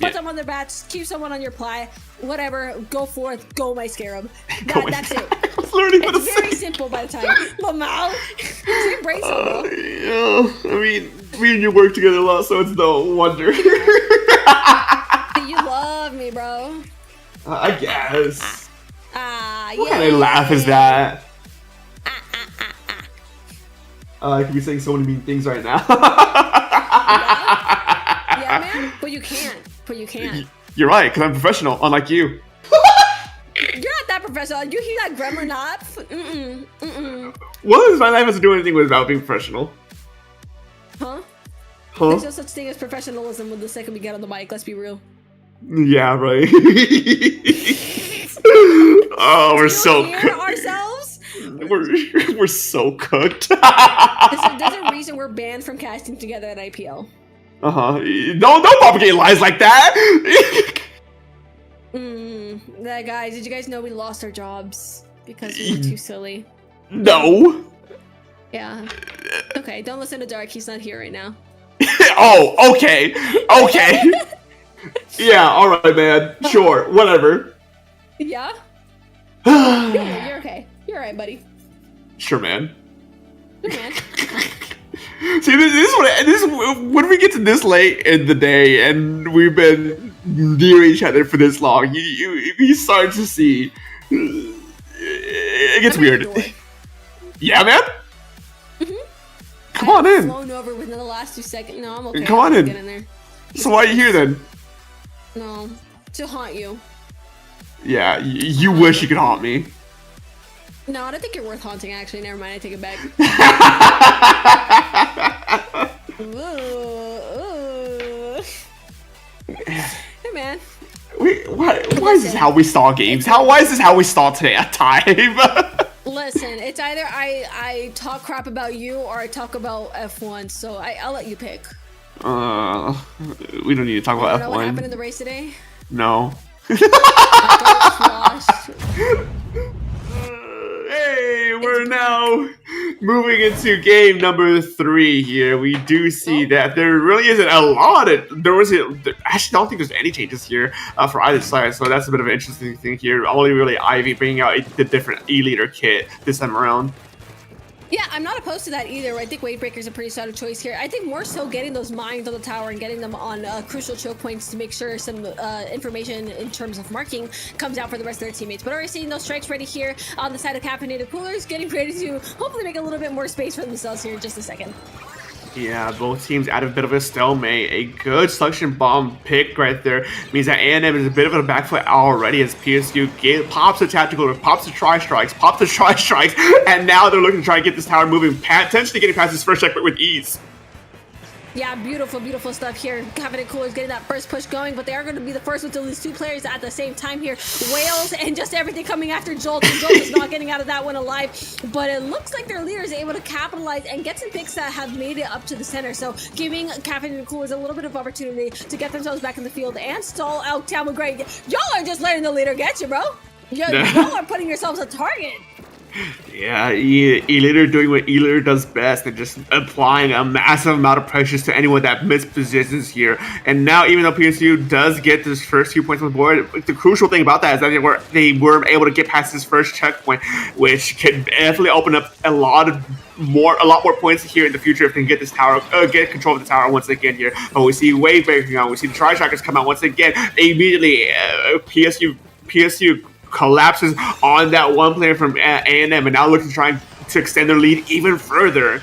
Put them on their bats, keep someone on your ply, whatever, go forth, go my scarab. That's it. It's very simple by the time. Lamau, your brain so well. I mean, me and you work together a lot, so it's no wonder. You love me, bro. I guess. What Yeah. kind of laugh is that? I could be saying so many mean things right now. Yeah, man. But you can't. You're right, because I'm professional, unlike you. You're not that professional. You hear that gremlin up? What does my life have to do anything with about being professional? Huh? Huh? There's no such thing as professionalism when the second we get on the mic. Let's be real. Yeah, right. Oh, we're so Hear cooked. ourselves? We're so cooked. There's a reason we're banned from casting together at IPL. Don't propagate lies like that. Guys, did you guys know we lost our jobs because we were too silly? No. Yeah. Okay, don't listen to Dark. He's not here right now. Oh, okay. Yeah, all right, man. Sure, whatever. Yeah? You're okay. You're alright, buddy. Sure, man. Good man. See, this when we get to this late in the day and we've been near each other for this long, you start to see it gets weird. Yeah, man. Come on in. Flown over within the last 2 seconds. No, I'm okay. Come on in. Get in there. So why are you here then? No, to haunt you. Yeah, you wish you could haunt me. No, I don't think you're worth haunting. Actually, never mind. I take it back. Hey, man. Wait, why is this how we stall games? Why is this how we stall today at time? Listen, it's either I talk crap about you or I talk about F1. So I'll let you pick. We don't need to talk about You know F1. what happened in the race today? No. Lost. Hey, we're now moving into game number 3 here. We do see that there really isn't a lot of... actually, I don't think there's any changes here for either side, so that's a bit of an interesting thing here. Only really Ivy bringing out the different E-Leader kit this time around. Yeah, I'm not opposed to that either. I think Wavebreaker's a pretty solid choice here. I think more so getting those mines on the tower and getting them on crucial choke points to make sure some information in terms of marking comes out for the rest of their teammates. But already seeing those strikes ready here on the side of Caffeinated Coolers, getting ready to hopefully make a little bit more space for themselves here in just a second. Yeah, both teams at a bit of a stalemate. A good suction bomb pick right there means that A&M is a bit of a back foot already as PSU pops the tactical, pops the tri-strikes, and now they're looking to try and get this tower moving, potentially getting past this first checkpoint with ease. Yeah, beautiful, beautiful stuff here. Caffeinated Coolers getting that first push going, but they are going to be the first one to lose 2 players at the same time here. Whales and just everything coming after Jolt, and Jolt is not getting out of that one alive, but it looks like their leader is able to capitalize and get some picks that have made it up to the center, so giving Caffeinated Coolers a little bit of opportunity to get themselves back in the field and stall out Tamu Gray. Y'all are just letting the leader get you, bro. Y'all are putting yourselves a target. Yeah, E-Leader doing what E-Leader does best and just applying a massive amount of pressures to anyone that mispositions here. And now, even though PSU does get this first 2 points on the board, the crucial thing about that is that they were able to get past this first checkpoint, which can definitely open up a lot more points here in the future if they can get this tower, get control of the tower once again here. But we see Wave breaking on, we see the Tri-Trackers come out once again. Immediately, PSU collapses on that one player from A&M and now looking to try to extend their lead even further.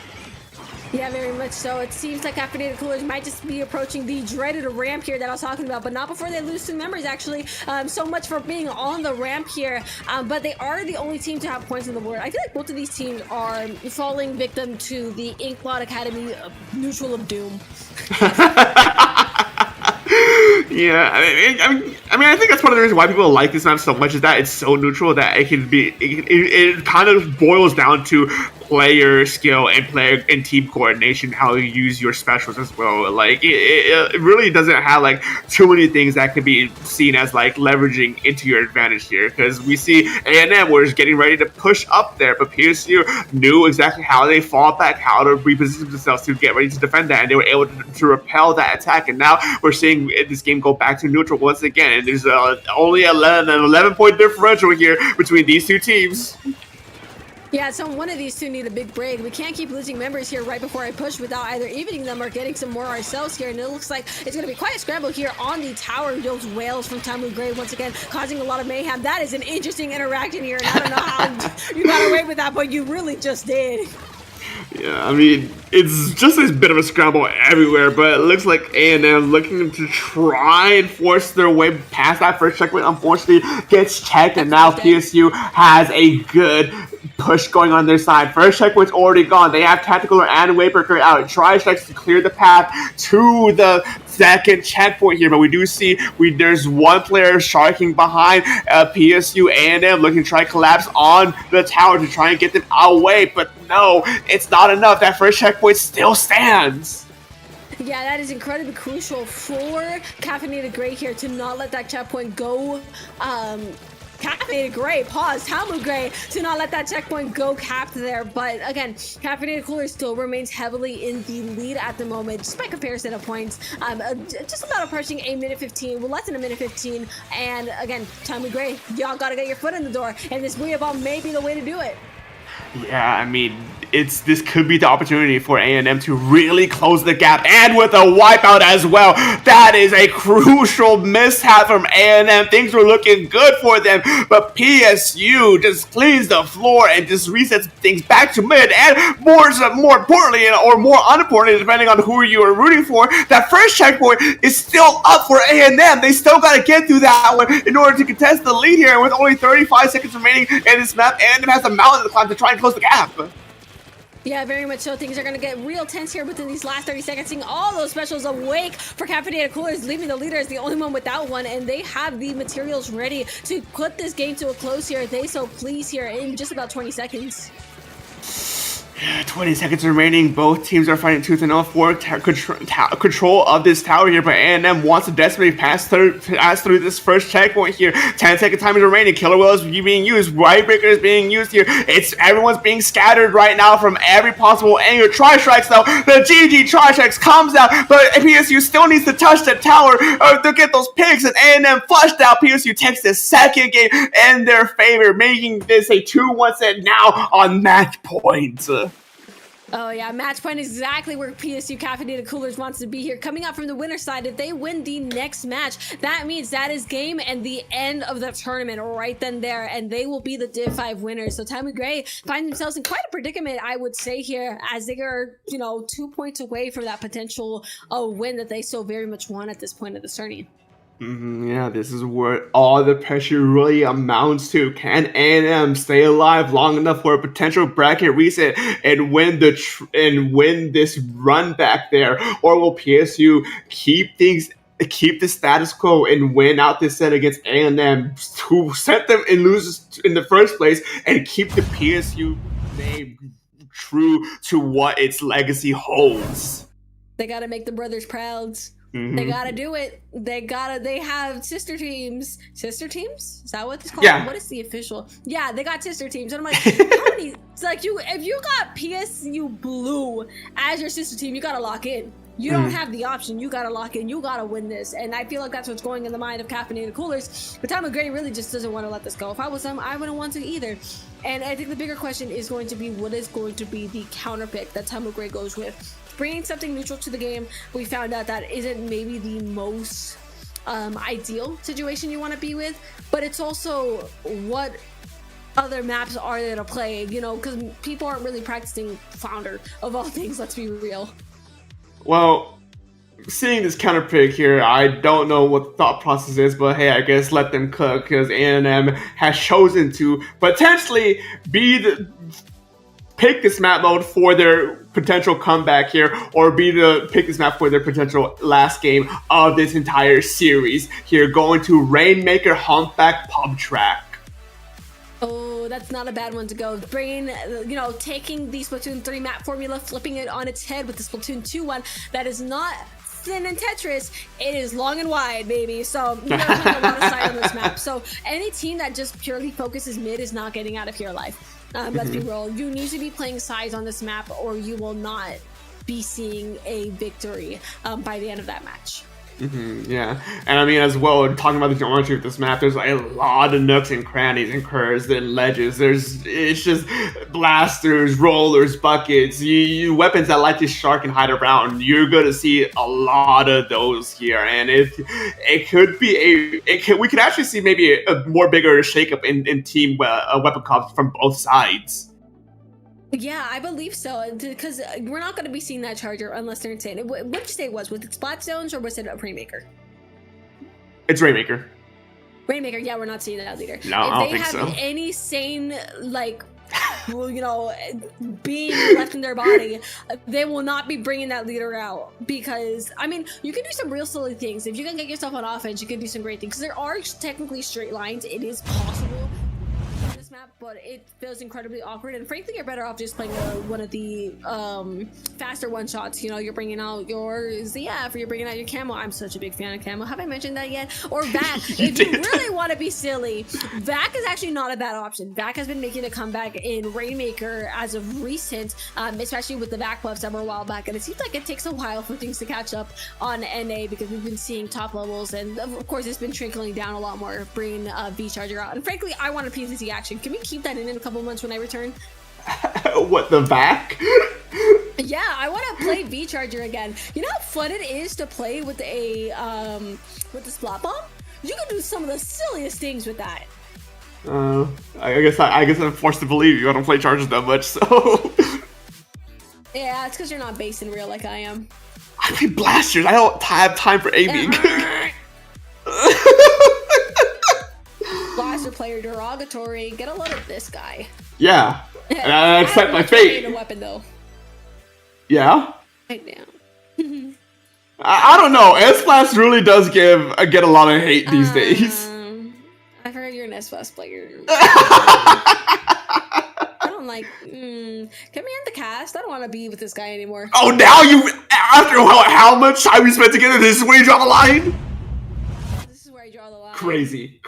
Yeah, very much so. It seems like Caffeinated Coolers might just be approaching the dreaded ramp here that I was talking about, but not before they lose 2 members, actually. So much for being on the ramp here, but they are the only team to have points on the board. I feel like both of these teams are falling victim to the Inkblot Academy neutral of doom. Yeah, I mean, I think that's one of the reasons why people like this map so much is that it's so neutral that it can be. It kind of boils down to player skill and team coordination, how you use your specials as well. Like it really doesn't have like too many things that can be seen as like leveraging into your advantage here. Because we see A&M was getting ready to push up there, but PSU knew exactly how they fought back, how to reposition themselves to get ready to defend that, and they were able to repel that attack. And now we're seeing this game go back to neutral once again, and there's only an 11-point differential here between these two teams. Yeah, so one of these two need a big break. We can't keep losing members here right before I push without either evening them or getting some more ourselves here. And it looks like it's going to be quite a scramble here on the tower. Those whales from Tamu Gray once again causing a lot of mayhem. That is an interesting interaction here, and I don't know how you got away with that, but you really just did. Yeah, I mean, it's just this bit of a scramble everywhere, but it looks like A&M looking to try and force their way past that first checkpoint. Unfortunately, gets checked, and now PSU has a good push going on their side. First checkpoint's already gone. They have Tactical and Waybreaker out. Tri-Strikes to clear the path to the second checkpoint here, but we do see there's one player sharking behind PSU A&M looking to try to collapse on the tower to try and get them away, but no, it's not enough. That first checkpoint still stands. Yeah, that is incredibly crucial for Caffeinated Gray here to not let that checkpoint go. Caffeinated Gray, pause, Talmud Gray, to not let that checkpoint go capped there. But again, Caffeinated Cooler still remains heavily in the lead at the moment, just by comparison of points. Just about approaching a minute 15, well, less than a minute 15. And again, Talmud Gray, y'all gotta get your foot in the door, and this Booyah Bomb may be the way to do it. Yeah, I mean, this could be the opportunity for A&M to really close the gap, and with a wipeout as well. That is a crucial mishap from A&M. Things were looking good for them, but PSU just cleans the floor and just resets things back to mid. And more importantly, or more unimportantly, depending on who you are rooting for, that first checkpoint is still up for A&M. They still got to get through that one in order to contest the lead here. And with only 35 seconds remaining in this map, A&M has a mountain to climb to try and close the gap. Yeah, very much so. Things are going to get real tense here within these last 30 seconds. Seeing all those specials awake for Caffeinated Coolers, leaving the leader as the only one without one, and they have the materials ready to put this game to a close here. They so please here in just about 20 seconds. 20 seconds remaining. Both teams are fighting tooth and nail for control of this tower here, but A&M wants to desperately pass through this first checkpoint here. 10-second time is remaining. Killer Whale is being used. Waybreaker is being used here. Everyone's being scattered right now from every possible angle. Tri-Strikes though. The GG Tri-Strikes comes out, but PSU still needs to touch the tower to get those picks, and A&M flushed out. PSU takes the second game in their favor, making this a 2-1 set now on match point. Oh yeah, match point is exactly where PSU Caffeinated Coolers wants to be here. Coming out from the winner's side, if they win the next match, that means that is game and the end of the tournament right then there, and they will be the Div 5 winners. So Talmud Gray find themselves in quite a predicament, I would say here, as they are, 2 points away from that potential win that they so very much want at this point of the tourney. Yeah, this is where all the pressure really amounts to. Can A&M stay alive long enough for a potential bracket reset and win this run back there, or will PSU keep the status quo and win out this set against A&M, who sent them and loses in the first place, and keep the PSU name true to what its legacy holds? They gotta make the brothers proud. Mm-hmm. They gotta do it. They have sister teams. Sister teams? Is that what it's called? Yeah. What is the official? Yeah, they got sister teams. And I'm like, how many? It's like if you got PSU Blue as your sister team, you gotta lock in. You don't have the option. You gotta lock in. You gotta win this. And I feel like that's what's going in the mind of Caffeinated Coolers. But Talmud Gray really just doesn't want to let this go. If I was them, I wouldn't want to either. And I think the bigger question is going to be, what is going to be the counter pick that Talmud Gray goes with? Bringing something neutral to the game, we found out that isn't maybe the most ideal situation you want to be with, but it's also what other maps are there to play, because people aren't really practicing Flounder, of all things, let's be real. Well, seeing this counter pick here, I don't know what the thought process is, but hey, I guess let them cook, because A&M has chosen to potentially pick this map mode for their potential comeback here, or pick this map for their potential last game of this entire series here, going to Rainmaker Humpback Pub Track. Oh, that's not a bad one to go. Taking the Splatoon 3 map formula, flipping it on its head with the Splatoon 2 one. That is not thin and Tetris. It is long and wide, baby. So you gotta put a lot of side on this map. So any team that just purely focuses mid is not getting out of here alive. Let's be real. You need to be playing sides on this map, or you will not be seeing a victory by the end of that match. Yeah, and I mean, as well, talking about the geometry of this map, there's a lot of nooks and crannies and curves and ledges. It's just blasters, rollers, buckets, weapons that like to shark and hide around. You're gonna see a lot of those here, and it could be we could actually see maybe a more bigger shakeup in team weapon comps from both sides. Yeah, I believe so. Because we're not going to be seeing that charger unless they're insane. What did you say it was? Was it Splat Stones or was it a Rainmaker? It's Rainmaker. Rainmaker, yeah, we're not seeing that leader. No, I don't think If so. they have any sane, like, well, you know, being left in their body, they will not be bringing that leader out. Because, I mean, you can do some real silly things. If you can get yourself on offense, you can do some great things. Because there are technically straight lines. It is possible on this map, but it feels incredibly awkward. And frankly, you're better off just playing one of the faster one-shots. You know, you're bringing out your ZF or you're bringing out your Camo. I'm such a big fan of Camo. Have I mentioned that yet? Or Vac. If you really want to be silly, Vac is actually not a bad option. Vac has been making a comeback in Rainmaker as of recent, especially with the Vac buffs that were a while back. And it seems like it takes a while for things to catch up on NA because we've been seeing top levels. And of course, it's been trickling down a lot more, bringing V-Charger out. And frankly, I want a PvZ action. Can we keep that in a couple months when I return? What, the back? Yeah, I want to play V-Charger again. You know how fun it is to play with a with the Splat Bomb? You can do some of the silliest things with that. I guess I'm forced to believe you. I don't play charges that much, so. Yeah, it's because you're not based in real like I am. I play blasters. I don't have time for aiming. Blaster player derogatory. Get a load of this guy. Yeah, and I accept my fate. A weapon though. Yeah. Right now. I don't know. S-Blast really does get a lot of hate these days. I've heard you're an S-Blast player. I don't like. Get me in the cast. I don't want to be with this guy anymore. Oh, now you after how much time we spent together, this is where you draw the line. This is where I draw the line. Crazy.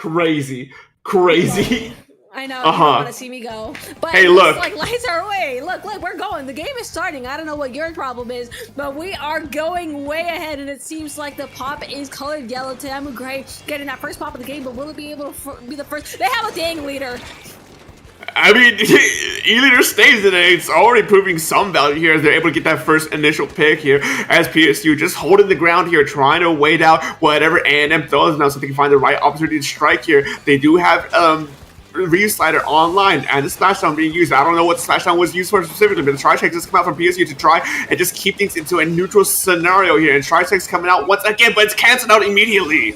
I know, you don't want to see me go. But hey, look. Like, lights our way. Look, we're going. The game is starting. I don't know what your problem is, but we are going way ahead, and it seems like the pop is colored yellow. Tamu Gray getting that first pop of the game, but will it be able to be the first? They have a dang leader. I mean, E-Leader stays in it. It's already proving some value here as they're able to get that first initial pick here as PSU just holding the ground here, trying to wait out whatever A&M throws now so they can find the right opportunity to strike here. They do have Ryu Slider online and the splashdown being used. I don't know what the splashdown was used for specifically, but the Tri-Check just come out from PSU to try and just keep things into a neutral scenario here. And Tri-Check's coming out once again, but it's canceled out immediately.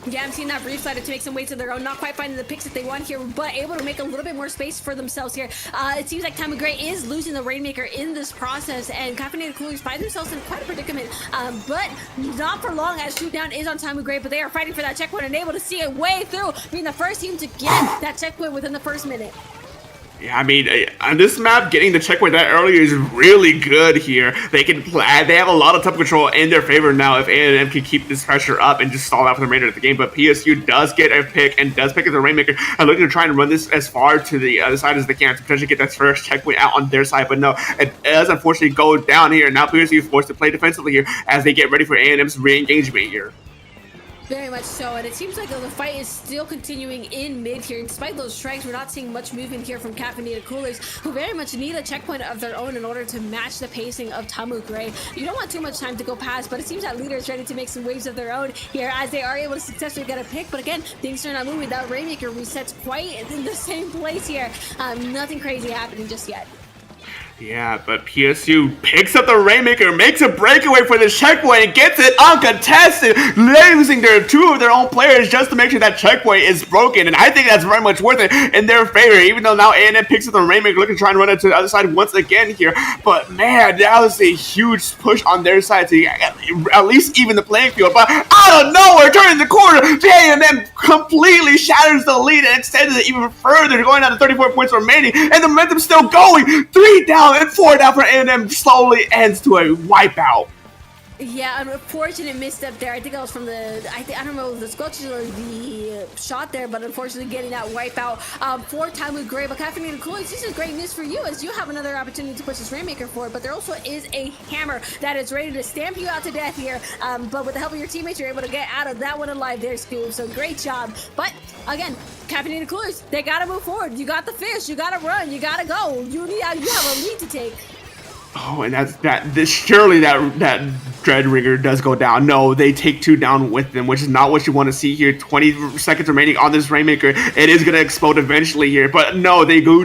Yeah, I'm seeing that Reef Slider to make some ways of their own. Not quite finding the picks that they want here, but able to make a little bit more space for themselves here. It seems like Tamu Gray is losing the Rainmaker in this process, and Caffeinated Coolers find themselves in quite a predicament, but not for long as Shootdown is on Tamu Gray, but they are fighting for that checkpoint and able to see it way through, being the first team to get that checkpoint within the first minute. Yeah, I mean, on this map, getting the checkpoint that early is really good here. They can play. They have a lot of top control in their favor now if A&M can keep this pressure up and just stall out for the remainder of the game. But PSU does get a pick and does pick as a Rainmaker and looking to try and run this as far to the other side as they can to potentially get that first checkpoint out on their side. But no, it does unfortunately go down here. Now PSU is forced to play defensively here as they get ready for A&M's re-engagement here. Very much so, and it seems like the fight is still continuing in mid here. Despite those strikes, we're not seeing much movement here from Caffeinated Coolers, who very much need a checkpoint of their own in order to match the pacing of Tamu Gray. You don't want too much time to go past, but it seems that Leader is ready to make some waves of their own here as they are able to successfully get a pick. But again, things are not moving. That Rainmaker resets quite in the same place here. Nothing crazy happening just yet. Yeah, but PSU picks up the Rainmaker, makes a breakaway for the checkpoint, and gets it uncontested, losing two of their own players just to make sure that checkpoint is broken. And I think that's very much worth it in their favor, even though now A&M picks up the Rainmaker, looking to try and run it to the other side once again here. But man, that was a huge push on their side to at least even the playing field. But out of nowhere, turning the corner, A&M completely shatters the lead and extends it even further, going down to 34 points remaining, and the momentum's still going. 3 down and 4 down for A&M slowly ends to a wipeout. Yeah, an unfortunate misstep there. I think that was from the, I don't know the sculpture or the shot there, but unfortunately getting that wipeout for Tamu Gray. But Caffeinated Coolers, this is great news for you as you have another opportunity to push this Rainmaker forward, but there also is a hammer that is ready to stamp you out to death here. But with the help of your teammates, you're able to get out of that one alive there, Scoob. So great job. But again, Caffeinated Coolers, they gotta move forward. You got the fish, you gotta run, you gotta go. You have a lead to take. Oh, and surely that Dreadringer does go down. No, they take 2 down with them, which is not what you want to see here. 20 seconds remaining on this Rainmaker. It is going to explode eventually here, but no, they go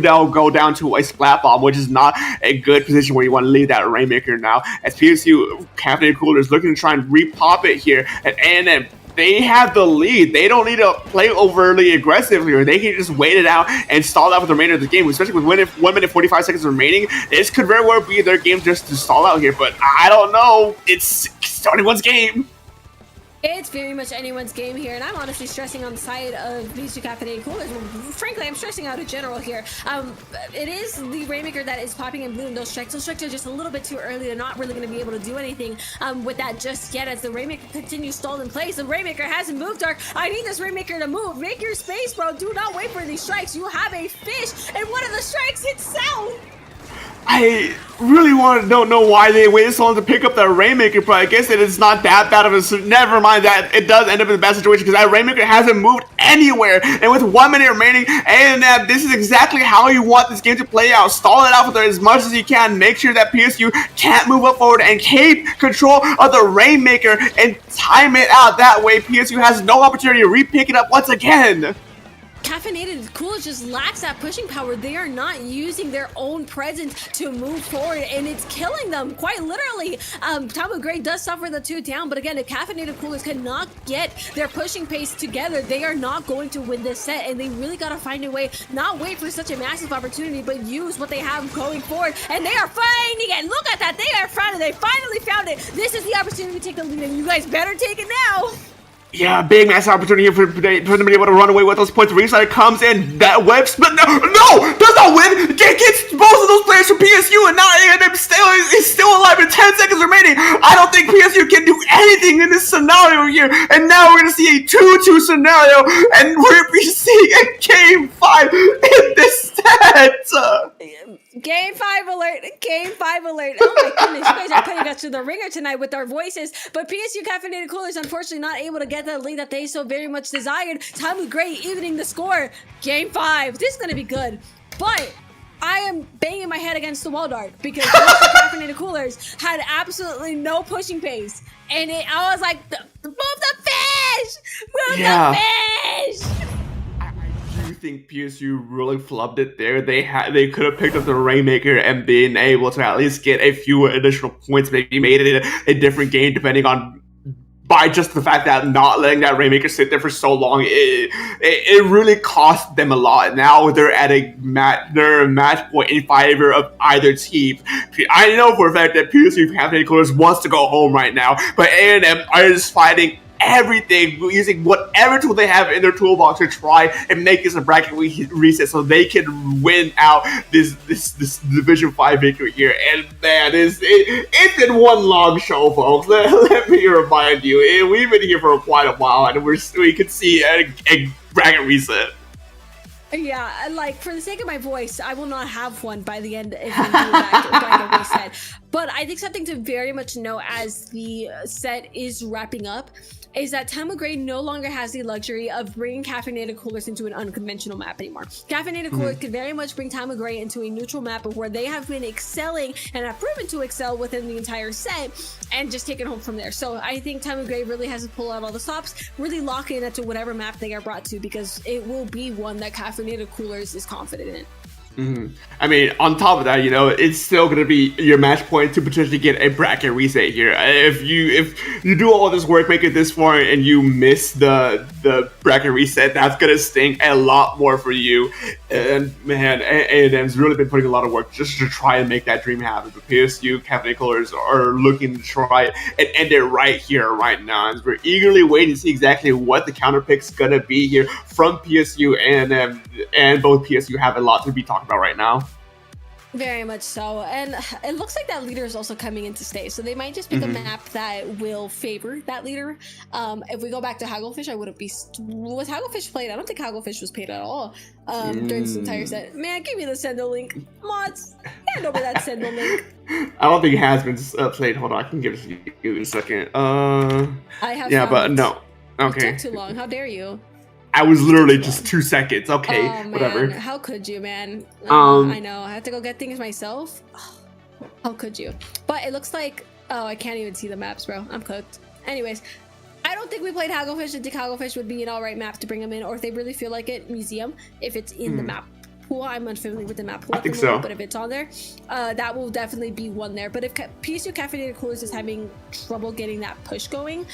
down to a Splat Bomb, which is not a good position where you want to leave that Rainmaker now. As PSU Caffeinated Cooler is looking to try and repop it here, and then they have the lead. They don't need to play overly aggressive here. They can just wait it out and stall out for the remainder of the game, especially with 1 minute 45 seconds remaining. This could very well be their game just to stall out here, but I don't know. It's anyone's game. It's very much anyone's game here, and I'm honestly stressing on the side of these 2 Caffeinated Coolers. Frankly, I'm stressing out in general here. It is the Rainmaker that is popping in blue, and those strikes are just a little bit too early. They're not really going to be able to do anything with that just yet as the Rainmaker continues stalled in place. The Rainmaker hasn't moved, Dark. I need this Rainmaker to move. Make your space, bro. Do not wait for these strikes. You have a fish, and one of the strikes hits south. I really don't know why they waited so long to pick up that Rainmaker, but I guess it is not that bad of a... Never mind that. It does end up in a bad situation because that Rainmaker hasn't moved anywhere. And with 1 minute remaining, and this is exactly how you want this game to play out. Stall it out for as much as you can. Make sure that PSU can't move up forward and keep control of the Rainmaker and time it out. That way, PSU has no opportunity to re-pick it up once again. Caffeinated Coolers just lacks that pushing power. They are not using their own presence to move forward, and it's killing them, quite literally. Tom Gray does suffer the 2 down, but again, if Caffeinated Coolers cannot get their pushing pace together, they are not going to win this set, and they really got to find a way, not wait for such a massive opportunity, but use what they have going forward, and they are finding it. Look at that. They are found it. They finally found it. This is the opportunity to take the lead, and you guys better take it now. Yeah, big massive opportunity here for them to be able to run away with those points. Ringside comes in, that web split. No, does not win. Gets both of those players from PSU, and now A&M is still alive with 10 seconds remaining. I don't think PSU can do anything in this scenario here. And now we're gonna see a 2-2 scenario, and we're seeing a game 5 in this set. Game 5 alert! Game 5 alert! Oh my goodness, you guys are putting us to the ringer tonight with our voices, but PSU Caffeinated Coolers unfortunately not able to get that lead that they so very much desired. Tom Gray evening the score. Game 5. This is going to be good, but I am banging my head against the wall, Dark, because PSU Caffeinated Coolers had absolutely no pushing pace, and I was like, move the fish! Move the fish! I think PSU really flubbed it there. They could have picked up the Rainmaker and been able to at least get a few additional points, maybe made it a different game depending on by just the fact that not letting that Rainmaker sit there for so long, it really cost them a lot. Now they're at a match point in favor of either team. I know for a fact that PSU Caffeinated Coolers wants to go home right now, but A&M are just fighting everything, using whatever tool they have in their toolbox to try and make this a bracket reset so they can win out this Division 5 victory here. And man, it's been one long show, folks. Let me remind you, we've been here for quite a while, and we could see a bracket reset. Yeah, like, for the sake of my voice, I will not have one by the end if we do that reset. But I think something to very much know as the set is wrapping up is that Tom Gray no longer has the luxury of bringing Caffeinated Coolers into an unconventional map anymore. Caffeinated Coolers could very much bring Tom Gray into a neutral map of where they have been excelling and have proven to excel within the entire set and just take it home from there. So I think Tom Gray really has to pull out all the stops, really lock in into whatever map they are brought to, because it will be one that Caffeinated Coolers is confident in. I mean, on top of that, it's still going to be your match point to potentially get a bracket reset here. If you do all this work, make it this far, and you miss the bracket reset, that's going to sting a lot more for you. And man, A&M's really been putting a lot of work just to try and make that dream happen. But PSU, Caffeinated Coolers are looking to try and end it right here, right now. And we're eagerly waiting to see exactly what the counter pick's going to be here from PSU and both PSU have a lot to be talking about right now. Very much so, and it looks like that leader is also coming into stay, so they might just pick a map that will favor that leader. If we go back to Hagglefish, I wouldn't be... Was Hagglefish played? I don't think Hagglefish was paid at all during this entire set. Man, give me the sendo link. Mods, hand over that sendo link. I don't think it has been played. Hold on, I can give it to you in a second. I have but no. Okay. It took too long. How dare you? I was literally just 2 seconds. Okay, oh, whatever. Man. How could you, man? I know. I have to go get things myself. How could you? But it looks like Oh, I can't even see the maps, bro. I'm cooked. Anyways, I don't think we played Hagglefish. I think Hagglefish would be an alright map to bring them in, or if they really feel like it, Museum, if it's in the map pool. I'm unfamiliar with the map pool. I think so. But if it's on there, that will definitely be one there. But if PSU Caffeinated Coolers is having trouble getting that push going,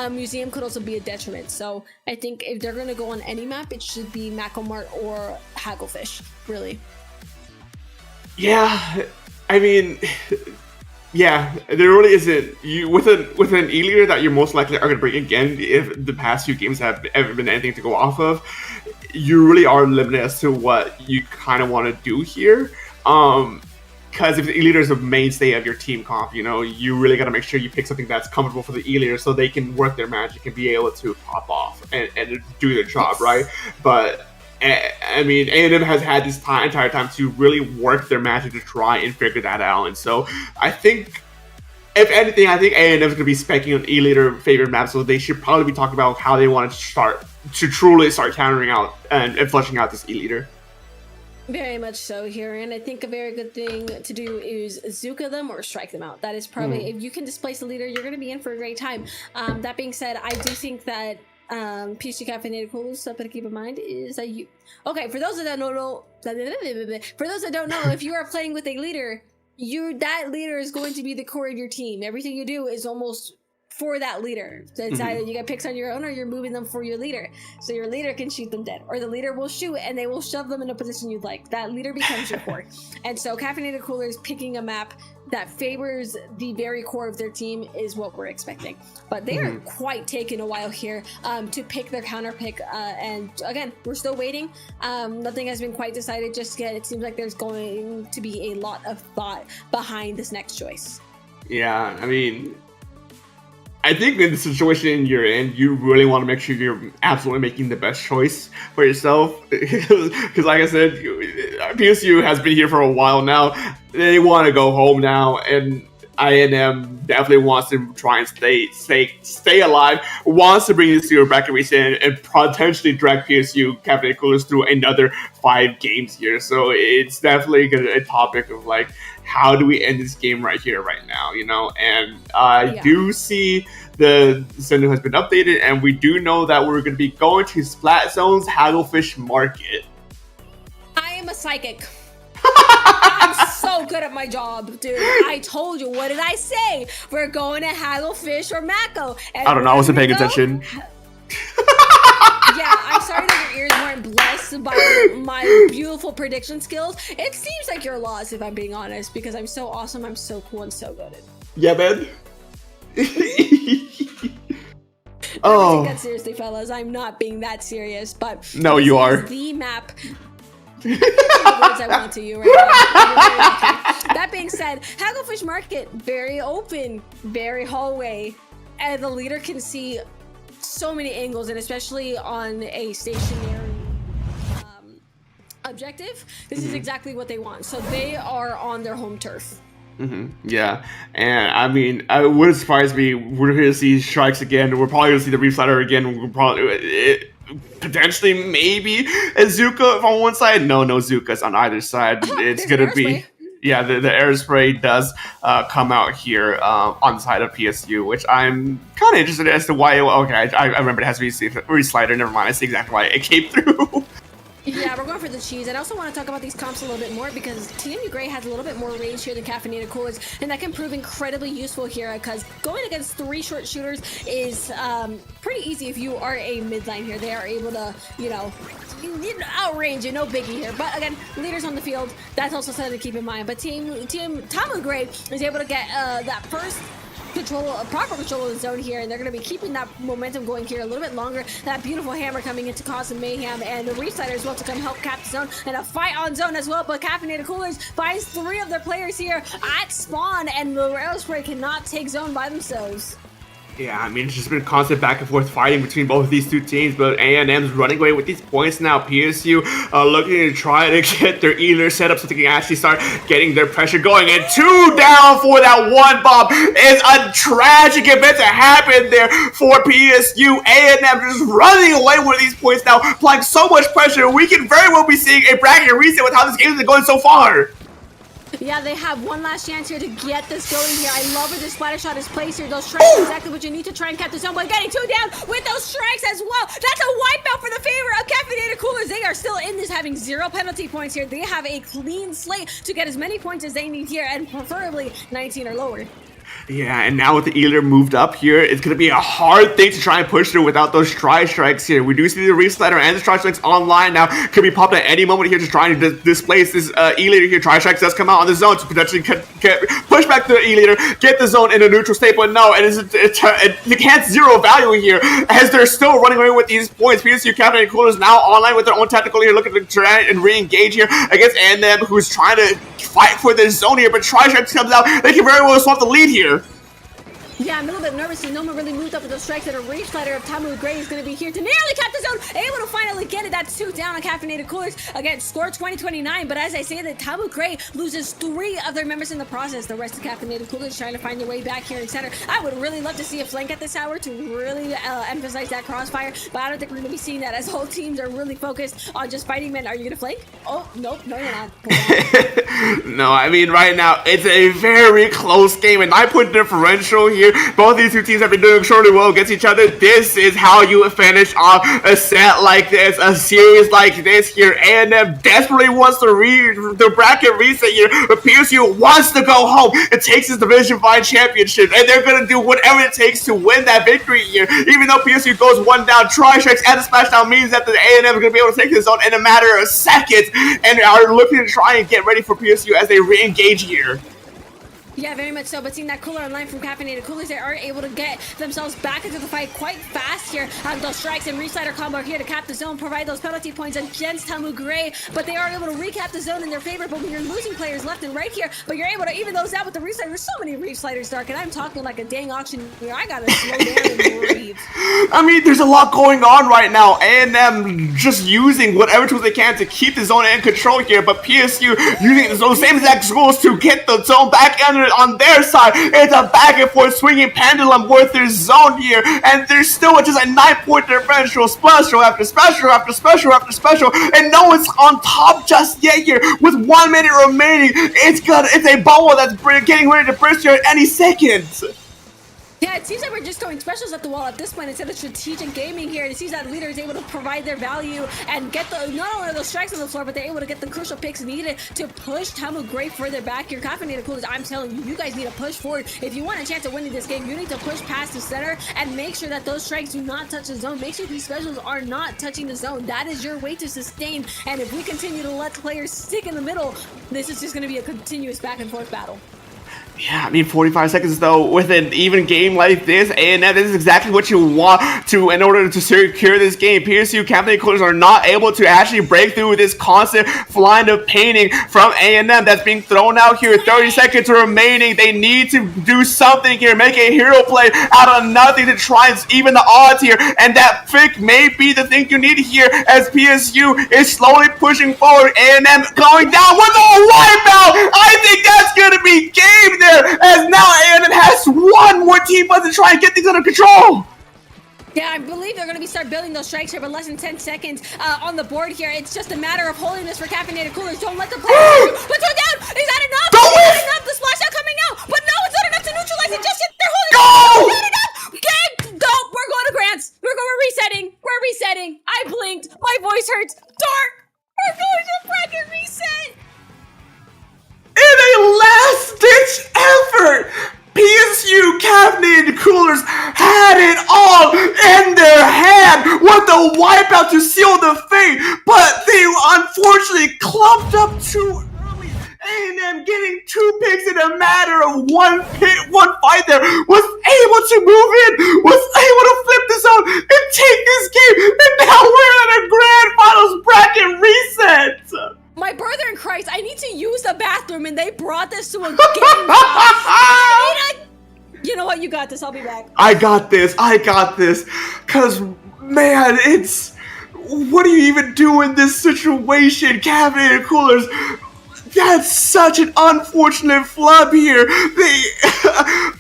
Museum could also be a detriment. So I think if they're going to go on any map, it should be Macomart or Hagglefish, really. Yeah, I mean, yeah, there really isn't. You with an E-leader that you're most likely are going to bring again, if the past few games have ever been anything to go off of, you really are limited as to what you kind of want to do here. Because if the E-leader is a mainstay of your team comp, you know, you really got to make sure you pick something that's comfortable for the E-leader so they can work their magic and be able to pop off and do their job, right? But I mean, A&M has had this entire time to really work their magic to try and figure that out. And so I think, if anything, I think A&M is going to be specking on E-leader favorite maps, so they should probably be talking about how they want to truly start countering out and flushing out this E-leader. Very much so here, and I think a very good thing to do is Zuka them or strike them out. That is probably, if you can displace the leader, you're going to be in for a great time. That being said, I do think that PSU Caffeinated Coolers, something to keep in mind is that you... Okay, for those that don't know, if you are playing with a leader, that leader is going to be the core of your team. Everything you do is almost for that leader. So it's either you get picks on your own or you're moving them for your leader. So your leader can shoot them dead. Or the leader will shoot and they will shove them in a position you'd like. That leader becomes your core. And so Caffeinated Coolers picking a map that favors the very core of their team is what we're expecting. But they are quite taking a while here to pick their counter pick. And again, we're still waiting. Nothing has been quite decided just yet. It seems like there's going to be a lot of thought behind this next choice. Yeah, I mean, I think in the situation you're in, you really want to make sure you're absolutely making the best choice for yourself. Because like I said, PSU has been here for a while now. They want to go home now, and I&M definitely wants to try and stay alive, wants to bring this to back and potentially drag PSU Caffeinated Coolers through another 5 games here. So it's definitely a topic of like, how do we end this game right here, right now, you know? And I do see the schedule has been updated, and we do know that we're going to be going to Splat Zone's Hagglefish Market. I am a psychic. I'm so good at my job, dude. I told you. What did I say? We're going to Hagglefish or Mako. I don't know. I wasn't paying attention. Yeah, I'm sorry that your ears weren't blessed by my beautiful prediction skills. It seems like you're lost, if I'm being honest, because I'm so awesome, I'm so cool, and so good at it. Yeah, man. Don't take that seriously, fellas. I'm not being that serious, but no, you are. The map. The words I want to you right now. That being said, Hagglefish Market, very open, very hallway, and the leader can see so many angles, and especially on a stationary objective, this is exactly what they want. So they are on their home turf. Yeah, and I mean, it wouldn't surprise me. We're going to see strikes again. We're probably going to see the Reef Slider again. We're probably potentially maybe a Zuka on one side. No Zukas on either side. It's going to be. Yeah, the air spray does come out here on the side of PSU, which I'm kind of interested as to why. Okay, I remember it has to be Reef Slider. Never mind, I see exactly why it came through. Yeah, we're going for the cheese. And I also want to talk about these comps a little bit more because TMU Gray has a little bit more range here than Caffeinated Coolers, and that can prove incredibly useful here because going against 3 short shooters is pretty easy if you are a midline here. They are able to, you know, outrange you, no biggie here. But again, leaders on the field, that's also something to keep in mind. But TMU Gray is able to get that first proper control of the zone here, and they're going to be keeping that momentum going here a little bit longer. That beautiful hammer coming in to cause some mayhem, and the Reef-Slider as well to come help cap the zone, and a fight on zone as well. But Caffeinated Coolers finds 3 of their players here at spawn, and the Aerospray cannot take zone by themselves. Yeah, I mean, it's just been constant back and forth fighting between both of these 2 teams, but A&M's running away with these points now. PSU looking to try to get their E-leader set up so they can actually start getting their pressure going. And 2 down for that 1 bomb is a tragic event to happen there for PSU. A&M just running away with these points now, applying so much pressure. We can very well be seeing a bracket reset with how this game has been going so far. Yeah, they have one last chance here to get this going here. I love where this splatter shot is placed here. Those strikes are exactly what you need to try and cap the zone, but getting 2 down with those strikes as well. That's a wipeout for the favor of Caffeinated Coolers. They are still in this, having 0 penalty points here. They have a clean slate to get as many points as they need here, and preferably 19 or lower. Yeah, and now with the E-leader moved up here, it's going to be a hard thing to try and push through without those tri-strikes here. We do see the Reslider and the tri-strikes online now. Could be popped at any moment here to try and displace this E-leader here. Tri-strikes does come out on the zone to potentially push back the E-leader, get the zone in a neutral state, but no, it can't 0 value here as they're still running away with these points. PSU Caffeinated Coolers now online with their own tactical here, looking to try and re-engage here against A&M, who's trying to fight for this zone here, but tri-strikes comes out. They can very well swap the lead here. Yeah, I'm a little bit nervous. Noma really moved up with those strikes that a Rage Slider of Tamu Gray is going to be here to nearly cap the zone. Able to finally get it. That's 2 down on Caffeinated Coolers. Again, score 20-29. But as I say that, Tamu Gray loses 3 of their members in the process. The rest of Caffeinated Coolers trying to find their way back here in center. I would really love to see a flank at this hour to really emphasize that crossfire. But I don't think we're going to be seeing that as whole teams are really focused on just fighting men. Are you going to flank? Oh, nope. No, you're not. No, I mean, right now, it's a very close game. And 9-point differential here. Both these two teams have been doing extremely well against each other. This is how you finish off a set like this, a series like this here. A&M desperately wants to the bracket reset here, but PSU wants to go home. It takes this Division 5 championship, and they're going to do whatever it takes to win that victory here. Even though PSU goes 1 down, tri-strikes and the splashdown means that the A&M is going to be able to take this zone in a matter of seconds, and are looking to try and get ready for PSU as they re-engage here. Yeah, very much so. But seeing that cooler online from Caffeinated Coolers, they are able to get themselves back into the fight quite fast here. Those strikes and Reslider combo are here to cap the zone, provide those penalty points against Tamu Gray. But they are able to recap the zone in their favor. But when you're losing players left and right here, but you're able to even those out with the Reslider. There's so many Resliders, Dark, and I'm talking like a dang auction here. I gotta slow down and breathe. I mean, there's a lot going on right now. A&M just using whatever tools they can to keep the zone in control here, but PSU using those same exact tools to get the zone back on their side. It's a back and forth swinging pendulum with their zone here, and there's still just a 9-point differential, special after special after special after special, and no one's on top just yet here. With 1 minute remaining, it's a bubble that's getting ready to burst here at any second. Yeah, it seems like we're just throwing specials at the wall at this point instead of strategic gaming here. It seems that leader is able to provide their value and get not only those strikes on the floor, but they're able to get the crucial picks needed to push Tamu Gray further back here. Caffeinated Coolers, I'm telling you, you guys need to push forward. If you want a chance of winning this game, you need to push past the center and make sure that those strikes do not touch the zone. Make sure these specials are not touching the zone. That is your way to sustain. And if we continue to let players stick in the middle, this is just going to be a continuous back and forth battle. Yeah, I mean, 45 seconds, though, with an even game like this, and this is exactly what you want to in order to secure this game. PSU Caffeinated Coolers are not able to actually break through this constant line of painting from A&M that's being thrown out here. 30 seconds remaining. They need to do something here, make a hero play out of nothing to try and even the odds here, and that pick may be the thing you need here as PSU is slowly pushing forward. A&M going down with a wipeout. I think that's going to be game there, as now A&M has 1 more team left to try and get things under control. Yeah, I believe they're going to be start building those strikes here, but less than 10 seconds on the board here. It's just a matter of holding this for Caffeinated Coolers. Don't let them play. But go down! Is that enough? Don't is that enough? The splash out coming out! But no, it's not enough to neutralize it just yet. They're holding Go! it. Not enough! Game! Go! We're going to Grants. We're resetting. We're resetting. I blinked. My voice hurts. Dark! We're going to bracket reset! In a last-ditch effort, PSU Caffeinated Coolers had it all in their hand with the wipeout to seal the fate, but they unfortunately clumped up too early. A&M getting 2 picks in a matter of one fight there, was able to move in, was able to flip the zone and take this game, and now we're in a grand finals bracket reset. My brother in Christ, I need to use the bathroom and they brought this to a game. You know what? You got this. I'll be back. I got this. Cause, man, what do you even do in this situation? Caffeinated Coolers, that's such an unfortunate flub here.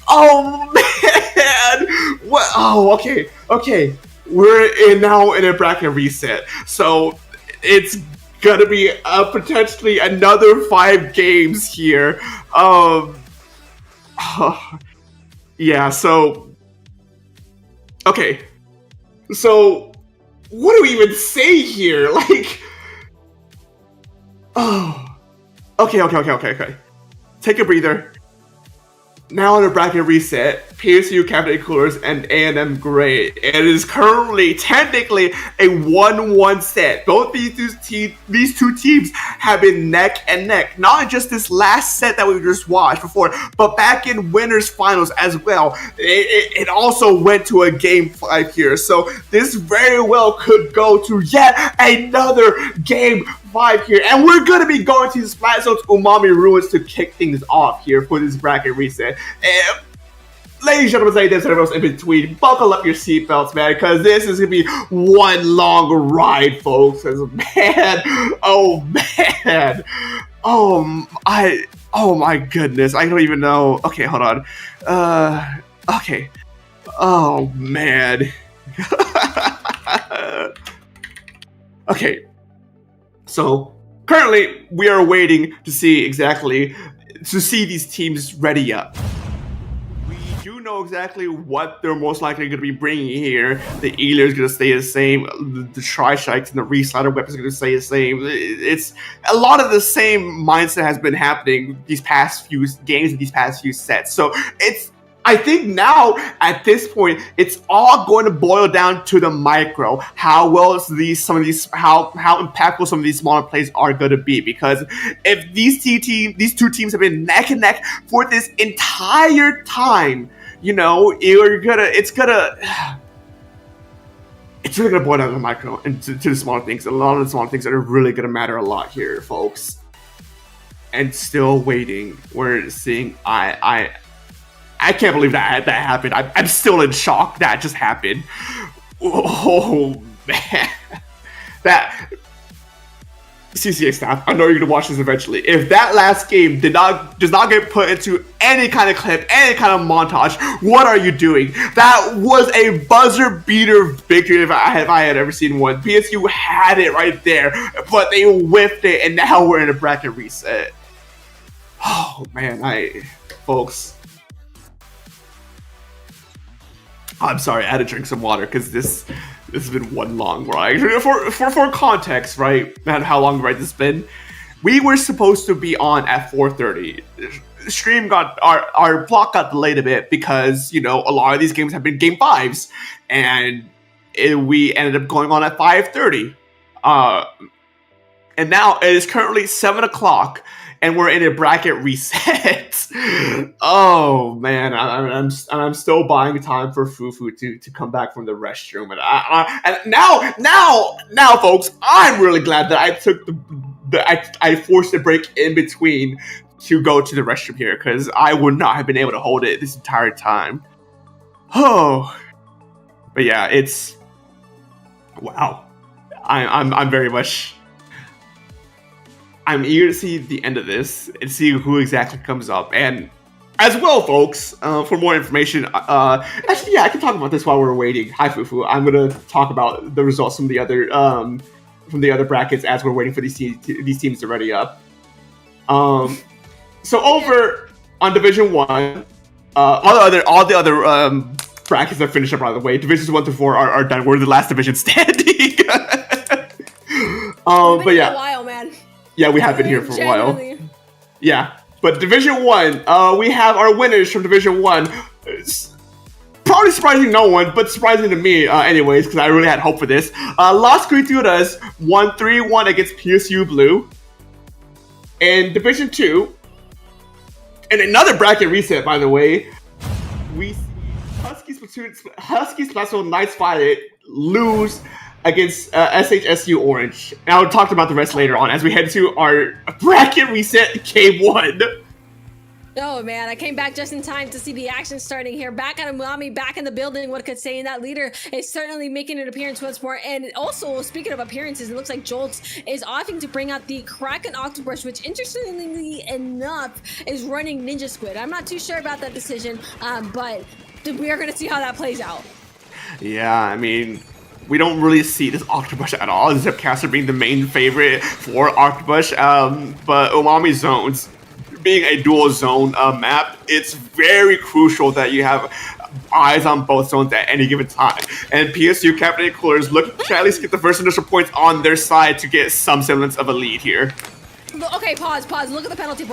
Oh, man. What? Oh, okay. We're now in a bracket reset. So, it's gonna be potentially another 5 games here. Yeah, so okay. So what do we even say here? Like, oh, okay. Take a breather. Now on the bracket reset, PSU Cabinet Coolers and A&M Gray. It is currently technically a 1-1 set. Both these two teams have been neck and neck. Not just this last set that we just watched before, but back in winners finals as well. It also went to a game 5 here. So this very well could go to yet another game 5 here, and we're gonna be going to Splat Zone's Umami Ruins to kick things off here for this bracket reset. And ladies and gentlemen, ladies and everyone in between, buckle up your seatbelts, man, because this is gonna be one long ride, folks. Man, oh my goodness, I don't even know. Okay, hold on. Okay. Oh man. Okay. So currently, we are waiting to see these teams ready up. We do know exactly what they're most likely going to be bringing here. The Ealer is going to stay the same. The Tri-Strikes and the Reslider weapons are going to stay the same. It's a lot of the same mindset has been happening these past few games and these past few sets. So I think now, at this point, it's all going to boil down to the micro. How well how impactful some of these smaller plays are going to be. Because if these two teams have been neck and neck for this entire time, you know, it's really gonna boil down to the micro and to the smaller things. A lot of the smaller things that are really gonna matter a lot here, folks. And still waiting. We're seeing I can't believe that happened. I'm still in shock that just happened. Oh man, that CCA staff. I know you're gonna watch this eventually. If that last game does not get put into any kind of clip, any kind of montage, what are you doing? That was a buzzer beater victory if I had ever seen one. PSU had it right there, but they whiffed it, and now we're in a bracket reset. Oh man, folks. I'm sorry, I had to drink some water because this has been one long ride. For context, right, and how long the ride this has been, we were supposed to be on at 4:30. Stream our block got delayed a bit because, you know, a lot of these games have been game 5s, and we ended up going on at 5:30. And now it is currently 7 o'clock. And we're in a bracket reset. Oh man, I'm still buying time for Fufu to come back from the restroom, and now, folks, I'm really glad that I took I forced a break in between to go to the restroom here, because I would not have been able to hold it this entire time. Oh, but yeah, it's wow. I'm very much. I'm eager to see the end of this and see who exactly comes up. And as well, folks, for more information, actually, yeah, I can talk about this while we're waiting. Hi, Fufu. I'm going to talk about the results from the other brackets as we're waiting for these teams to ready up. So over on Division 1, all the other brackets are finished up, by the way. Divisions 1 to 4 are done. We're the last division standing. But yeah. A while, man. Yeah, we have been here for a while. Yeah, but Division 1, we have our winners from Division 1. Probably surprising no one, but surprising to me anyways, because I really had hope for this. Las Criaturas won 3-1 against PSU Blue. In Division 2, in another bracket reset, by the way, we see Husky Splatoon Knights Violet lose against SHSU Orange. And I'll talk about the rest later on as we head to our bracket reset game 1. Oh man, I came back just in time to see the action starting here. Back at Umami, back in the building, what could say, and that leader is certainly making an appearance once more. And also, speaking of appearances, it looks like Jolts is opting to bring out the Kraken Octobrush, which interestingly enough is running Ninja Squid. I'm not too sure about that decision, but we are going to see how that plays out. Yeah, I mean, we don't really see this Octopus at all, Zipcaster being the main favorite for Octopus, but Umami Zones, being a dual zone map, it's very crucial that you have eyes on both zones at any given time. And PSU Captain Coolers look to at least get the first initial points on their side to get some semblance of a lead here. Okay, pause. Look at the penalty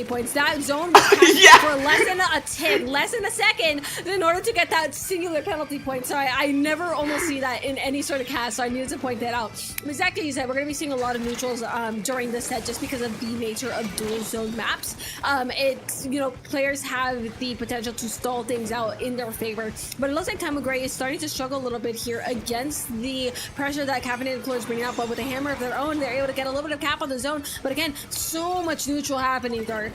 points. That zone was captured Yeah. for less than a tick, less than a second in order to get that singular penalty point. So I never almost see that in any sort of cast, so I needed to point that out. Exactly, you said we're going to be seeing a lot of neutrals during this set just because of the nature of dual zone maps. It's, players have the potential to stall things out in their favor, but it looks like Time of Gray is starting to struggle a little bit here against the pressure that Caffeinated Cooler is bringing up, but with a hammer of their own, they're able to get a little bit of cap on the zone. But again, so much neutral happening, Dark.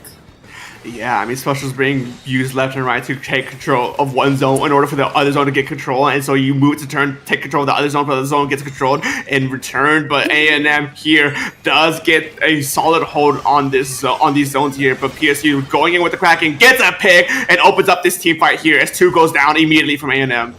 Yeah, I mean, specials being used left and right to take control of one zone in order for the other zone to get control, and so you move to turn, take control of the other zone, but the other zone gets controlled in return. But A&M here does get a solid hold on this on these zones here, but PSU going in with the Kraken gets a pick and opens up this team fight here as 2 goes down immediately from A&M.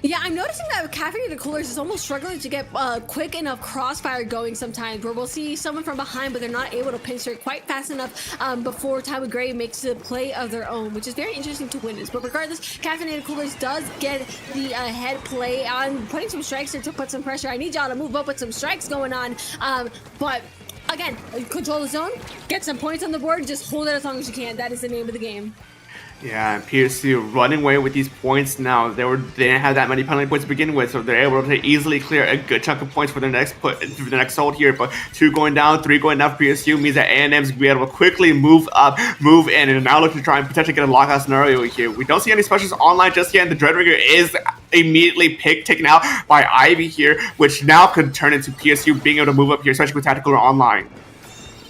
Yeah, I'm noticing that Caffeinated Coolers is almost struggling to get quick enough crossfire going sometimes, where we'll see someone from behind, but they're not able to penetrate quite fast enough before Time of Gray makes a play of their own, which is very interesting to witness. But regardless, Caffeinated Coolers does get the head play on putting some strikes here to put some pressure. I need y'all to move up with some strikes going on, but again, control the zone, get some points on the board, just hold it as long as you can. That is the name of the game. Yeah, and PSU running away with these points now. They didn't have that many penalty points to begin with, so they're able to easily clear a good chunk of points for their next hold here. But 2 going down, 3 going down for PSU means that A&M's gonna be able to quickly move up, move in, and now looking to try and potentially get a lockout scenario here. We don't see any specials online just yet, and the Dreadringer is immediately taken out by Ivy here, which now could turn into PSU being able to move up here, especially with Tactical online.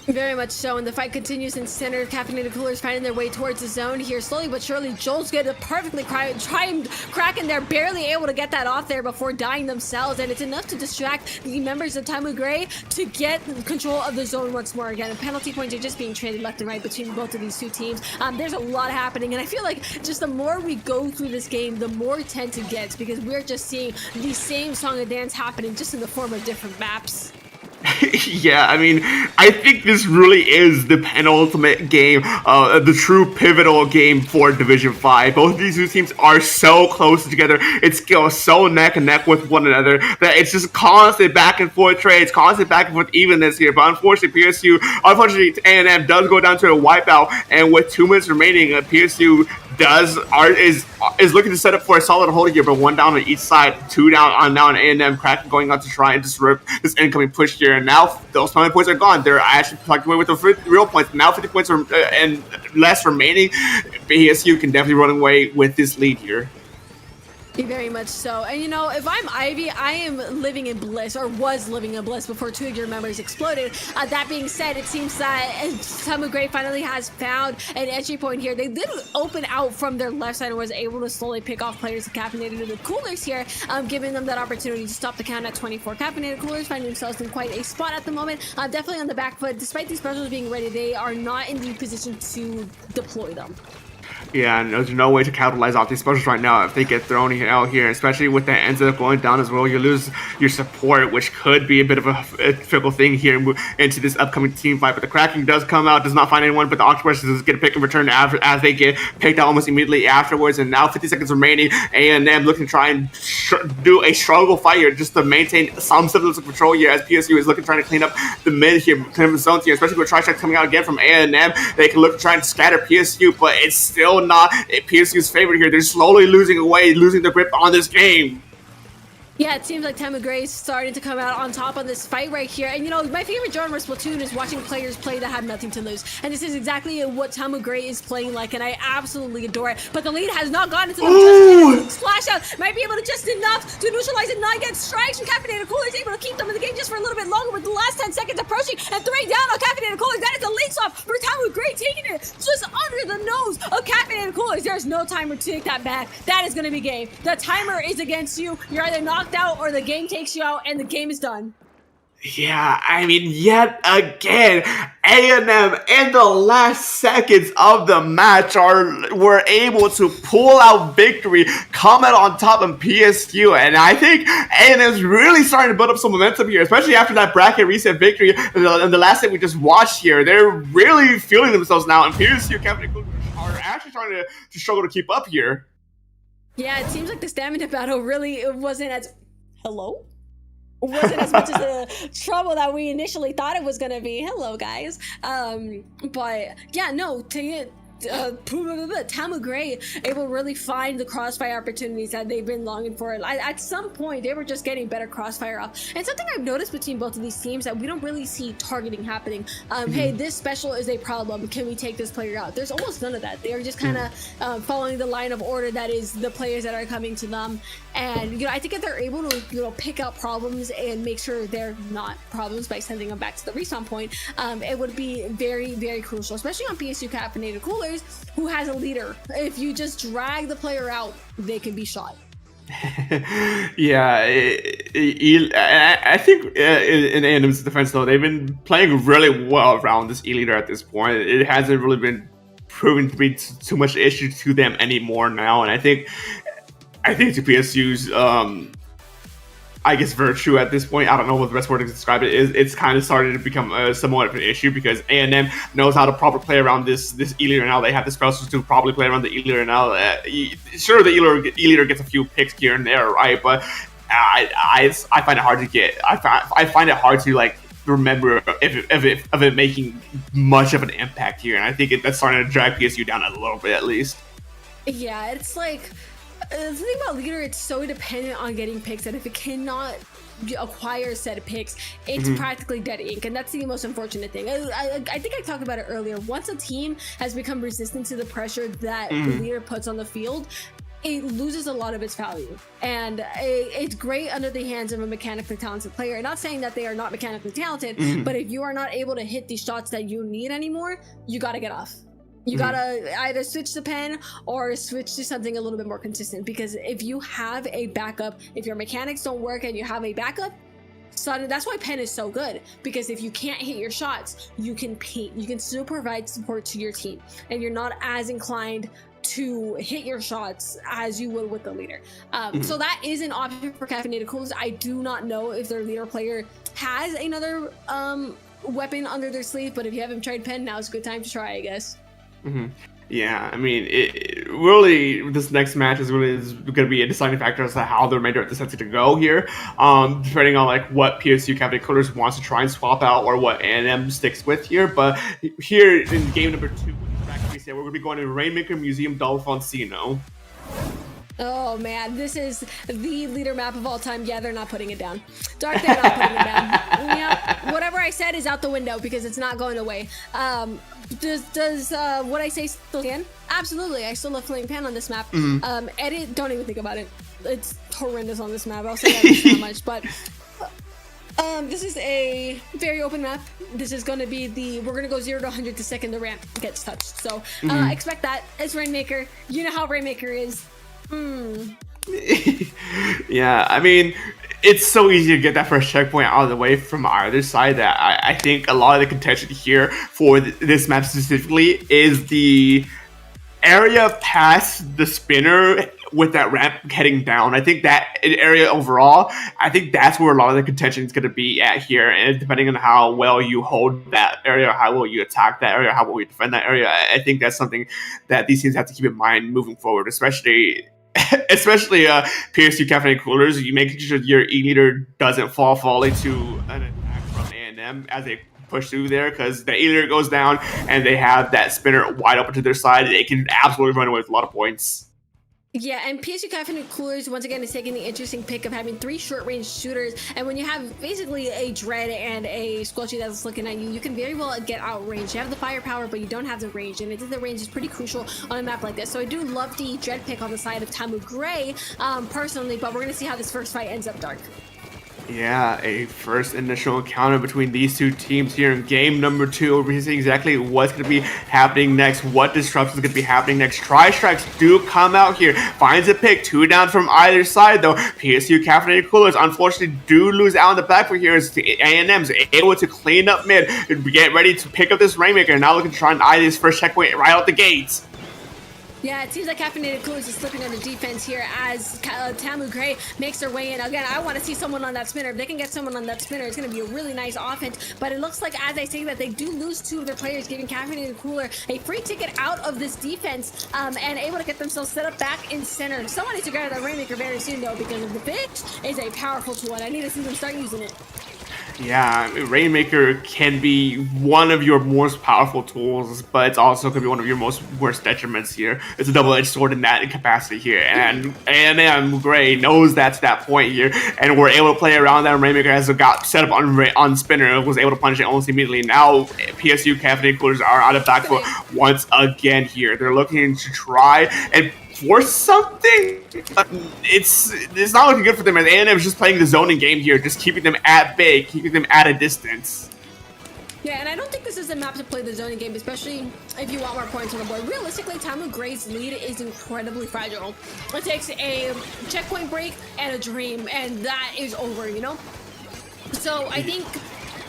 Very much so, and the fight continues in center. Caffeinated Coolers finding their way towards the zone here. Slowly but surely, Joel's get a perfectly timed crack in there, barely able to get that off there before dying themselves, and it's enough to distract the members of Time of Gray to get control of the zone once more. Again, and penalty points are just being traded left and right between both of these two teams. There's a lot happening, and I feel like just the more we go through this game, the more tense it gets, because we're just seeing the same song and dance happening just in the form of different maps. Yeah, I mean, I think this really is the penultimate game, the true pivotal game for Division 5. Both of these two teams are so close together. It's so neck and neck with one another that it's just constant back and forth trades, constant back and forth evenness here. But unfortunately, unfortunately, A&M does go down to a wipeout, and with 2 minutes remaining, PSU is looking to set up for a solid hold here, but 1 down on each side, 2 down on now an A&M Kraken going out to try and disrupt this incoming push here. And now those 20 points are gone. They're actually plugged away with the real points. Now 50 points and less remaining. PSU can definitely run away with this lead here. Very much so. And if I'm Ivy, I am living in bliss, or was living in bliss before 2 of your members exploded. That being said, it seems that Time of Gray finally has found an entry point here. They did open out from their left side and was able to slowly pick off players of Caffeinated the Coolers here, giving them that opportunity to stop the count at 24. Caffeinated Coolers finding themselves in quite a spot at the moment. Definitely on the back foot. Despite these specials being ready, they are not in the position to deploy them. Yeah, and there's no way to capitalize off these specials right now if they get thrown out here, especially with the ends up going down as well. You lose your support, which could be a bit of a fickle thing here into this upcoming team fight. But the Kraken does come out, does not find anyone, but the Octopus does get a pick in return as they get picked out almost immediately afterwards. And now 50 seconds remaining, A&M looking to try and do a struggle fight here just to maintain some semblance of control here, as PSU is looking trying to clean up the mid here, clean up the zones here, especially with Tri-Strike coming out again from A&M. They can look to try and scatter PSU, but it's still not PSU's favorite here. They're slowly losing their grip on this game. Yeah, it seems like Time of Gray is starting to come out on top of this fight right here. And my favorite genre of Splatoon is watching players play that have nothing to lose. And this is exactly what Time of Gray is playing like, and I absolutely adore it. But the lead has not gotten to them just yet. Splash out might be able to just enough to neutralize it, not get strikes from Caffeinated Coolers, able to keep them in the game just for a little bit longer with the last 10 seconds approaching, and 3 down on Caffeinated Coolers. That is a lead swap for Time of Gray, taking it just under the nose of Caffeinated Coolers. There's no timer to take that back. That is going to be game. The timer is against you. You're either knocked out or the game takes you out and the game is done. Yeah, I mean, yet again, A&M in the last seconds of the match were able to pull out victory, come out on top of PSU, and I think A&M's really starting to build up some momentum here, especially after that bracket reset victory in the last thing we just watched here. They're really feeling themselves now, and PSU Captain are actually starting to struggle to keep up here. Yeah, it seems like the stamina battle really wasn't as... Hello? Wasn't as much as the trouble that we initially thought it was gonna be. Hello, guys. But yeah, no, Tamu Gray able to really find the crossfire opportunities that they've been longing for. At some point, they were just getting better crossfire off. And something I've noticed between both of these teams that we don't really see targeting happening. Hey, this special is a problem. Can we take this player out? There's almost none of that. They're just kind of following the line of order that is the players that are coming to them. And, you know, I think if they're able to, you know, pick out problems and make sure they're not problems by sending them back to the respawn point, it would be very, very crucial, especially on PSU caffeinated coolers, who has a leader. If you just drag the player out, they can be shot. Yeah, I think in A&M's defense, though, they've been playing really well around this E-leader at this point. It hasn't really been proven to be too much issue to them anymore now, and I think to PSU's I guess virtue at this point, I don't know what the best word to describe it is. It's kind of started to become somewhat of an issue because A&M knows how to properly play around this E-leader now. They have the specials to probably play around the E-leader now. Sure, the E-leader gets a few picks here and there, right? But I find it hard to get. I find it hard to like remember of it making much of an impact here, and I think that's starting to drag PSU down a little bit at least. Yeah, it's like. The thing about leader, it's so dependent on getting picks that if it cannot acquire a set of picks, it's practically dead ink, and that's the most unfortunate thing. I think I talked about it earlier. Once a team has become resistant to the pressure that the leader puts on the field, it loses a lot of its value, and it's great under the hands of a mechanically talented player. I'm not saying that they are not mechanically talented, but if you are not able to hit the shots that you need anymore, you gotta get off. You gotta either switch to pen or switch to something a little bit more consistent, because if you have a backup, if your mechanics don't work and you have a backup, suddenly that's why pen is so good, because if you can't hit your shots, you can paint, you can still provide support to your team, and you're not as inclined to hit your shots as you would with the leader. So that is an option for caffeinated coolers. I do not know if their leader player has another weapon under their sleeve, but if you haven't tried pen, now's a good time to try, I guess. Yeah, I mean, really, this next match is going to be a deciding factor as to how the remainder of the set's going to go here, depending on like what PSU Cabinet Coolers wants to try and swap out or what A&M sticks with here. But here in game number 2, we're going to be going to Rainmaker Museum Dolphonsino. Oh man, this is the leader map of all time. Yeah, they're not putting it down. Dark, they're not putting it down. Yeah, whatever I said is out the window because it's not going away. Does what I say still stand? Absolutely, I still love playing Pan on this map. Edit, don't even think about it. It's horrendous on this map. I'll say that not much, but this is a very open map. This is going to be we're going to go 0 to 100 the second the ramp gets touched. So expect that. It's Rainmaker. You know how Rainmaker is. Yeah, I mean, it's so easy to get that first checkpoint out of the way from either side that I think a lot of the contention here for this map specifically is the area past the spinner with that ramp heading down. I think that area overall, I think that's where a lot of the contention is going to be at here, and depending on how well you hold that area, how well you attack that area, how well you defend that area, I think that's something that these teams have to keep in mind moving forward, especially PSU Caffeinated Coolers. You make sure your E-leader doesn't fall into an attack from A&M as they push through there, because the E-leader goes down and they have that spinner wide open to their side. They can absolutely run away with a lot of points. Yeah, and PSU Caffeinated Coolers, once again, is taking the interesting pick of having 3 short-range shooters, and when you have basically a Dread and a Squelchy that's looking at you, you can very well get outranged. You have the firepower, but you don't have the range, and I think the range is pretty crucial on a map like this. So I do love the Dread pick on the side of Tamu Gray, personally, but we're going to see how this first fight ends up, Dark. Yeah, a first initial encounter between these two teams here in game number 2. We're seeing exactly what's going to be happening next, what disruptions are going to be happening next. Tri-Strikes do come out here, finds a pick, 2 down from either side though. PSU Caffeinated Coolers unfortunately do lose out on the back for here as the A&M's able to clean up mid and get ready to pick up this Rainmaker. Now looking to try and eye this first checkpoint right out the gates. Yeah, it seems like Caffeinated Coolers is slipping on the defense here as Tamu Gray makes their way in. Again, I want to see someone on that spinner. If they can get someone on that spinner, it's going to be a really nice offense. But it looks like, as I say that, they do lose 2 of their players, giving Caffeinated Cooler a free ticket out of this defense and able to get themselves set up back in center. Someone needs to grab that Rainmaker very soon, though, because the pitch is a powerful tool, and I need to see them start using it. Yeah, Rainmaker can be one of your most powerful tools, but it's also going to be one of your worst detriments here. It's a double-edged sword in that capacity here, and Gray knows that's that point here, and we're able to play around that. Rainmaker has got set up on spinner, was able to punish it almost immediately. Now PSU Caffeinated Coolers are out of back foot once again here. They're looking to try and force something. It's not looking good for them, as A&M is just playing the zoning game here, just keeping them at bay, keeping them at a distance. Yeah, and I don't think this is a map to play the zoning game, especially if you want more points on the board. Realistically, Tamu Gray's lead is incredibly fragile. It takes a checkpoint break and a dream, and that is over, you know? So I think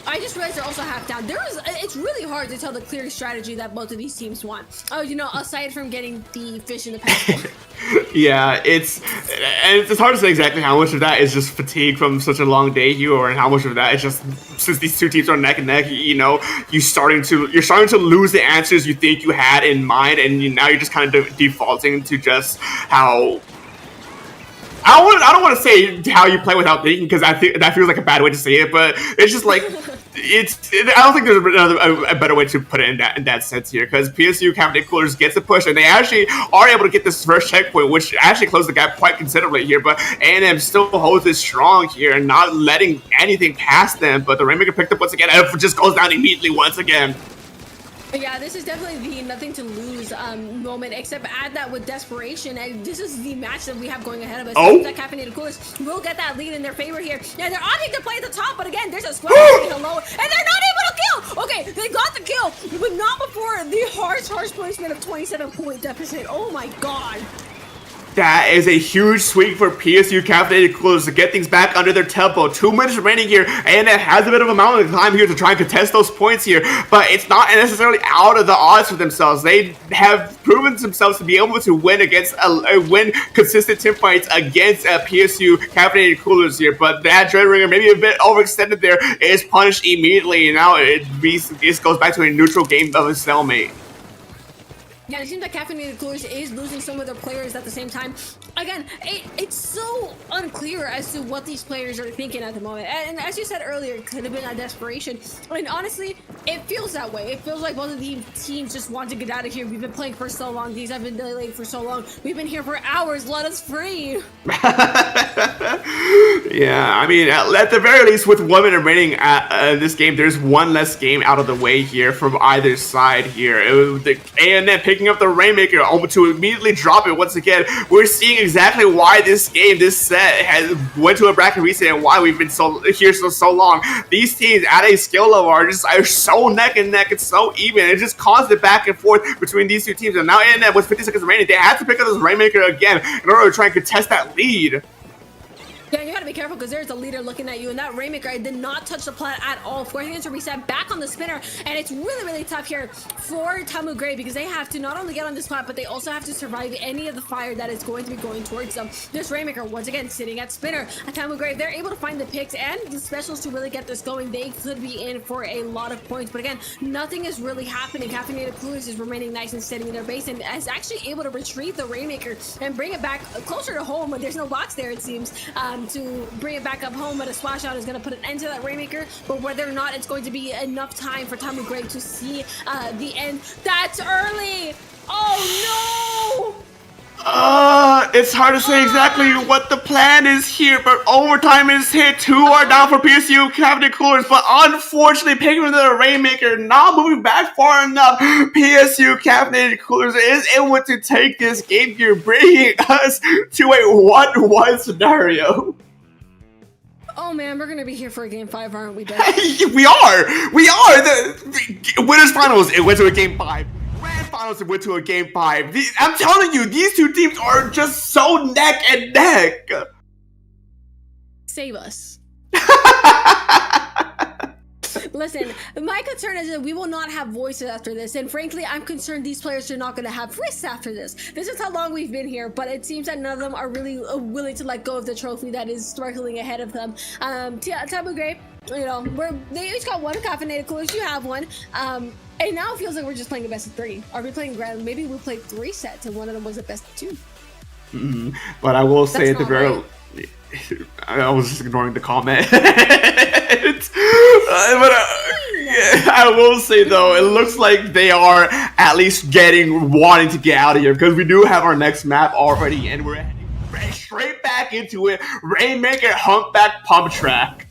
I just realized they're also half down. It's really hard to tell the clear strategy that both of these teams want. Oh, you know, aside from getting the fish in the passport. Yeah, it's hard to say exactly how much of that is just fatigue from such a long day here, or how much of that is just since these two teams are neck and neck. You know, you're starting to lose the answers you think you had in mind, and now you're just kind of defaulting to just how. I don't want to say how you play without thinking, because I think that feels like a bad way to say it, but it's just like I don't think there's a better way to put it in that sense here, because PSU Caffeinated Coolers gets a push, and they actually are able to get this first checkpoint, which actually closed the gap quite considerably here. But A&M still holds it strong here and not letting anything past them. But the Rainmaker picked up once again, and it just goes down immediately once again. Yeah, this is definitely the nothing to lose moment, except add that with desperation, and this is the match that we have going ahead of us. Oh! That Caffeinated Coolers will get that lead in their favor here. Yeah, they're opting to play at the top, but again, there's a squad low, and they're not able to kill! Okay, they got the kill, but not before the harsh placement of 27-point deficit. Oh my god. That is a huge swing for PSU Caffeinated Coolers to get things back under their tempo. 2 minutes remaining here, and it has a bit of a mountain of time here to try and contest those points here, but it's not necessarily out of the odds for themselves. They have proven themselves to be able to win against win consistent team fights against PSU Caffeinated Coolers here, but that Dreadringer, maybe a bit overextended there, is punished immediately, and now this goes back to a neutral game of a stalemate. Yeah, it seems like Caffeinated Coolers is losing some of their players at the same time. Again, it's so unclear as to what these players are thinking at the moment. And as you said earlier, it could have been a desperation. I mean, honestly, it feels that way. It feels like both of these teams just want to get out of here. We've been playing for so long. These have been delayed for so long. We've been here for hours. Let us free. Yeah, I mean, at the very least, with 1 minute remaining at this game, there's one less game out of the way here from either side here. It was the A&M picking up the Rainmaker to immediately drop it once again. We're seeing exactly why this set went to a bracket reset, and why we've been here so long. These teams at a skill level are so neck and neck. It's so even. It's just constant back and forth between these two teams. And now A&M with 50 seconds remaining, they have to pick up this Rainmaker again in order to try and contest that lead. Yeah, you gotta be careful because there's a leader looking at you, and that Rainmaker did not touch the plat at all, forcing it to reset back on the spinner. And it's really, really tough here for Tamu Gray because they have to not only get on this plat, but they also have to survive any of the fire that is going to be going towards them. This Rainmaker, once again, sitting at spinner. Tamu Gray, they're able to find the picks and the specials to really get this going. They could be in for a lot of points, but again, nothing is really happening. Caffeinated Coolers is remaining nice and steady in their base, and is actually able to retrieve the Rainmaker and bring it back closer to home. But there's no box there, it seems, to bring it back up home, but a splash out is going to put an end to that Rainmaker. But whether or not it's going to be enough time for Tamu Gray to see the end, that's early. Oh no! It's hard to say exactly what the plan is here, but overtime is hit. 2 are down for PSU Caffeinated Coolers, but unfortunately, picking up the Rainmaker, not moving back far enough. PSU Caffeinated Coolers is able to take this game here, bringing us to a 1-1 scenario. Oh man, we're gonna be here for a game 5, aren't we, Dad? We are. The winners finals. It went to a game 5. Grand finals. It went to a game 5. I'm telling you, these two teams are just so neck and neck. Save us. Listen, my concern is that we will not have voices after this, and frankly, I'm concerned these players are not going to have wrists after this. This is how long we've been here, but it seems that none of them are really willing to let go of the trophy that is sparkling ahead of them. Taboo Gray, you know, they each got one caffeinated coolers. You have one. And now it feels like we're just playing a best of 3. Are we playing grand? Maybe we played 3 sets, and one of them was a best of 2. Mm-hmm. But I will say at the very... Right. I was just ignoring the comment. I will say though, it looks like they are at least wanting to get out of here, because we do have our next map already, and we're heading straight back into it. Rainmaker Humpback Pump Track.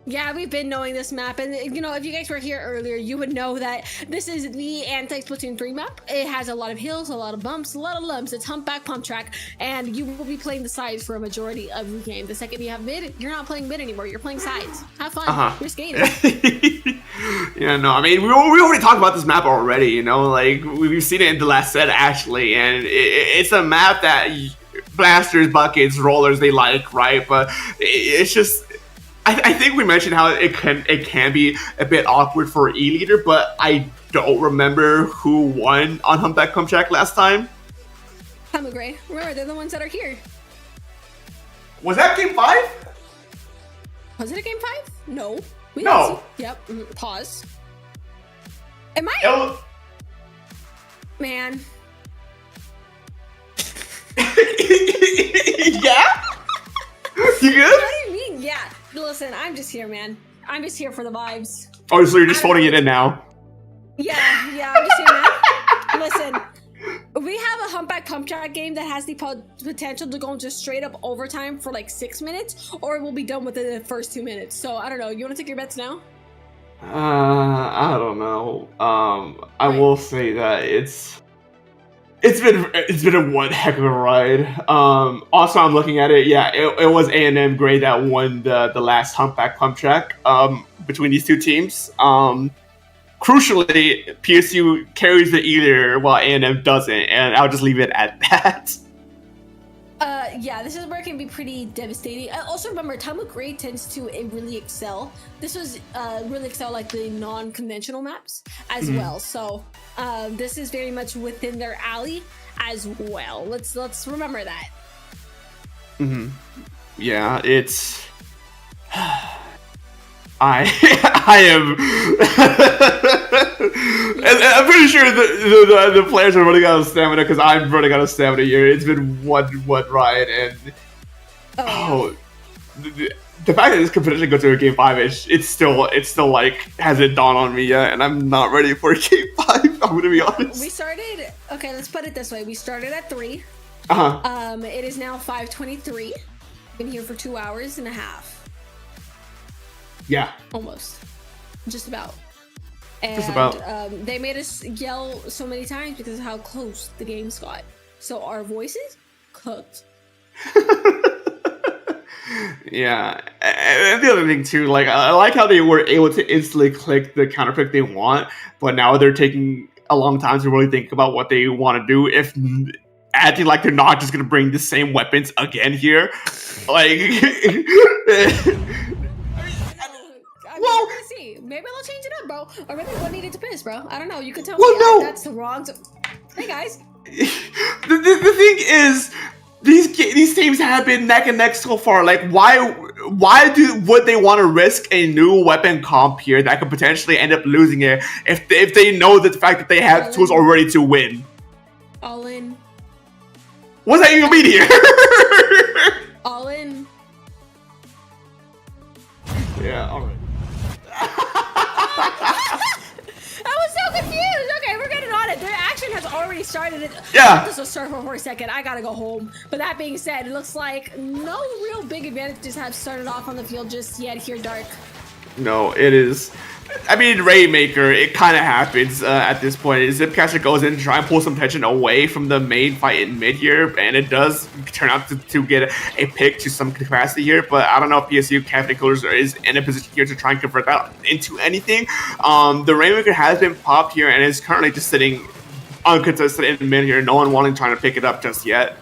Yeah, we've been knowing this map, and you know, if you guys were here earlier, you would know that this is the anti-Splatoon 3 map. It has a lot of hills, a lot of bumps, a lot of lumps. It's Humpback Pump Track, and you will be playing the sides for a majority of the game. The second you have mid, you're not playing mid anymore. You're playing sides. Have fun. You're skating. Yeah, no, I mean, we already talked about this map already, you know, like, we've seen it in the last set, actually, and it's a map that blasters, buckets, rollers, they like, right? But it's just... I think we mentioned how it can be a bit awkward for E-Leader, but I don't remember who won on Humpback Pump Track last time. I'm agree. Remember, they're the ones that are here. Was that game 5? Was it a game 5? No. No. Yep. Pause. Am I? Man. Yeah? You good? What do you mean? Yeah. Listen, I'm just here, man. I'm just here for the vibes. Oh, so you're just phoning it in now? Yeah, I'm just here, man. Listen, we have a Humpback Pump Track game that has the potential to go into straight up overtime for like 6 minutes, or it will be done within the first 2 minutes. So I don't know. You want to take your bets now? I don't know. I will say that it's been a one heck of a ride. Also, I'm looking at it. Yeah, it was A&M Gray that won the last Humpback Pump Track between these two teams. Crucially, PSU carries the E-Leader while A&M doesn't, and I'll just leave it at that. Yeah, this is where it can be pretty devastating. Also, remember, Taboo Gray tends to really excel. This was really excel like the non-conventional maps as well. So this is very much within their alley as well. Let's remember that. Yeah, it's. I am. And I'm pretty sure the players are running out of stamina, because I'm running out of stamina here. It's been one ride, and the fact that this could potentially go to a game 5 it's still like hasn't dawned on me yet, and I'm not ready for a game 5. I'm gonna be honest. We started. Okay, let's put it this way. We started at 3. It is now 5:23. Been here for 2 hours and a half. Yeah. Almost. Just about. And, just about. They made us yell so many times because of how close the games got. So our voices cooked. Yeah. And the other thing too, like, I like how they were able to instantly click the counter pick they want, but now they're taking a long time to really think about what they want to do. If acting like they're not just gonna bring the same weapons again here, like. Well, we're gonna see. Maybe they'll change it up, bro. Or maybe one needed to piss, bro. I don't know. You can tell me that's the wrong. Hey guys. The thing is, these teams have been neck and neck so far. Like, why would they want to risk a new weapon comp here that could potentially end up losing it if they know the fact that they have tools already to win? All in. What's that even mean here? All in. Yeah. All right. I was so confused. Okay, we're getting on it. Their action has already started. Yeah. This will start for a second. I gotta go home. But that being said, it looks like no real big advantages have started off on the field just yet here, Dark. No, it is I mean, Rainmaker, it kind of happens at this point. Zipcaster goes in to try and pull some tension away from the main fight in mid here, and it does turn out to get a pick to some capacity here, but I don't know if PSU Cafe Coolers is in a position here to try and convert that into anything. The Rainmaker has been popped here and is currently just sitting uncontested in mid here, no one wanting trying to pick it up just yet.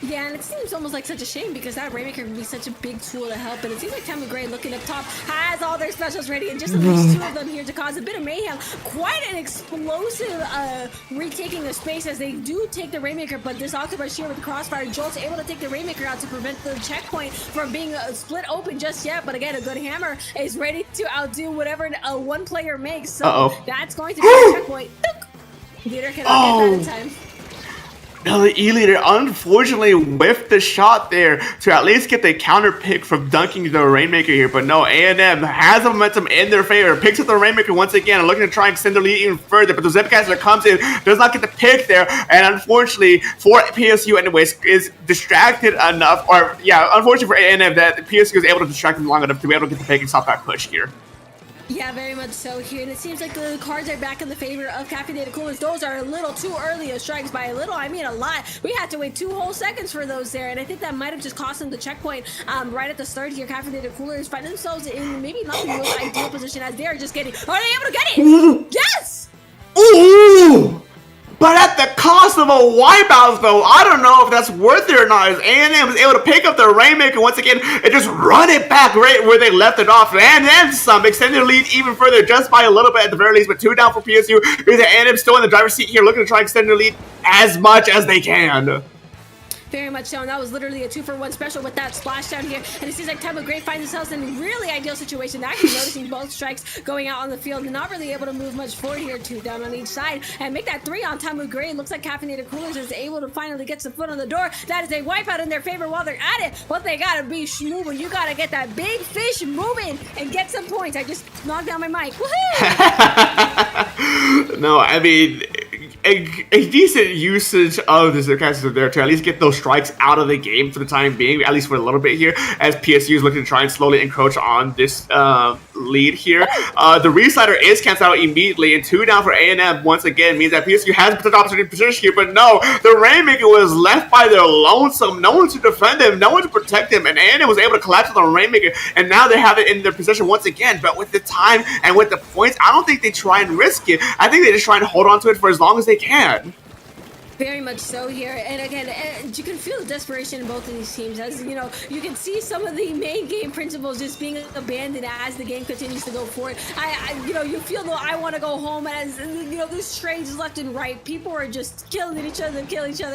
Yeah, and it seems almost like such a shame because that Rainmaker would be such a big tool to help. And it seems like Tammy Gray looking up top has all their specials ready, and just at least 2 of them here to cause a bit of mayhem. Quite an explosive retaking of space as they do take the Rainmaker, but this Octopus here with the crossfire, Jolt's able to take the Rainmaker out to prevent the checkpoint from being split open just yet. But again, a good hammer is ready to outdo whatever one player makes. So that's going to be a checkpoint. Leader cannot get that in time. Now the E-Leader unfortunately whiffed the shot there to at least get the counter pick from dunking the Rainmaker here, but no, A&M has the momentum in their favor, picks up the Rainmaker once again and looking to try and extend the lead even further, but the Zipcaster comes in, does not get the pick there, and unfortunately for PSU anyways, is distracted enough, or yeah, unfortunately for A&M that PSU is able to distract them long enough to be able to get the pick and stop that push here. Yeah, very much so here, and it seems like the cards are back in the favor of Caffeinated Coolers. Those are a little too early of strikes. By a little, I mean a lot. We had to wait 2 whole seconds for those there, and I think that might have just cost them the checkpoint right at the start here. Caffeinated Coolers find themselves in maybe not the most ideal position as they are just getting... Are they able to get it? Yes! Ooh! But at the cost of a wipeout, though, I don't know if that's worth it or not. As A&M was able to pick up the Rainmaker once again and just run it back right where they left it off, and then some, extending the lead even further just by a little bit at the very least. But 2 down for PSU. Because A&M still in the driver's seat here, looking to try and extend the lead as much as they can. Very much so, and that was literally a 2-for-1 special with that splashdown here. And it seems like Tampa Gray finds themselves in a really ideal situation, actually noticing both strikes going out on the field and not really able to move much forward here. 2 down on each side and make that 3 on Tampa Gray. It looks like Caffeinated Coolers is able to finally get some foot on the door. That is a wipeout in their favor while they're at it. But they gotta be moving. You gotta get that big fish moving and get some points. I just knocked down my mic. Woohoo! No, I mean, a decent usage of the Zipcaster there to at least get those strikes out of the game for the time being, at least for a little bit here, as PSU is looking to try and slowly encroach on this lead here. The reslider is canceled out immediately, and 2 down for A&M once again means that PSU has potential opportunity to position here, but no, the Rainmaker was left by their lonesome, no one to defend him, no one to protect him, and A&M was able to collapse on the Rainmaker, and now they have it in their possession once again, but with the time and with the points, I don't think they try and risk it. I think they just try and hold on to it for as long as they can. Very much so here, and again, you can feel the desperation in both of these teams. As you know, you can see some of the main game principles just being abandoned as the game continues to go forward. You feel though I want to go home as you know there's trades left and right. People are just killing each other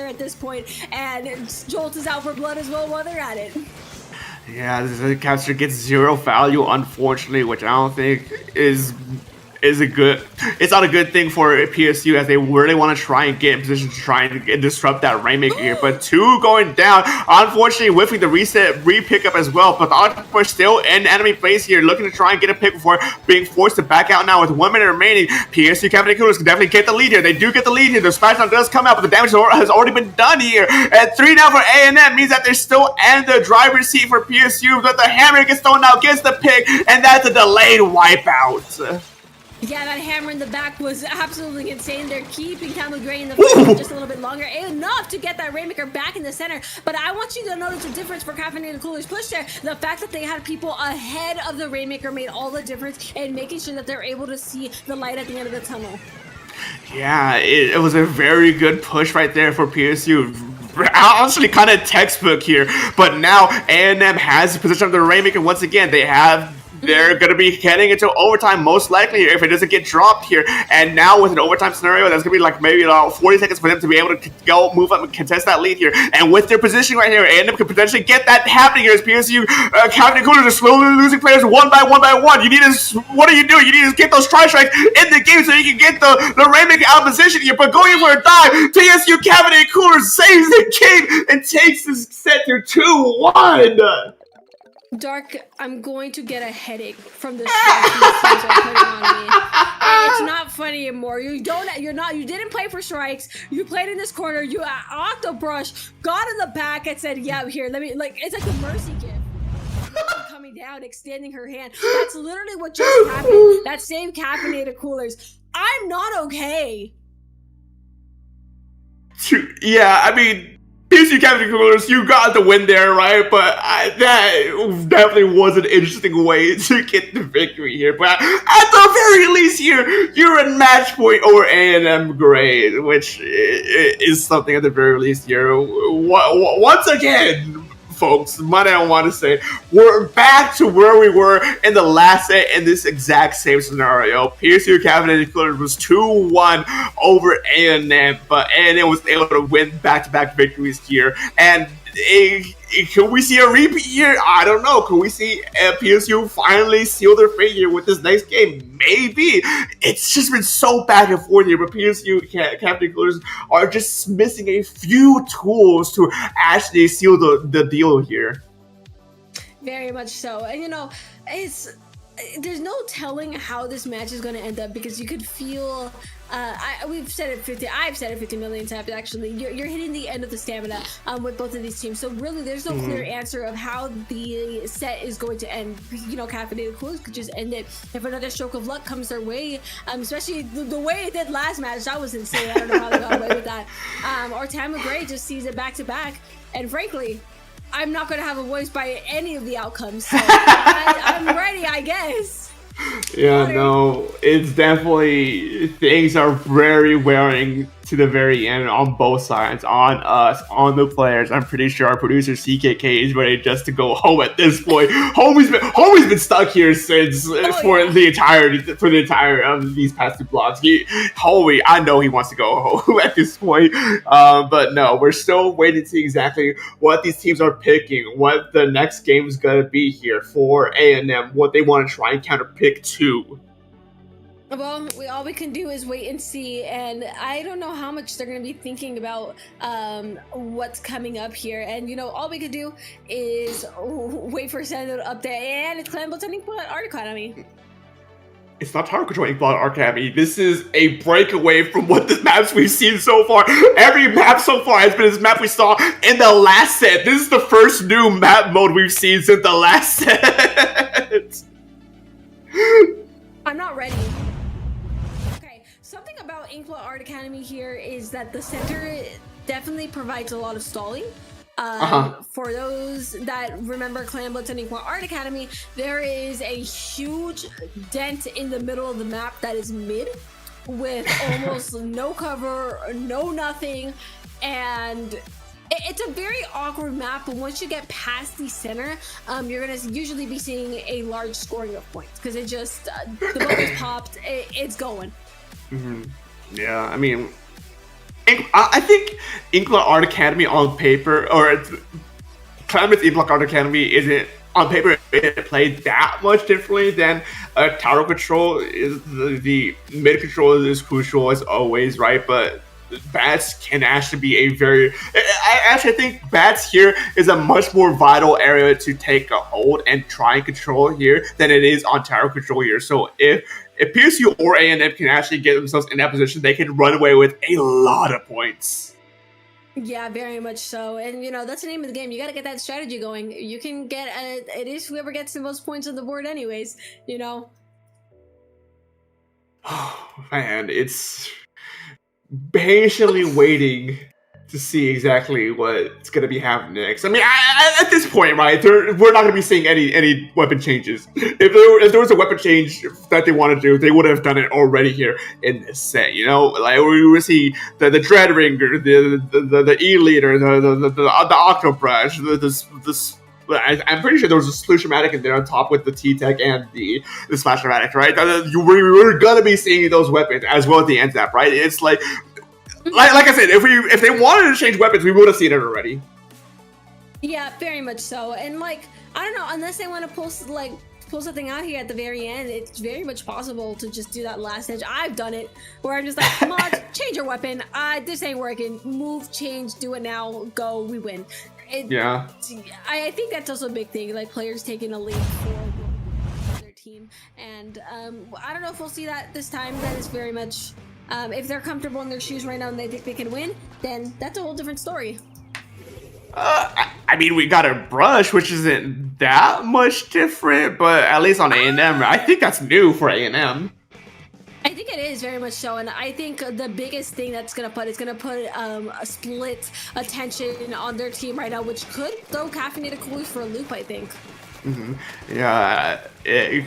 at this point, and Jolt is out for blood as well while they're at it. Yeah, the caster gets 0 value, unfortunately, which I don't think is it's not a good thing for PSU as they really want to try and get in position to try and disrupt that Rainmaker here. But 2 going down, unfortunately whiffing the re-pick up as well. But the Octopus still in enemy base here, looking to try and get a pick before being forced to back out now with 1 minute remaining. PSU Capital Coolers can definitely get the lead here. They do get the lead here. The splashdown does come out, but the damage has already been done here. And 3 now for A&M means that they're still in the driver's seat for PSU, but the hammer gets thrown out, gets the pick, and that's a delayed wipeout. Yeah, that hammer in the back was absolutely insane. They're keeping Tamil Gray in the front for just a little bit longer, enough to get that Rainmaker back in the center. But I want you to notice the difference for Caffeinated Coolers push there. The fact that they had people ahead of the Rainmaker made all the difference in making sure that they're able to see the light at the end of the tunnel. Yeah, it was a very good push right there for PSU. Honestly, kind of textbook here. But now A&M has the position of the Rainmaker once again. They're going to be heading into overtime most likely if it doesn't get dropped here. And now with an overtime scenario, that's going to be like maybe 40 seconds for them to be able to go move up and contest that lead here. And with their position right here, A&M could potentially get that happening here as PSU Capital Coolers are slowly losing players one by one. You need to, what are you doing? You need to get those strikes in the game so you can get the Rainmaker out of position here. But going for a dive, PSU Capital Coolers saves the game and takes this set to 2-1. Dark, I'm going to get a headache from the strikes these teams are putting on me. And it's not funny anymore. You didn't play for strikes. You played in this corner. You Octobrush got in the back and said, "Yeah, here, let me." Like it's like a mercy gift coming coming down, extending her hand. That's literally what just happened. That same caffeinated coolers. I'm not okay. Yeah, I mean, PSU Captain Coolers, you got the win there, right? But that definitely was an interesting way to get the victory here. But at the very least here, you're in match point over A&M grade, which is something at the very least here. Once again, folks, what I want to say, we're back to where we were in the last set in this exact same scenario. PSU Caffeinated Coolers was 2-1 over A&M, but A&M was able to win back-to-back victories here. And can we see a repeat here? I don't know. Can we see PSU finally seal their fate here with this next game? Maybe. It's just been so back and forth here, but PSU Captain Coolers are just missing a few tools to actually seal the deal here. Very much so. And you know, there's no telling how this match is going to end up, because you could feel I've said it 50 million times actually. You're hitting the end of the stamina with both of these teams, so really there's no clear answer of how the set is going to end. You know, Caffeinated Coolers could just end it if another stroke of luck comes their way, especially the way it did last match. That was insane. I don't know how they got away with that. Or Tama Gray just sees it back to back, and frankly, I'm not going to have a voice by any of the outcomes, so I'm ready, I guess. Yeah, no, it's definitely, things are very wearing to the very end on both sides, on us, on the players. I'm pretty sure our producer CKK is ready just to go home at this point. Homie's been stuck here since the entire of these past two blocks. Homie, I know he wants to go home at this point, but no, we're still waiting to see exactly what these teams are picking, what the next game is gonna be here for A&M, what they want to try and counter pick to. Well, all we can do is wait and see, and I don't know how much they're going to be thinking about what's coming up here. And you know, all we could do is wait for a Senate update, and it's Clan Bloodsending Art Academy. It's not Tower Control Blood Art Academy. This is a breakaway from what the maps we've seen so far. Every map so far has been this map we saw in the last set. This is the first new map mode we've seen since the last set. I'm not ready. Something about Inkblot Art Academy here is that the center definitely provides a lot of stalling. For those that remember Clan Blitz and Inkblot Art Academy, there is a huge dent in the middle of the map that is mid, with almost no cover, no nothing, and it's a very awkward map. But once you get past the center, you're gonna usually be seeing a large scoring of points, because it just the bubbles popped, it's going. Yeah, I mean, I think Inkblot Art Academy on paper, or Climate Inkblot Art Academy isn't on paper it played that much differently than Tower Control. Is the mid control is crucial as always, right? But Bats can actually be a very... I actually think Bats here is a much more vital area to take a hold and try and control here than it is on Tower Control here. So if PSU or A&M can actually get themselves in that position, they can run away with a lot of points. Yeah, very much so. And, you know, that's the name of the game. You got to get that strategy going. You can get... it is whoever gets the most points on the board anyways, you know? Oh, man, it's... patiently waiting to see exactly what's going to be happening next. I mean, at this point, right, we're not going to be seeing any weapon changes. If there was a weapon change that they want to do, they would have done it already here in this set. You know, like we would see the Dread Ringer, the E Leader, the Octobrush, I'm pretty sure there was a Solution-matic in there on top with the T-Tech and the Splash-matic, right? We're gonna be seeing those weapons as well at the end step, right? It's like I said, if they wanted to change weapons, we would have seen it already. Yeah, very much so. And like, I don't know, unless they want to pull something out here at the very end, it's very much possible to just do that last edge. I've done it, where I'm just like, come on, change your weapon. This ain't working. Move, change, do it now, go, we win. Yeah. I think that's also a big thing, like players taking a lead for their team. And I don't know if we'll see that this time. That is very much, if they're comfortable in their shoes right now and they think they can win, then that's a whole different story. I mean, we got a brush, which isn't that much different, but at least on A&M, I think that's new for A&M. I think it is very much so, and I think the biggest thing that's gonna put a split attention on their team right now, which could throw Caffeinated Coolers for a loop. I think. Yeah,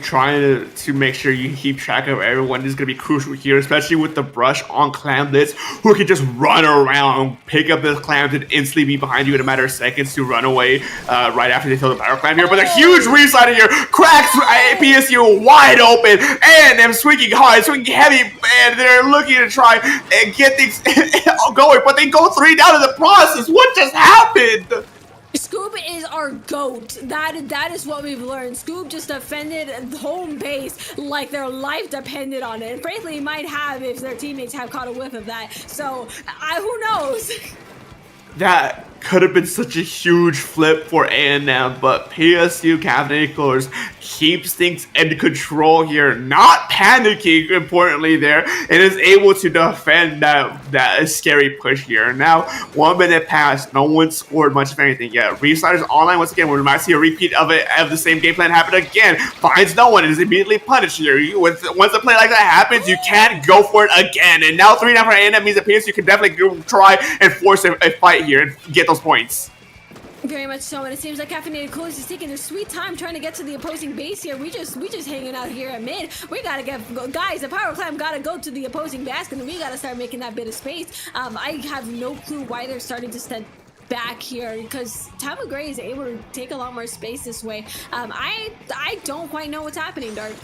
trying to make sure you keep track of everyone is going to be crucial here, especially with the brush on Clamblitz, who can just run around, pick up the clams, and instantly be behind you in a matter of seconds to run away right after they throw the power clam here. But a huge reside here, cracks PSU wide open, and them swinging hard, swinging heavy, and they're looking to try and get things going, but they go 3 down in the process. What just happened? Scoob is our GOAT. That is what we've learned. Scoob just defended home base like their life depended on it. And frankly, might have if their teammates have caught a whiff of that. So, who knows? That could have been such a huge flip for A&M, but PSU Caffeinated Coolers keeps things in control here, not panicking, importantly there, and is able to defend that scary push here. Now, 1 minute passed, no one scored much of anything yet. Restarters online once again, we might see a repeat of the same game plan happen again. Finds no one, and is immediately punished here. Once a play like that happens, you can't go for it again. And now 3 down for A&M means that PSU can definitely try and force a fight here and get those points. Very much so, and it seems like Caffeinated Coolers is taking their sweet time trying to get to the opposing base here. We just hanging out here at mid. We gotta guys, the power climb gotta go to the opposing basket, and we gotta start making that bit of space. I have no clue why they're starting to step back here, because Tama Gray is able to take a lot more space this way. I don't quite know what's happening, Dark.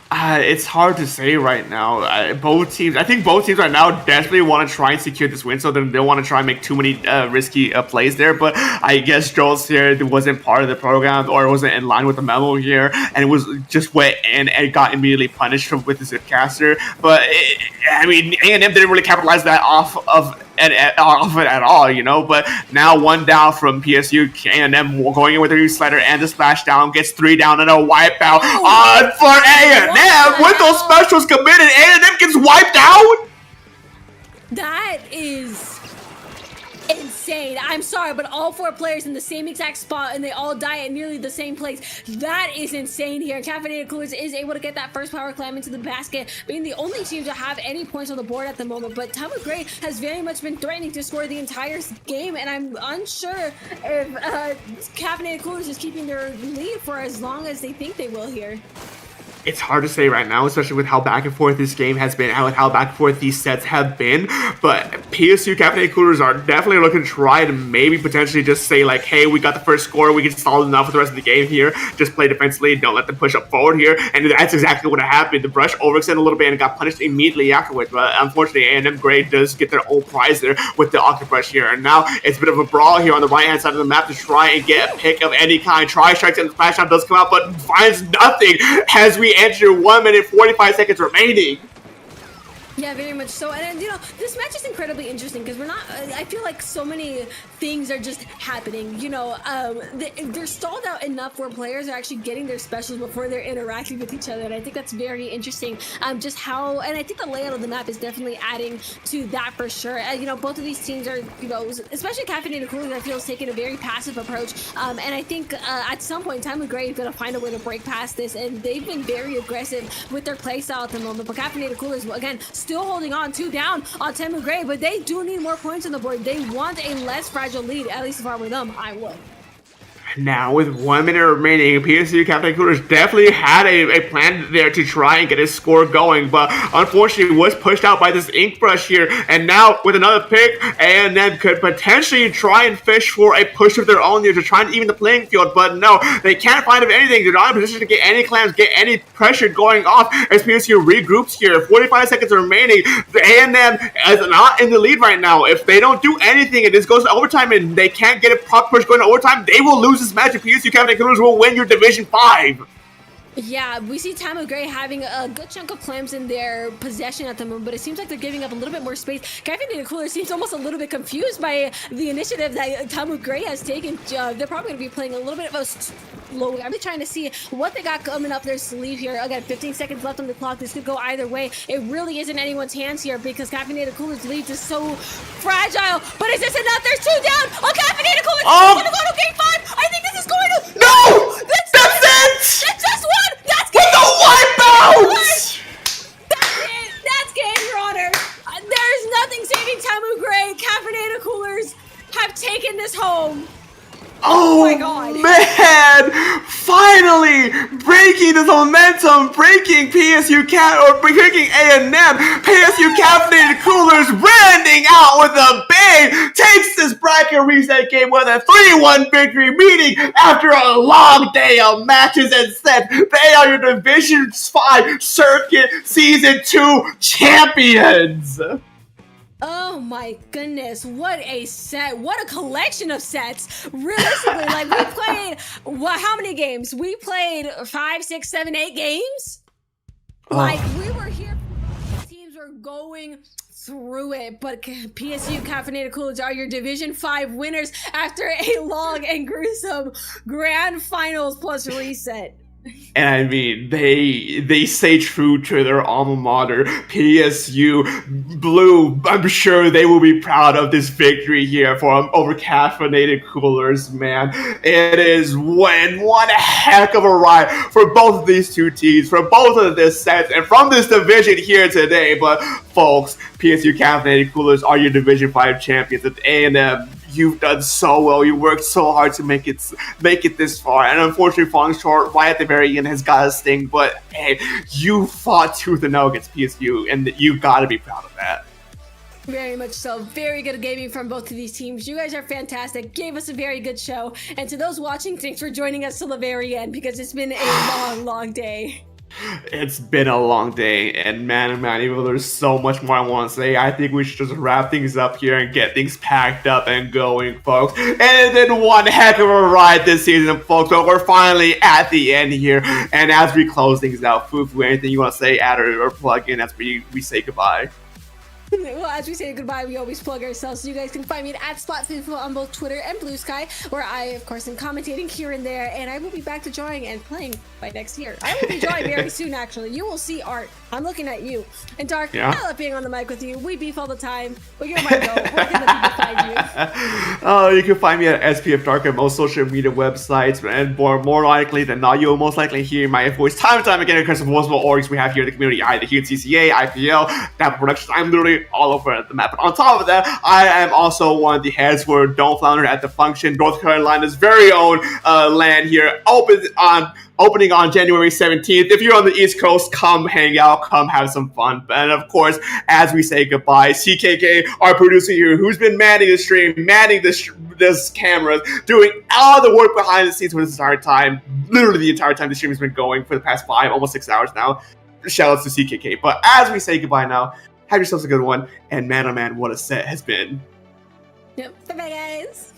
It's hard to say right now. I think both teams right now desperately want to try and secure this win, so they don't want to try and make too many risky plays there. But I guess Joel's here wasn't part of the program, or wasn't in line with the memo here, and it was just wet and got immediately punished with the Zipcaster. But I mean, A&M didn't really capitalize that off of it at all, you know. But now 1 down from PSU, A&M going in with a new slider and the splashdown, gets 3 down and a wipeout on for A&M. With those specials committed, A&M gets wiped out. That is insane. I'm sorry, but all 4 players in the same exact spot, and they all die at nearly the same place. That is insane here. Caffeinated Coolers is able to get that first power clam into the basket, being the only team to have any points on the board at the moment. But Tama Gray has very much been threatening to score the entire game, and I'm unsure if Caffeinated Coolers is keeping their lead for as long as they think they will here. It's hard to say right now, especially with how back and forth this game has been, how back and forth these sets have been. But PSU Caffeinated Coolers are definitely looking to try to maybe potentially just say like, hey, we got the first score, we can solid enough for the rest of the game here. Just play defensively, don't let them push up forward here. And that's exactly what happened. The brush overextended a little bit and got punished immediately afterwards. But unfortunately, A&M Gray does get their own prize there with the Octobrush here. And now it's a bit of a brawl here on the right-hand side of the map to try and get a pick of any kind. Try strikes and the splashdown does come out, but finds nothing as we enter 1 minute 45 seconds remaining. Yeah, very much so. And you know, this match is incredibly interesting because we're not, I feel like so many things are just happening. You know, they're stalled out enough where players are actually getting their specials before they're interacting with each other. And I think that's very interesting. Just how, and I think the layout of the map is definitely adding to that for sure. You know, both of these teams are, you know, especially Caffeinated Coolers, I feel, is taking a very passive approach. And I think at some point, Tama Gray is going to find a way to break past this. And they've been very aggressive with their playstyle at the moment. But Caffeinated Coolers, again, still holding on 2 down on Tama Gray, but they do need more points on the board. They want a less fragile lead. At least if I were them, I would. Now, with 1 minute remaining, PSU Caffeinated Coolers definitely had a plan there to try and get his score going, but unfortunately was pushed out by this ink brush here. And now, with another pick, A&M could potentially try and fish for a push of their own here to try and even the playing field, but no, they can't find anything. They're not in a position to get any clams, get any pressure going off as PSU regroups here. 45 seconds remaining. The A&M is not in the lead right now. If they don't do anything and this goes to overtime and they can't get a proper push going to overtime, they will lose this match. If PSU Caffeinated Coolers will win your Division 5. Yeah, we see Tamu Gray having a good chunk of clams in their possession at the moment, but it seems like they're giving up a little bit more space. Caffeinated Cooler seems almost a little bit confused by the initiative that Tamu Gray has taken. They're probably going to be playing a little bit of a slow. I'm trying to see what they got coming up their sleeve here. Again, 15 seconds left on the clock. This could go either way. It really isn't anyone's hands here because Caffeinated Cooler's lead is so fragile. But is this enough? There's 2 down. Oh, Caffeinated Cooler is going to go to game 5. I think this is going to... No! That's it! That's just one! That's With the wipeout! That's it! That's game, Your Honor! There's nothing saving Tamu Gray. Caffeinated Coolers have taken this home. Oh my God. Man! Finally breaking the momentum, breaking breaking A&M. PSU Caffeinated Coolers branding out with a bang, takes this bracket reset game with a 3-1 victory, meaning after a long day of matches and sets, they are your Division 5 Circuit Season 2 champions. Oh my goodness, what a set. What a collection of sets. Realistically, like we played, how many games? We played 5, 6, 7, 8 games? Like we were here, teams were going through it, but PSU Caffeinated Coolers are your Division 5 winners after a long and gruesome grand finals plus reset. And I mean, they stay true to their alma mater, PSU Blue. I'm sure they will be proud of this victory here over Caffeinated Coolers, man. It is one heck of a ride for both of these two teams, for both of this sets, and from this division here today. But folks, PSU Caffeinated Coolers are your Division 5 champions at A&M. You've done so well. You worked so hard to make it this far, and unfortunately, falling short right at the very end has got a sting. But hey, you fought tooth and nail against PSU, and you got to be proud of that. Very much so. Very good gaming from both of these teams. You guys are fantastic. Gave us a very good show. And to those watching, thanks for joining us till the very end because it's been a long day. It's been a long day, and man, even though there's so much more I want to say, I think we should just wrap things up here and get things packed up and going, folks. And it's been one heck of a ride this season, folks, but we're finally at the end here. And as we close things out, Fufu, anything you want to say, add or plug in as we say goodbye? Well, as we say goodbye, we always plug ourselves. So you guys can find me at SpotFufu on both Twitter and Blue Sky, where I, of course, am commentating here and there. And I will be back to drawing and playing by next year. I will be drawing very soon, actually. You will see art. I'm looking at you. And Dark, I love being on the mic with you. We beef all the time, but you're my goat. Where can the people find you? Oh, you can find me at SPF Dark on most social media websites, and more likely than not, you'll most likely hear my voice time and time again across the multiple orgs we have here in the community, either here at CCA, IPL, Dapper Productions. I'm literally all over the map. But on top of that, I am also one of the heads for Don't Flounder at the Function, North Carolina's very own land here, opening on January 17th. If you're on the East Coast, come hang out, come have some fun. And of course, as we say goodbye, CKK, our producer here, who's been manning the stream, manning this camera, doing all the work behind the scenes for this entire time, literally the entire time the stream has been going for the past 5, almost 6 hours now. Shout outs to CKK. But as we say goodbye now, have yourselves a good one, and man oh man, what a set has been. Yep. Bye-bye, guys.